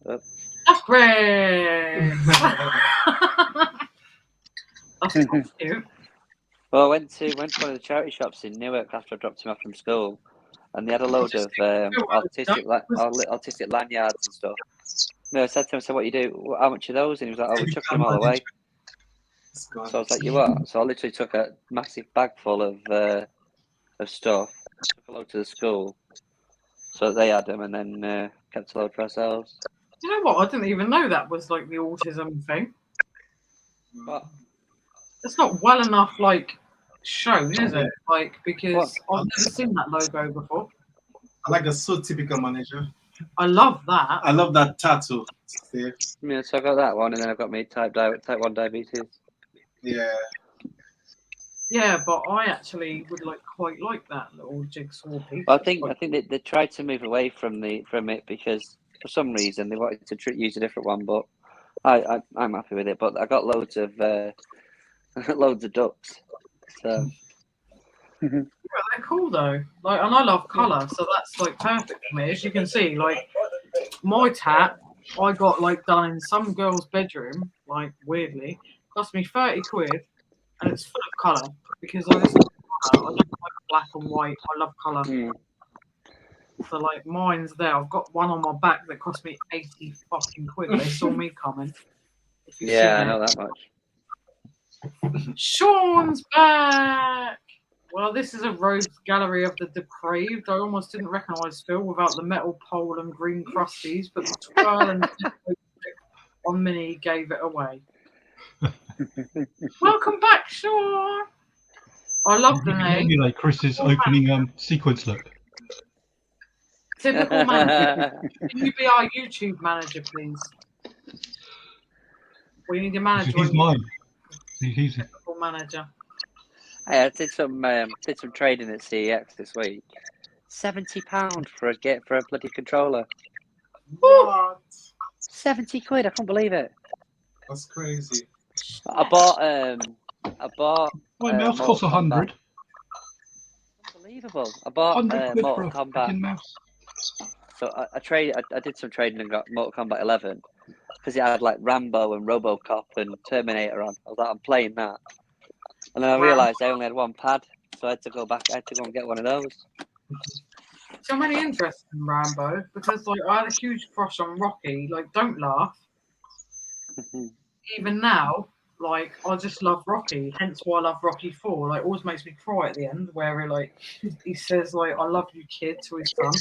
Oh. That's great. That's cute. Well, I went to one of the charity shops in Newark after I dropped him off from school, and they had a load of autistic lanyards and stuff. No, I said to him, "So what you do? How much are those?" And he was like, "Oh, we're chucking them all away." So I was like, "You what?" So I literally took a massive bag full of stuff, took a load to the school, so they had them, and then kept a load for ourselves. You know what? I didn't even know that was like the autism thing. What? It's not well enough like shown, is it? Like, because I've never seen that logo before. I like a so typical manager. I love that. I love that tattoo, Steve. Yeah, so I got that one, and then I've got me type 1 diabetes. Yeah. Yeah, but I actually would quite like that little jigsaw piece. Well, I think they tried to move away from it because for some reason they wanted to use a different one, but I'm happy with it. But I got loads of ducks. So yeah, they're cool though. Like, and I love colour, so that's like perfect for me. As you can see, like my tat, I got like done in some girl's bedroom, like weirdly, cost me 30 quid, and it's full of colour because I just love colour. I don't like black and white. I love colour. So like mine's there. I've got one on my back that cost me 80 fucking quid. They saw me coming. Yeah, I know that much. Sean's back. Well, this is a rogues gallery of the depraved. I almost didn't recognise Phil without the metal pole and green crusties, but the twirl and on Mini gave it away. Welcome back, Sean. I love the name. Emulate Chris's opening sequence look. Typical manager. Can you be our YouTube manager, please? We need a manager. He's mine. He's typical manager. Hey, I did some trading at CEX this week. £70 for a bloody controller. What? 70 quid! I can't believe it. That's crazy. I bought. My mouse costs 100. Unbelievable! I bought 100 quid Mortal for a Kombat. mouse. So I did some trading and got Mortal Kombat 11 because it had like Rambo and RoboCop and Terminator on. I was like, I'm playing that. And then I realised I only had one pad, so I had to go and get one of those. So I'm really interested in Rambo because like I had a huge crush on Rocky. Like, don't laugh. Even now, like I just love Rocky. Hence why I love Rocky 4. Like, it always makes me cry at the end where he says like "I love you, kid" to his son.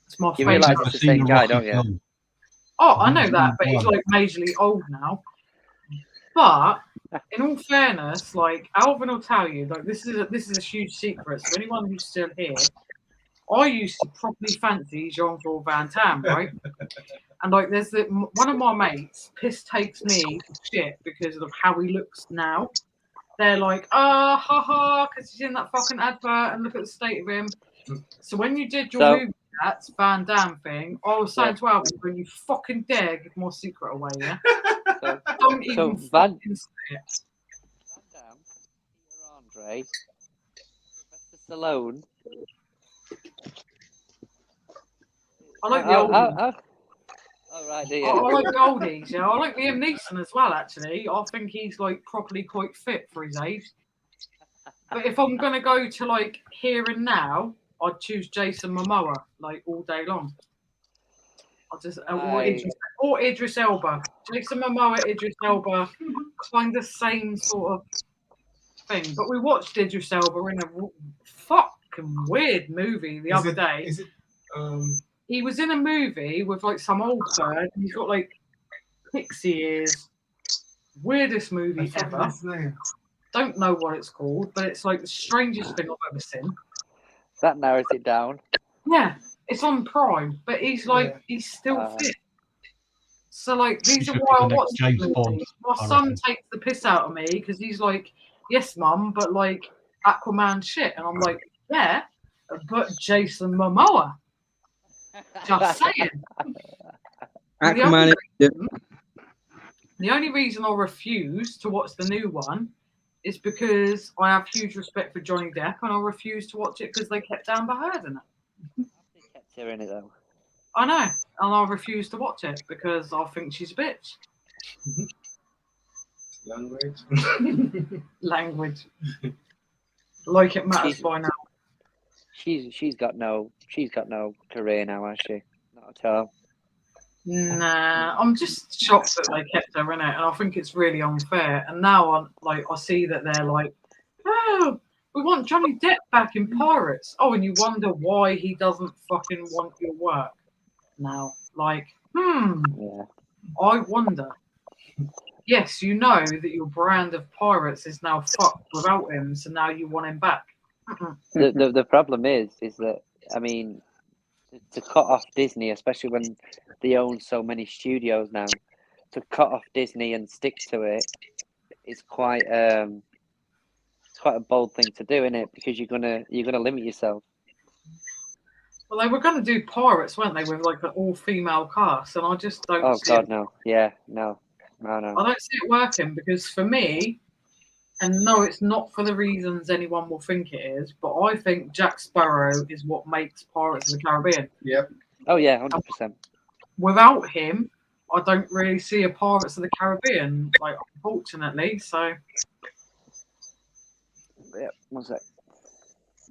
It's my You favourite. realise it's the same guy, don't you? Oh, I know that, but he's like majorly old now. But in all fairness, like Alvin will tell you, like this is a huge secret. So anyone who's still here, I used to properly fancy Jean-Claude Van Damme, right? And like there's one of my mates takes me to shit because of how he looks now. They're like, haha, because he's in that fucking advert and look at the state of him. So when you did your movie, that's Van Damme thing, I was saying to Alvin, when you fucking dare give more secret away, yeah? Don't even fucking say it. Van Damme, Peter Andre, Sylvester Stallone. I like the oldies. Oh, right, do I you? like the oldies, yeah. I like Liam Neeson as well, actually. I think he's like properly quite fit for his age. But if I'm gonna go to like here and now, I'd choose Jason Momoa like all day long. I'll just or Idris Elba. Jason Momoa, Idris Elba, kind of same sort of thing. But we watched Idris Elba in a fucking weird movie the other day. Is it? He was in a movie with like some old bird. And he's got like pixie ears. Weirdest movie ever. Don't know what it's called, but it's like the strangest thing I've ever seen. That narrows it down. Yeah, it's on Prime, but he's like he's still fit. So like these are why I watch James Bond. My son takes the piss out of me because he's like, yes, mum, but like Aquaman shit, and I'm like, yeah, but Jason Momoa. Just saying. Aquaman. The only reason I refuse to watch the new one is because I have huge respect for Johnny Depp, and I refuse to watch it because they kept Amber Heard in it. They kept her in it though. I know, and I refuse to watch it because I think she's a bitch. Language. Like it matters by now. She's got no career now, has she? Not at all. Nah, I'm just shocked that they kept her in it, and I think it's really unfair. And now I see that they're like, oh, we want Johnny Depp back in Pirates. Oh, and you wonder why he doesn't fucking want your work now. Like, Yeah. I wonder. Yes, you know that your brand of Pirates is now fucked without him, so now you want him back. The problem is that, I mean, to cut off Disney, especially when they own so many studios now, to cut off Disney and stick to it is quite a bold thing to do, isn't it? Because you're gonna limit yourself. Well, they were going to do Pirates, weren't they, with like an all-female cast, and I just don't. Oh see God, it. no! Yeah, no. I don't see it working because for me, and no, it's not for the reasons anyone will think it is, but I think Jack Sparrow is what makes Pirates of the Caribbean. Yep. Oh yeah, 100%. Without him, I don't really see a Pirates of the Caribbean, like, unfortunately. So. Yeah, one sec.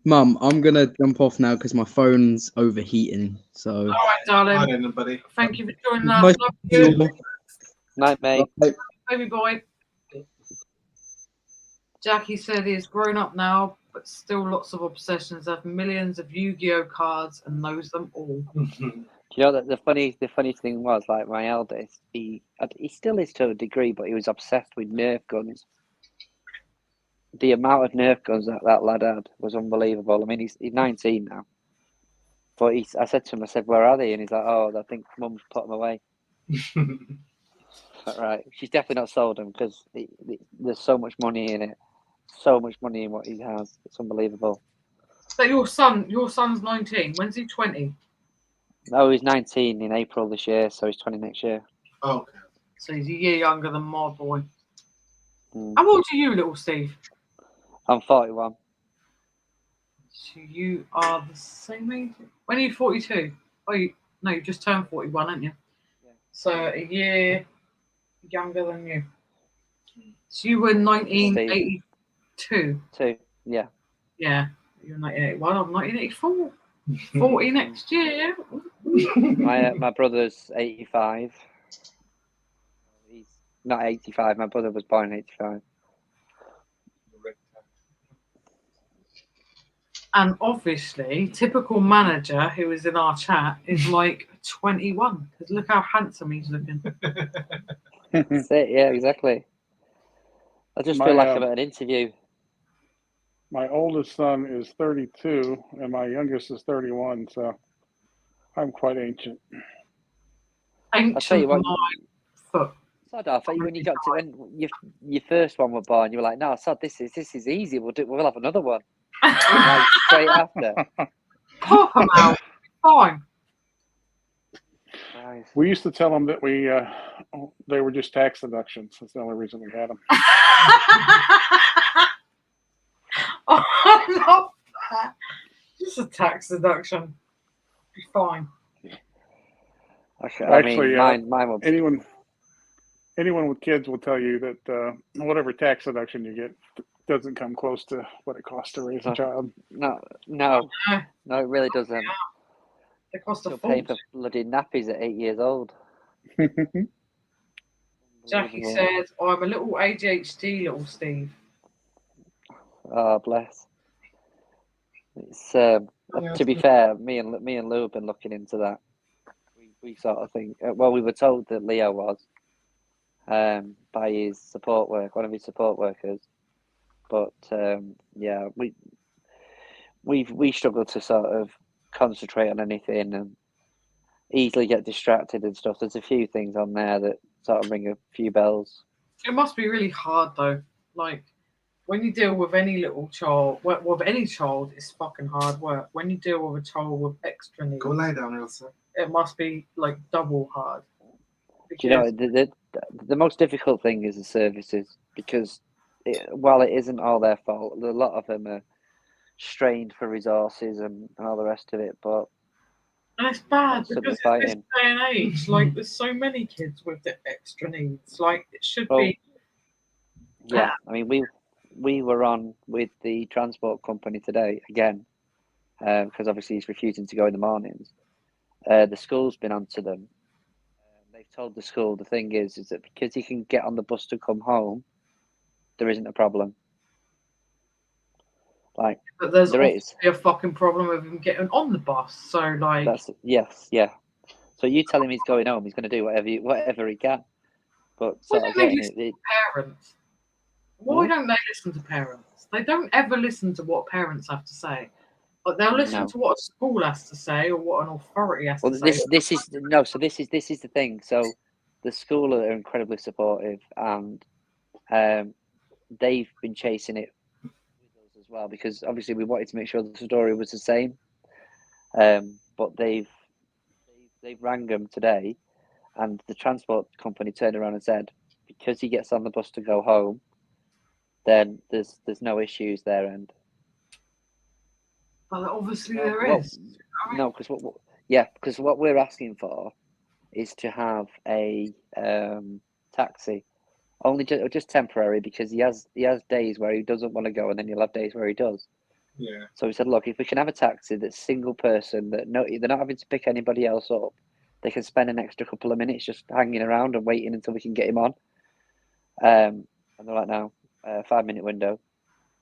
Mum, I'm gonna jump off now because my phone's overheating. So. All right, darling. Hi, then, buddy. Thank you for doing that. Love you. Night, mate. Baby boy. Jackie said he's grown up now, but still lots of obsessions. Have millions of Yu-Gi-Oh cards and knows them all. You know that the funny thing was, like, my eldest, he still is to a degree, but he was obsessed with Nerf guns. The amount of Nerf guns that lad had was unbelievable. I mean, he's 19 now, but I said to him, where are they? And he's like, oh, I think Mum's put them away. Right, she's definitely not sold them because there's so much money in it, so much money in what he has. It's unbelievable. So your son's 19. When's he 20? No, he's 19 in April this year, so he's 20 next year. Oh, okay. So he's a year younger than my boy. How old are you, little Steve? I'm 41. So you are the same age. When are you 42? Oh, you just turned 41, haven't you? Yeah. So a year younger than you. So you were 1982. Yeah. Yeah, you're 1981. I'm 1984. 40 next year. My brother's 85. He's not 85. My brother was born in 85. And obviously, typical manager who is in our chat is like 21. Because look how handsome he's looking. That's it, yeah, exactly. I just feel like I'm at an interview. My oldest son is 32, and my youngest is 31, so I'm quite ancient. Ancient tell you what, foot. Sod off, when you got to when your first one were born, you were like, no, Sod, this is easy. We'll have another one. Like, straight after. Pop them out. Fine. Guys. We used to tell them that they were just tax deductions. That's the only reason we had them. I love that. Just a tax deduction. Be fine. Okay, Actually, I mean, mine will. Anyone with kids will tell you that whatever tax deduction you get doesn't come close to what it costs to raise a child. No, it really doesn't. They cost a You'll pay fortune. for bloody nappies at 8 years old. Jackie said, I'm a little ADHD, little Steve. Oh, bless. It's to be fair, me and Lou have been looking into that. We sort of think. Well, we were told that Leo was by his support work, one of his support workers. But yeah, we struggle to sort of concentrate on anything and easily get distracted and stuff. There's a few things on there that sort of ring a few bells. It must be really hard though. Like when you deal with any little child, with any child, it's fucking hard work. When you deal with a child with extra needs, Go lie down, Elsa. it must be like double hard. Do you know the most difficult thing is the services, because while it isn't all their fault, a lot of them are strained for resources and all the rest of it. But and it's bad constantly because in this fighting. day and age, like there's so many kids with the extra needs. Like it should be. Yeah, I mean we were on with the transport company today again, because obviously he's refusing to go in the mornings. The school's been onto them. They've told the school the thing is that because he can get on the bus to come home, there isn't a problem. Like, But there's there is. obviously a fucking problem with him getting on the bus. So like, Yeah. So you tell him he's going home, he's going to do whatever he can. But why sort of don't they getting listen to parents? Why don't they listen to parents? They don't ever listen to what parents have to say. Like they'll listen to what a school has to say or what an authority has to say. This is the thing. So the school are incredibly supportive, and they've been chasing it with us as well, because obviously we wanted to make sure the story was the same. But they've rang them today, and the transport company turned around and said, because he gets on the bus to go home, then there's no issues there. And but obviously there is. No, because what we're asking for is to have a taxi, only just temporary, because he has days where he doesn't want to go, and then he'll have days where he does. Yeah. So we said, look, if we can have a taxi that's single person, that they're not having to pick anybody else up, they can spend an extra couple of minutes just hanging around and waiting until we can get him on. And they're like, no, 5-minute window,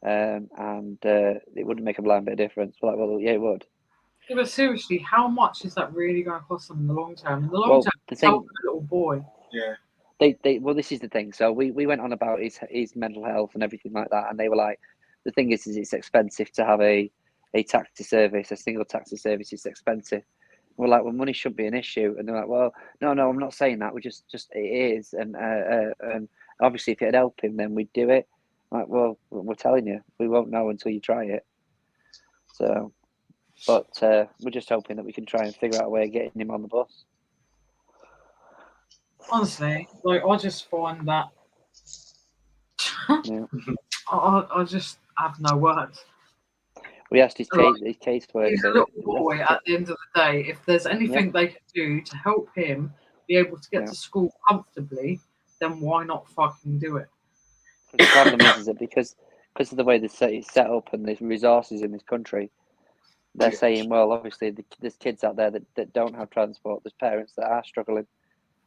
and it wouldn't make a blind bit of difference. We're like, well, yeah, it would. Yeah, but seriously, how much is that really going to cost them in the long term? In the long term, the thing, a little boy. Yeah. Well, this is the thing. So we went on about his mental health and everything like that, and they were like, the thing is it's expensive to have a taxi service, a single taxi service is expensive. We're like, well, money shouldn't be an issue, and they're like, well, no, I'm not saying that. We just it is, and obviously if it'd help him, then we'd do it. Like, well, we're telling you, we won't know until you try it. So, but we're just hoping that we can try and figure out a way of getting him on the bus. Honestly, like I just find that I just have no words. We asked his caseworker. He's a little boy at the end of the day. If there's anything they can do to help him be able to get to school comfortably, then why not fucking do it? The problem is that because of the way it's set up and the resources in this country, they're saying, well, obviously there's kids out there that don't have transport. There's parents that are struggling,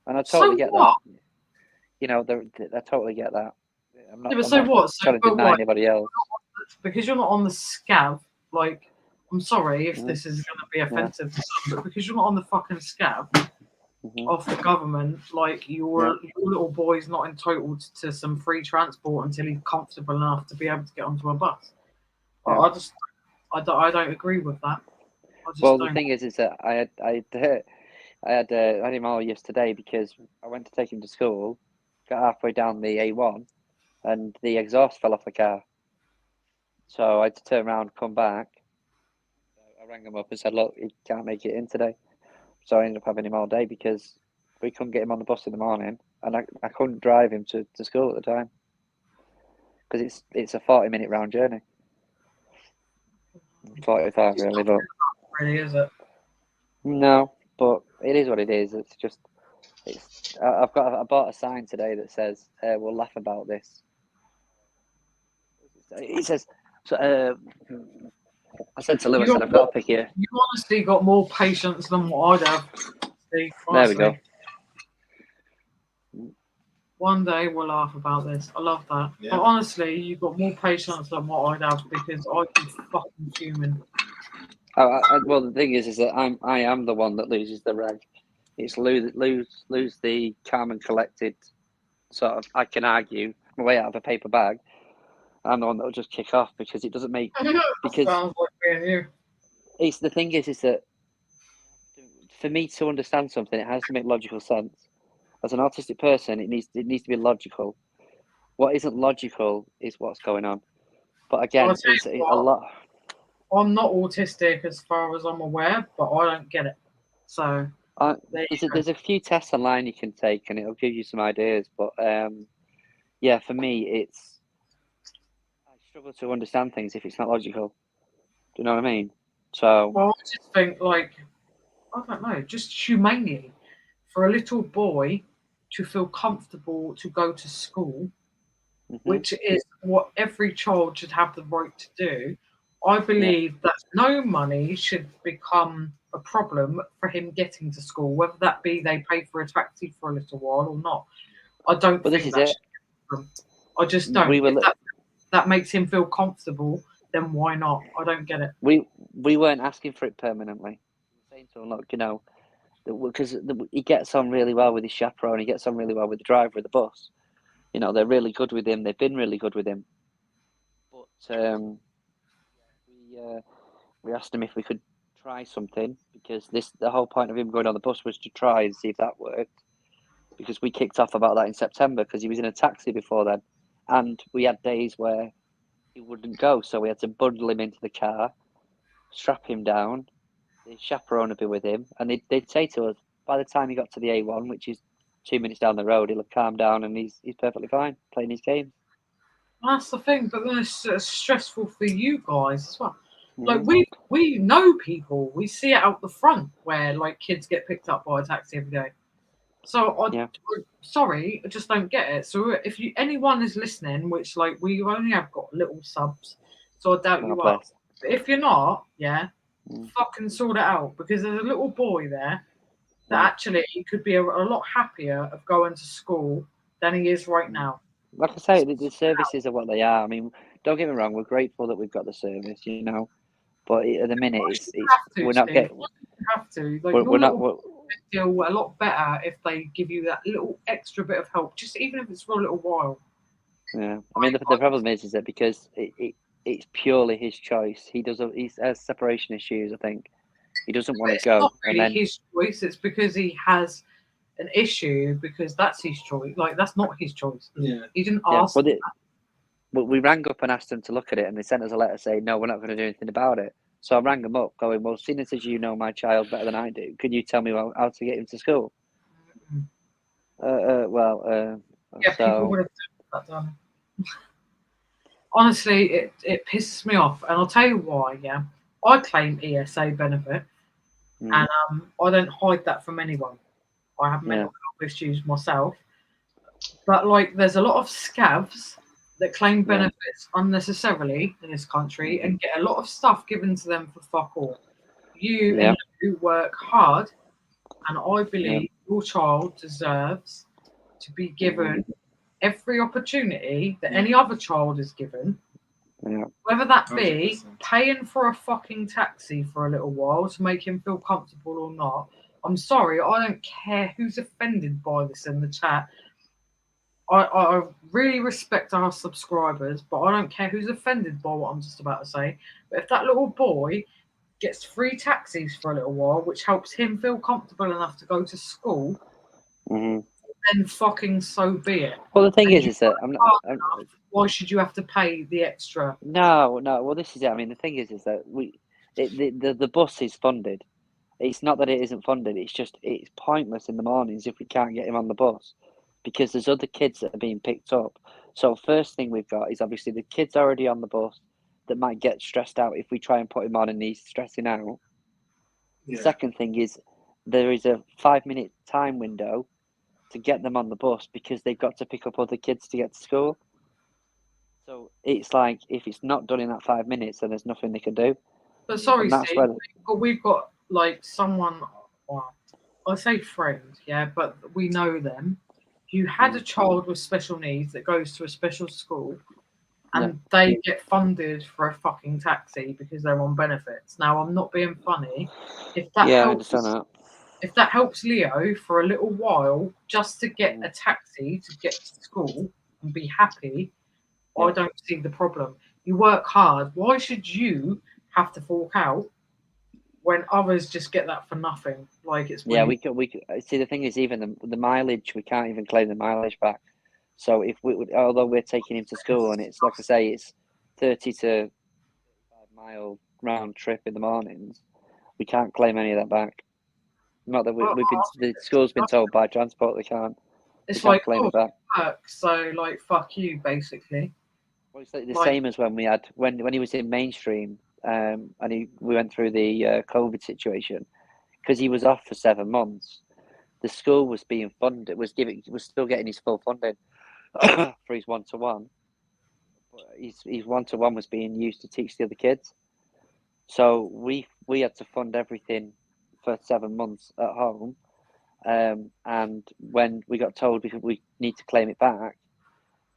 and I totally get that. You know, I totally get that. I'm not, trying to deny anybody else. Because you're not on the scab, like, I'm sorry if this is going to be offensive to some, but because you're not on the fucking scab of the government, like, your little boy's not entitled to some free transport until he's comfortable enough to be able to get onto a bus. I don't agree with that. The thing is that I had him all yesterday because I went to take him to school, got halfway down the A1, and the exhaust fell off the car. So I had to turn around and come back. I rang him up and said, look, he can't make it in today. So I ended up having him all day because we couldn't get him on the bus in the morning, and I couldn't drive him to school at the time because it's a 40-minute round journey. 45 really, but Really, is it? no, but it is what it is. It's just I bought a sign today that says we'll laugh about this. It says so. I said to Lou, I said I've got to pick you. You honestly got more patience than what I'd have. Steve, There we go. One day we'll laugh about this. I love that. Yeah. But honestly, you've got more patience than what I'd have because I can fucking human. Well, the thing is that I am the one that loses the reg. It's Lou that lose the calm and collected sort of. I can argue my way out of a paper bag. I'm the one that will just kick off because it doesn't make because Sounds like being you. it's the thing is that for me to understand something, it has to make logical sense. As an autistic person, it needs to be logical. What isn't logical is what's going on. But again, it's a lot. I'm not autistic as far as I'm aware, but I don't get it. So there's a few tests online you can take, and it'll give you some ideas. But yeah, for me, I struggle to understand things if it's not logical. Do you know what I mean? So well, I just think I don't know, just humanely, for a little boy to feel comfortable to go to school, which is what every child should have the right to do. I believe that no money should become a problem for him getting to school, whether that be they pay for a taxi for a little while or not. I don't think that should be a problem. I just don't. If that makes him feel comfortable, then why not? I don't get it. We weren't asking for it permanently. We were saying to him, look, you know, because he gets on really well with his chaperone, he gets on really well with the driver of the bus. You know, they're really good with him. They've been really good with him. But we asked him if we could try something because the whole point of him going on the bus was to try and see if that worked. Because we kicked off about that in September because he was in a taxi before then, and we had days where he wouldn't go, so we had to bundle him into the car, strap him down. The chaperone would be with him, and they'd say to us, by the time he got to the A1, which is 2 minutes down the road, he'll have calmed down and he's perfectly fine playing his games. That's the thing, but then it's stressful for you guys as well. Like we know people, we see it out the front where like kids get picked up by a taxi every day. So sorry, I just don't get it. So if anyone is listening, which like we only have got little subs, so I doubt you are. But if you're not, fucking sort it out because there's a little boy there that actually could be a lot happier of going to school than he is right now. Like I say, the services are what they are. I mean, don't get me wrong, we're grateful that we've got the service, you know. But at the minute, we're not getting. You have to. Like, we're not. Feel a lot better if they give you that little extra bit of help, just even if it's for a little while. Yeah, I mean the problem is that because it's purely his choice. He has separation issues. I think he doesn't want to go. It's not really his choice. It's because he has an issue because that's his choice. Like that's not his choice. Yeah, he didn't ask. But we rang up and asked them to look at it, and they sent us a letter saying, no, we're not going to do anything about it. So I rang them up going, well, seeing as you know my child better than I do, can you tell me how to get him to school? People would have that done. Honestly, it pisses me off. And I'll tell you why, I claim ESA benefit, and I don't hide that from anyone. I have mental health issues myself. But, like, there's a lot of scavs that claim benefits unnecessarily in this country and get a lot of stuff given to them for fuck all. You and you work hard, and I believe your child deserves to be given every opportunity that any other child is given, whether that be 100%. Paying for a fucking taxi for a little while to make him feel comfortable or not. I'm sorry, I don't care who's offended by this in the chat. I really respect our subscribers, but I don't care who's offended by what I'm just about to say. But if that little boy gets free taxis for a little while, which helps him feel comfortable enough to go to school, then fucking so be it. Well, the thing is that why should you have to pay the extra? No. Well, this is it. I mean, the thing is that the bus is funded. It's not that it isn't funded. It's just it's pointless in the mornings if we can't get him on the bus, because there's other kids that are being picked up. So first thing we've got is obviously the kids already on the bus that might get stressed out if we try and put him on and he's stressing out. The second thing is there is a 5-minute time window to get them on the bus because they've got to pick up other kids to get to school. So it's like if it's not done in that 5 minutes, then there's nothing they can do. But sorry, And that's Steve, where but we've got like someone, well, I say friend, yeah, but we know them, who had a child with special needs that goes to a special school, and they get funded for a fucking taxi because they're on benefits. Now, I'm not being funny. If that I helps, understand that. if that helps Leo for a little while just to get a taxi to get to school and be happy, I don't see the problem. You work hard. Why should you have to fork out when others just get that for nothing? Like it's we could see. The thing is, even the mileage, we can't even claim the mileage back. So if we would, although we're taking him to school and it's like I say, it's 30 to 35-mile round trip in the mornings, we can't claim any of that back. Not that we've been, the school's been told by transport they can't. It's We can't like claim it back. work, so like fuck you, basically. Well, it's like the same as when we had when he was in mainstream, and we went through the COVID situation, because he was off for 7 months. The school was being funded, was still getting his full funding for his one-to-one. But his one-to-one was being used to teach the other kids. So we had to fund everything for 7 months at home. And when we got told we need to claim it back,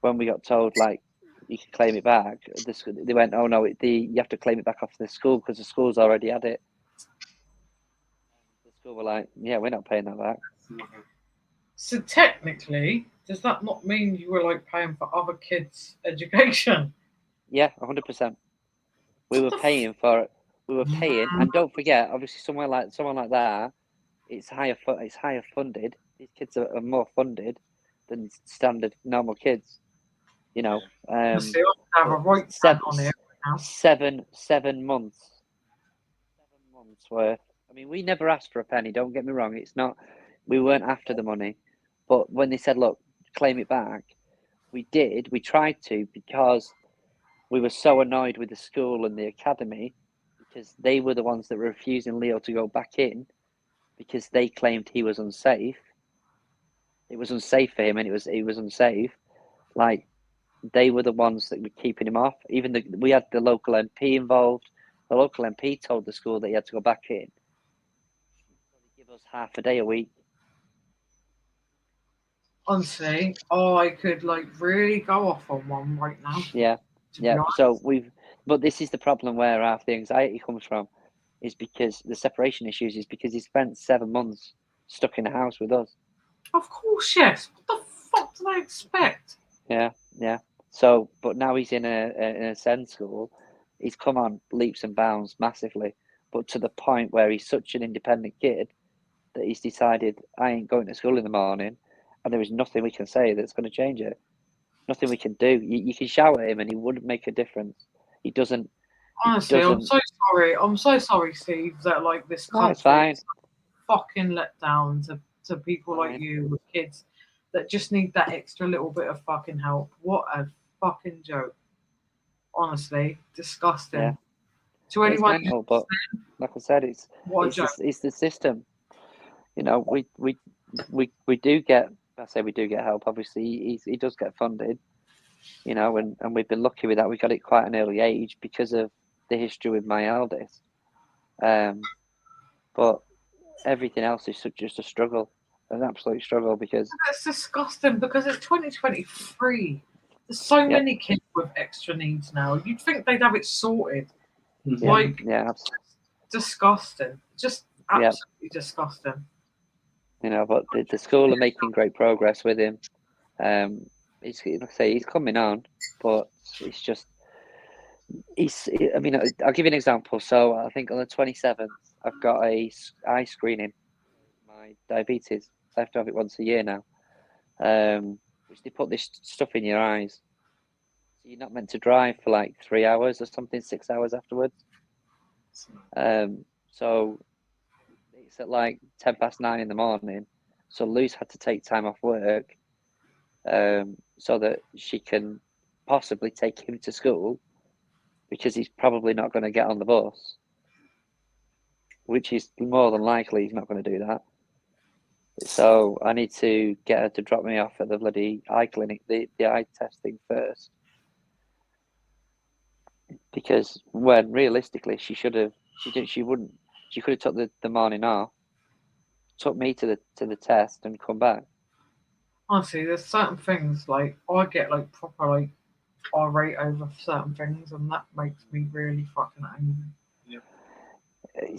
when we got told like you can claim it back, they went, oh no, you have to claim it back off the school because the school's already had it. The school were like, yeah, we're not paying that back. So technically, does that not mean you were like paying for other kids' education? Yeah, 100%. We were paying for it. We were paying, and don't forget, obviously, someone like that, it's higher funded. These kids are more funded than standard normal kids. You know, Honestly, I have a right on it now. 7 months. 7 months worth. I mean, we never asked for a penny. Don't get me wrong. It's not. We weren't after the money, but when they said, "Look, claim it back," we did. We tried to because we were so annoyed with the school and the academy because they were the ones that were refusing Leo to go back in because they claimed he was unsafe. It was unsafe for him, and he was unsafe. Like they were the ones that were keeping him off. Even we had the local MP involved. The local MP told the school that he had to go back in. So they give us half a day a week. Honestly, I could like really go off on one right now. Yeah. So but this is the problem where half the anxiety comes from, is because the separation issues is because he spent 7 months stuck in a house with us. Of course, yes. What the fuck do they expect? Yeah. So, but now he's in a SEND school. He's come on leaps and bounds massively, but to the point where he's such an independent kid that he's decided, I ain't going to school in the morning, and there is nothing we can say that's going to change it. Nothing we can do. You can shout at him and he wouldn't make a difference. He doesn't. Honestly, I'm so sorry. I'm so sorry, Steve, that like this country is fucking let down to people like you with kids that just need that extra little bit of fucking help. What a fucking joke. Honestly, disgusting. Yeah. To anyone, mental, but like I said, it's the system. You know, we do get. I say we do get help. Obviously, he does get funded. You know, and we've been lucky with that. We got it quite an early age because of the history with my eldest. But everything else is just a struggle, an absolute struggle because that's disgusting. Because it's 2023. There's so many kids with extra needs now. You'd think they'd have it sorted. Disgusting. Just absolutely disgusting. You know, but the school are making great progress with him. Like I say, he's coming on, but it's just I mean, I'll give you an example. So I think on the 27th, I've got a eye screening. My diabetes. I have to have it once a year now. Which they put this stuff in your eyes. So you're not meant to drive for like 3 hours or something, 6 hours afterwards. So It's at like 9:10 in the morning, so Luce had to take time off work, so that she can possibly take him to school, because he's probably not going to get on the bus, which is more than likely he's not going to do that. So I need to get her to drop me off at the bloody eye clinic, the eye testing first, because when realistically she could have took the morning off, took me to the test and come back. Honestly, there's certain things like I get like proper like irate over certain things, and that makes me really fucking angry. I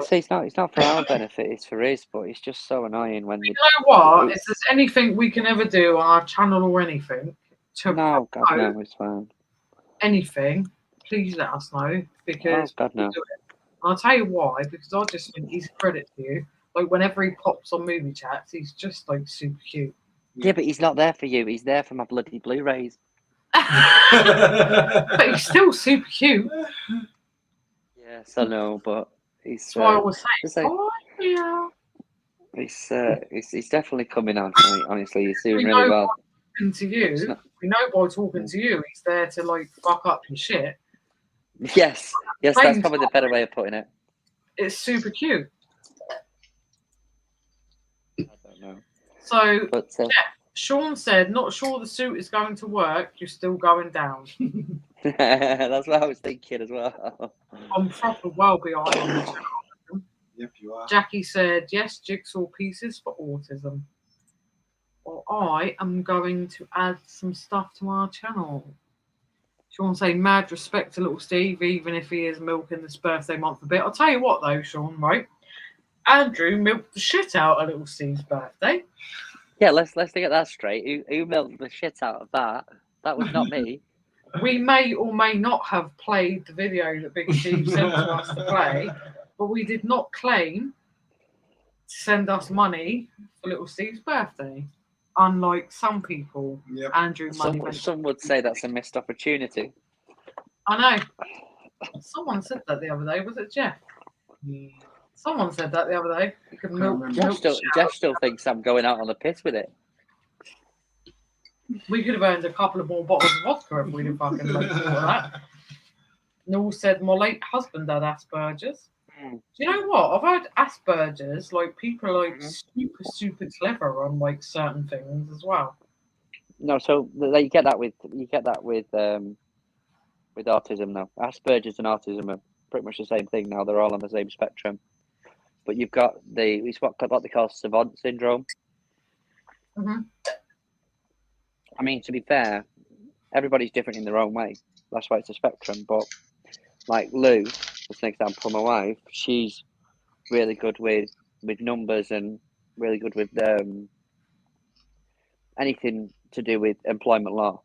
say it's not for our benefit, it's for his, but it's just so annoying when you know what? If there's anything we can ever do on our channel or anything to no, God no, it's fine. Anything, please let us know, because God no. we'll do it. And I'll tell you why, because I just think he's a credit to you. Like whenever he pops on movie chats, he's just like super cute. Yeah, but he's not there for you. He's there for my bloody Blu-rays. But he's still super cute. Yes, I know, but he's. That's why I always say, oh yeah. He's definitely coming on. Honestly, he's doing really well. To you, we know by talking to you, he's there to like fuck up your shit. Yes, that's probably the better way of putting it. It's super cute. I don't know. So, but, yeah, Sean said, not sure the suit is going to work. You're still going down. That's what I was thinking as well. I'm proper well behind on this. Yep, you are. Jackie said, yes, jigsaw pieces for autism. Well, I am going to add some stuff to our channel. Sean saying, mad respect to little Steve, even if he is milking this birthday month a bit. I'll tell you what, though, Sean, right? Andrew milked the shit out of little Steve's birthday. Yeah, let's get that straight. Who milked the shit out of that? That was not me. We may or may not have played the video that Big Steve sent to us to play, but we did not claim to send us money for little Steve's birthday. Unlike some people, yep. Andrew money. Some would say that's a missed opportunity. I know. Someone said that the other day. Was it Jeff? Someone said that the other day. You could milk. Jeff still thinks I'm going out on the piss with it. We could have earned a couple of more bottles of vodka if we'd have fucking looked for that. Noel said, my late husband had Asperger's. Do you know what? I've heard Asperger's, like people are like super clever on like certain things as well. No, so you get that with autism now. Asperger's and autism are pretty much the same thing now. They're all on the same spectrum. But you've got it's what they call savant syndrome. Mm-hmm. I mean, to be fair, everybody's different in their own way. That's why it's a spectrum. But like Lou, as an example, my wife, she's really good with numbers and really good with anything to do with employment law.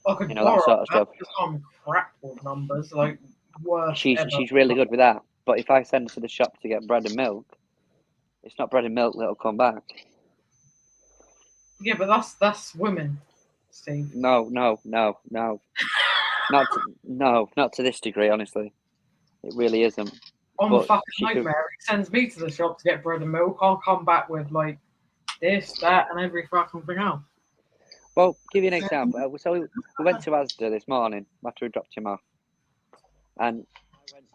That sort of stuff. I'm crap with numbers, like worse. She's really good with that. But if I send her to the shop to get bread and milk, it's not bread and milk that'll come back. Yeah, but that's women, Steve. No. Not to this degree, honestly. It really isn't. I'm a fucking nightmare. He sends me to the shop to get bread and milk. I'll come back with like this, that, and every fucking thing else. Well, give you an example. So we went to Asda this morning after we dropped him off, and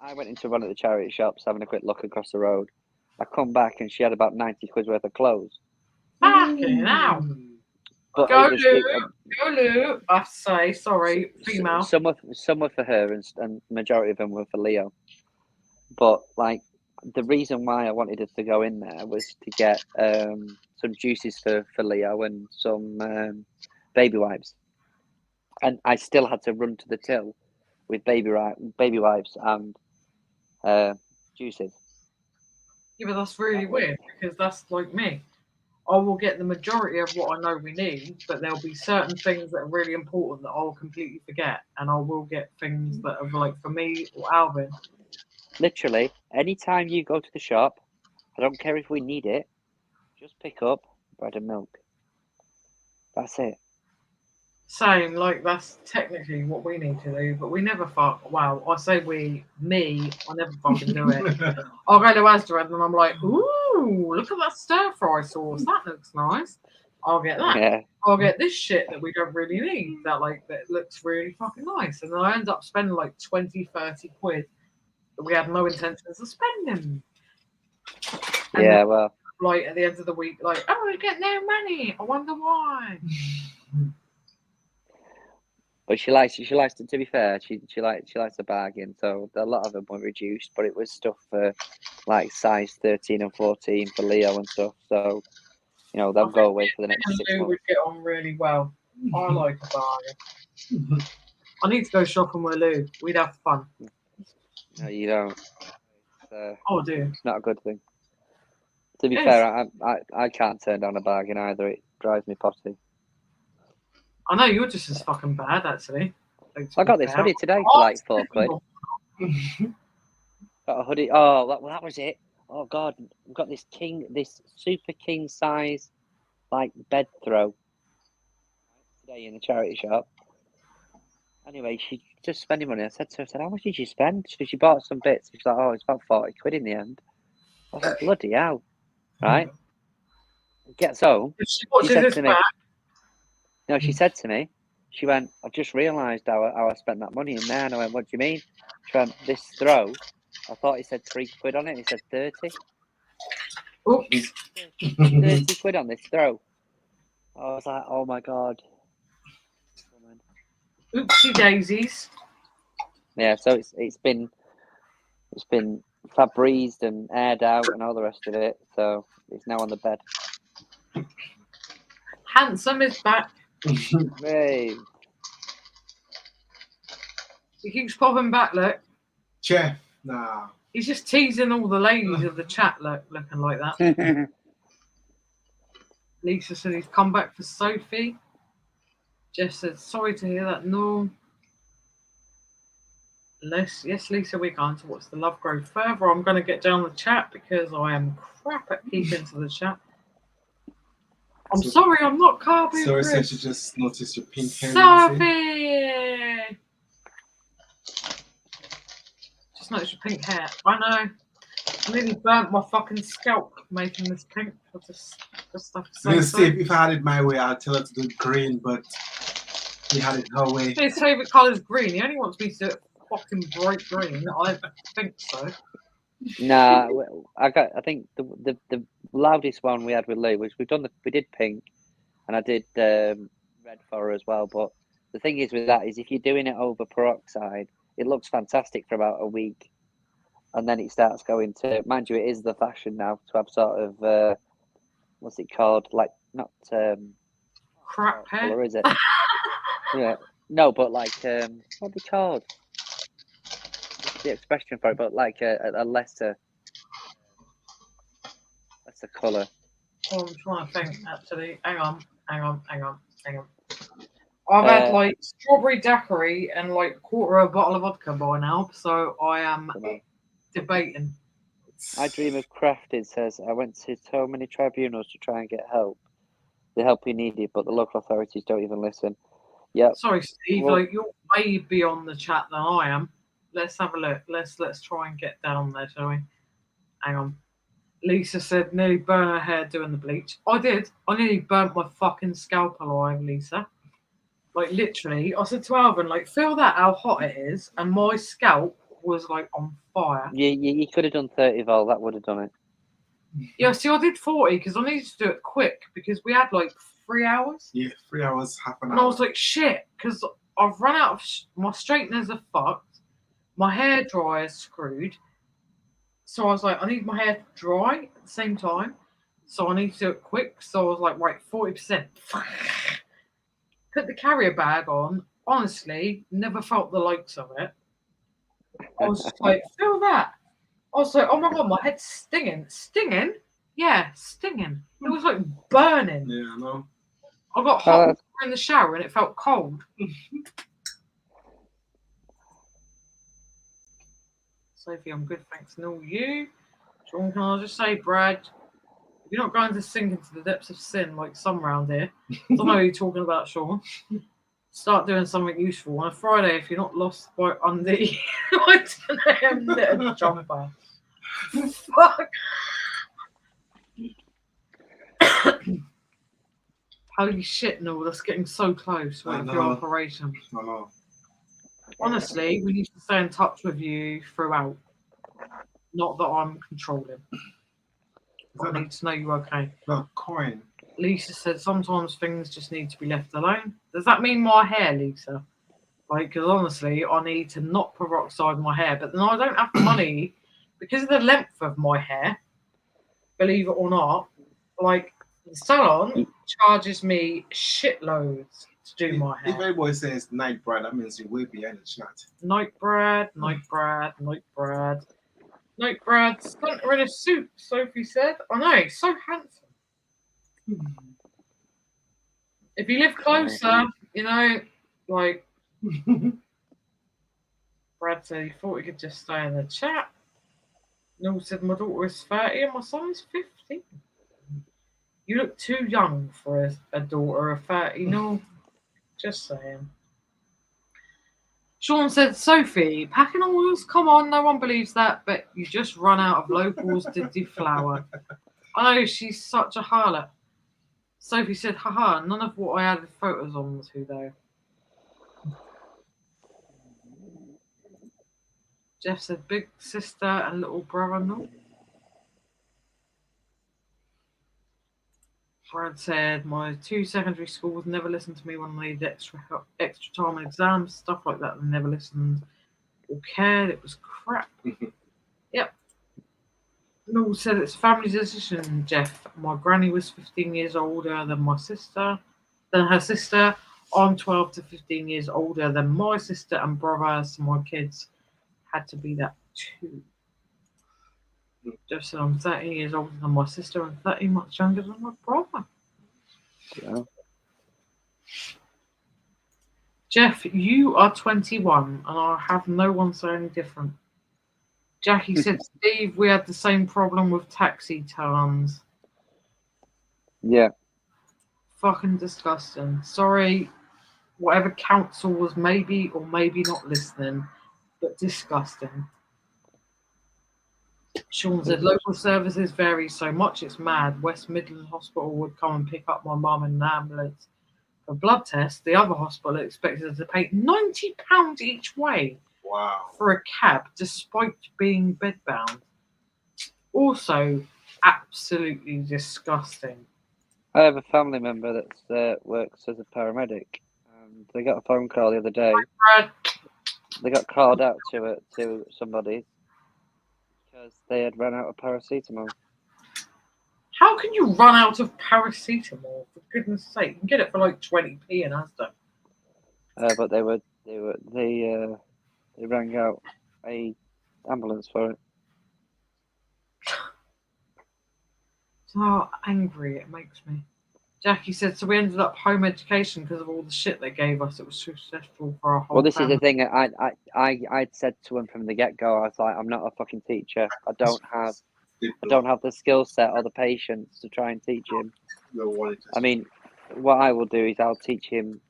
I went into one of the charity shops having a quick look across the road. I come back and she had about 90 quid worth of clothes. Fucking hell. But go Lou. I say, sorry, female. Some were for her, and majority of them were for Leo. But like the reason why I wanted us to go in there was to get some juices for Leo and some baby wipes, and I still had to run to the till with baby wipes and juices. Yeah, but that's really weird because that's like me. I will get the majority of what I know we need, but there'll be certain things that are really important that I'll completely forget, and I will get things that are like for me or Alvin. Literally, anytime you go to the shop, I don't care if we need it, just pick up bread and milk. That's it. Same, like that's technically what we need to do, but we never fuck. Well, I say me, I never fucking do it. I'll go to Asda and I'm like, ooh, look at that stir fry sauce. That looks nice. I'll get that. Yeah. I'll get this shit that we don't really need. That looks really fucking nice. And then I end up spending like 20, 30 quid that we had no intentions of spending. And Yeah, then, well, like at the end of the week, like, oh, we get no money. I wonder why. but she likes to be fair, she likes a bargain. So a lot of them were reduced, but it was stuff for like size 13 and 14 for Leo and stuff. So, you know, they'll go away for the next 6 Lou months. would get on really well. I like a bargain. I need to go shopping with Lou. We'd have fun. No, you don't. Oh, dude. It's not a good thing. To be Yes. fair, I can't turn down a bargain either. It drives me potty. I know you're just as fucking bad, actually. Like, to I be got this fair. hoodie today for like Oh, £4. Got a hoodie. Oh, that was it. Oh God, we've got this super king size, like bed throw today in the charity shop. Anyway, she just spending money. I said to her, how much did you spend? She bought some bits. She's like, oh, it's about 40 quid in the end. I was like, bloody hell, right? Gets home. If she watches said this to me, back, no, she said to me, she went, I've just realised how I spent that money in there. And I went, what do you mean? She went, this throw, I thought he said 3 quid on it. He said 30. oops. 30 quid on this throw. I was like, oh my God. Oopsie daisies. Yeah, so it's been Febrezed and aired out and all the rest of it. So it's now on the bed. Handsome is back. Hey. He keeps popping back, look. Chef, nah. He's just teasing all the ladies of the chat, looking like that. Lisa said he's come back for Sophie. Jeff said, sorry to hear that. No. Yes, Lisa, we can't. What's the love grow further? I'm going to get down the chat because I am crap at keeping to the chat. I'm sorry, I'm not Carboot Sorry, Chris. Seth, you just noticed your pink hair. Sophie! Just noticed your pink hair. I know. I nearly burnt my fucking scalp making this pink. I just have to say so. Steve, if I had it my way, I'd tell her to do green, but he had it her way. His favourite colour is green. He only wants me to do it fucking bright green. I think so. Nah, I think the loudest one we had with Lou was we did pink, and I did red for her as well. But the thing is with that is if you're doing it over peroxide, it looks fantastic for about a week, and then it starts going to, mind you, it is the fashion now to have sort of what's it called? Like not crap hair, color, is it? Yeah, no, but like what are they called? The expression for it, but like a lesser colour. Oh, I'm trying to think, actually. Hang on. I've had like strawberry daiquiri and like a quarter of a bottle of vodka by now, so I am debating. I dream of crafted says, I went to so many tribunals to try and get help. The help you needed, but the local authorities don't even listen. Yeah. Sorry, Steve, like you're way beyond the chat than I am. Let's have a look. Let's try and get down there, shall we? Hang on. Lisa said nearly burn her hair doing the bleach. I did. I nearly burnt my fucking scalp alive, Lisa. Like literally, I said to Alvin, like, feel that how hot it is, and my scalp was like on fire. You could have done 30 volt. That would have done it. Yeah, see, I did 40 because I needed to do it quick because we had like 3 hours. Yeah, 3 hours, half an hour. And I was like, shit, because I've run out of my straighteners are fucked. My hair dryer's screwed. So I was like, I need my hair to dry at the same time. So I need to do it quick. So I was like, right, 40%. Put the carrier bag on. Honestly, never felt the likes of it. I was just like, feel that. I was like, oh my God, my head's stinging. Stinging? Yeah, stinging. It was like burning. Yeah, I know. I got hot water in the shower and it felt cold. Sophie, I'm good, thanks. And all you. Sean, can I just say, Brad, if you're not going to sink into the depths of sin like some round here, I don't know who you're talking about, Sean. Start doing something useful on a Friday if you're not lost by Undy. I don't know, knit jumper. Fuck. Holy shit, no, that's getting so close. Waiting for your operation. I know. Honestly, we need to stay in touch with you throughout. Not that I'm controlling. I need to know you're okay. The coin. Lisa said sometimes things just need to be left alone. Does that mean my hair, Lisa? Like, because honestly, I need to not peroxide my hair, but then I don't have the money because of the length of my hair. Believe it or not, like the salon charges me shitloads to do my If hair. everybody says night bride, that means you will be in the chat. Night Brad, Night Brad, Night Brad. Night Brad, Stunter in a suit, Sophie said. I know, he's so handsome. If you live closer, you know, like Brad said he thought he could just stay in the chat. Noel said my daughter is 30 and my son is 15. You look too young for a daughter of 30, Noel. Just saying. Sean said, Sophie, packing orders? Come on, no one believes that, but you just run out of locals to deflower. I know, she's such a harlot. Sophie said, haha, none of what I added photos on to, though. Jeff said, big sister and little brother, no. Brad said, my 2 secondary schools never listened to me when I needed extra time on exams, stuff like that. They never listened or cared. It was crap. Yep. Noel said, it's a family decision, Jeff. My granny was 15 years older than my sister, than her sister. I'm 12 to 15 years older than my sister and brother, so my kids had to be that too. Jeff said, I'm 13 years older than my sister and 30 much younger than my brother. Yeah. Jeff, you are 21 and I have no one saying different. Jackie said, Steve, we had the same problem with taxi terms. Yeah. Fucking disgusting. Sorry, whatever council was maybe or maybe not listening, but disgusting. Sean said, local services vary so much, it's mad. West Midlands Hospital would come and pick up my mum in an ambulance for blood tests. The other hospital expected us to pay £90 each way. Wow. For a cab, despite being bedbound. Also, absolutely disgusting. I have a family member that works as a paramedic, and they got a phone call the other day. They got called out to somebody because they had run out of paracetamol. How can you run out of paracetamol? For goodness sake, you can get it for like 20p in Asda. But they rang out a ambulance for it. So angry it makes me. Jackie said, so we ended up home education because of all the shit they gave us. It was too stressful for our whole Well, this family. is the thing. I'd said to him from the get-go, I was like, I'm not a fucking teacher. I don't have the skill set or the patience to try and teach him. I mean, what I will do is I'll teach him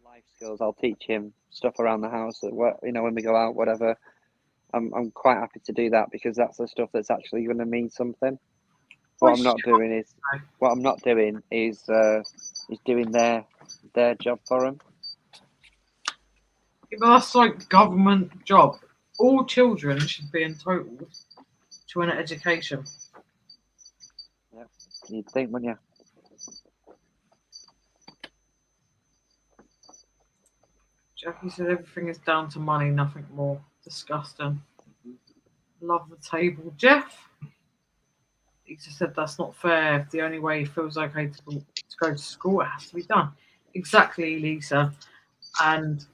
life skills. I'll teach him stuff around the house. When we go out, whatever. I'm quite happy to do that because that's the stuff that's actually going to mean something. What I'm not doing is doing their job for them. Yeah, but that's like government job. All children should be entitled to an education. Yeah, you'd think, wouldn't you? Jackie said everything is down to money, nothing more. Disgusting. Love the table. Jeff? Lisa said that's not fair. If the only way he feels okay to go to school, it has to be done. Exactly, Lisa. And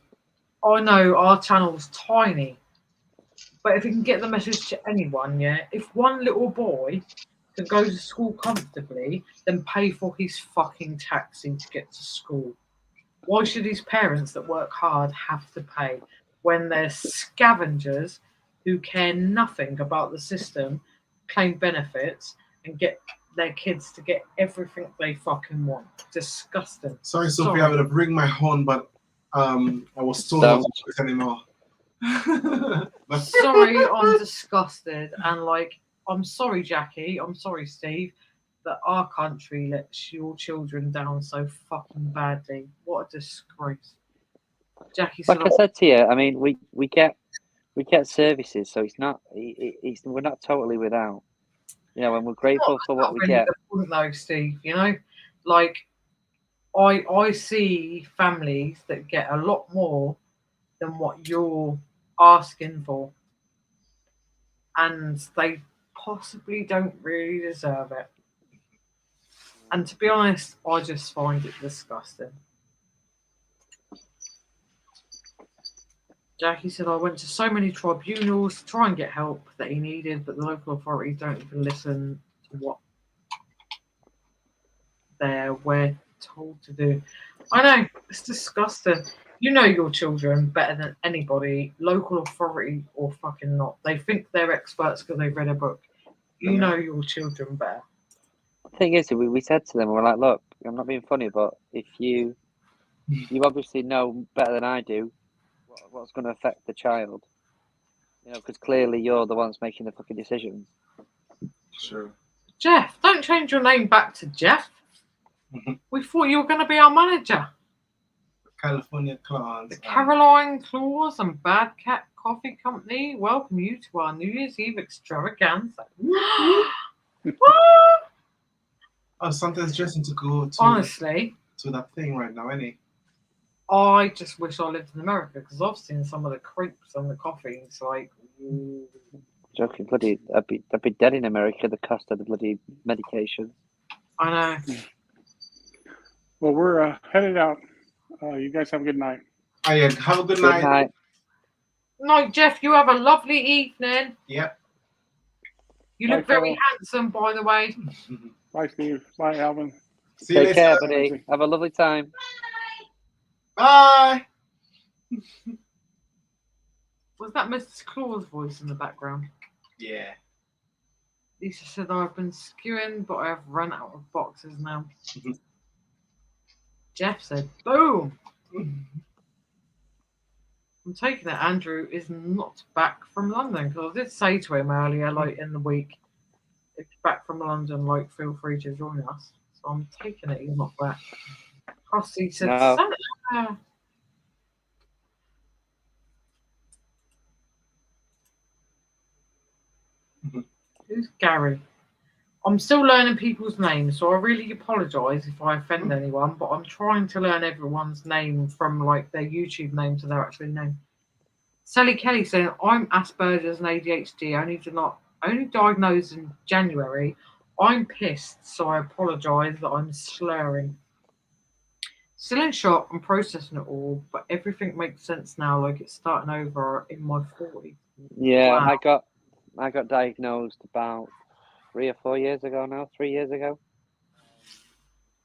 I know our channel's tiny, but if you can get the message to anyone, yeah, if one little boy can go to school comfortably, then pay for his fucking taxi to get to school. Why should his parents that work hard have to pay when they're scavengers who care nothing about the system, claim benefits, and get their kids to get everything they fucking want? Disgusting. Sorry, Sophie, I would have ring my horn, but I was told not to do this anymore. But Sorry, I'm disgusted, and like, I'm sorry, Jackie. I'm sorry, Steve, that our country lets your children down so fucking badly. What a disgrace. Jackie said, Like I said to you, I mean, we get services, so it's not we're not totally without. You know, and we're grateful for what we really get. the point though, Steve. You know, like I see families that get a lot more than what you're asking for, and they possibly don't really deserve it. And to be honest, I just find it disgusting. Jackie said, I went to so many tribunals to try and get help that he needed, but the local authorities don't even listen to what we're told to do. I know, it's disgusting. You know your children better than anybody, local authority or fucking not. They think they're experts because they've read a book. You know your children better. The thing is, we said to them, we're like, look, I'm not being funny, but if you obviously know better than I do what's going to affect the child, you know, because clearly you're the ones making the fucking decisions. Sure. Jeff, don't change your name back to Jeff. We thought you were going to be our manager. California Claws. The Caroline Claus and Bad Cat Coffee Company welcome you to our New Year's Eve extravaganza. Oh, something's dressing to go to. Honestly, to that thing right now, ain't I just wish I lived in America because I've seen some of the creeps on the coffee. It's like, Joking, bloody, I'd be dead in America. The cost of the bloody medication. I know. Well, we're headed out. You guys have a good night. Oh yeah, have a good night. No, Jeff, you have a lovely evening. Yep. You look very handsome, by the way. Bye, Steve. Bye, Alvin. See you Take later. care, buddy. Have a lovely time. Bye. Was that Mr. Claus' voice in the background? Yeah. Lisa said, I've been skewing, but I have run out of boxes now. Jeff said, boom. I'm taking it Andrew is not back from London, because I did say to him earlier, like in the week, if he's back from London, like feel free to join us. So I'm taking it he's not back. Crossy said, No. Santa. Who's Gary? I'm still learning people's names, so I really apologise if I offend anyone, but I'm trying to learn everyone's name from like their YouTube name to their actual name. Sally Kelly saying, I'm Asperger's and ADHD, only diagnosed in January. I'm pissed, so I apologise that I'm slurring. Still in shock and processing it all, but everything makes sense now, like it's starting over in my 40s. Yeah, Wow. I got diagnosed about 3 or 4 years ago now, 3 years ago.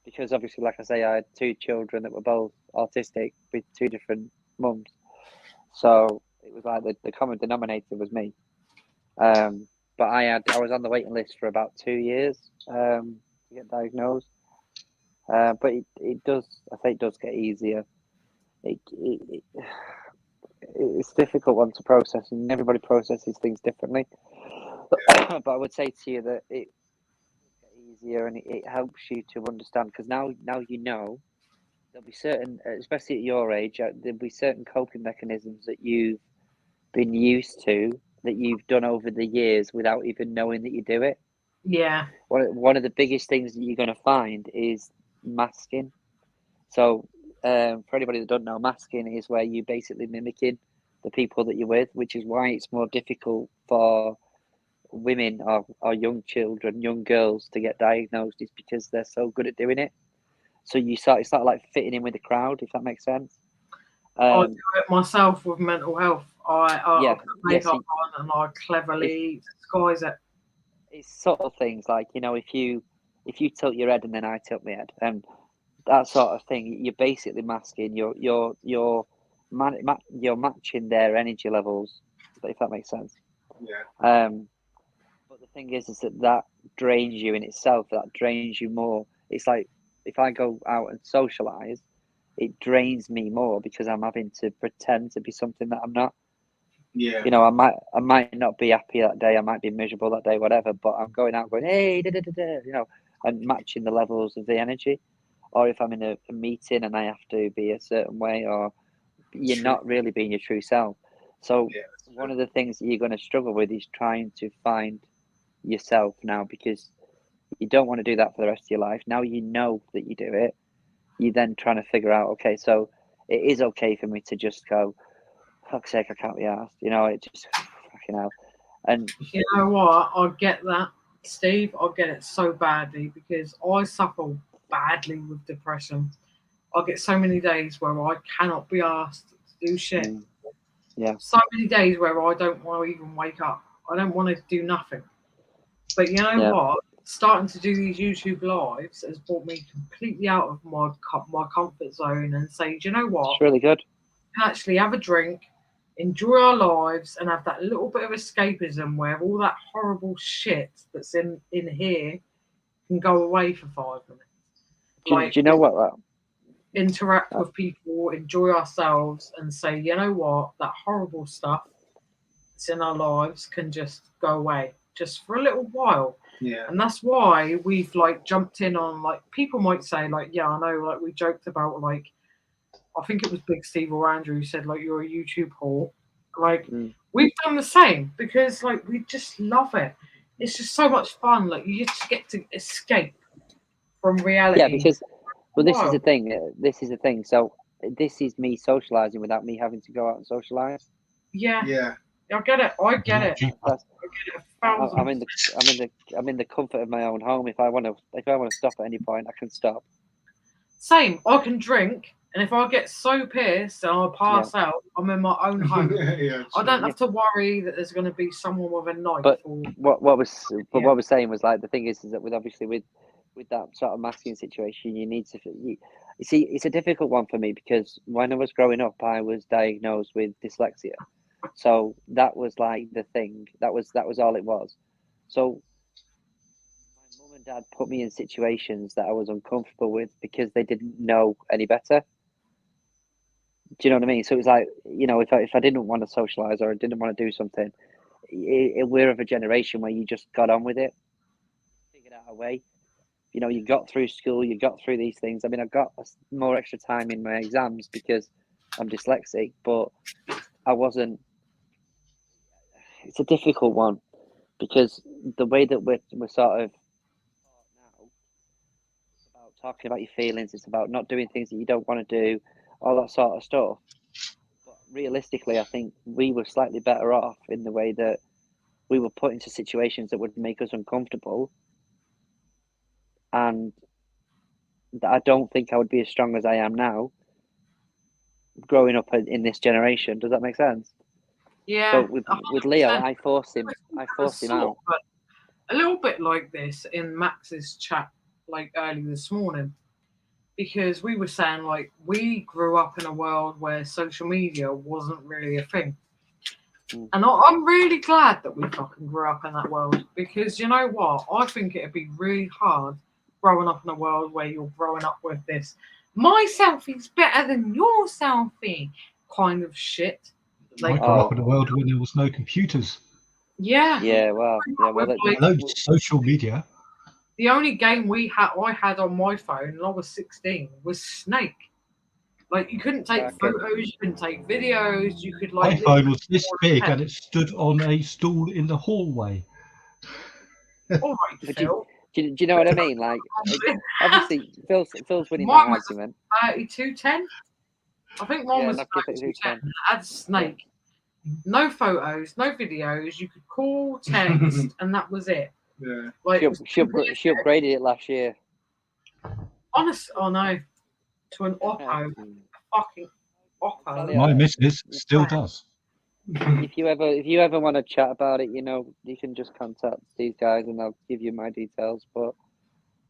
Because obviously, like I say, I had 2 children that were both autistic with 2 different mums. So it was like the common denominator was me. But I was on the waiting list for about 2 years to get diagnosed. But it does get easier. It's a difficult one to process, and everybody processes things differently. But I would say to you that it gets easier, and it helps you to understand, because now you know there'll be certain, especially at your age, there'll be certain coping mechanisms that you've been used to, that you've done over the years without even knowing that you do it. Yeah. One of the biggest things that you're going to find is masking. So for anybody that don't know, masking is where you basically mimicking the people that you're with, which is why it's more difficult for women or young children, young girls to get diagnosed, is because they're so good at doing it. So it's sort of like fitting in with the crowd, if that makes sense. I do it myself with mental health. I put makeup on and I cleverly disguise it. It's subtle things like, you know, if you tilt your head and then I tilt my head, and that sort of thing, you're basically masking. You're matching their energy levels, if that makes sense. Yeah. But the thing is that drains you in itself. That drains you more. It's like if I go out and socialize, it drains me more because I'm having to pretend to be something that I'm not. Yeah. You know, I might not be happy that day, I might be miserable that day, whatever, but I'm going out going, hey, da, da, da, da, you know, and matching the levels of the energy. Or if I'm in a meeting and I have to be a certain way, or you're not really being your true self. So one of the things that you're going to struggle with is trying to find yourself now, because you don't want to do that for the rest of your life. Now you know that you do it. You're then trying to figure out, okay, so it is okay for me to just go, fuck's sake, I can't be asked. You know, it just fucking hell. And you know what? I get that, Steve. I get it so badly because I suffer badly with depression. I get so many days where I cannot be asked to do shit. Yeah. So many days where I don't want to even wake up. I don't want to do nothing. But you know what? Starting to do these YouTube lives has brought me completely out of my comfort zone and say, do you know what? It's really good. We can actually have a drink, enjoy our lives, and have that little bit of escapism where all that horrible shit that's in here can go away for 5 minutes. Do you know what? Interact with people, enjoy ourselves, and say, you know what? That horrible stuff that's in our lives can just go away just for a little while. Yeah. And that's why we've like jumped in on, like, people might say, like, yeah, I know, like we joked about, like, I think it was Big Steve or Andrew who said, like, you're a YouTube whore. Like, we've done the same because, like, we just love it. It's just so much fun. Like, you just get to escape from reality. Yeah, because, well, this is the thing. This is the thing. So this is me socializing without me having to go out and socialize. Yeah. Yeah. I get it. I get it. I'm in the comfort of my own home. If I want to stop at any point, I can stop. Same. I can drink, and if I get so pissed and I pass out, I'm in my own home. I don't have to worry that there's going to be someone with a knife. But what we're saying was, like, the thing is that with that sort of masking situation, you need to. You see, it's a difficult one for me because when I was growing up, I was diagnosed with dyslexia. So that was like the thing. That was all it was. So my mum and dad put me in situations that I was uncomfortable with because they didn't know any better. Do you know what I mean? So it was like, you know, if I didn't want to socialize or I didn't want to do something, we're of a generation where you just got on with it, figured out a way. You know, you got through school, you got through these things. I mean, I got more extra time in my exams because I'm dyslexic, but I wasn't. It's a difficult one because the way that we're sort of now, it's about talking about your feelings. It's about not doing things that you don't want to do, all that sort of stuff. But realistically, I think we were slightly better off in the way that we were put into situations that would make us uncomfortable. And I don't think I would be as strong as I am now growing up in this generation. Does that make sense? Yeah. So with Leo, I forced him out. But a little bit like this in Max's chat, like early this morning, because we were saying, like, we grew up in a world where social media wasn't really a thing. And I'm really glad that we fucking grew up in that world because, you know what? I think it'd be really hard growing up in a world where you're growing up with this, my selfie's better than your selfie kind of shit. I grew up in a world where there was no computers. Yeah. Yeah, well, no social media. The only game I had on my phone, and I was 16, was Snake. Like, you couldn't take photos, you couldn't take videos, you could, like... My phone was this big and it stood on a stool in the hallway. All right, Phil. Do you know what I mean? Like, obviously, Phil's winning mine that was argument. 3210. I think mine was 3210. It had Snake. No photos, no videos. You could call, text, and that was it. Yeah. Like, she upgraded it last year. Honest, oh no, to an Oppo, fucking Oppo. My missus still does. If you ever want to chat about it, you know, you can just contact these guys and they'll give you my details. But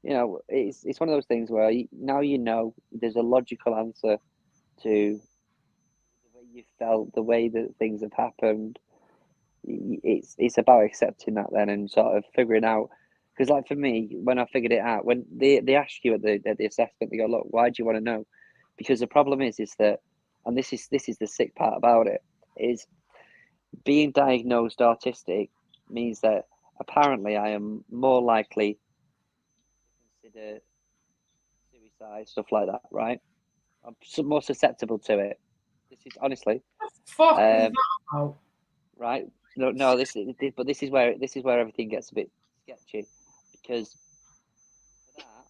you know, it's one of those things where now you know there's a logical answer to the way you felt, the way that things have happened. It's about accepting that then and sort of figuring out. Because, like, for me, when I figured it out, when they ask you at the assessment, they go, look, why do you want to know? Because the problem is that, and this is the sick part about it, is being diagnosed autistic means that apparently I am more likely to consider suicide, stuff like that, right? I'm more susceptible to it. This is honestly, Fuck is that about? right? No. This is where everything gets a bit sketchy, because for that,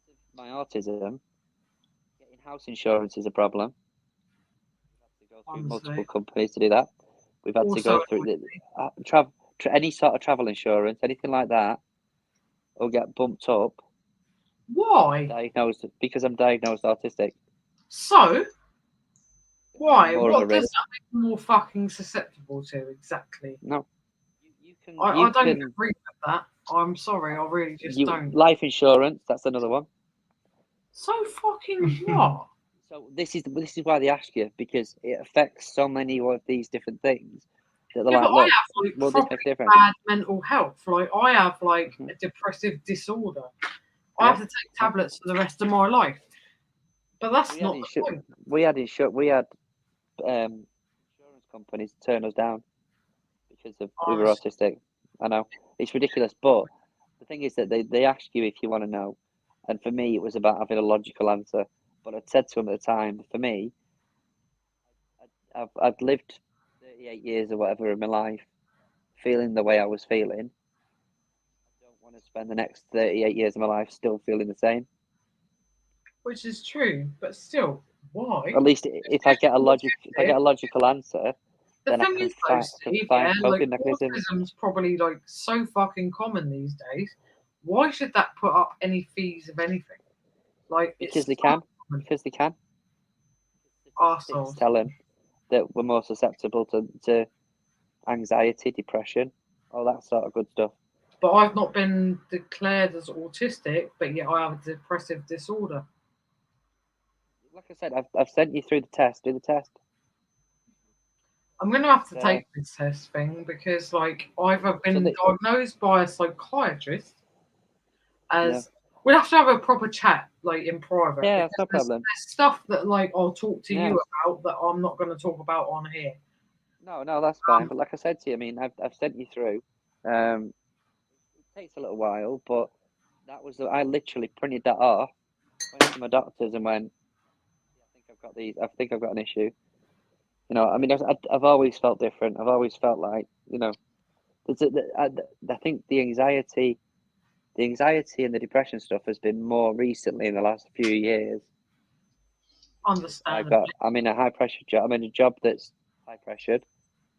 because of my autism, getting house insurance is a problem. We've had to go through multiple companies to do that. We've had to go through any sort of travel insurance, anything like that, will get bumped up. Why? Because I'm diagnosed autistic. So, why? More of What a does risk. that make you more fucking susceptible to exactly? No. You can. I don't agree with that. I'm sorry, I really just don't. Life insurance, that's another one. So fucking what? So this is why they ask you, because it affects so many of these different things. That they're Yeah, like, but I look, have like well, this properly makes a difference. bad mental health. Like I have like a depressive disorder. I have to take tablets for the rest of my life. But that's not the point. We had insurance companies turn us down because we were autistic. I know it's ridiculous, but the thing is that they ask you if you want to know, and for me it was about having a logical answer. But I said to them at the time, for me, I've lived 38 years or whatever in my life, feeling the way I was feeling. I don't want to spend the next 38 years of my life still feeling the same. Which is true, but still, why? At least if I get a logical answer, the then thing I can is, though, Steve, find like coping mechanisms. autism's probably like so fucking common these days. Why should that put up any fees of anything? Like Because they can. Because they can. Arseholes. Tell them that we're more susceptible to anxiety, depression, all that sort of good stuff. But I've not been declared as autistic, but yet I have a depressive disorder. Like I said, I've sent you through the test. Do the test. I'm going to have to take this test thing because, like, I've been diagnosed by a psychiatrist as we'll have to have a proper chat, like, in private. Yeah, that's no problem. There's stuff that, like, I'll talk to you about that I'm not going to talk about on here. No, that's fine. But like I said to you, I mean, I've sent you through. It takes a little while, but that was I literally printed that off, went to my doctors, and went, I think I've got an issue. You know, I mean, I've always felt different. I've always felt like, you know, I think the anxiety and the depression stuff has been more recently in the last few years. Understandably. I'm in a high pressure job. I'm in a job that's high pressured.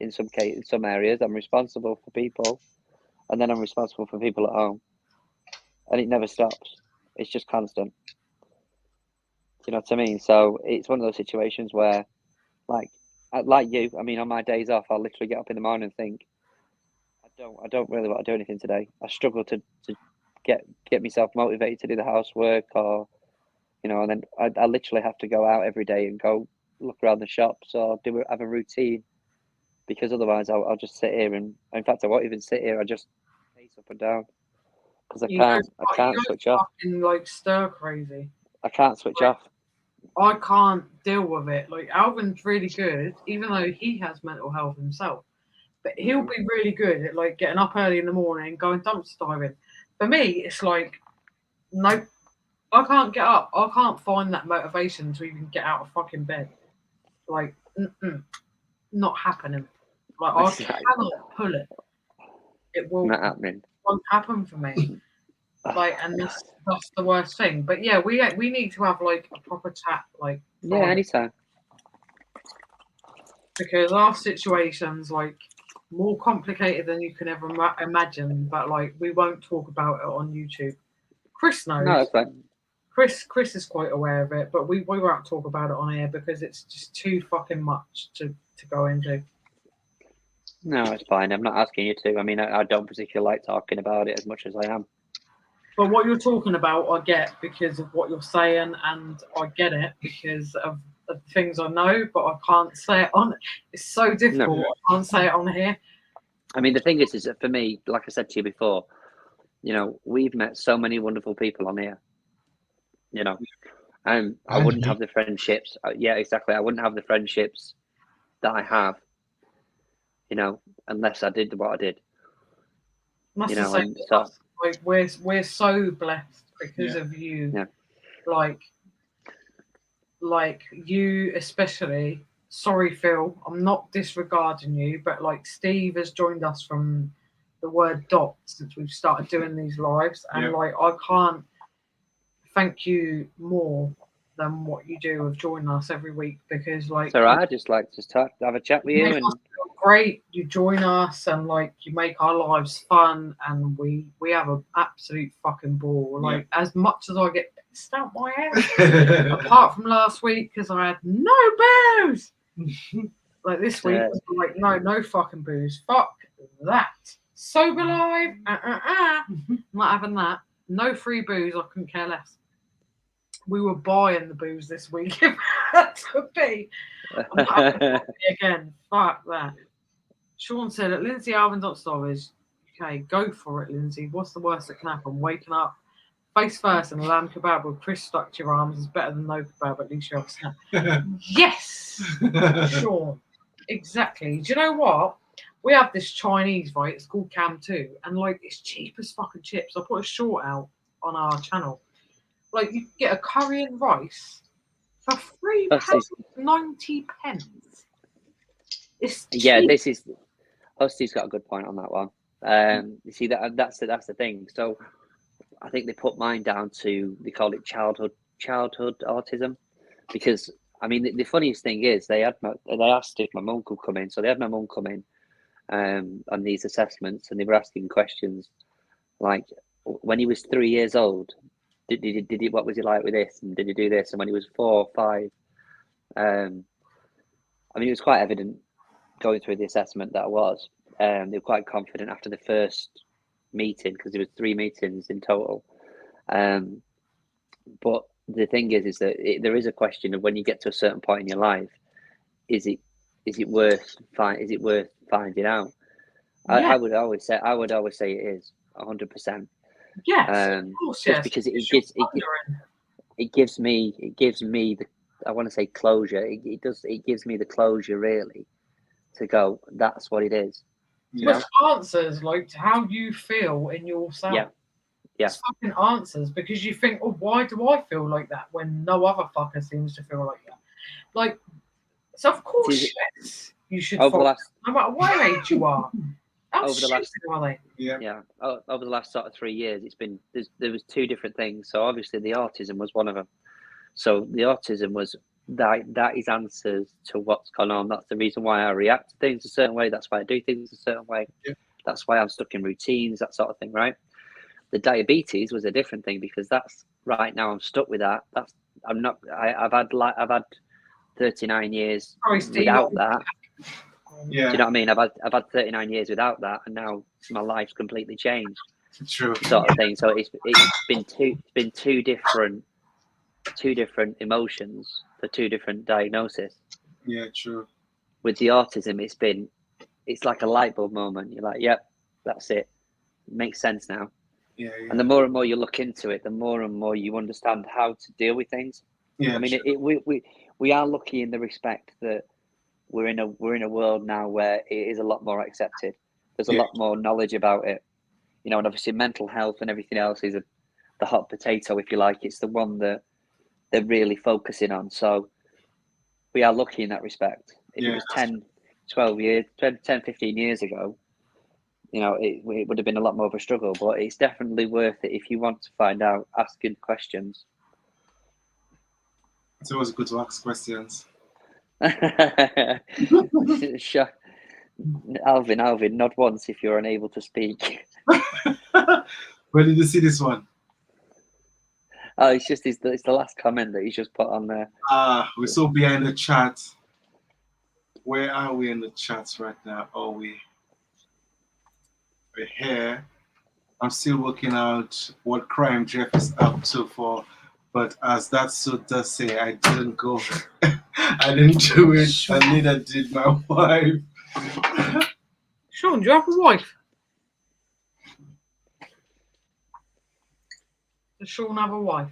In some areas, I'm responsible for people, and then I'm responsible for people at home, and it never stops. It's just constant. Do you know what I mean? So it's one of those situations where, like you, I mean, on my days off, I'll literally get up in the morning and think, I don't really want to do anything today. I struggle to get myself motivated to do the housework, or, you know, and then I literally have to go out every day and go look around the shops or have a routine, because otherwise I'll just sit here and, in fact, I won't even sit here. I just pace up and down because I can't switch off. Like stir crazy. I can't switch off. I can't deal with it. Like Alvin's really good, even though he has mental health himself. But he'll be really good at like getting up early in the morning, going dumpster diving. For me, it's like, nope, I can't get up. I can't find that motivation to even get out of fucking bed. Like, not happening. Like I cannot pull it. It will not happening. Won't happen for me. Like, and that's the worst thing. But yeah, we need to have like a proper chat. Like, anytime. Because our situation's like more complicated than you can ever imagine. But like, we won't talk about it on YouTube. Chris knows. No, that's fine. Chris is quite aware of it, but we won't talk about it on air because it's just too fucking much to go into. No, it's fine. I'm not asking you to. I mean, I don't particularly like talking about it as much as I am. But what you're talking about, I get because of what you're saying, and I get it because of the things I know, but I can't say it on. It's so difficult. No. I can't say it on here. I mean, the thing is that for me, like I said to you before, you know, we've met so many wonderful people on here. You know, I wouldn't have the friendships. Yeah, exactly. I wouldn't have the friendships that I have, unless I did what I did. That's You know, the same and with so us. Like we're so blessed because of you. Yeah. Like you especially. Sorry, Phil, I'm not disregarding you, but like Steve has joined us from the word dot since we've started doing these lives, and like I can't thank you more than what you do of joining us every week, because like it's all right. I just like to talk, have a chat with you, and great. You join us and like you make our lives fun, and we have an absolute fucking ball. Like as much as I get pissed out my ass, apart from last week because I had no booze. Like this week, was like no fucking booze. Fuck that. Sober life. Not having that. No free booze. I couldn't care less. We were buying the booze this week. If that could be. I'm not having coffee again. Fuck that. Sean said at Lindsay Alvin.storage. Okay, go for it, Lindsay. What's the worst that can happen? Waking up face first and a lamb kebab with Chris stuck to your arms is better than no kebab. At least you have a snack. Yes, Sean. Exactly. Do you know what? We have this Chinese, right? It's called Cam 2, and like it's cheap as fucking chips. I put a short out on our channel. Like you can get a curry and rice for £3.90. It's cheap. this is Husty's got a good point on that one. You see that's the thing. So I think they put mine down to, they call it childhood autism, because I mean the funniest thing is they asked if my mum could come in, so they had my mum come in on these assessments, and they were asking questions like, when he was 3 years old, did he what was he like with this, and did he do this, and when he was 4 or 5, I mean it was quite evident going through the assessment that I was. They were quite confident after the first meeting, because there was 3 meetings in total. But the thing is that there is a question of, when you get to a certain point in your life, is it worth finding out? I would always say it is 100%. Yes, of course, just because it gives me the, I want to say closure. It gives me the closure really to go, that's what it is. Which answers like how you feel in yourself. Yeah. It's fucking answers, because you think, oh, why do I feel like that when no other fucker seems to feel like that? Like, so of course, yes, you should follow, no matter what age you are. Over the last sort of 3 years, it's been there was 2 different things. So obviously the autism was one of them. So the autism was that is answers to what's gone on. That's the reason why I react to things a certain way. That's why I do things a certain way. That's why I'm stuck in routines, that sort of thing, right? The diabetes was a different thing, because that's right now I'm stuck with that. I've had 39 years without that. Do you know what I mean? I've had 39 years without that, and now my life's completely changed. True. Sort of thing. So it's been two different emotions for 2 different diagnoses. Yeah, true. With the autism, it's like a light bulb moment. You're like, yep, that's it. It makes sense now. Yeah. And the more and more you look into it, the more and more you understand how to deal with things. Yeah. I mean, we are lucky in the respect that we're in a world now where it is a lot more accepted. There's a lot more knowledge about it, and obviously mental health and everything else is the hot potato, if you like. It's the one that they're really focusing on. So we are lucky in that respect. If it was 10, 15 years ago, it would have been a lot more of a struggle, but it's definitely worth it if you want to find out, ask good questions. It's always good to ask questions. Alvin, not once if you're unable to speak. Where did you see this one? Oh, it's the last comment that he's just put on there. We're so behind the chat. Where are we in the chats right now? Oh, we're here. I'm still working out what crime Jeff is up to but as that suit does say, I didn't go. I didn't do it, and neither did my wife. Sean, do you have a wife? Does Sean have a wife?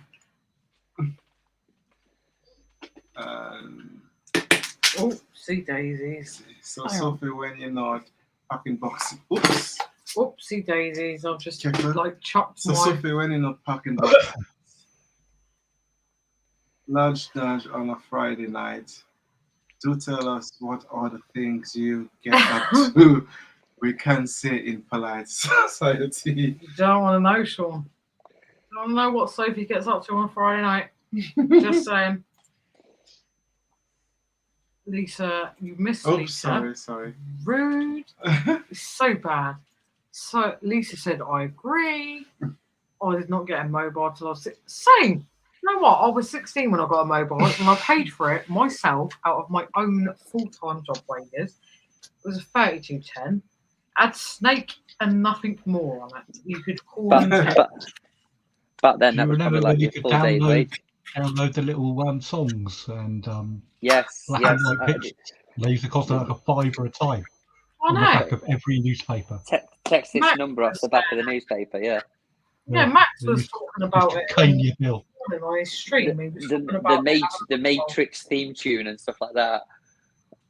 Oh, see daisies. So Hang on. Sophie, when you're not packing boxes, oops. Whoopsie daisies! I've just Careful. like chopped So my. Sophie, when you're not packing boxes, nudge on a Friday night. Do tell us what are the things you get up to. We can say in polite society. You don't want to know, Sean. I don't know what Sophie gets up to on Friday night. Just saying. Lisa, you missed Oh, Lisa. sorry. Rude. It's so bad. So Lisa said, I agree. I did not get a mobile till I was same. You know what? I was 16 when I got a mobile and I paid for it myself out of my own full-time job wages. It was a 3210. Had Snake and nothing more on it. You could call and text. Back then, Do that you was remember probably when like you your could full day's wage. download the little songs and Yes, black yes. and white pictures? They used to cost like £5 a time I on the know. back of every newspaper. Text its Max number off the back of the newspaper, yeah. Yeah, Max they was used talking about to it cane your bill. on his stream. He was talking The, about the Matrix theme tune and stuff like that.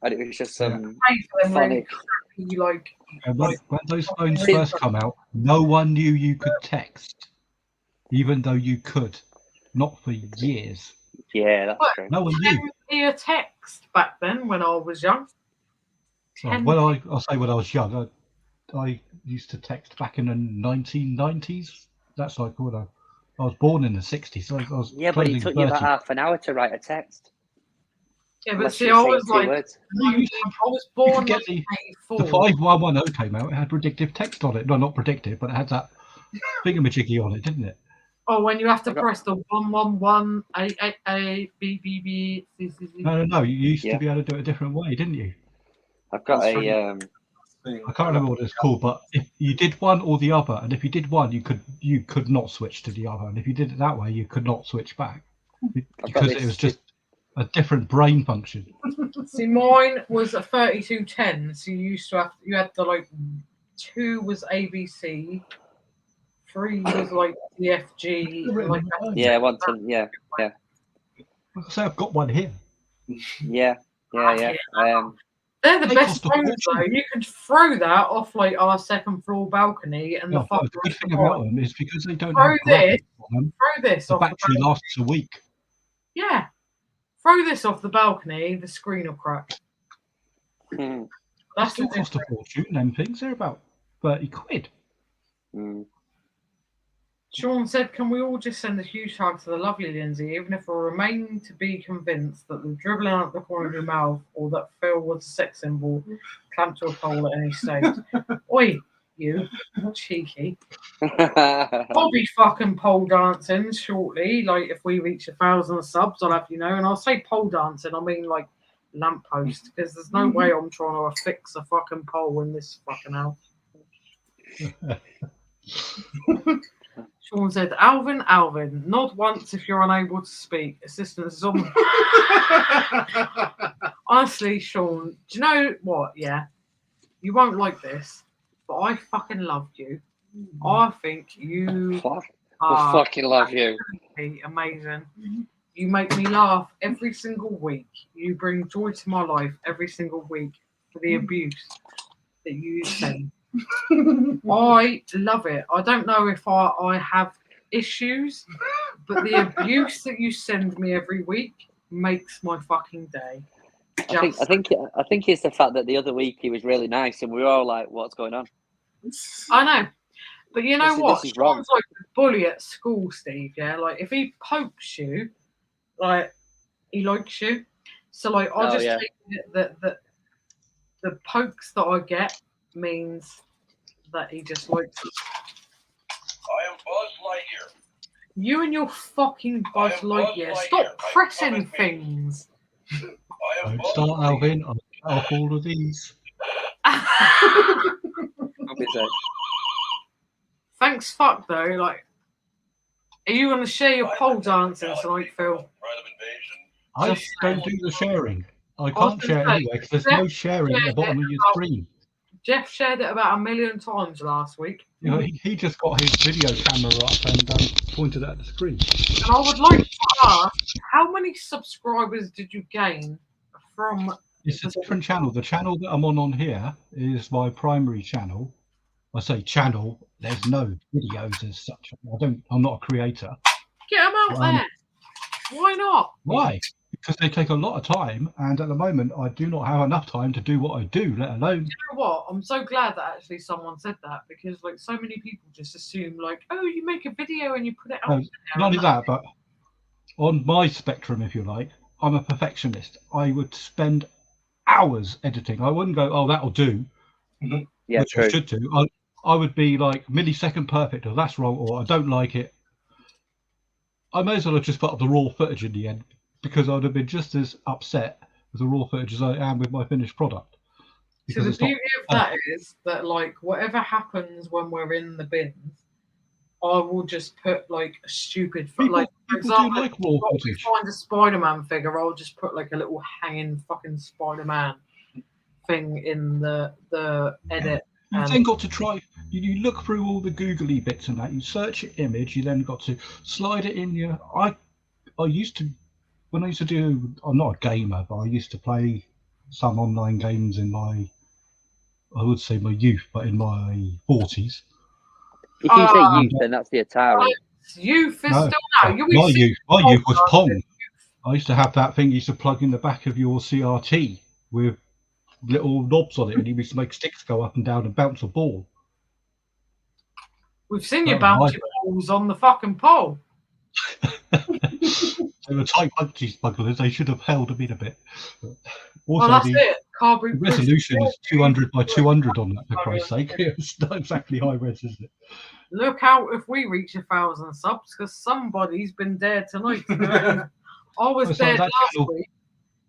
And it was just some pay for them funny. really crappy, like And when those phones See- first come out, no one knew you could text, even though you could. Not for years. Yeah, that's What? true. No one knew. a text back then when I was young. Oh, well, I'll say when I was young, I used to text back in the 1990s. That's like when I was born in the 60s. So I was Yeah, but it closing took you about 30. half an hour to write a text. Yeah, but Unless see, you I were was saying two like, words. I was You born could get in the 84. 5110 came out. It had predictive text on it. No, not predictive, but it had that thingamajiggy on it, didn't it? Oh, when you have to I got- press the 111 A B B B C C C. No. You used Yeah. to be able to do it a different way, didn't you? I've got That's a I can't remember what it's called, but if you did one or the other, and if you did one, you could not switch to the other, and if you did it that way, you could not switch back because it was just a different brain function. See, mine was a 3210, so you had the like 2 was ABC, 3 was like DFG, like yeah, one to yeah. Like I say, I've got one here. They're they're the They best cost a phones though. fortune. You could throw that off like our second floor balcony, and No, the good thing about them is because they don't Throw have this. graphics on them, throw this the off the battery balcony. lasts a week. Yeah, throw this off the balcony, the screen will crack. Hmm. They That's still the cost a fortune, them things. They're about 30 quid. Hmm. Sean said, can we all just send a huge hug to the lovely Lindsay, even if we remain to be convinced that the dribbling out the corner of your mouth or that Phil was a sex symbol clamped to a pole at any stage? Oi, you, cheeky. I'll be fucking pole dancing shortly. Like, if we reach 1,000 subs, I'll have you know. And I'll say pole dancing, I mean like lamppost, because there's no way I'm trying to affix a fucking pole in this fucking house. Sean said, Alvin, nod once if you're unable to speak. Assistance is on. Honestly, Sean, do you know what? Yeah, you won't like this, but I fucking loved you. I think you I fucking love you. Amazing. You make me laugh every single week. You bring joy to my life every single week for the abuse that you send. I love it. I don't know if I have issues, but the abuse that you send me every week makes my fucking day. I think it's the fact that the other week he was really nice and we were all like, what's going on? I know. But you know what? This is wrong. Sean's like a bully at school, Steve, yeah? Like, if he pokes you, like, he likes you. So, like, I just take it that the pokes that I get means that he just likes you. I am Buzz Lightyear. You and your fucking Buzz Lightyear. Stop pressing things. Don't start, Alvin. I'll get off all of these. Thanks, fuck though. Like, are you going to share your pole dancing tonight, Phil? I don't do the sharing. I can't share anyway because there's no sharing at the bottom of your screen. Jeff shared it about 1 million times last week. You know, he just got his video camera up and pointed at the screen. And I would like to ask, how many subscribers did you gain from... It's a different channel. The channel that I'm on here is my primary channel. I say channel, there's no videos as such. I'm not a creator. Get them out there. Why not? Why? Because they take a lot of time, and at the moment I do not have enough time to do what I do, let alone... You know what? I'm so glad that actually someone said that, because like so many people just assume like, oh, you make a video and you put it out there. Not only that, but on my spectrum, if you like, I'm a perfectionist. I would spend hours editing. I wouldn't go, oh, that'll do. Yeah, which true. I should do. I would be like millisecond perfect, or that's wrong, or I don't like it. I may as well have just put up the raw footage in the end, because I'd have been just as upset with the raw footage as I am with my finished product. So the beauty of that is that like whatever happens when we're in the bins, I will just put like a stupid for example, like raw if we footage. find a Spider-Man figure, I'll just put like a little hanging fucking Spider-Man thing in the edit. You've then got to try. You look through all the googly bits and that. You search your image. You then got to slide it in your. I used to, when I used to do. I'm not a gamer, but I used to play some online games in my. I would say my youth, but in my 40s. If you say youth, then that's the Atari. Youth is still now. My youth was Pong. I used to have that thing you used to plug in the back of your CRT with little knobs on it, and you used to make sticks go up and down and bounce a ball. We've seen your bouncy balls on the fucking pole. They were tight punchy smugglers. They should have held them in a bit. Also, that's it. Carboot Chris resolution is 200 by 200 on that, for Christ's sake. It's not exactly high res, is it? Look out if we reach 1,000 subs, because somebody's been there tonight. I was there last week.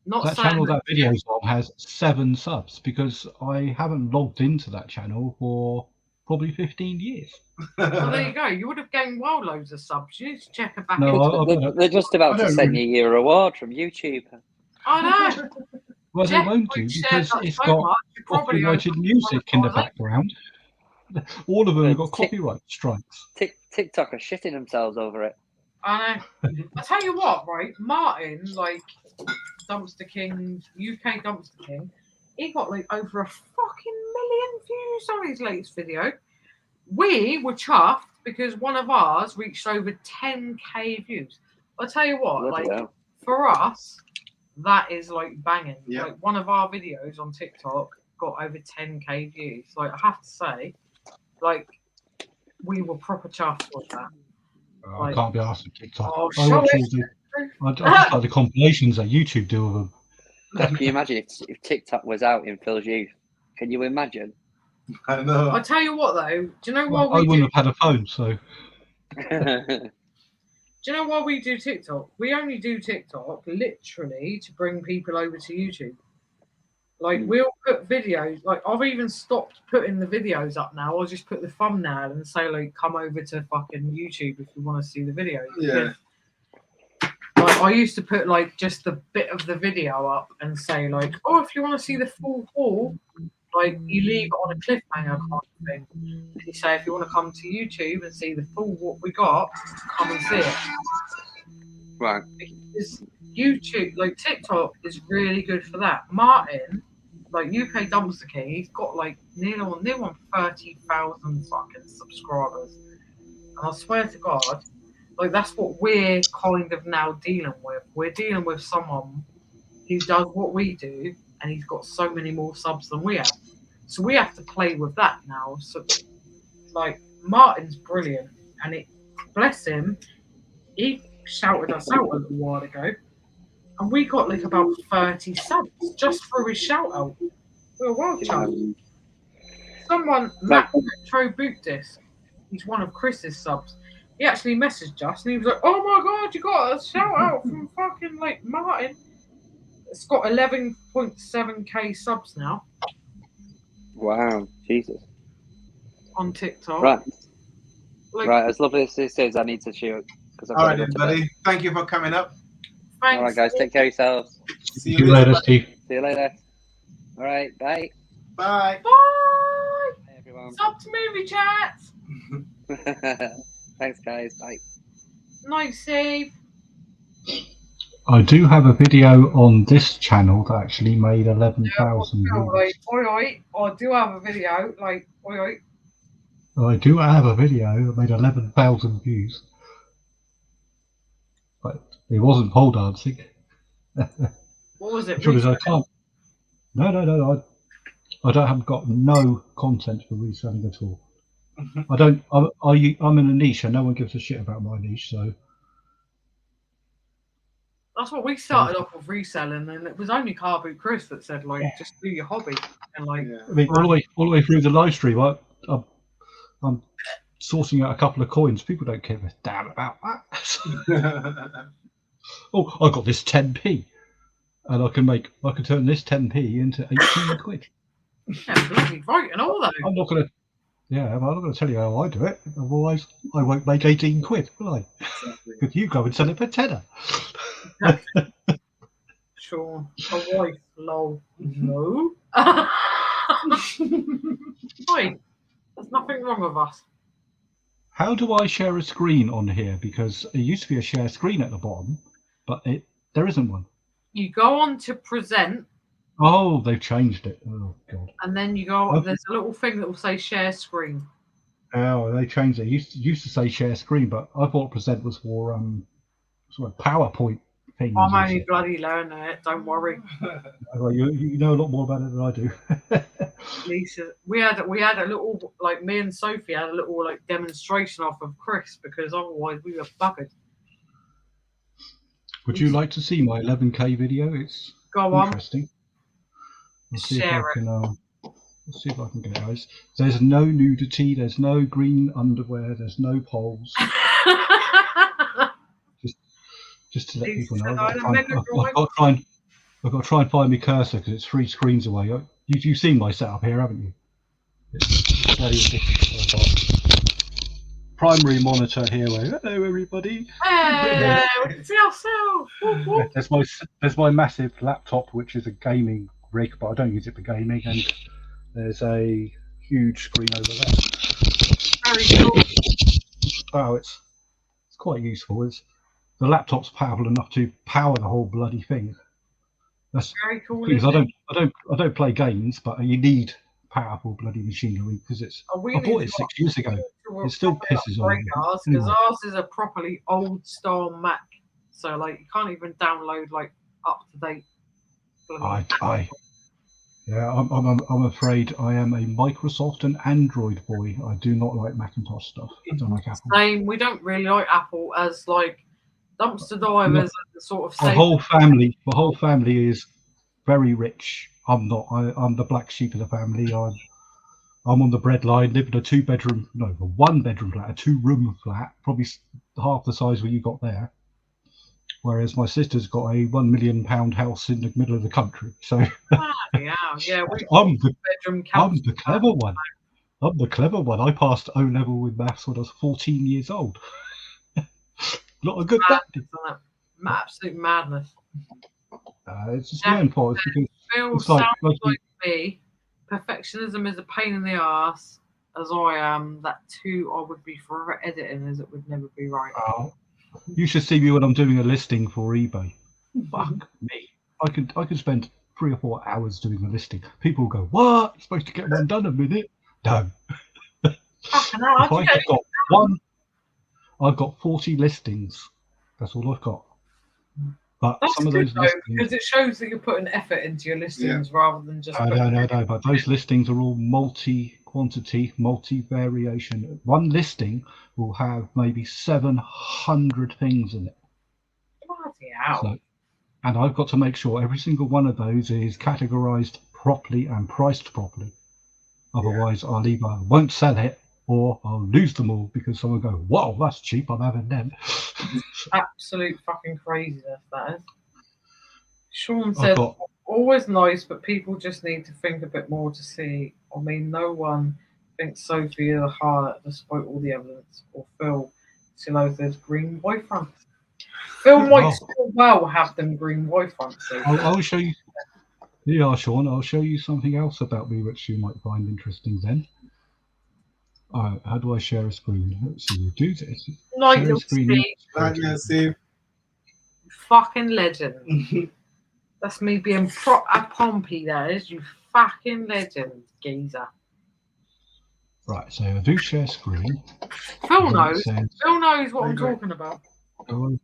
That channel that video's on has 7 subs, because I haven't logged into that channel for probably 15 years. Well, there you go. You would have gained well loads of subs. You need to check it back. They're just about to send you your reward from YouTube. I know. Well, they won't do, because it's got copyrighted music in the background. All of them have got copyright strikes. TikTok are shitting themselves over it. I know. I tell you what, right? Martin, like Dumpster King, UK Dumpster King, he got like over 1 fucking million views on his latest video. We were chuffed because one of ours reached over 10k views. I tell you what, for us, that is like banging. Yep. Like one of our videos on TikTok got over 10k views. Like I have to say, like we were proper chuffed with that. I can't be asked for TikTok. Oh, I just like the compilations that YouTube do of them. Can you imagine if TikTok was out in Phil's youth? Can you imagine? I know. I tell you what, though. Do you know what I wouldn't have had a phone, so. Do you know why we do TikTok? We only do TikTok literally to bring people over to YouTube. Like we'll put videos. Like I've even stopped putting the videos up now. I'll just put the thumbnail and say like, "Come over to fucking YouTube if you want to see the video." Yeah. Like I used to put like just the bit of the video up and say like, "Oh, if you want to see the full haul, like you leave it on a cliffhanger kind of thing." And you say, "If you want to come to YouTube and see the full what we got, come and see it." Right. Because YouTube, like TikTok, is really good for that. Martin, like UK Dumpster King, he's got like near on 30,000 fucking subscribers, and I swear to God, like that's what we're kind of now dealing with. We're dealing with someone who does what we do, and he's got so many more subs than we have. So we have to play with that now. So, like Martin's brilliant, and it bless him, he shouted us out a little while ago. And we got like about 30 subs just for his shout out. We were well chuffed. Someone, Matt Retro Boot Disc, he's one of Chris's subs. He actually messaged us and he was like, "Oh my God, you got a shout out from fucking like Martin." It's got 11.7k subs now. Wow, Jesus. On TikTok. Right. Like, right, as lovely as this is, I need to shoot. All right, buddy. Thank you for coming up. Thanks. All right, guys. Take care of yourselves. See you later, Steve. See you later. All right. Bye. Bye. Bye. Stop to movie chat. Thanks, guys. Bye. Nice, Steve. I do have a video on this channel that actually made 11,000 views. Like, oi, I do have a video. Like, oi. I do have a video that made 11,000 views. But it wasn't pole dancing. What was it? I can't. No. I haven't got no content for reselling at all. I don't. I'm in a niche, and no one gives a shit about my niche. So that's what we started off with reselling, and it was only Carboot Chris that said like, just do your hobby and like. I mean, all the way through the live stream, I'm sorting out a couple of coins. People don't give a damn about that. Oh, I got this 10p, and I can turn this 10p into 18 quid. Yeah, bloody right, and all that. I'm not gonna. Yeah, I'm not gonna tell you how I do it. Otherwise, I won't make 18 quid, will I? If you go and sell it for tenner. Sure. A wife, lol. No. Right. There's nothing wrong with us. How do I share a screen on here? Because it used to be a share screen at the bottom, but there isn't one. You go on to present. Oh, they've changed it. Oh god. And then you go. There's a little thing that will say share screen. Oh, they changed it. It used to say share screen, but I thought present was for sort of PowerPoint things. I'm only bloody learning it. Don't worry. Well, you know a lot more about it than I do. Lisa, we had a little, like, me and Sophie had a little like demonstration off of Chris, because otherwise we were buggered. Would you like to see my 11k video? It's interesting. Let's see Share if I can. Let's see if I can get it, guys. There's no nudity. There's no green underwear. There's no poles. just to let people know. I've got to try and find my cursor because it's 3 screens away. You've seen my setup here, haven't you? It's very different. I've got primary monitor here. Hello, everybody. Hey, we can see ourselves. There's my massive laptop, which is a gaming rig, but I don't use it for gaming. And there's a huge screen over there. Very cool. Oh, it's quite useful. The laptop's powerful enough to power the whole bloody thing. That's very cool. Because I don't play games, but you need powerful bloody machinery because I bought it 6 years ago. It still pisses on me. Because ours is a properly old style Mac, so like you can't even download like up to date. I'm afraid I am a Microsoft and Android boy. I do not like Macintosh stuff. I don't like Apple. Same. We don't really like Apple as like dumpster divers and sort of. The whole family is very rich. I'm not. I'm the black sheep of the family. I'm on the breadline, live in a 1-bedroom flat, a 2-room flat, probably half the size what you got there. Whereas my sister's got a £1 million house in the middle of the country. So yeah, I'm the clever one. I'm the clever one. I passed O level with maths when I was 14 years old. Not a good practice. Absolute madness. It's just my own fault. Phil sounds like me. Perfectionism is a pain in the ass, as I am. That too, I would be forever editing, as it would never be right. Oh, you should see me when I'm doing a listing for eBay. Fuck me. I could spend 3 or 4 hours doing a listing. People go, "What? You're supposed to get one done a minute?" No. I've got 40 listings. That's all I've got. But that's some of those listings, because it shows that you're putting effort into your listings rather than just. No. But those listings are all multi-quantity, multi-variation. One listing will have maybe 700 things in it. Bloody hell! So, and I've got to make sure every single one of those is categorized properly and priced properly. Otherwise, I'll either won't sell it or I'll lose them all because someone will go, "Whoa, that's cheap. I'm having them." Absolute fucking craziness, that is. Sean said, always nice, but people just need to think a bit more to see. I mean, no one thinks Sophie is a harlot despite all the evidence, or Phil still knows there's green boyfriends. Phil might still well have them green boyfriends. I'll show you. Yeah, Sean, I'll show you something else about me which you might find interesting then. Alright, how do I share a screen? Let's see, you do this. Like Share a you'll screen. see. Yeah, see. Fucking legend. That's me being a Pompey, that is. You fucking legend, geezer. Right, so I do share screen. Phil And knows. it says, Phil knows what I'm Very good. talking about. oh,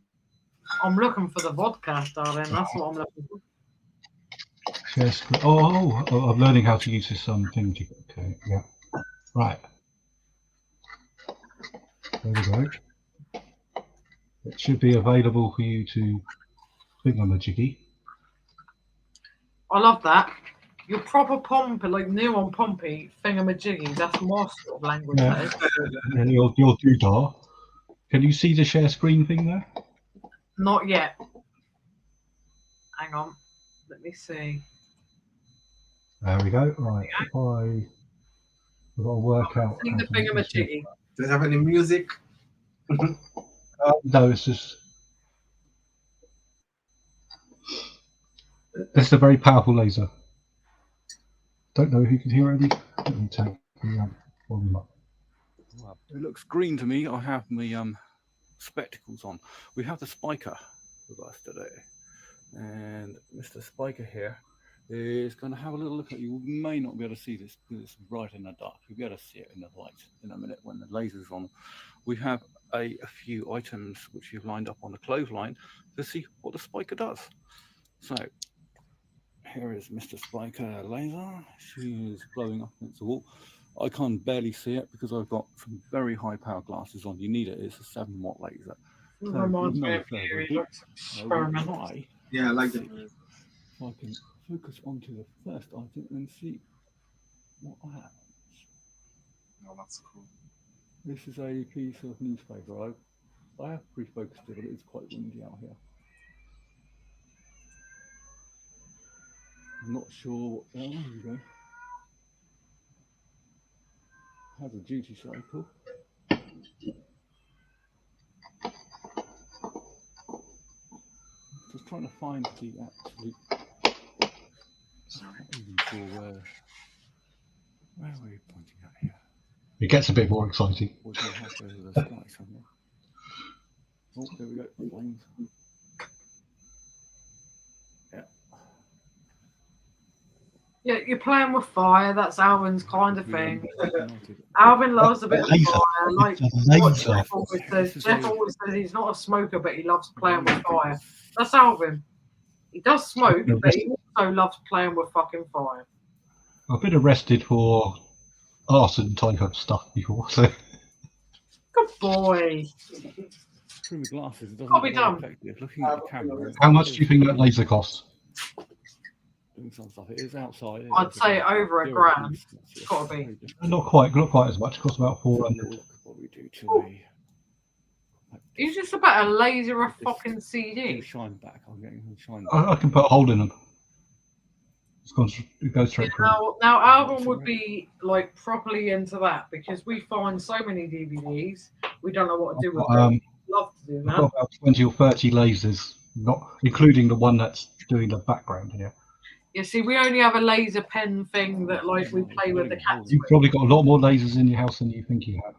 I'm looking for the vodka, darling. That's what I'm looking for. share screen. Oh, I'm learning how to use this thing. Okay, yeah. Right. There we go. It should be available for you to thingamajiggy. I love that. You're proper Pompey, like new on Pompey, thingamajiggy. That's my sort of language, Yeah. that is. And your doodah. Can you see the share screen thing there? Not yet. Hang on. Let me see. There we go. Right. If I've got to work out. See the thingamajiggy. Does it have any music? No, it's just. It's a very powerful laser. Don't know if you can hear any. Let me take the volume up. Well, it looks green to me. I have my spectacles on. We have the Spiker with us today, and Mr. Spiker here is going to have a little look at you. You may not be able to see this because it's bright in the dark. You'll be able to see it in the light in a minute when the laser's on. We have a few items which you've lined up on the clothesline to see what the Spiker does. So here is Mr. Spiker laser. She is glowing up against the wall. I can't barely see it because I've got some very high power glasses on. You need it. It's a 7-watt laser. So Reminds me no of further you. ado, Looks I will experimental. try. Yeah, I like See them. if I can focus onto the first item and see what happens. Oh, that's cool. This is a piece of newspaper. I have pre-focused it, but it's quite windy out here. I'm not sure what. Oh, there you go. Has a duty cycle. Just trying to find the absolute. I'm not even sure where are we pointing at here? It gets a bit more exciting. We're going to have to go to the sky somewhere. Oh, there we go. Flames. Yeah. Yeah, you're playing with fire. That's Alvin's kind of thing. Alvin loves a bit of Laser. fire. Like It's a what laser. Jeff always says. Jeff always says he's not a smoker, but he loves playing with fire. That's Alvin. He does smoke, but he also loves playing with fucking fire. I've been arrested for arson type of stuff before, so. Good boy. Through the glasses, it doesn't Can't be look very done. effective. Looking at the camera. How much do you think that laser costs? Doing some stuff. It is outside. I'd say over £1,000. It's got to be. Not quite as much. It costs about 400. What we do to me. He's just about a laser a fucking CD. Shine back. I'm getting some shine. I can put a hole in them. It goes straight through. Now Alvin would be like properly into that because we find so many DVDs, we don't know what to do with them. Love to do I've that. got about 20 or 30 lasers, not including the one that's doing the background here. You see, we only have a laser pen thing that like we play with the cats. You've probably got a lot more lasers in your house than you think you have.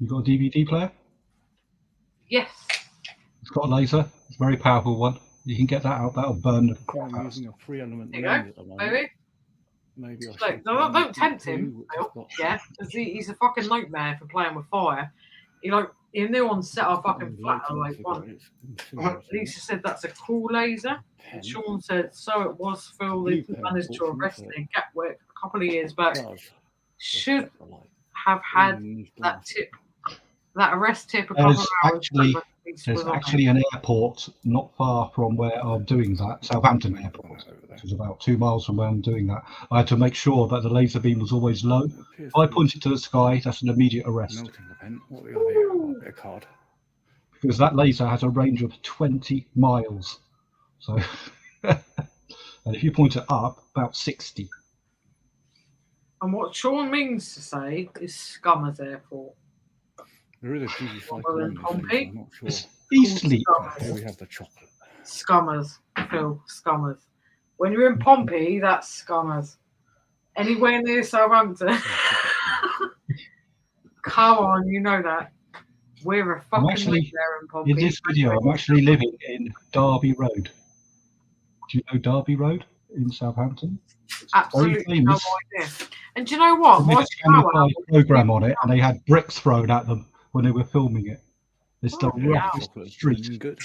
You got a DVD player? Yes. It's got a laser. It's a very powerful one. You can get that out. That'll burn the crap I'm out. using a 3-element There you lens go, at the moment. baby. Maybe I Look, should don't tempt two, him. which has got- Yeah, because he's a fucking nightmare for playing with fire. He knew on set our fucking flat like one. Lisa said that's a cool laser. And Sean said so it was Phil. They managed to arrest in Gatwick a couple of years back. Should have had that tip, that arrest tip a couple of hours. There's actually an airport not far from where I'm doing that, Southampton Airport, which is about 2 miles from where I'm doing that. I had to make sure that the laser beam was always low. If I point it to the sky, that's an immediate arrest. What we got here? A card. Because that laser has a range of 20 miles. So, and if you point it up, about 60. And what Sean means to say is Scummers Airport. There is a duty cycle Well, on this, Pompey. I'm not sure. Easily. Here we have the chocolate. Scummers, Phil, Scummers. When you're in Pompey, that's Scummers. Anywhere near Southampton. Come on, you know that. We're a I'm fucking actually, nightmare in Pompey. in this video, I'm actually living in Derby Road. Do you know Derby Road in Southampton? It's Absolutely very no famous. idea. And do you know what? They My did a Channel shower. 5 program on it, and they had bricks thrown at them when they were filming it. It's the Bloody hell. roughest Chocolate's street. blending good.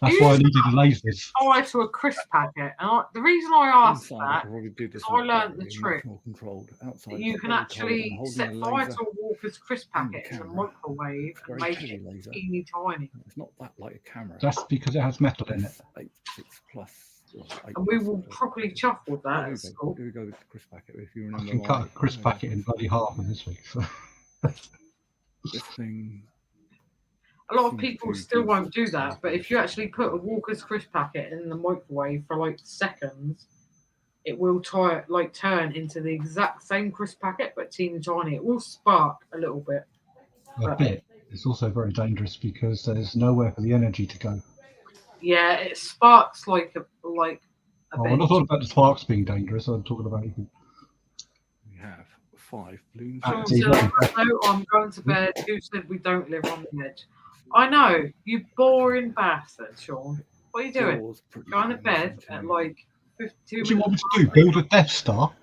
That's You why I used needed the lasers. to to a crisp packet, and the reason I asked Inside, I that could probably do this is I with learned the much trick more controlled. Outside, that it's you can very cold. I'm actually holding set a fire laser to a Walker's crisp on the packet in a camera. microwave It's and very make heavy it laser. teeny tiny. It's not that like a camera. That's because it has metal in it. 6 plus. And we will properly chuff with that at school. What do we go with the crisp packet? If you I remember, can cut a crisp packet in bloody half in this week. So. This thing. A lot of people still won't do that, but if you actually put a Walker's crisp packet in the microwave for like seconds, it will turn into the exact same crisp packet, but teeny tiny. It will spark a little bit. A bit. It's also very dangerous because there's nowhere for the energy to go. Yeah, it sparks like a I'm not talking about the sparks being dangerous. I'm talking about even. We have 5 balloons. Sean said, on that note, I'm going to bed. Who said we don't live on the edge? I know, you boring bastard, Sean. What are you doing? Going to bed at like 52 What do you want me to do? Build a Death Star?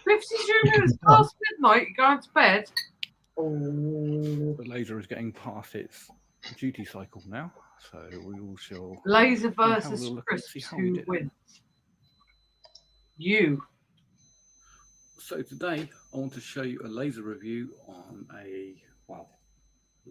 52 minutes past midnight, you're going to bed? Oh. The laser is getting past its duty cycle now, so we all shall. Laser have a versus little look and see crisps, how we who did. wins? You. So today I want to show you a laser review on a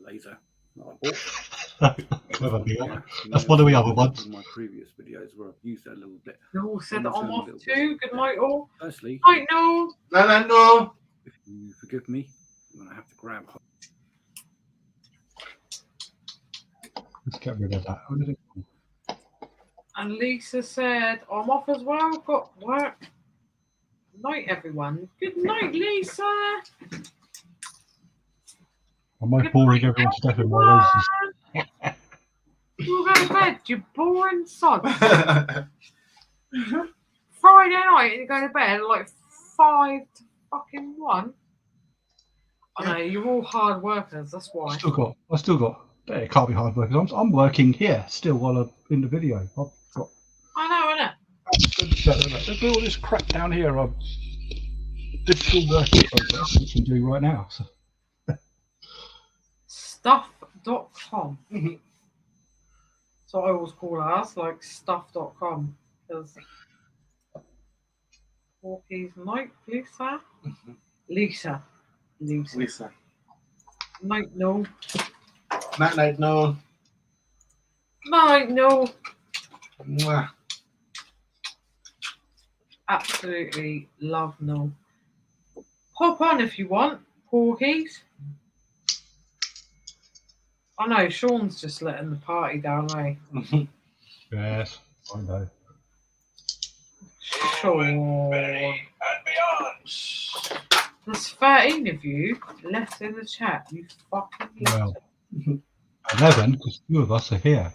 laser that I bought. Clever deal. That's one of the other ones. In my previous videos where I've used it a little bit. You all said that I'm I'm gonna off show you a little too. bit. Good night, all. Firstly, Night, no. No. if you forgive me, I'm going to have to grab. Let's get rid of that. What is it? And Lisa said, I'm off as well. Got work. Night, everyone. Good night, Lisa. Am I boring everyone to death with my lasers? You'll go to bed, you boring sod. Friday night, you go to bed at like 5 to fucking 1. I know, you're all hard workers, that's why. I still got. It can't be hard work. I'm working here still while I'm in the video. I've got. I know. There's all this crap down here. I'm digital work in progress, which I'm doing right now. So. Stuff.com. So I always call ours like stuff.com because Walkie's night, Lisa. Lisa. Night, no. Night, no. Night, no. Mwah. Absolutely love no. Hop on if you want, Porkies. I know Sean's just letting the party down, eh? Yes, I know. Sean. There's 13 of you left in the chat. You fucking Well, 11 because 2 of us are here.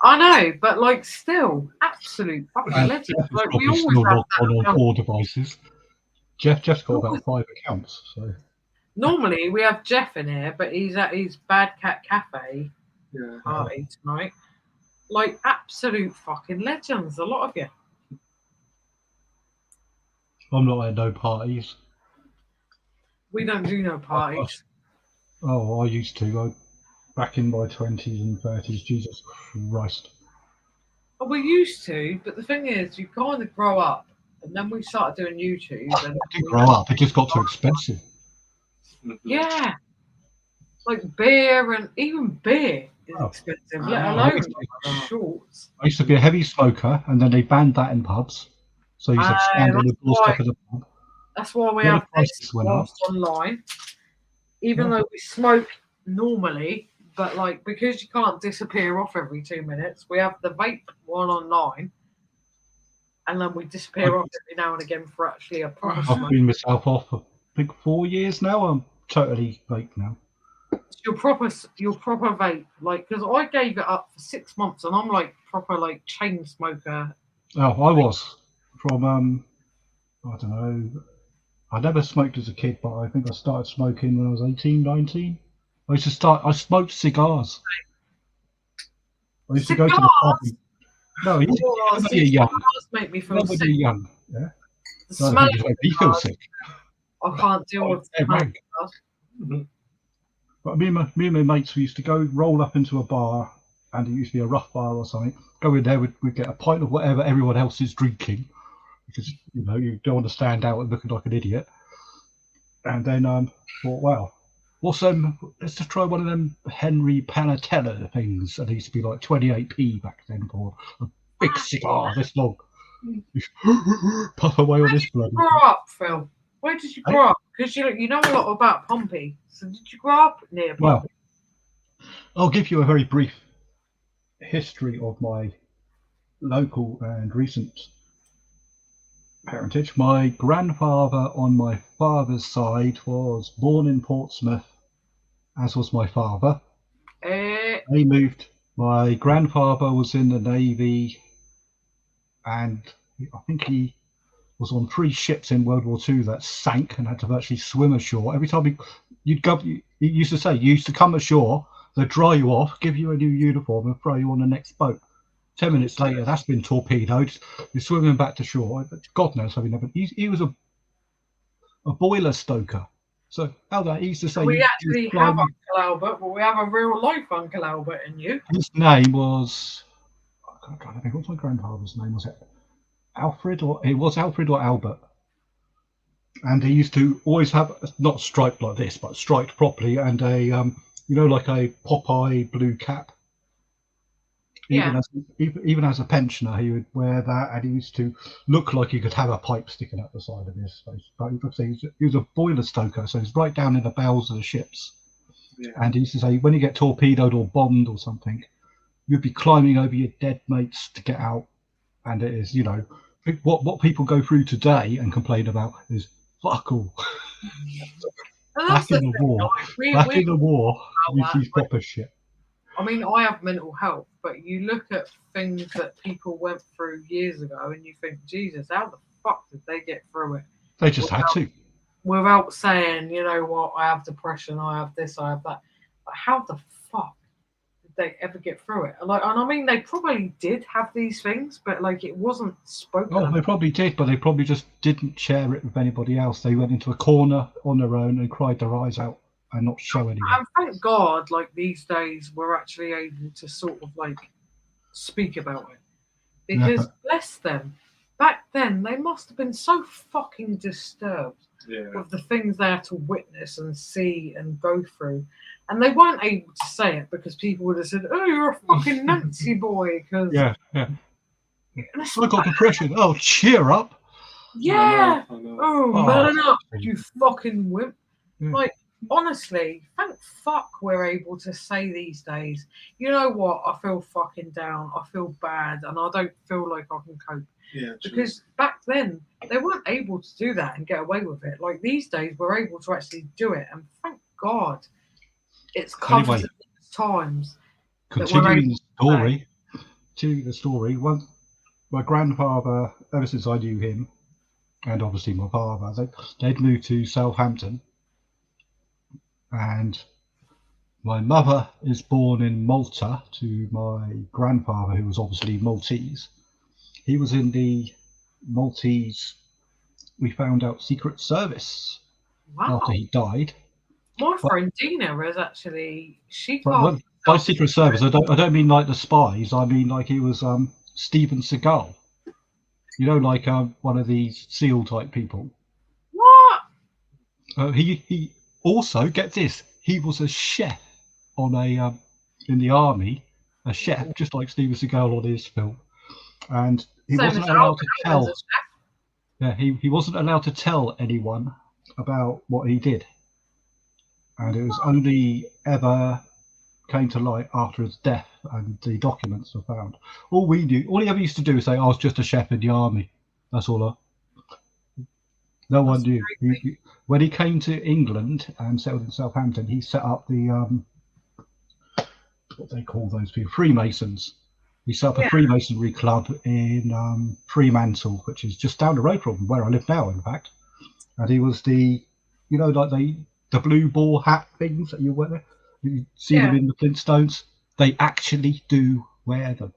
I know, but like still, absolute fucking legend. Jeff is Like we probably always still have logged on that. 4 devices. Jeff's got about 5 accounts. So Normally we have Jeff in here, but he's at his Bad Cat Cafe party tonight. Like absolute fucking legends, a lot of you. I'm not at no parties. We don't do no parties. Oh, I used to. Back in my 20s and 30s. Jesus Christ. Well, we used to, but the thing is, you kind of grow up, and then we started doing YouTube. And I didn't grow up. It just got too expensive. Yeah, like beer and even beer is expensive, let alone like shorts. I used to be a heavy smoker, and then they banned that in pubs. So you used to stand on the doorstep of the pub. That's why we Yeah, have the prices went up. whilst online. Even though we smoke normally, but like because you can't disappear off every 2 minutes, we have the vape one online, and then we disappear off every now and again for actually a proper I've smoke. been myself off for I think 4 years now. I'm totally vape now. Your proper vape, like because I gave it up for 6 months, and I'm like proper like chain smoker. Oh, I was from I don't know. I never smoked as a kid, but I think I started smoking when I was 18, 19. I smoked cigars. I used to go to the pub. No, when you're young. Cigars make me feel When sick. you're young, yeah. The No, smell because of they make me feel cigars, sick. I can't deal with the They're smell of rank. cigars. But me and my mates, we used to go roll up into a bar, and it used to be a rough bar or something. Go in there, we'd get a pint of whatever everyone else is drinking, because you don't want to stand out and looking like an idiot. And then thought, well, let's just try one of them Henry Panatella things. And it used to be like 28p back then for a big cigar this long. Puff away on this bloody. Where did you grow up, Phil? Where did you grow up? Because you know a lot about Pompey. So did you grow up near Pompey? Well, I'll give you a very brief history of my local and recent parentage. My grandfather on my father's side was born in Portsmouth, as was my father. They moved. My grandfather was in the Navy, and I think he was on 3 ships in World War II that sank and had to virtually swim ashore. Every time he used to say, you used to come ashore, they'd dry you off, give you a new uniform, and throw you on the next boat. 10 minutes later, that's been torpedoed. You're swimming back to shore. God knows how he never. He was a boiler stoker. So he used to say. We actually have Uncle Albert, but we have a real life Uncle Albert in you. His name was. I'm trying to think. What's my grandfather's name? Was it Alfred or it was Alfred or Albert? And he used to always have not striped like this, but striped properly, and a like a Popeye blue cap. Even as a pensioner, he would wear that, and he used to look like he could have a pipe sticking out the side of his face. But he was a boiler stoker, so he's right down in the bowels of the ships. Yeah. And he used to say, when you get torpedoed or bombed or something, you'd be climbing over your dead mates to get out. And it is, what people go through today and complain about is fuck all. Back in the war, you see proper shit. I mean, I have mental health, but you look at things that people went through years ago and you think, Jesus, how the fuck did they get through it? They just had to. Without saying, you know what, I have depression, I have this, I have that. But how the fuck did they ever get through it? And I mean, they probably did have these things, but it wasn't spoken about. They probably did, but they probably just didn't share it with anybody else. They went into a corner on their own and cried their eyes out. And not show anyone. And thank God, these days, we're actually able to sort of speak about it. Because bless them, back then they must have been so fucking disturbed with the things they had to witness and see and go through. And they weren't able to say it because people would have said, "Oh, you're a fucking Nancy boy." Cause I got depression. Oh, cheer up. Yeah. I know. Oh, man up, you fucking wimp. Yeah. Honestly, thank fuck we're able to say these days, you know what, I feel fucking down, I feel bad, and I don't feel like I can cope. Yeah, because back then, they weren't able to do that and get away with it. These days, we're able to actually do it, and thank God it's come to these times. Continuing the story, my grandfather, ever since I knew him, and obviously my father, they'd moved to Southampton. And my mother is born in Malta to my grandfather, who was obviously Maltese. He was in the Maltese, we found out, Secret Service after he died. My friend Dina is actually, by Secret Service, I don't mean like the spies. I mean he was Steven Seagal. One of these SEAL type people. What? He also, get this, he was a chef on in the army, a chef, just like Steven Seagal on his film. And he wasn't allowed to tell. Yeah, he wasn't allowed to tell anyone about what he did. And it was only ever came to light after his death and the documents were found. All he ever used to do is say, I was just a chef in the army. That's all. No one knew. When he came to England and settled in Southampton, he set up the what they call those people, Freemasons. He set up a Freemasonry club in Fremantle, which is just down the road from where I live now, in fact. and he was the, like the blue ball hat things that you wear. You see them in the Flintstones. They actually do wear them.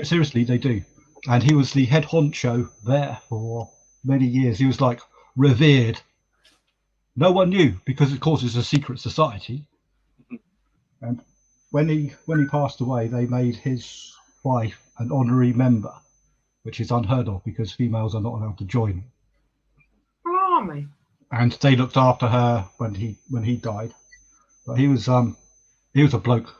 Seriously, they do. And he was the head honcho there for many years. He was like revered. No one knew because, of course, it's a secret society. And when he passed away, they made his wife an honorary member, which is unheard of because females are not allowed to join. Blimey. And they looked after her when he died. But he was a bloke.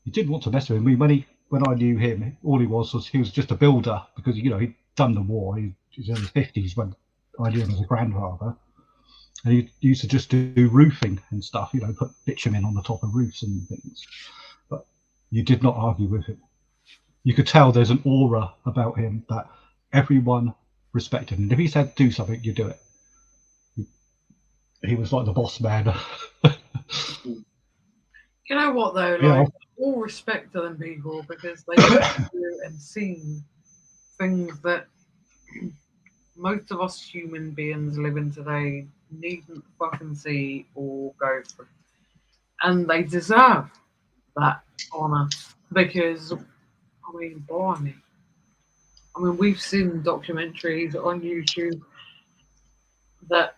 You didn't want to mess with him. When I knew him, all he was just a builder because he'd done the war. He was in his 50s when I knew him as a grandfather. And he used to just do roofing and stuff, put bitumen on the top of roofs and things. But you did not argue with him. You could tell there's an aura about him that everyone respected. And if he said do something, you do it. He was like the boss man. You know what though? Yeah. All respect to them people because they do and seen things that most of us human beings living today needn't fucking see or go through. And they deserve that honour because, blimey. We've seen documentaries on YouTube that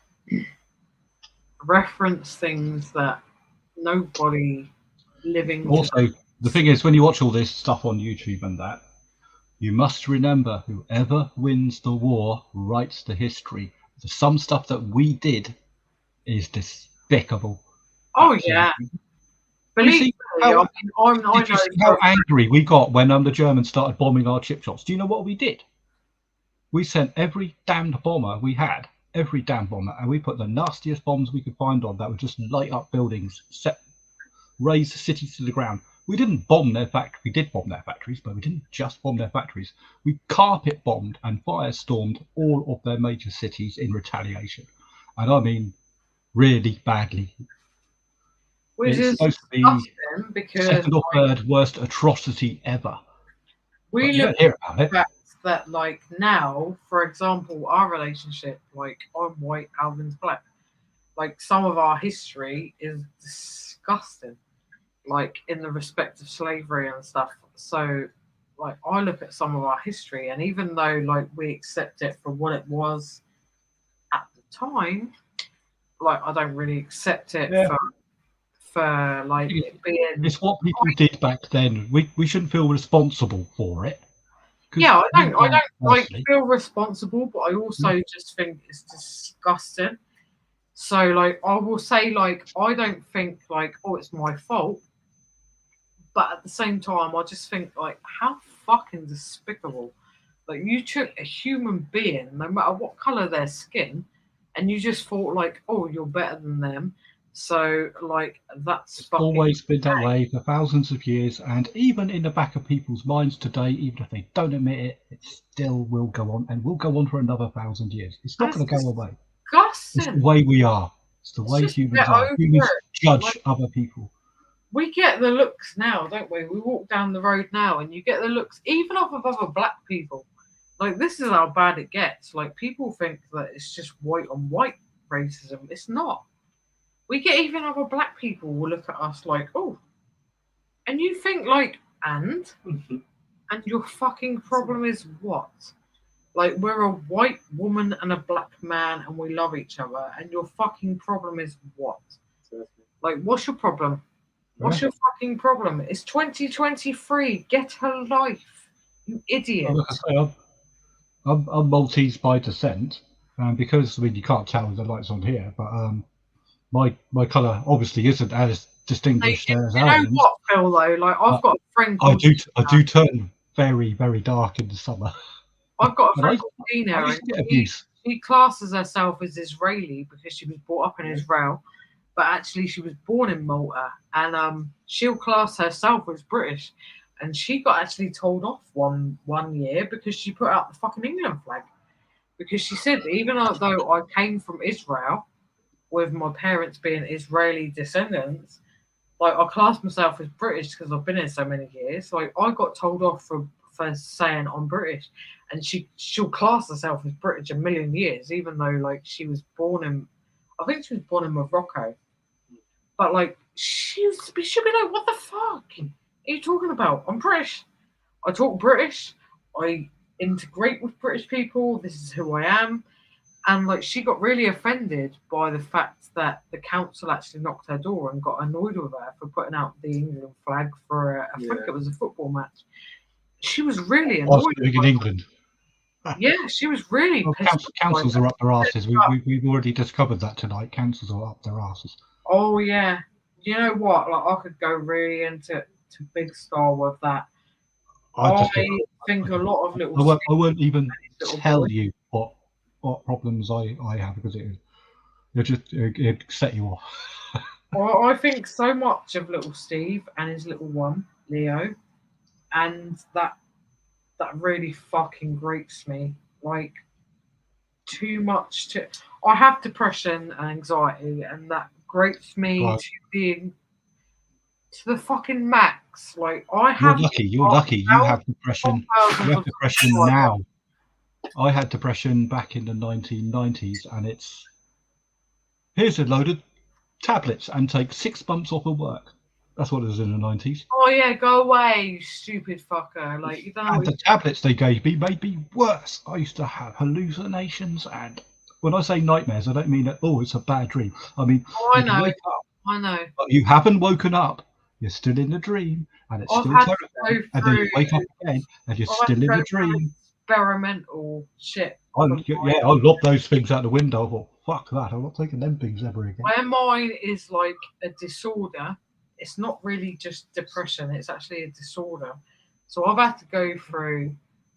reference things that nobody living. Also, the thing is, when you watch all this stuff on YouTube and that, you must remember whoever wins the war writes the history. Some stuff that we did is despicable. Oh, Absolutely. yeah. Believe me, I know how angry we got when the Germans started bombing our chip shops. Do you know what we did? We sent every damned bomber we had, every damned bomber, and we put the nastiest bombs we could find on that would just light up buildings, raise the cities to the ground. We didn't bomb their factories. We did bomb their factories, but we didn't just bomb their factories. We carpet bombed and firestormed all of their major cities in retaliation. And I mean, really badly. Which it's is supposed to be because second or third worst atrocity ever. We look look at the fact that, now, for example, our relationship, I'm white, Alvin's black. Some of our history is disgusting. In the respect of slavery and stuff. So, I look at some of our history, and even though, we accept it for what it was at the time, I don't really accept it for it being. It's what people did back then. We shouldn't feel responsible for it. Yeah, I don't feel responsible, but I also just think it's disgusting. So, I will say, I don't think, it's my fault. But at the same time, I just think, how fucking despicable. You took a human being, no matter what colour their skin, and you just thought, you're better than them. So, that's it's always been that way for thousands of years. And even in the back of people's minds today, even if they don't admit it, it still will go on and will go on for another 1,000 years. It's not going to go away. Disgusting. It's the way we are. It's the way humans are. Humans judge other people. We get the looks now, don't we? We walk down the road now and you get the looks, even off of other black people. This is how bad it gets. People think that it's just white on white racism. It's not. We get even other black people will look at us oh. And you think, and your fucking problem is what? We're a white woman and a black man and we love each other. And your fucking problem is what? What's your problem? What's your fucking problem? It's 2023. Get a life, you idiot. Well, like I say, I'm Maltese by descent, because you can't tell with the lights on here, but my colour obviously isn't as distinguished as ours. You know what, Phil? Though, I've got a friend. I do turn very, very dark in the summer. I've got a friend called Dina, and she classes herself as Israeli because she was brought up in Israel. But actually, she was born in Malta, and she'll class herself as British. And she got actually told off one year because she put out the fucking England flag. Because she said, even though I came from Israel, with my parents being Israeli descendants, I class myself as British because I've been here so many years. I got told off for for saying I'm British, and she'll class herself as British a million years, even though like she was born in, I think she was born in Morocco, but like she'll be like, what the fuck are you talking about? I'm British. I talk British. I integrate with British people. This is who I am. And like she got really offended by the fact that the council actually knocked her door and got annoyed with her for putting out the England flag for I think it was a football match. She was really annoyed. In England. Yeah, she was really pissed. Councils are up their asses. We've already discovered that tonight. Councils are up their asses. Oh yeah. You know what? Like I could go really into big style with that. I think a lot of little. I won't even tell you what problems I have, because it'd set you off. Well, I think so much of little Steve and his little one, Leo, and that really fucking grates me. Like too much I have depression and anxiety, and that grates me to being to the fucking max. Like I have. You're lucky. You have depression. You have depression now. I had depression back in the 1990s, and here's a load of tablets and take 6 months off of work. That's what it was in the 90s. Oh yeah, go away, you stupid fucker! Like you don't know. And the tablets they gave me made me worse. I used to have hallucinations, and when I say nightmares, I don't mean that. Oh, it's a bad dream. I mean, I know. I know. But you haven't woken up. You're still in the dream, and it's still terrifying. And then you wake up again, and you're still in the dream. Experimental shit. I lobbed those things out the window. I thought, fuck that. I'm not taking them things ever again. Where mine is like a disorder, it's not really just depression. It's actually a disorder. So I've had to go through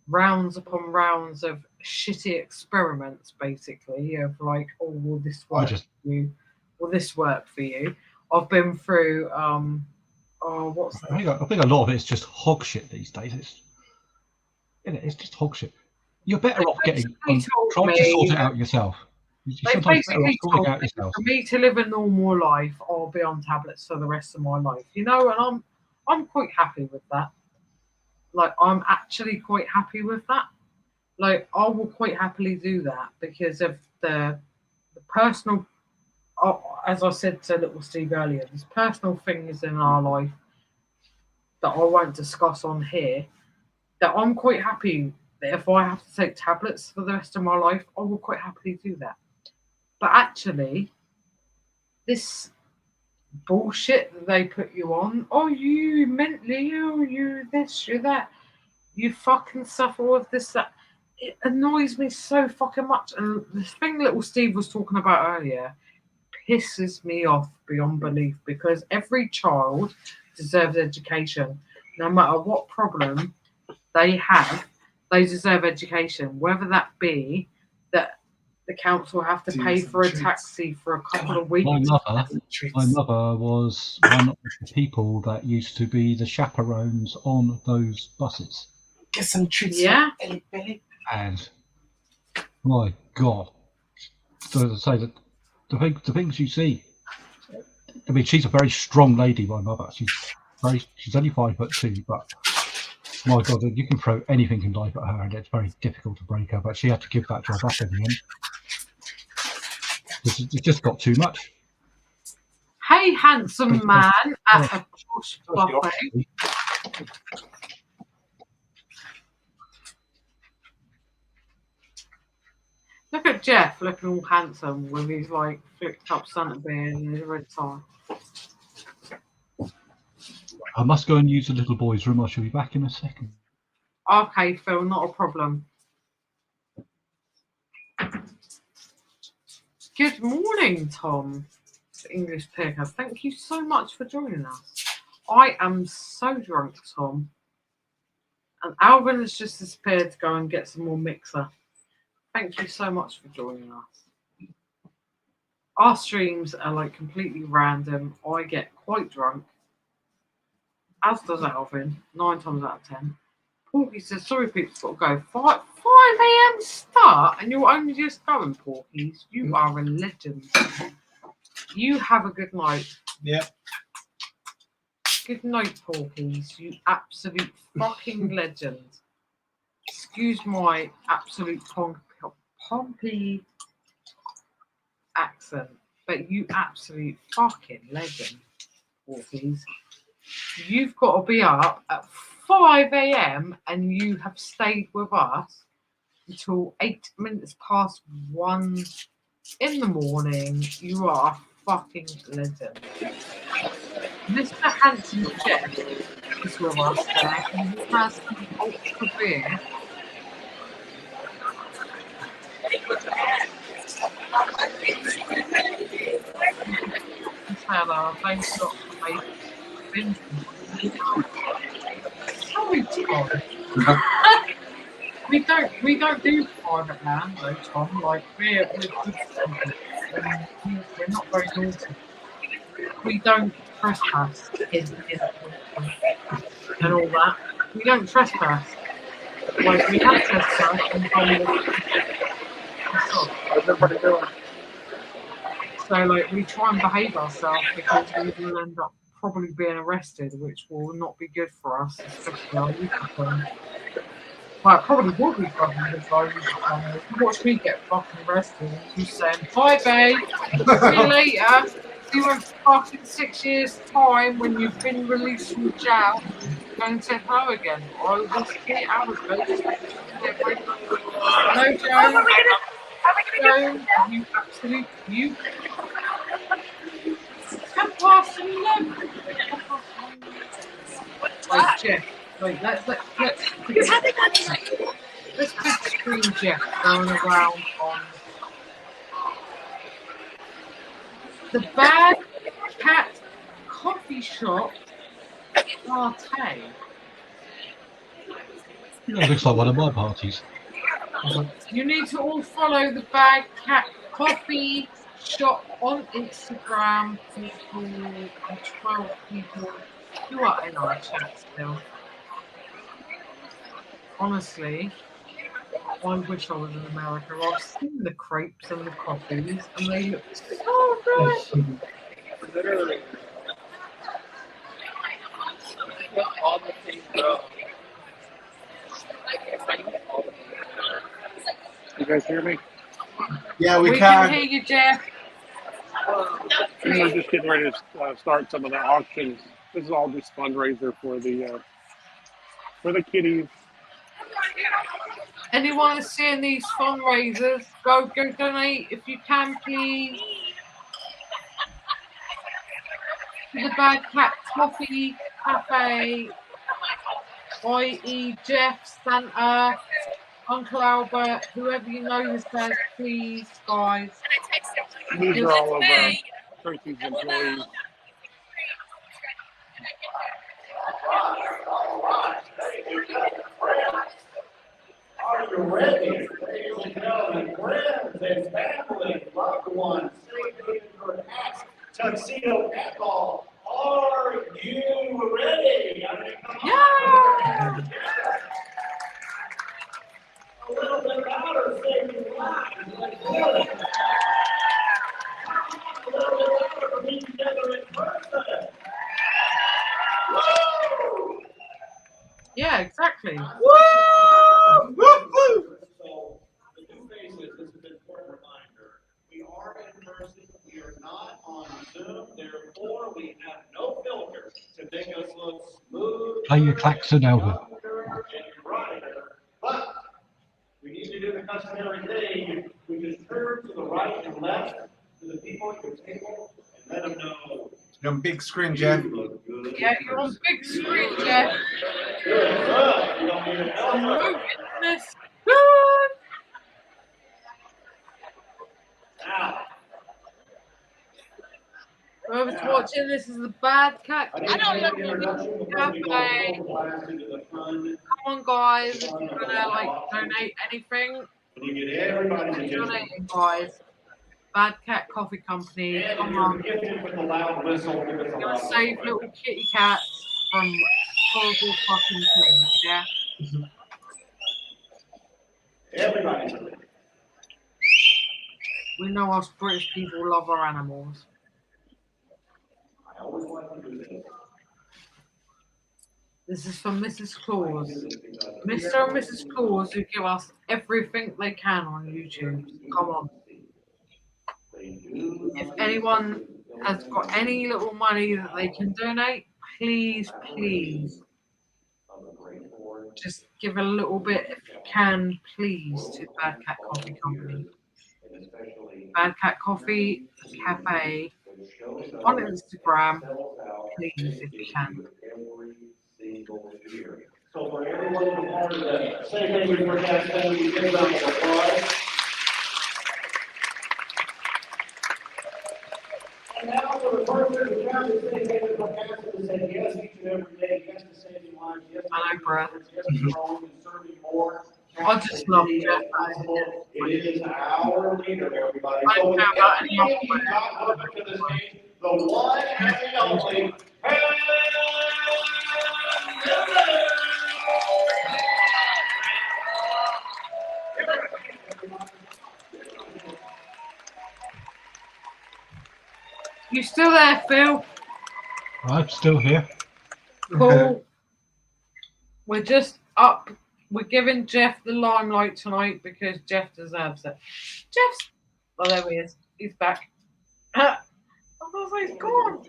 rounds upon rounds of shitty experiments, basically, of like, oh, will this work for you? Will this work for you? I've been through what's that? I think a lot of it is just hog shit these days. It's just hog shit. You're better off trying to sort it out yourself. They basically told me for me to live a normal life, I'll be on tablets for the rest of my life. You know, and I'm quite happy with that. Like I'm actually quite happy with that. Like I will quite happily do that because of the personal. As I said to little Steve earlier, there's personal things in our life that I won't discuss on here. That I'm quite happy that if I have to take tablets for the rest of my life, I will quite happily do that. But actually, this bullshit that they put you on, oh, you mentally ill, you this, you that, you fucking suffer with this, that. It annoys me so fucking much. And the thing little Steve was talking about earlier pisses me off beyond belief, because every child deserves education. No matter what problem they have, they deserve education, whether that be that the council have to pay for a taxi for a couple of weeks. My mother was one of the people that used to be the chaperones on those buses. Get some treats. Yeah. And my God, so to say that the things you see. I mean, she's a very strong lady. My mother. She's only 5'2", but. My God, you can throw anything in life at her, and it's very difficult to break her. But she had to give that job up in the end. It just got too much. Hey, handsome man at a posh buffet. Look at Jeff looking all handsome with his like flicked up Santa beard and his red tie. I must go and use the little boy's room. I shall be back in a second. Okay, Phil, not a problem. Good morning, Tom. English Picker. Thank you so much for joining us. I am so drunk, Tom. And Alvin has just disappeared to go and get some more mixer. Thank you so much for joining us. Our streams are like completely random. I get quite drunk. As does Alvin, 9 times out of 10. Porky says, sorry, people, got to go. 5 a.m. start, and you're only just going, Porkies. You are a legend. You have a good night. Yeah. Good night, Porkies. You absolute fucking legend. excuse my absolute pompy accent, but you absolute fucking legend, Orpheus. You've got to be up at 5 a.m. and you have stayed with us until 8 minutes past 1 in the morning. You are a fucking legend. Mr. Handsome Jeff is with us there, and he has some ultra beer. Hello, thanks a lot for making. Sorry, Tom. we don't do private land though, Tom. Like we're good people. We're not very naughty. We don't trespass and all that. We don't trespass. Like we have trespass and How's everybody doing? so like we try and behave ourselves because we will end up probably being arrested, which will not be good for us, especially our youth family. Well, it probably would be fucking good for our youth family. Watch me get fucking arrested. You saying, "Bye, babe. See you later. See you in fucking 6 years' time when you've been released from jail. Go and say hello again. I will get out of it." Hello, Joe. Joe, you absolute you. 10 past 11. Like Jeff, like let's big screen Jeff going around on the Bad Cat Coffee Shop latte. That looks like one of my parties. You need to all follow the Bad Cat Coffee Shop on Instagram. People, 12 people who are in our chat still. Honestly, I wish I was in America. I've seen the crepes and the coffees, and they look so good. Literally. All the things, bro. You guys hear me? Yeah, we We can. can hear you, Jeff. We're just getting ready to start some of the auctions. This is all just fundraiser for the kitties. Anyone seeing these fundraisers, go donate if you can, please. To the Bad Cat Coffee Cafe, i.e. Jeff, Santa, Uncle Albert, whoever you know this says, please, guys. These are all of Tracy's employees. Are you ready? Ladies and gentlemen, friends and family, loved ones, safe haven hats, tuxedo alcohol. Are you ready? I mean, come on. A little bit louder, say you laugh. A little bit louder for being together in person. Woo! Yeah, exactly. Woo! Woo! So, the new faces, this is an important reminder. We are in person, we are not on Zoom, therefore we have no filter to make us look smooth. Play your klaxon, Albert. And brighter. But we need to do the customary thing. We just turn to the right and left to the people at your table and let them know. You're on big screen, Jeff. You look good. Yeah, you're on big screen, Jeff. Good. You don't need to Oh, know. goodness. Good. Now. Whoever's watching, this is the Bad Cat I don't know. Cafe. Come on, guys, if you're gonna like donate anything, donating, guys. Bad Cat Coffee Company. Come on. You're gonna save little kitty cats from horrible fucking things, yeah? Everybody. We know us British people love our animals. I always want to do this. This is from Mrs. Claus. Mr. and Mrs. Claus who give us everything they can on YouTube. Come on. If anyone has got any little money that they can donate, please, please, just give a little bit if you can, please, to Bad Cat Coffee Company. Bad Cat Coffee Cafe on Instagram, please, if you can. So for everyone who wanted to say thank you for that, can we give them applause? And now for the person who tried to say thank you for passing to say yes each and every day, yes to saving lives, yes I know, Brad. yes to growing and serving more. I just love Jeff. It is our leader, everybody. I So don't with care about any everything other we've got welcome to this game, the one and the only. You still there, Phil? I'm still here. Cool. We're just up. We're giving Jeff the limelight tonight because Jeff deserves it. Jeff's. Oh, there he is. He's back. I was like, he's gone.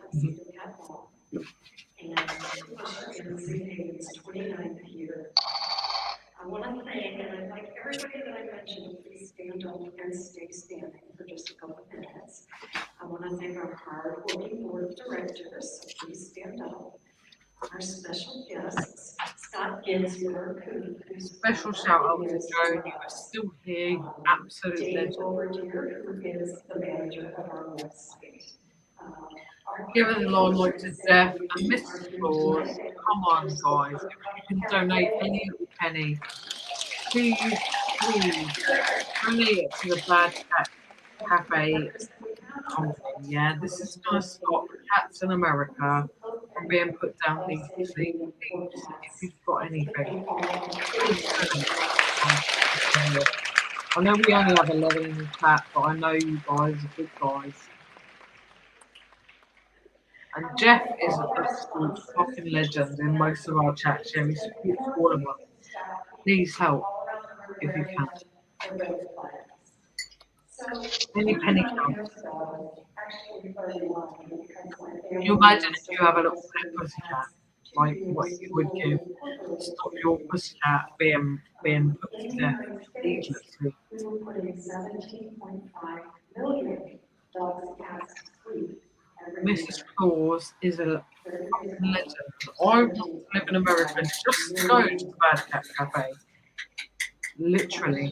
I want to thank, and I'd like everybody that I mentioned to please stand up and stay standing for just a couple of minutes. I want to thank our hard-working board of directors, so please stand up. Our special guests, Scott Ginsberg, who's Special shout out to Joe. You are still here. You absolute Dave legend. Overdeer, who is the manager of our website. Giving the limelight to Jeff and Mrs. Claus. Come on, guys. If you can donate any little penny, please, please donate it to the Bad Cat Cafe company. Yeah, this is going to stop cats in America from being put down these things. If you've got anything, please donate. I know we only have 11 in the chat, but I know you guys are good guys. And Jeff is an absolute fucking legend in most of our chats. Yeah, he supports all of us. Please help if you can. Any penny counts. Can you imagine if you have a little pet pussycat, like what you would give to stop your pussycat being put to death needlessly? We were putting 17.5 million dogs and cats to sleep. Mrs. Claus is a fucking legend. I want to live in America just to go to the Bad Cat Cafe. Literally.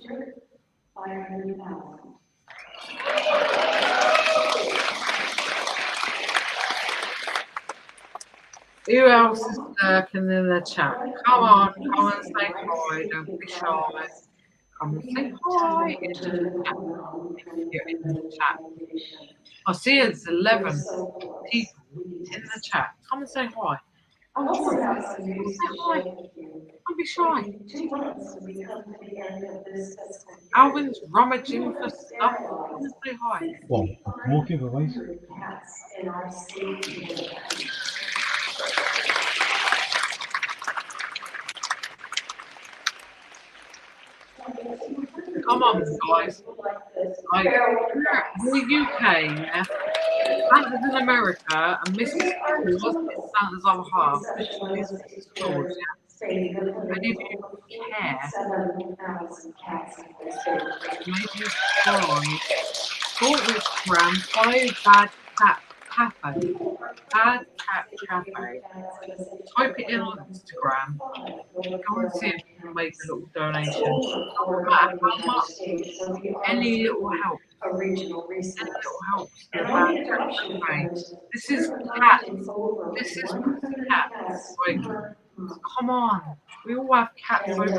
Who else is lurking in the chat? Come on, come and say hi. Don't be shy. Come and say hi into the chat. You're in the chat. I see it's 11 people in the chat. Come and say hi. Oh, say hi. Don't be shy. Alvin's rummaging for stuff. Come and say hi. Well, more giveaways. Come on, guys. Like, the UK, yeah? Santa's in America, and Mrs. Claus is Santa's other half. This is Mrs. Claus, yeah? And if you care, maybe follow Instagram, follow Bad Cat Cafe. Bad Cat Cafe. Type it in on Instagram. Go and see if you can make a little donation. No matter how much, any little help. Any little help to the Bad Cat Cafe. This is cats. This is cats. Like, come on. We all have cats over the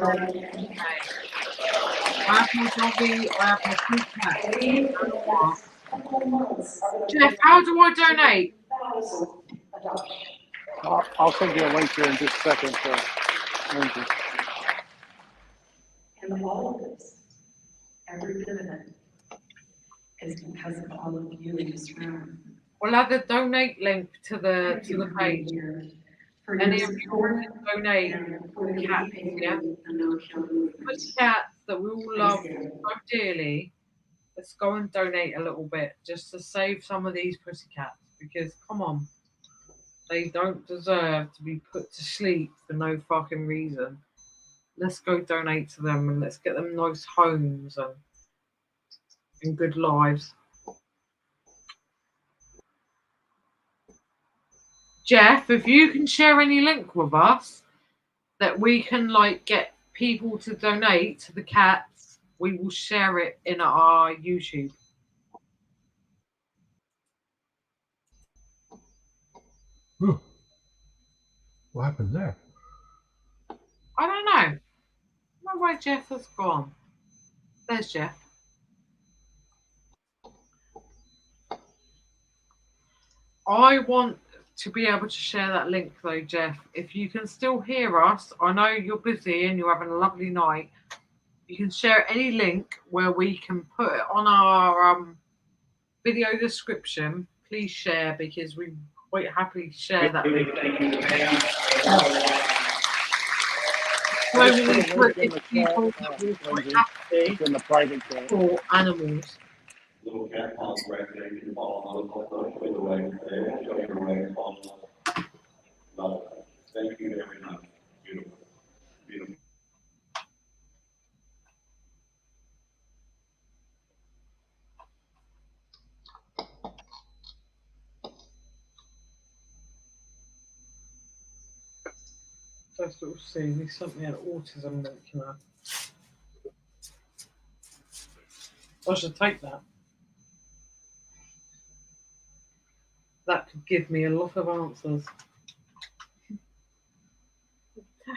I have my doggy, I have my two cats. Jeff, how do I donate? I'll send you a link here in just a second. Thank you. And all of this, every bit of it, is because of all of you in this room. We'll add the donate link to the page. any of you want to donate the cats, yeah? The cats that we all love so dearly, let's go and donate a little bit just to save some of these pussycats, because come on, they don't deserve to be put to sleep for no fucking reason. Let's go donate to them and let's get them nice homes and good lives. Jeff, if you can share any link with us that we can like get people to donate to the cats, we will share it in our YouTube. Ooh. What happened there? I don't know. I don't know where Jeff has gone. There's Jeff. I want to be able to share that link though, Jeff. If you can still hear us, I know you're busy and you're having a lovely night. You can share any link where we can put it on our video description. Please share, because we quite happily share that link. So many British people that will quite happily in the private chat. for animals. Little cat house recreation ball, with the way, show your way, thank you very much. Beautiful. Beautiful. First little see, he sent me an autism link, you know. I should take that. That could give me a lot of answers.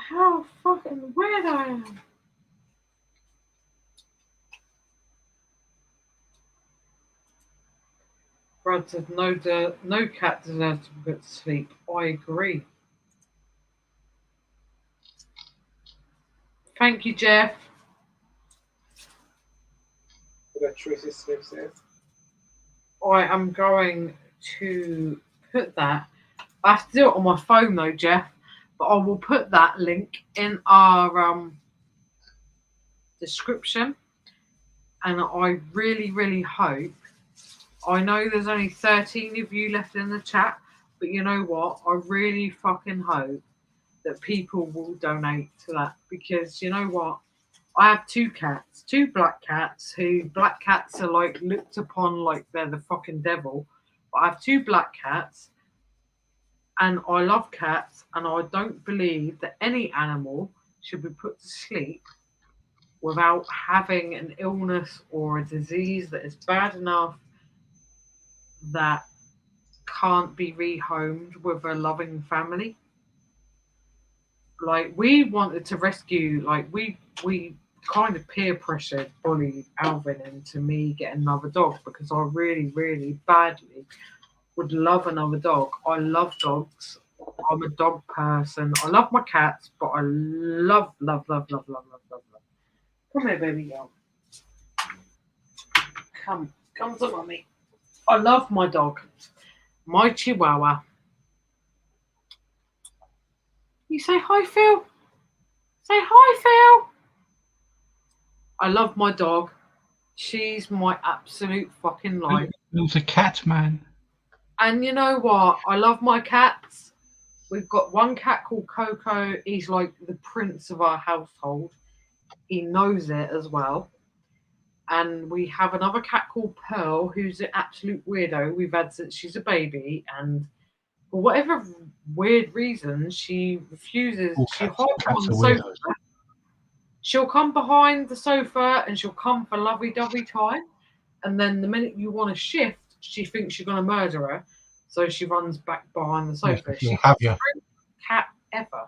How fucking weird I am. Brad said no cat deserves to be put to sleep. I agree. Thank you, Jeff. I am going to put that. I have to do it on my phone though, Jeff. But I will put that link in our description. And I really, really hope. I know there's only 13 of you left in the chat, but you know what? I really fucking hope that people will donate to that, because you know what? I have two cats, two black cats, who black cats are like looked upon like they're the fucking devil. But I have two black cats and I love cats, and I don't believe that any animal should be put to sleep without having an illness or a disease that is bad enough that can't be rehomed with a loving family. Like, we wanted to rescue, like we kind of peer pressured, bullied Alvin into me getting another dog, because I really, really badly would love another dog. I love dogs. I'm a dog person. I love my cats, but I love. Come here, baby girl. Come to mommy. I love my dog, my Chihuahua. You say hi, Phil. Say hi, Phil. I love my dog. She's my absolute fucking life. Phil's a cat man. And you know what? I love my cats. We've got one cat called Coco. He's like the prince of our household. He knows it as well. And we have another cat called Pearl, who's an absolute weirdo we've had since she's a baby. And for whatever weird reason, she refuses. She hides on the sofa. She'll come behind the sofa and she'll come for lovey-dovey time. And then the minute you want to shift, she thinks you're going to murder her. So she runs back behind the sofa. Yes, she's she'll have you. the first cat ever.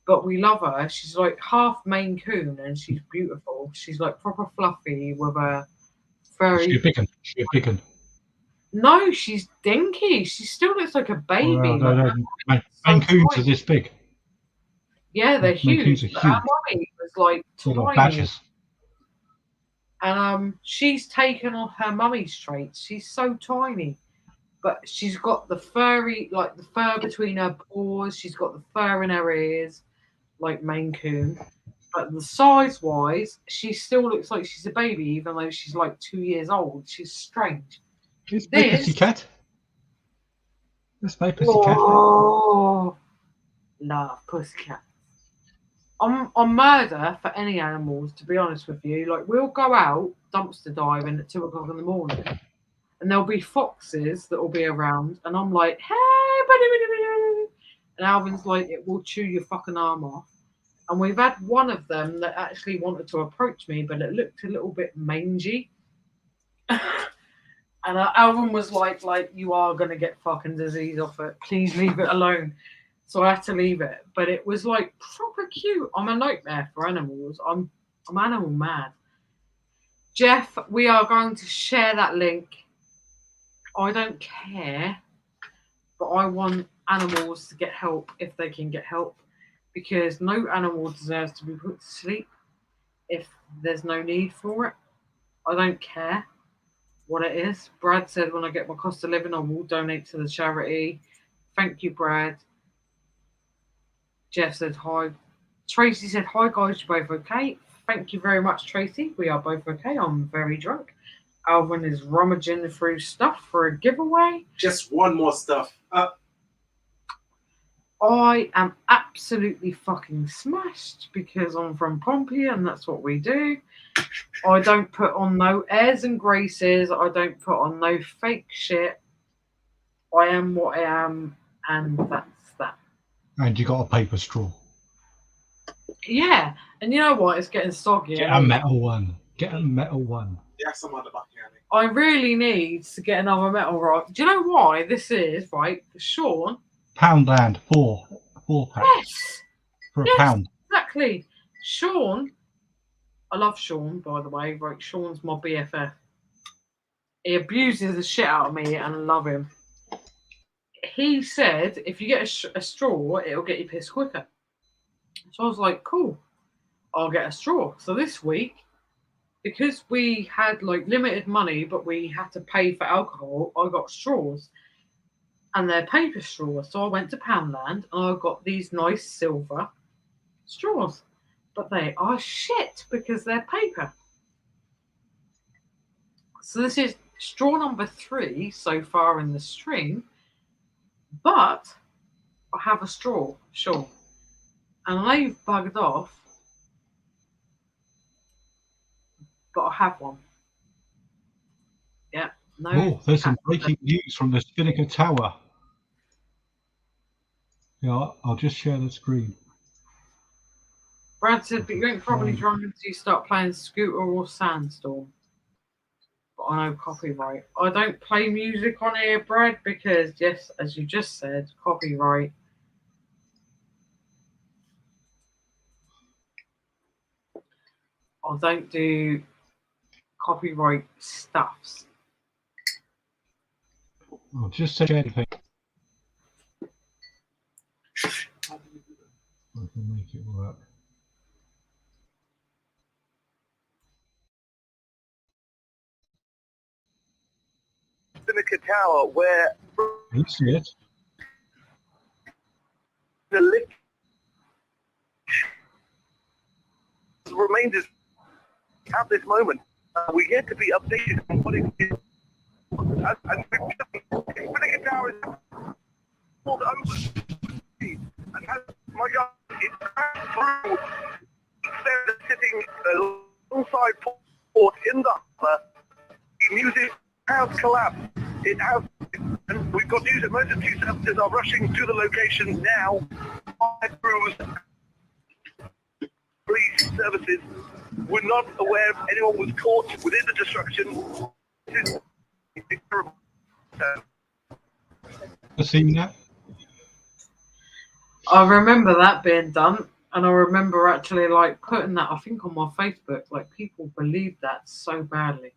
But we love her. She's like half Maine Coon and she's beautiful. She's like proper fluffy with a very... She's a big one. No, she's dinky. She still looks like a baby. No. Maine Coons are this big. Yeah, they're Maine Coons huge. are Our huge. mummy was like Like tiny. badgers. And she's taken on her mummy's traits. She's so tiny. but she's got the furry, like the fur between her paws. She's got the fur in her ears, like Maine Coon. But the size-wise, she still looks like she's a baby, even though she's like 2 years old. She's strange. It's my pussycat. That's my pussycat. Oh, love pussycat. I'm murder for any animals, to be honest with you. Like, we'll go out dumpster diving at 2 o'clock in the morning, and there'll be foxes that will be around, and I'm like, hey, buddy. And Alvin's like, it will chew your fucking arm off. And we've had one of them that actually wanted to approach me, but it looked a little bit mangy. And Alvin was like, you are going to get fucking disease off it. Please leave it alone. So I had to leave it. But it was like proper cute. I'm a nightmare for animals. I'm animal mad. Jeff, we are going to share that link. I don't care, but I want animals to get help if they can get help, because no animal deserves to be put to sleep if there's no need for it. I don't care what it is. Brad said when I get my cost of living, I will donate to the charity. Thank you, Brad. Jeff said hi. Tracy said, hi guys, you're both okay. Thank you very much, Tracy. We are both okay. I'm very drunk. Alvin is rummaging through stuff for a giveaway. Just one more stuff. I am absolutely fucking smashed because I'm from Pompey and that's what we do. I don't put on no airs and graces. I don't put on no fake shit. I am what I am, and that's that. And you got a paper straw. Yeah, and you know what? It's getting soggy. Get a metal one. Get a metal one. Yeah, some other bucket. I really need to get another metal rod. Do you know why this is, right? For Sean. Poundland, four packs. Yes. For a pound. Exactly. Sean, I love Sean, by the way. Right, Sean's my BFF. He abuses the shit out of me and I love him. He said, if you get a straw, it'll get you pissed quicker. So I was like, cool, I'll get a straw. So this week, because we had like limited money, but we had to pay for alcohol, I got straws. And they're paper straws. So I went to Poundland and I got these nice silver straws. But they are shit because they're paper. So this is straw number 3 so far in the stream. But I have a straw, sure. And I know you've bugged off, but I have one. Yeah. No. Oh, there's some breaking news from the Spinnaker Tower. Yeah, I'll just share the screen. Brad said, but you ain't probably drunk until you start playing Scooter or Sandstorm. But I know copyright. I don't play music on here, Brad, because, yes, as you just said, copyright. I don't do copyright stuffs. I'll just share the thing. I can make it work. Spinnaker Tower, where you see it? The lift remains at this moment. We're yet to be updated on what it is. And Spinnaker Tower is pulled over. And as my God, it's through, instead of sitting alongside port in the harbour, the music has collapsed. It has, and we've got news. Emergency services are rushing to the location now. Fire crews, police services were not aware if anyone was caught within the destruction. This is terrible. Seen that? I remember that being done, and I remember actually like putting that, I think, on my Facebook. Like, people believed that so badly.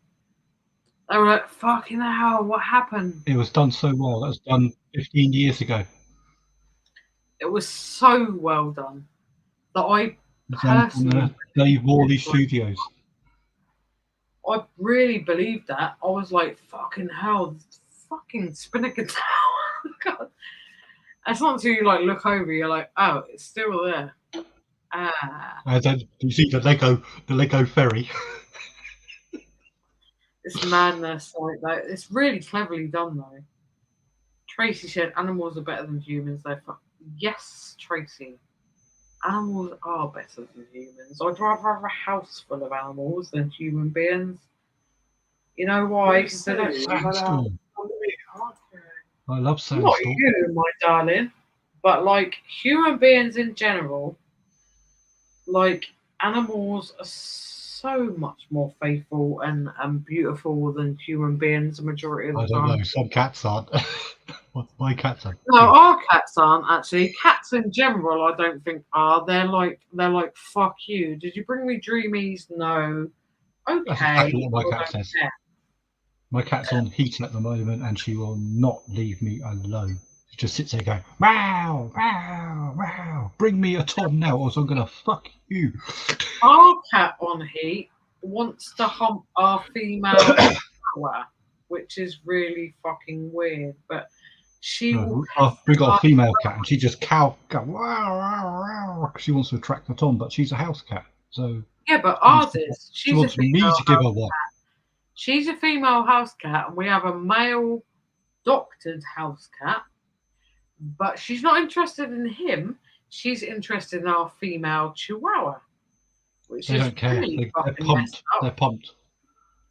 They were like, fucking hell, what happened? It was done so well. That was done 15 years ago. It was so well done that I personally... On the Dave Worley Studios. I really believed that. I was like, fucking hell, fucking spinnaker tower. God. It's not until you like look over, you're like, oh, it's still there. And then you see the Lego ferry. It's madness like that. It's really cleverly done though. Tracy said animals are better than humans. Yes, Tracy. Animals are better than humans. I'd rather have a house full of animals than human beings. You know why? Because they don't Sandstorm. I love Not Sandstorm. you, my darling, but like human beings in general, like animals are so much more faithful and beautiful than human beings the majority of the I don't time. know. Some cats aren't. My cats are. No, our cats aren't actually. Cats in general, I don't think are. They're like fuck you. Did you bring me dreamies? No. That's Okay. exactly what my well, cat don't says. care. My cat's on heat at the moment, and she will not leave me alone. She just sits there going, "Wow, wow, wow! Bring me a Tom now, or else I'm gonna fuck you." Our cat on heat wants to hump our female flower, which is really fucking weird. But she will. We got a female cat, and she just go wow, wow, wow. She wants to attract the Tom, but she's a house cat, so Yeah, but ours is. she wants me to give her one. She's a female house cat, and we have a male doctored house cat. But she's not interested in him. She's interested in our female chihuahua, which They is don't care. really They're fucking pumped. messed up. They're pumped.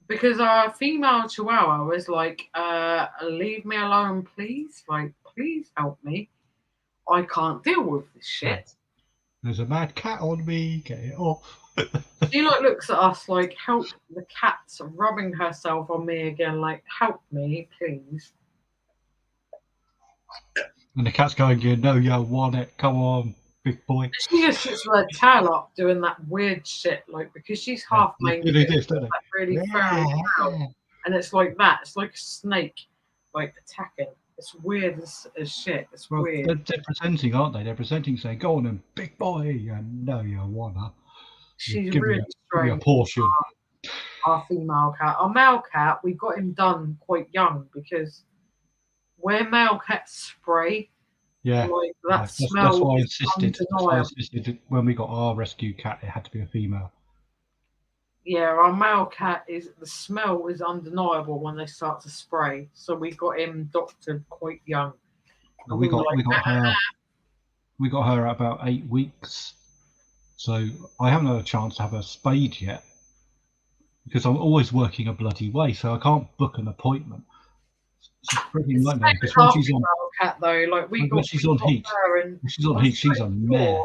Because our female chihuahua was like, leave me alone, please. Like, please help me. I can't deal with this shit. There's a mad cat on me. Get it off. She like looks at us like, help. The cat's rubbing herself on me again, like, help me, please. And the cat's going, "You know you want it. Come on, big boy." She just sits with her tail up doing that weird shit, like, because she's half They maned, do this, don't they? that really furry tail. And it's like that. It's like a snake, like, attacking. It's weird as shit. It's Well, weird. they're presenting, aren't they? They're presenting, saying, "Go on, then, big boy. You know you wanna." She's Give really me a strange. portion. Our female cat. Our male cat, we got him done quite young because where male cats spray, Yeah, like that that's smell why I is insisted. That's why I undeniable. insisted when we got our rescue cat, it had to be a female. Yeah, our male cat is the smell is undeniable when they start to spray. So we got him doctored quite young. And We were got her at about 8 weeks. So I haven't had a chance to have her spayed yet because I'm always working a bloody way, so I can't book an appointment. It's a freaking nightmare because when she's on cat though, like when she's on heat, she's a mare.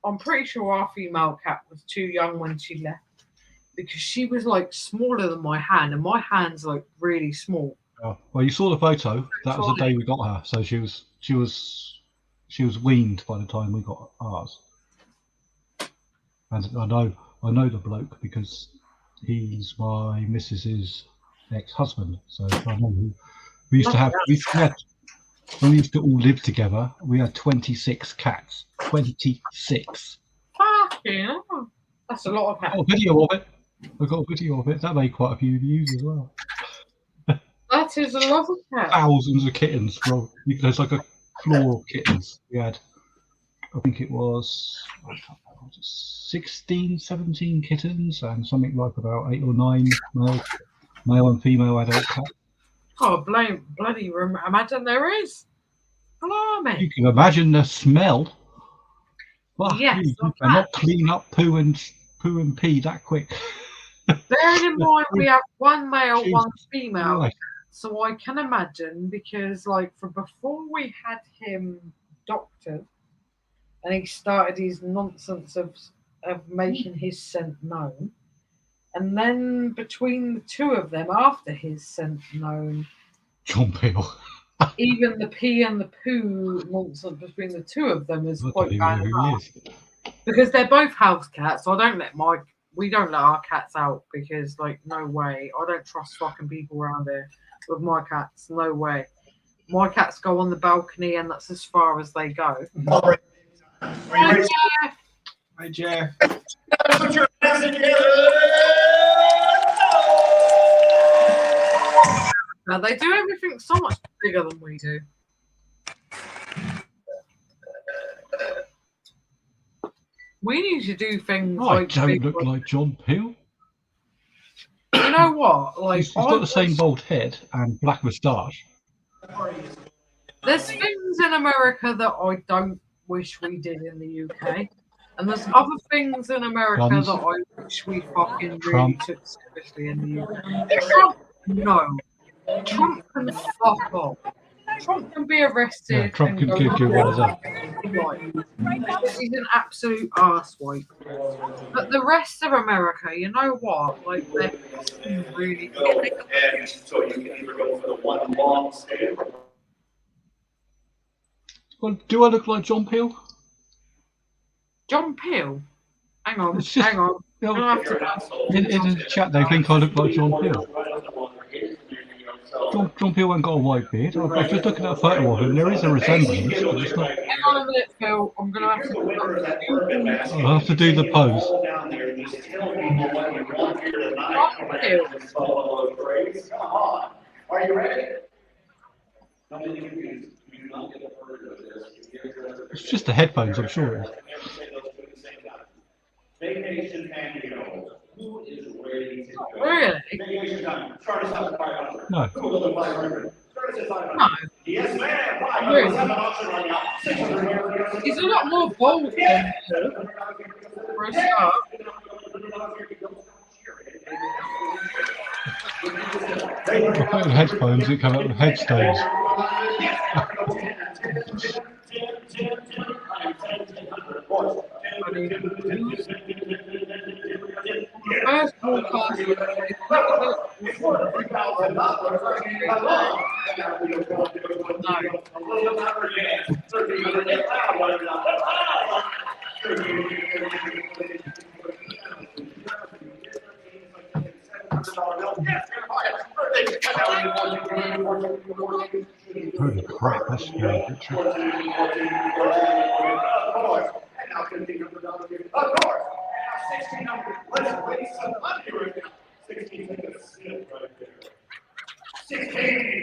I'm pretty sure our female cat was too young when she left because she was like smaller than my hand, and my hand's like really small. Oh, well, you saw the photo. That was the day we got her. So she was weaned by the time we got ours. And I know the bloke because he's my missus's ex-husband. So I know who. We used to have when we used to all live together. We had 26 cats. 26. Fucking hell. That's a lot of cats. I got a video of it. I got a video of it. That made quite a few views as well. That is a lot of cats. Thousands of kittens, bro. There's like a floor of kittens. We had, I think it was 16, 17 kittens and something like about 8 or 9 male and female adult cats. Oh, bloody imagine there is. Blimey. You can imagine the smell. Fuck Yes, you cannot clean up poo and pee that quick. Bearing in mind we have one male, Jesus one female. Christ. So I can imagine because like for before we had him doctored and he started his nonsense of making his scent known. And then between the two of them, after his scent known, John Peel. even the pee and the poo nonsense between the two of them is quite bad. Because they're both house cats, so we don't let our cats out because like no way. I don't trust fucking people around here with my cats. No way. My cats go on the balcony and that's as far as they go. Hi, Jeff. Hi, Jeff. Put your hands together. America, they do everything so much bigger than we do. We need to do things I like don't big, look like John Peel. You know what? Like He's got the same bald head and black moustache. There's things in America that I don't wish we did in the UK. And there's other things in America Guns. that I wish we fucking Trump. really took seriously in the UK. Trump, no. Trump can fuck off. Trump can be arrested. Yeah, Trump and can go do to whatever. life. He's an absolute arsewipe. But the rest of America, you know what? Like, they're fucking really good. And so you can either go for the one long stay. Well, do I look like John Peel? John Peel? Hang on, It's just- hang on. you know, I'll have to- In the chat, they think I look like John Peel. John Peel ain't got a white beard. I was just looking at a photo of him. There is a resemblance, but it's not. Hang on a minute, Phil. I'm going to have to. I'll have to do the pose. Are you ready? It's just the headphones, I'm sure it is. Vacation and go. Who is ready to go? Really? Vacation time. Start us out at 500. No. Who will go 500? Start us at 500. No. Yes, ma'am. 500. Really? We have an option right now. 600. He's a lot more bold than you. For a start. If I put in headphones, it comes up with headstones. First broadcast. Holy crap, that's scary picture. Of course. 1600. Let's wait some money right now. 16 minutes. Right there. 16.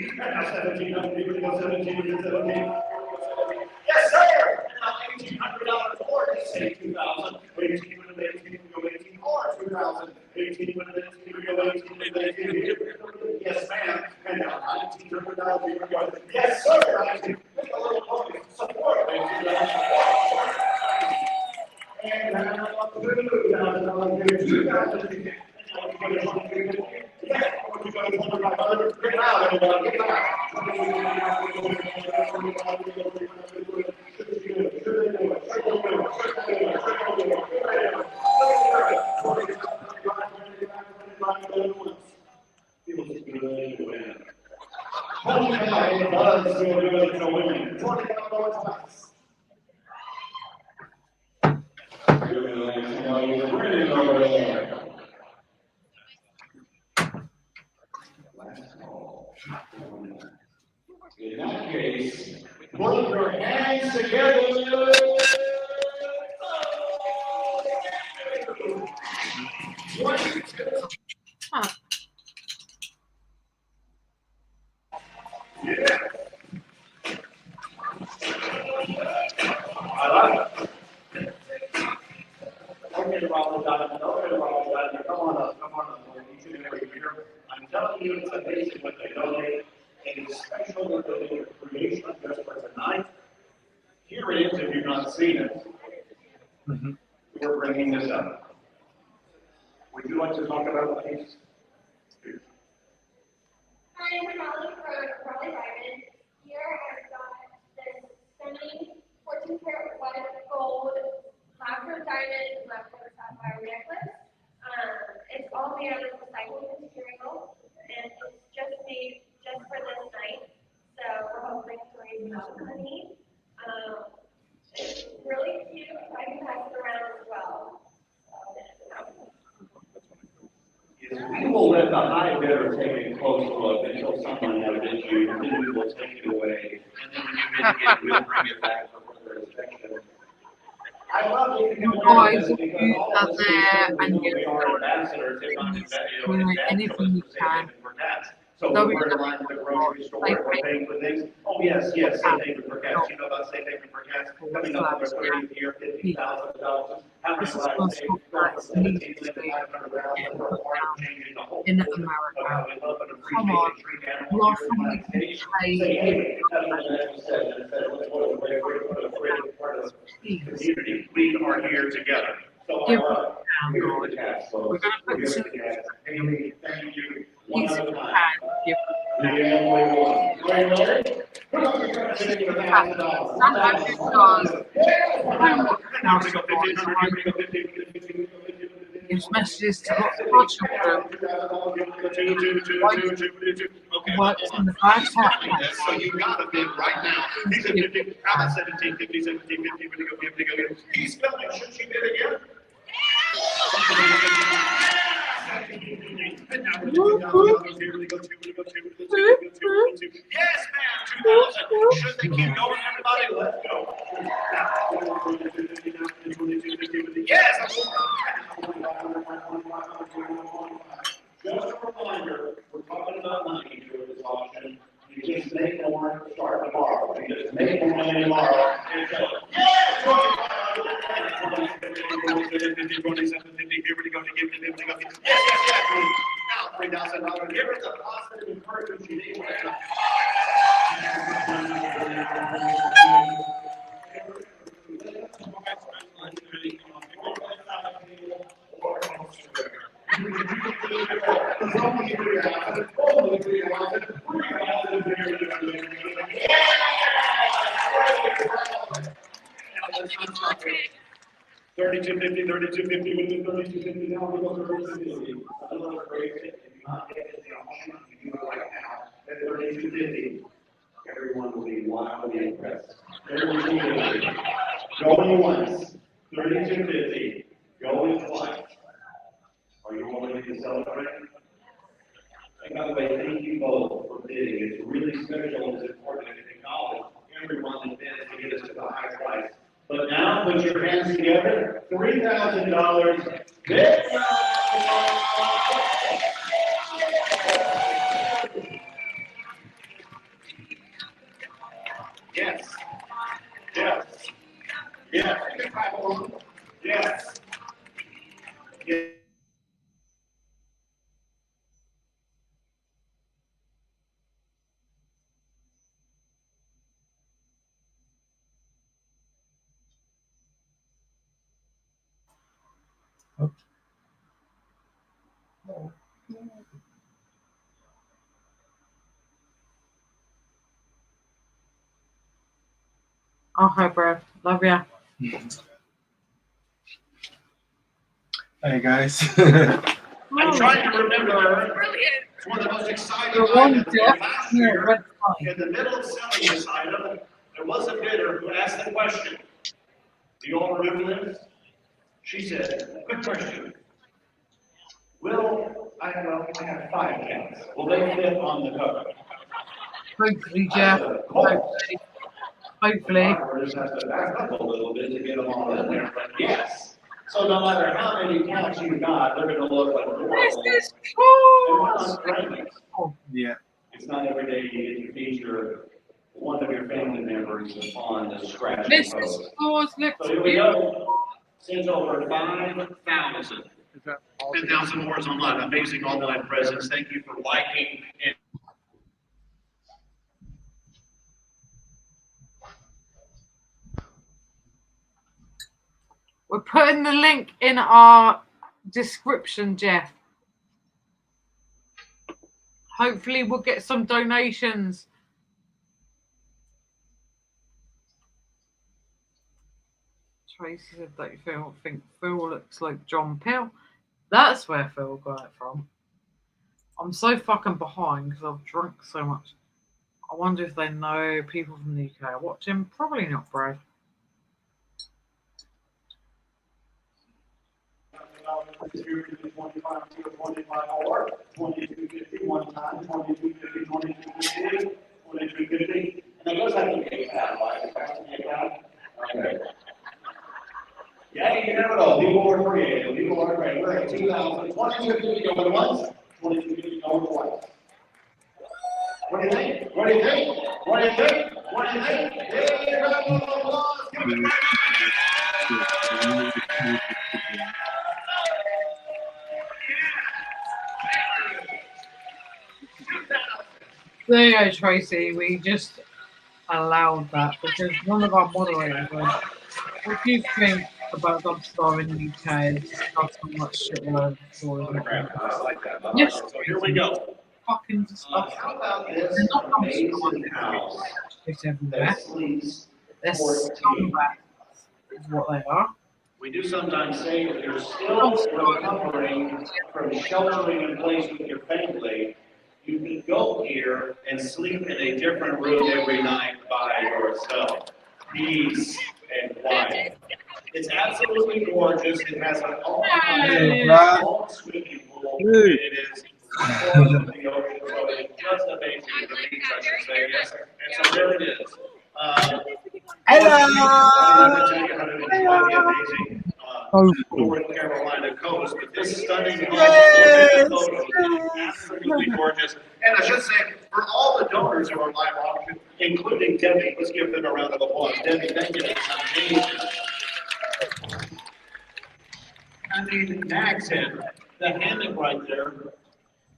And now 1700. 17. Yes, sir. And now $1,800 for it. Say 2,000. 18 minutes. 18 go 18 or 2,000. 18 minutes. 18 go 18. Yes, ma'am. And now $1,900. Yes, sir. 19. Make a little money. Support. And now $2,000. In that case, put your hands together. Yeah. I like it. Okay, Ronald, come on up. Each and every year. I'm telling you, it's amazing what they donate. A special creation just for tonight. Here it is, if you've not seen it. We're bringing this up. Would you like to talk about the piece? Hi, I'm Holly from Haydens. Here I've got this stunning 14-karat white gold lab-grown diamond lab-grown sapphire necklace. It's all made out of recycled material, and it's just made just for this night. So we're hoping to raise enough money. It's really cute. I can pass it around as well. We will let the high bidder take a close look until someone notices you, and then we will take it away. And then when you get it, we'll bring it back for further inspection. I love it. You guys are there and you're doing anything you can. So we're in line at the grocery store, we're paying for things. Oh, yes, safe haven for cats. You know about safe haven for cats? Coming up on their 30th year, $50,000. How many lives saved? From 17 to 500,000 for a part changing the whole in world. America. We love and Come appreciate on, the treat animals you are here in the from United the States. UK. Say, hey, that's what the next said. It said, let's go to the great part of the community. We are here together. So Give our it down, we're God. the cats, We're folks. going to We're put here some for the cats. Hey, thank you. One easy at a hand. time. Give Are you ready? Put up your credit check for $1,000. Stand over your stars. Now, gives messages to lots of our children. Works in the five types. So you got a bid right now. He's at 50, how about 1750, 1750, he's filming. Should she bid again? Yes, ma'am, 2,000. Should they keep going, everybody? Let's go. Yes. Just a reminder, we're talking about money here at this auction. You just make more, start tomorrow. You just make more money tomorrow. Yes! Now, $3,000. Give us a positive encouragement you need right now. $32.50, $32.50, $32.50 now. We go to $32.50. Another great thing. If you not get it down, you do it right now at $32.50. Everyone will be wildly impressed. $32.50. Going once. $32.50. Going twice. Are you all ready to celebrate? And by the way, thank you both for bidding. It's really special and it's important to acknowledge everyone that bids to get us to the high price. But now put your hands together. $3,000 bid. Yes. Yes. Yes. Yes. Yes. Okay, bro. Love ya. Hey guys. I'm trying to remember. It's one of the most exciting items. Last year, in the middle of selling this item, there was a bidder who asked the question. Do you all remember this? She said, quick question. I have 5 cats. Will they fit on the cover? Hopefully, Jeff. Hopefully. We're just have to back up a little bit to get them all in there, but yes. So no matter how many cats you got, they're going to look adorable. This is cool. Yeah. It's not every day you get to feature one of your family members on the scratch This post. is cool. So here we go. Since over 5,000. 10,000 more online. Amazing online presence. Thank you for liking and We're putting the link in our description, Jeff. Hopefully, we'll get some donations. Tracy said that you think Phil looks like John Peel. That's where Phil got it from. I'm so fucking behind because I've drunk so much. I wonder if they know people from the UK watching. Probably not, bro. one time, 2250, 2250, 2250. And it looks like you get that, right? Okay. Yeah, you never know. People are creative. People are creative. We're at 2,000, 2250 going once, 2250 going twice. What do you think? What do you think? What do you think? What do you think? Hey, round of applause. Give it There you go, Tracy. We just allowed that because one of our moderators went, what do you think about Dumpstar in the UK? It's disgusting much shit all over the floor. I like that. Yes. So here we go. Fucking disgusting. How about They're this not amazing house Shit everywhere. that sleeps They're 14? scumbags, is what they are. We do sometimes say if you're still recovering from sheltering in place with your family, you can go here and sleep in a different room every night by yourself. Peace and quiet. It's absolutely gorgeous. It has an own swimming pool. And it is close to the ocean, so it's just amazing. The beach, I should say, yes. And so there it is. Hello. North Carolina coast, but this stunning home, absolutely gorgeous. And I should say, for all the donors who are live auction, including Debbie, let's give them a round of applause. Debbie, thank you. It's amazing. I mean, Max Head, the hammock right there.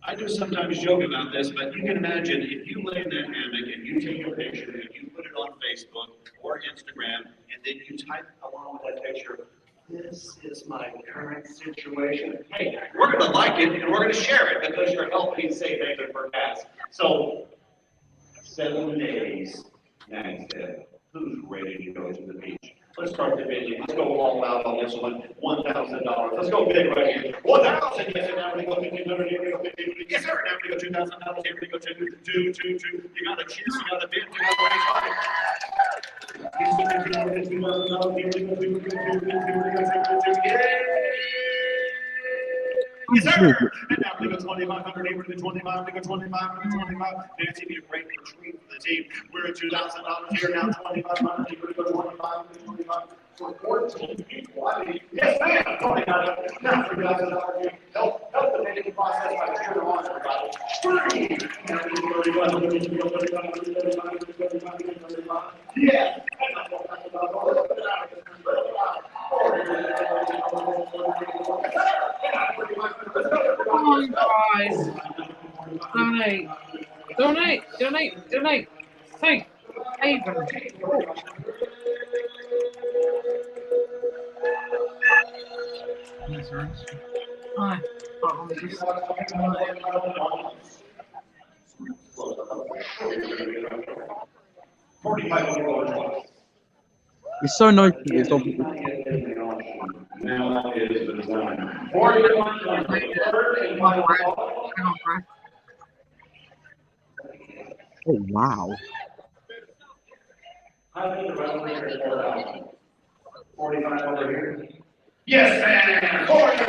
I do sometimes joke about this, but you can imagine if you lay in that hammock and you take a picture and you put it on Facebook or Instagram, and then you type along with that picture, this is my current situation. Hey, we're going to like it and we're going to share it because you're helping save Haven for gas. So, 7 days, Max said, who's ready to go to the beach? Let's start the bidding. Let's go all out on this one. $1,000. Let's go big right here. 1,000. Yes, and now we go 1,500. Here we go 1,500. Yes, sir. Now we go $2,000. Here we go two. You got to cheers. You got to bid. You got to raise money. Yes, sir. And now we go 2,500. Here we go 25. We go 25. It's be a great retreat for the team. We're at $2,000 here now. 2,500. Here we go 25. For 14 people. I mean, yes, ma'am. Now $3,000. Help the bidding process by the true launch. Yeah. Come on, guys. Donate. Thank Haven. Hi. It's so nice. It's obvious. Now is the time. Oh wow. 45 over here. Yes, man. 45.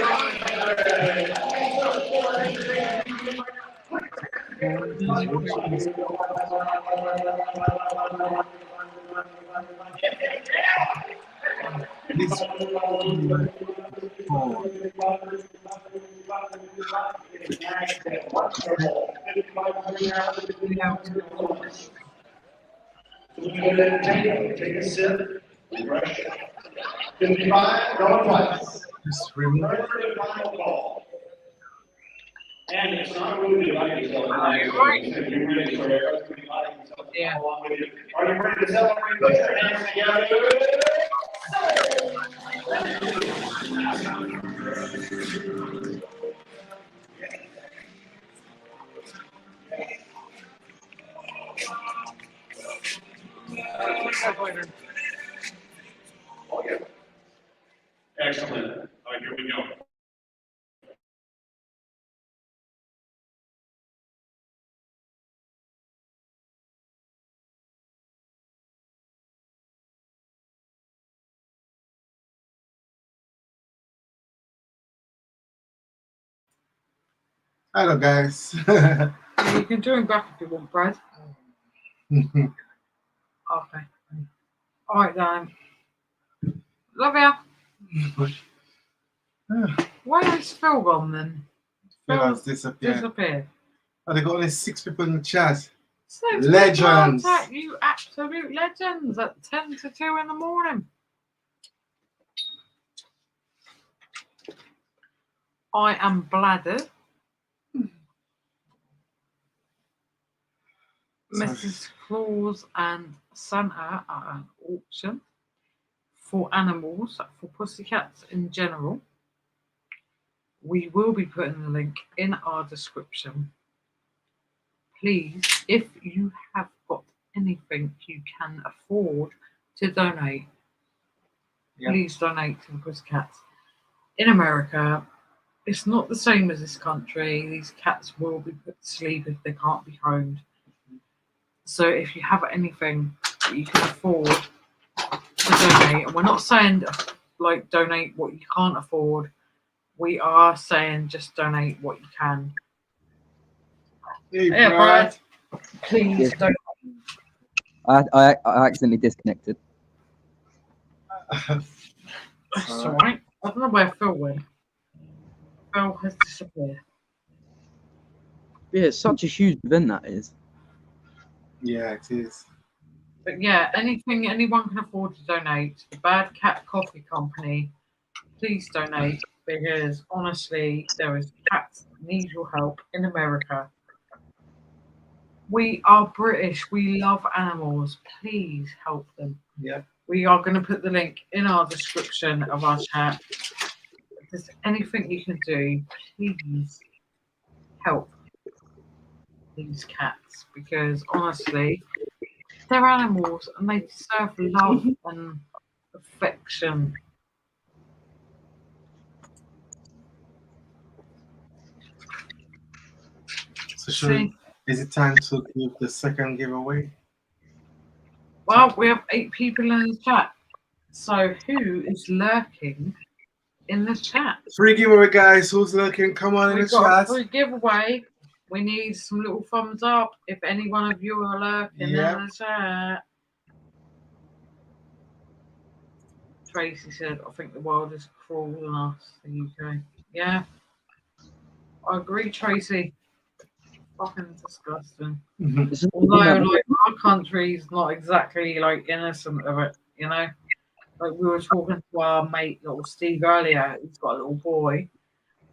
Take a sip. Brush. 55, going twice. Remember the final call. And it's not really dividing yourself. You're ready for everybody. Yeah. Are you ready to celebrate? Put your hands together. Oh, yeah. Excellent. All right, here we go. Hello, guys. You can join back if you want, Brad. Okay. All right, then. Love ya. Why is Phil gone then? Phil has disappeared. Disappeared. Oh, they got only 6 people in the chat. Legends. Contact, you absolute legends at 10 to 2 in the morning. I am bladdered. Mrs. Claus and Santa are an auction for animals, for pussycats in general. We will be putting the link in our description. Please, if you have got anything you can afford to donate, please donate to the pussycats. In America, it's not the same as this country. These cats will be put to sleep if they can't be homed. So if you have anything that you can afford to donate, and we're not saying like donate what you can't afford, we are saying just donate what you can. Hey, Brad. Please donate. I accidentally disconnected. That's alright. I don't know where Phil went. Phil has disappeared. Yeah, it's such a huge event that is. Yeah, it is. But yeah, anything anyone can afford to donate to the Bad Cat Coffee Company, please donate, because honestly, there is cats that need your help in America. We are British. We love animals. Please help them. Yeah. We are going to put the link in our description of our chat. If there's anything you can do, please help these cats, because honestly, they're animals and they deserve love and affection. So is it time to give the second giveaway? Well, we have 8 people in the chat. So who is lurking in the chat? Free giveaway, guys. Who's lurking? Come on in the We've got a chat. free giveaway. We need some little thumbs up if any one of you are lurking in the chat. Tracy said, I think the world is cruel than us, the UK. Yeah. I agree, Tracy. Fucking disgusting. Although like our country's not exactly like innocent of it, you know. Like we were talking to our mate little Steve earlier, he's got a little boy.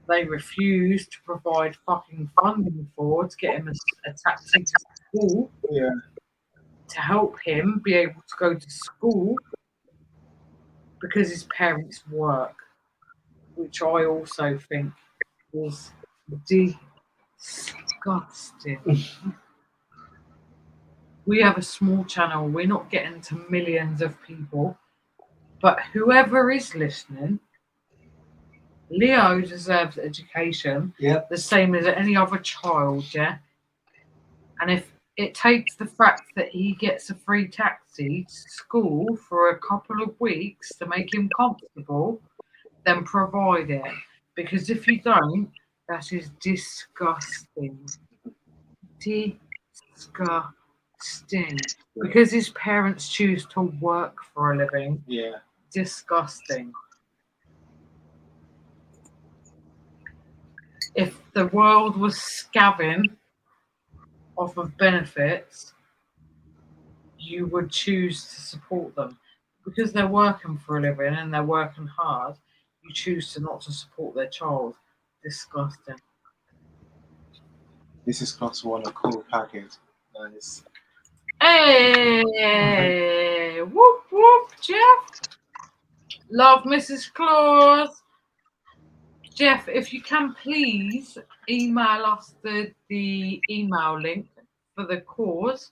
They refused to provide fucking funding for to get him a taxi to school. Yeah. To help him be able to go to school because his parents work, which I also think is disgusting. We have a small channel. We're not getting to millions of people. But whoever is listening, Leo deserves education, the same as any other child, yeah? And if it takes the fact that he gets a free taxi to school for a couple of weeks to make him comfortable, then provide it. Because if you don't, that is disgusting. Disgusting. Because his parents choose to work for a living. Yeah. Disgusting. If the world was scavenging off of benefits, you would choose to support them. Because they're working for a living and they're working hard, you choose to not to support their child. Disgusting. This is class 1, a cool package. Nice. Hey! Whoop whoop, Jeff. Love Mrs. Claus. Jeff, if you can please email us the email link for the cause.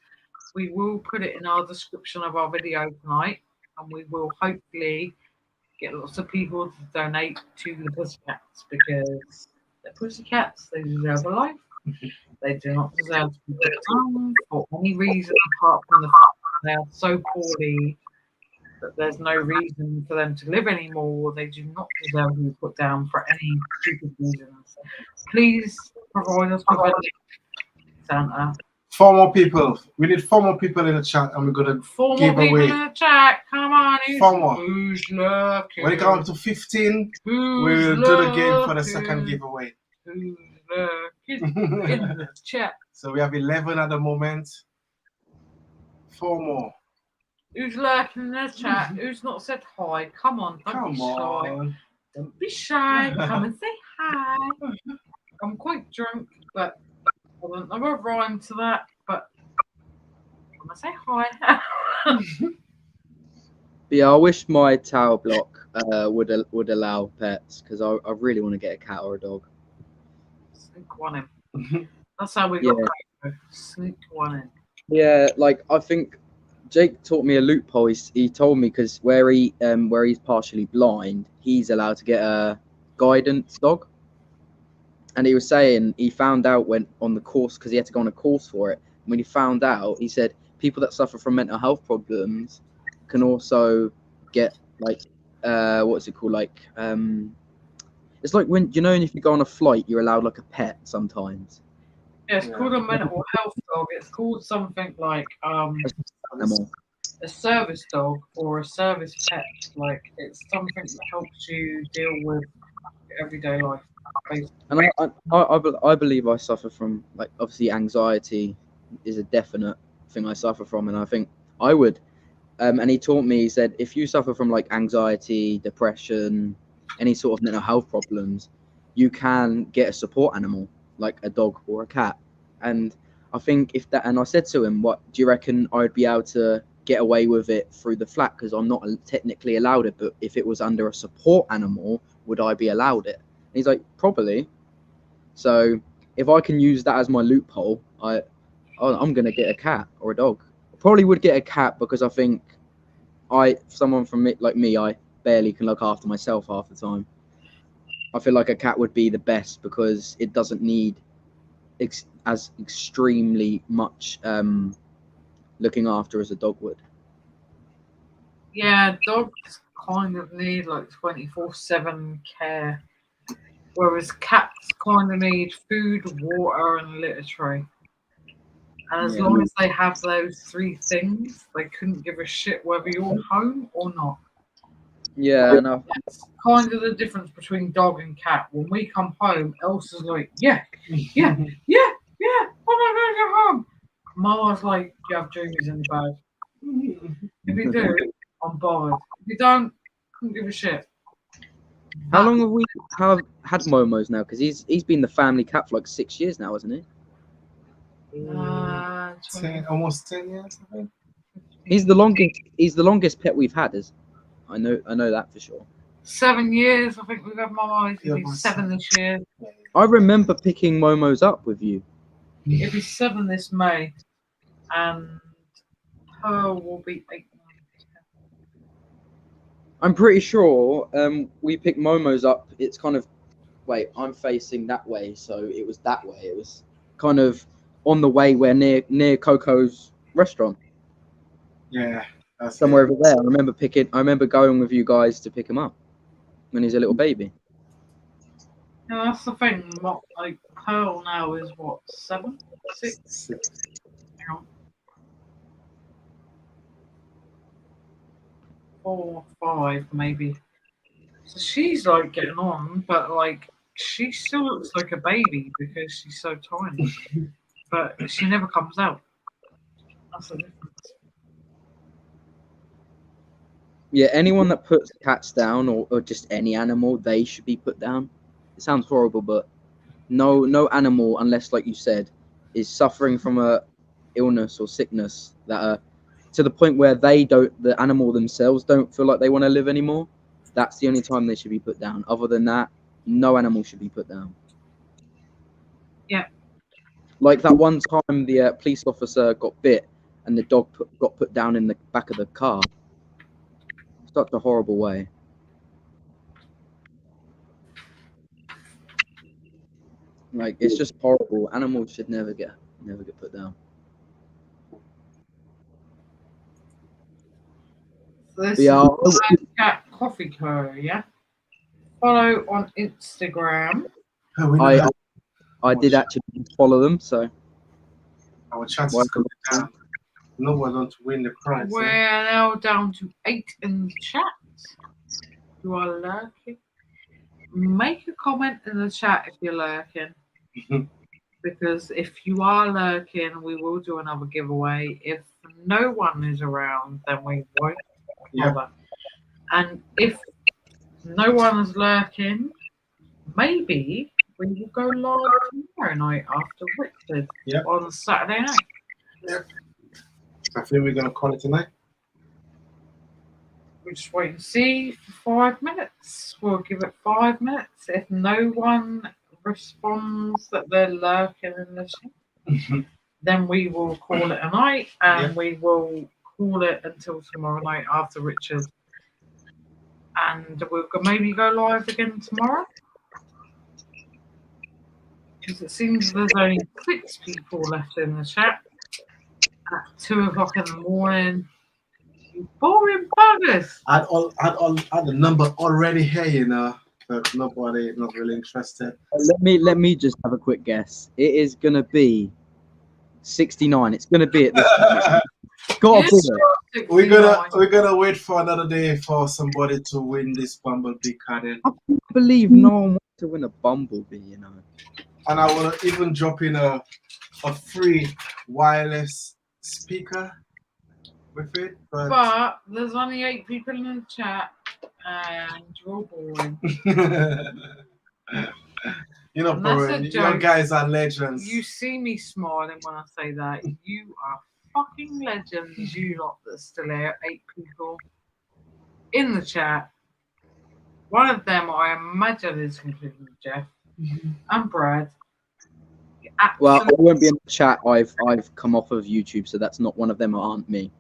We will put it in our description of our video tonight, and we will hopefully get lots of people to donate to the pussycats, because they're pussycats, they deserve a life. They do not deserve to be put down for any reason apart from the fact that they are so poorly that there's no reason for them to live anymore. They do not deserve to be put down for any stupid reasons. Please provide us with a link, Santa. 4 more people. We need 4 more people in the chat, and we're gonna 4 give more people away. in the chat. Come on, 4 more. Who's lurking? When it comes to 15, we'll do the game for the second giveaway. Who's lurking in the chat? So we have 11 at the moment. 4 more. Who's lurking in the chat? Who's not said hi? Come on, don't be shy. on. Don't be shy. Come and say hi. I'm quite drunk, but I don't know a rhyme to that. But come and say hi. But yeah, I wish my tower block would allow pets because I really want to get a cat or a dog. Sneak one in. That's how we Yeah. got sneak one in. Yeah, like I think Jake taught me a loophole. He told me because where he's partially blind, he's allowed to get a guidance dog. And he was saying he found out when on the course because he had to go on a course for it. When he found out, he said people that suffer from mental health problems can also get like what's it called? Like it's like when if you go on a flight, you're allowed like a pet sometimes. Yeah, it's called a mental health dog. It's called something like Animal. a service dog or a service pet. Like it's something that helps you deal with everyday life. Basically. And I believe I suffer from like obviously anxiety is a definite thing I suffer from, and I think I would. And he taught me, he said, if you suffer from like anxiety, depression, any sort of mental health problems, you can get a support animal, like a dog or a cat. And I think and I said to him, what do you reckon I'd be able to get away with it through the flat? Because I'm not technically allowed it, but if it was under a support animal, would I be allowed it? And he's like, probably. So if I can use that as my loophole, I'm going to get a cat or a dog. Probably would get a cat because I think someone from it like me, I barely can look after myself half the time. I feel like a cat would be the best because it doesn't need as extremely much looking after as a dog would. Yeah, dogs kind of need like 24/7 care, whereas cats kind of need food, water, and litter tray. And as long as they have those 3 things, they couldn't give a shit whether you're home or not. Yeah, and that's kind of the difference between dog and cat. When we come home, Elsa's like, yeah, I'm not going to go home. Mama's like, you have Jamie's in the bag. If you do, I'm bothered. If you don't, couldn't give a shit. How long have we had Momo's now? Because he's been the family cat for like 6 years now, hasn't he? almost 10 years, I think. He's the longest pet we've had. I know that for sure. 7 years, I think we've had Momo. It'll be 7 this year. I remember picking Momo's up with you. It'll be 7 this May, and Pearl will be 8. I'm pretty sure we picked Momo's up. It's kind of I'm facing that way, so it was that way. It was kind of on the way where near Coco's restaurant. Yeah, that's somewhere over there. I remember going with you guys to pick him up when he's a little baby. No, that's the thing. What like Pearl now is what 7, 6. Hang on. 4, 5 maybe. So she's like getting on, but like she still looks like a baby because she's so tiny. But she never comes out. That's the difference. Yeah, anyone that puts cats down or just any animal, they should be put down. It sounds horrible, but no animal, unless like you said, is suffering from a illness or sickness that to the point where the animal themselves don't feel like they want to live anymore. That's the only time they should be put down. Other than that, no animal should be put down. Yeah. Like that one time the police officer got bit and the dog got put down in the back of the car. Such a horrible way. Like it's just horrible. Animals should never get put down. So this is Cat Coffee Co. Yeah. Follow on Instagram. I did actually follow them, so our chances coming down. No one wants to win the prize. We're now down to 8 in the chat. You are lurking. Make a comment in the chat if you're lurking. because if you are lurking, we will do another giveaway. If no one is around, then we won't bother. And if no one is lurking, maybe we will go live tomorrow night after Richard on Saturday night. Yep. I think we're gonna call it tonight. We'll just wait and see for 5 minutes. We'll give it 5 minutes. If no one responds that they're lurking in the chat, then we will call it a night, and we will call it until tomorrow night after Richard. And we'll maybe go live again tomorrow. Because it seems there's only 6 people left in the chat at 2 o'clock in the morning. You boring buggers! I'd the number already here, you know, but nobody not really interested. Let me just have a quick guess. It is gonna be 69. It's gonna be at this time. Gotta be it. We're gonna wait for another day for somebody to win this Bumblebee card in. I can't believe no one wants to win a Bumblebee, you know. And I will even drop in a free wireless speaker with it. But there's only 8 people in the chat, and you're all boring. You know, boring. You guys are legends. You see me smiling when I say that. You are fucking legends, you lot that's still here. 8 people in the chat. One of them, I imagine, is including Jeff and Brad. Well, I won't be in the chat. I've come off of YouTube, so that's not one of them. Aren't me.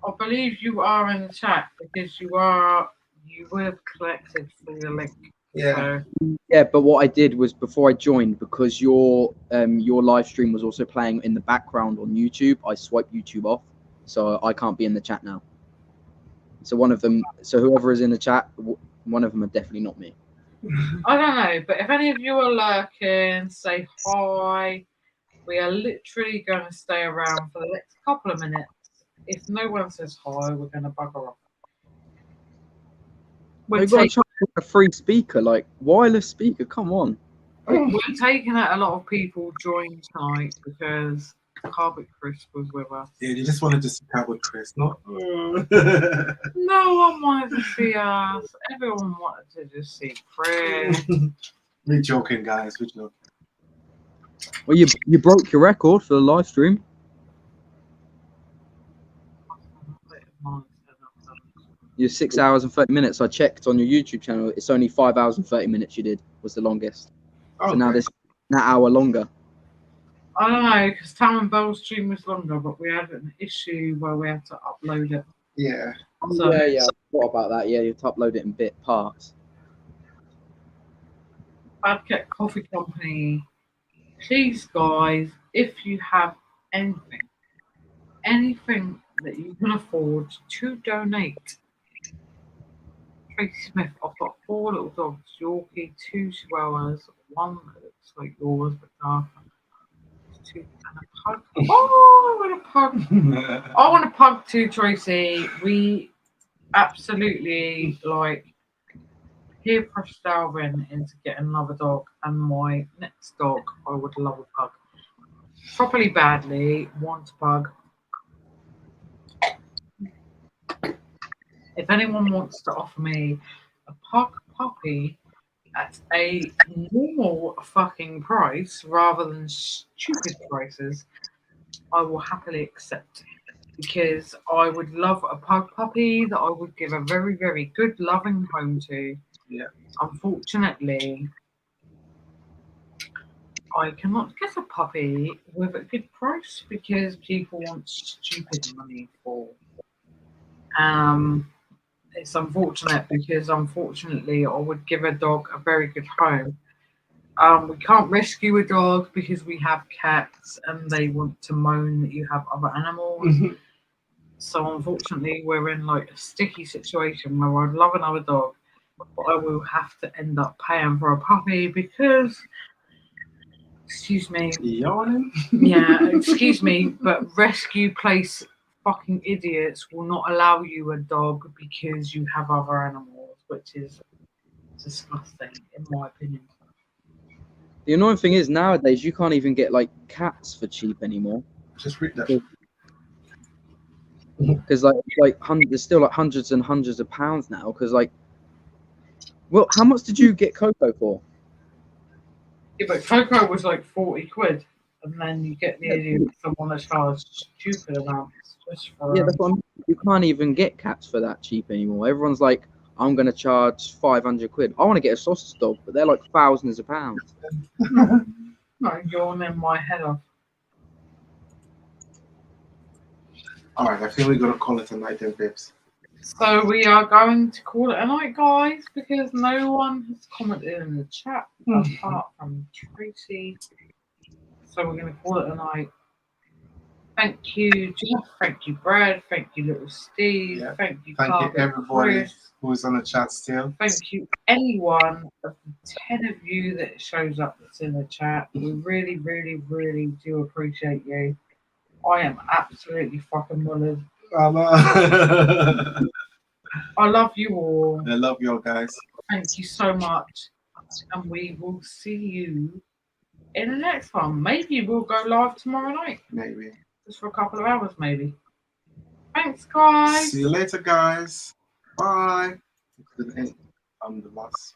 I believe you are in the chat because you would have collected through the link. Yeah. So. Yeah, but what I did was before I joined, because your live stream was also playing in the background on YouTube, I swiped YouTube off, so I can't be in the chat now. So one of them, so whoever is in the chat, one of them are definitely not me. I don't know, but if any of you are lurking, say hi. We are literally going to stay around for the next couple of minutes. If no one says hi, we're going to bugger off. We've got to try a free speaker, like wireless speaker. Come on. We're taking it. A lot of people joined tonight because Carboot Chris was with us. Yeah, you just wanted to see Carboot Chris, no? No one wanted to see us. Everyone wanted to just see Chris. We're joking, guys. We're joking. Well, you broke your record for the live stream. You're 6 hours and 30 minutes. I checked on your YouTube channel. It's only 5 hours and 30 minutes you did was the longest. Okay. So now this an hour longer. I don't know, because Tam and Bell's stream was longer, but we had an issue where we had to upload it. Yeah. So, Yeah. What about that? Yeah, you have to upload it in bit parts. Bad Cat Coffee Company, please, guys, if you have anything that you can afford to donate. Tracy Smith, I've got 4 little dogs, Yorkie, 2 Chihuahuas, 1 that looks like yours but darker. 2 and a pug. Oh, I want a pug. I want a pug too, Tracy. We absolutely peer pressed Darwin into getting another dog, and my next dog, I would love a pug. Properly badly, want a pug. If anyone wants to offer me a pug puppy at a normal fucking price rather than stupid prices, I will happily accept, because I would love a pug puppy that I would give a very, very good loving home to. Yeah. Unfortunately, I cannot get a puppy with a good price because people want stupid money for. It's unfortunate because unfortunately I would give a dog a very good home. We can't rescue a dog because we have cats and they want to moan that you have other animals. So unfortunately we're in a sticky situation where I'd love another dog, but I will have to end up paying for a puppy because, excuse me, excuse me, but rescue place fucking idiots will not allow you a dog because you have other animals, which is disgusting in my opinion. The annoying thing is nowadays you can't even get like cats for cheap anymore. Just read that. Because there's still like hundreds and hundreds of pounds now. Because like, well, how much did you get Coco for? Yeah, but Coco was like 40 quid, and then you get the idiot of someone that charged stupid amounts just for. Yeah, that's what you can't even get cats for that cheap anymore. Everyone's like, I'm gonna charge 500 quid. I want to get a sausage dog, but they're like thousands of pounds. No, yawning my head off. All right, I think we're gonna call it a night then, babes. So we are going to call it a night, guys, because no one has commented in the chat apart from Tracy. So we're going to call it a night. Thank you, Jeff. Thank you, Brad. Thank you, little Steve. Yeah. Thank you, Thank you, Carboot everybody Chris. who's on the chat still. Thank you, anyone of the 10 of you that shows up that's in the chat. We really, really, really do appreciate you. I am absolutely fucking mullered. I love you all. I love you all, guys. Thank you so much. And we will see you in the next one. Maybe we'll go live tomorrow night. Maybe. Just for a couple of hours, maybe. Thanks, guys. See you later, guys. Bye. I'm the last.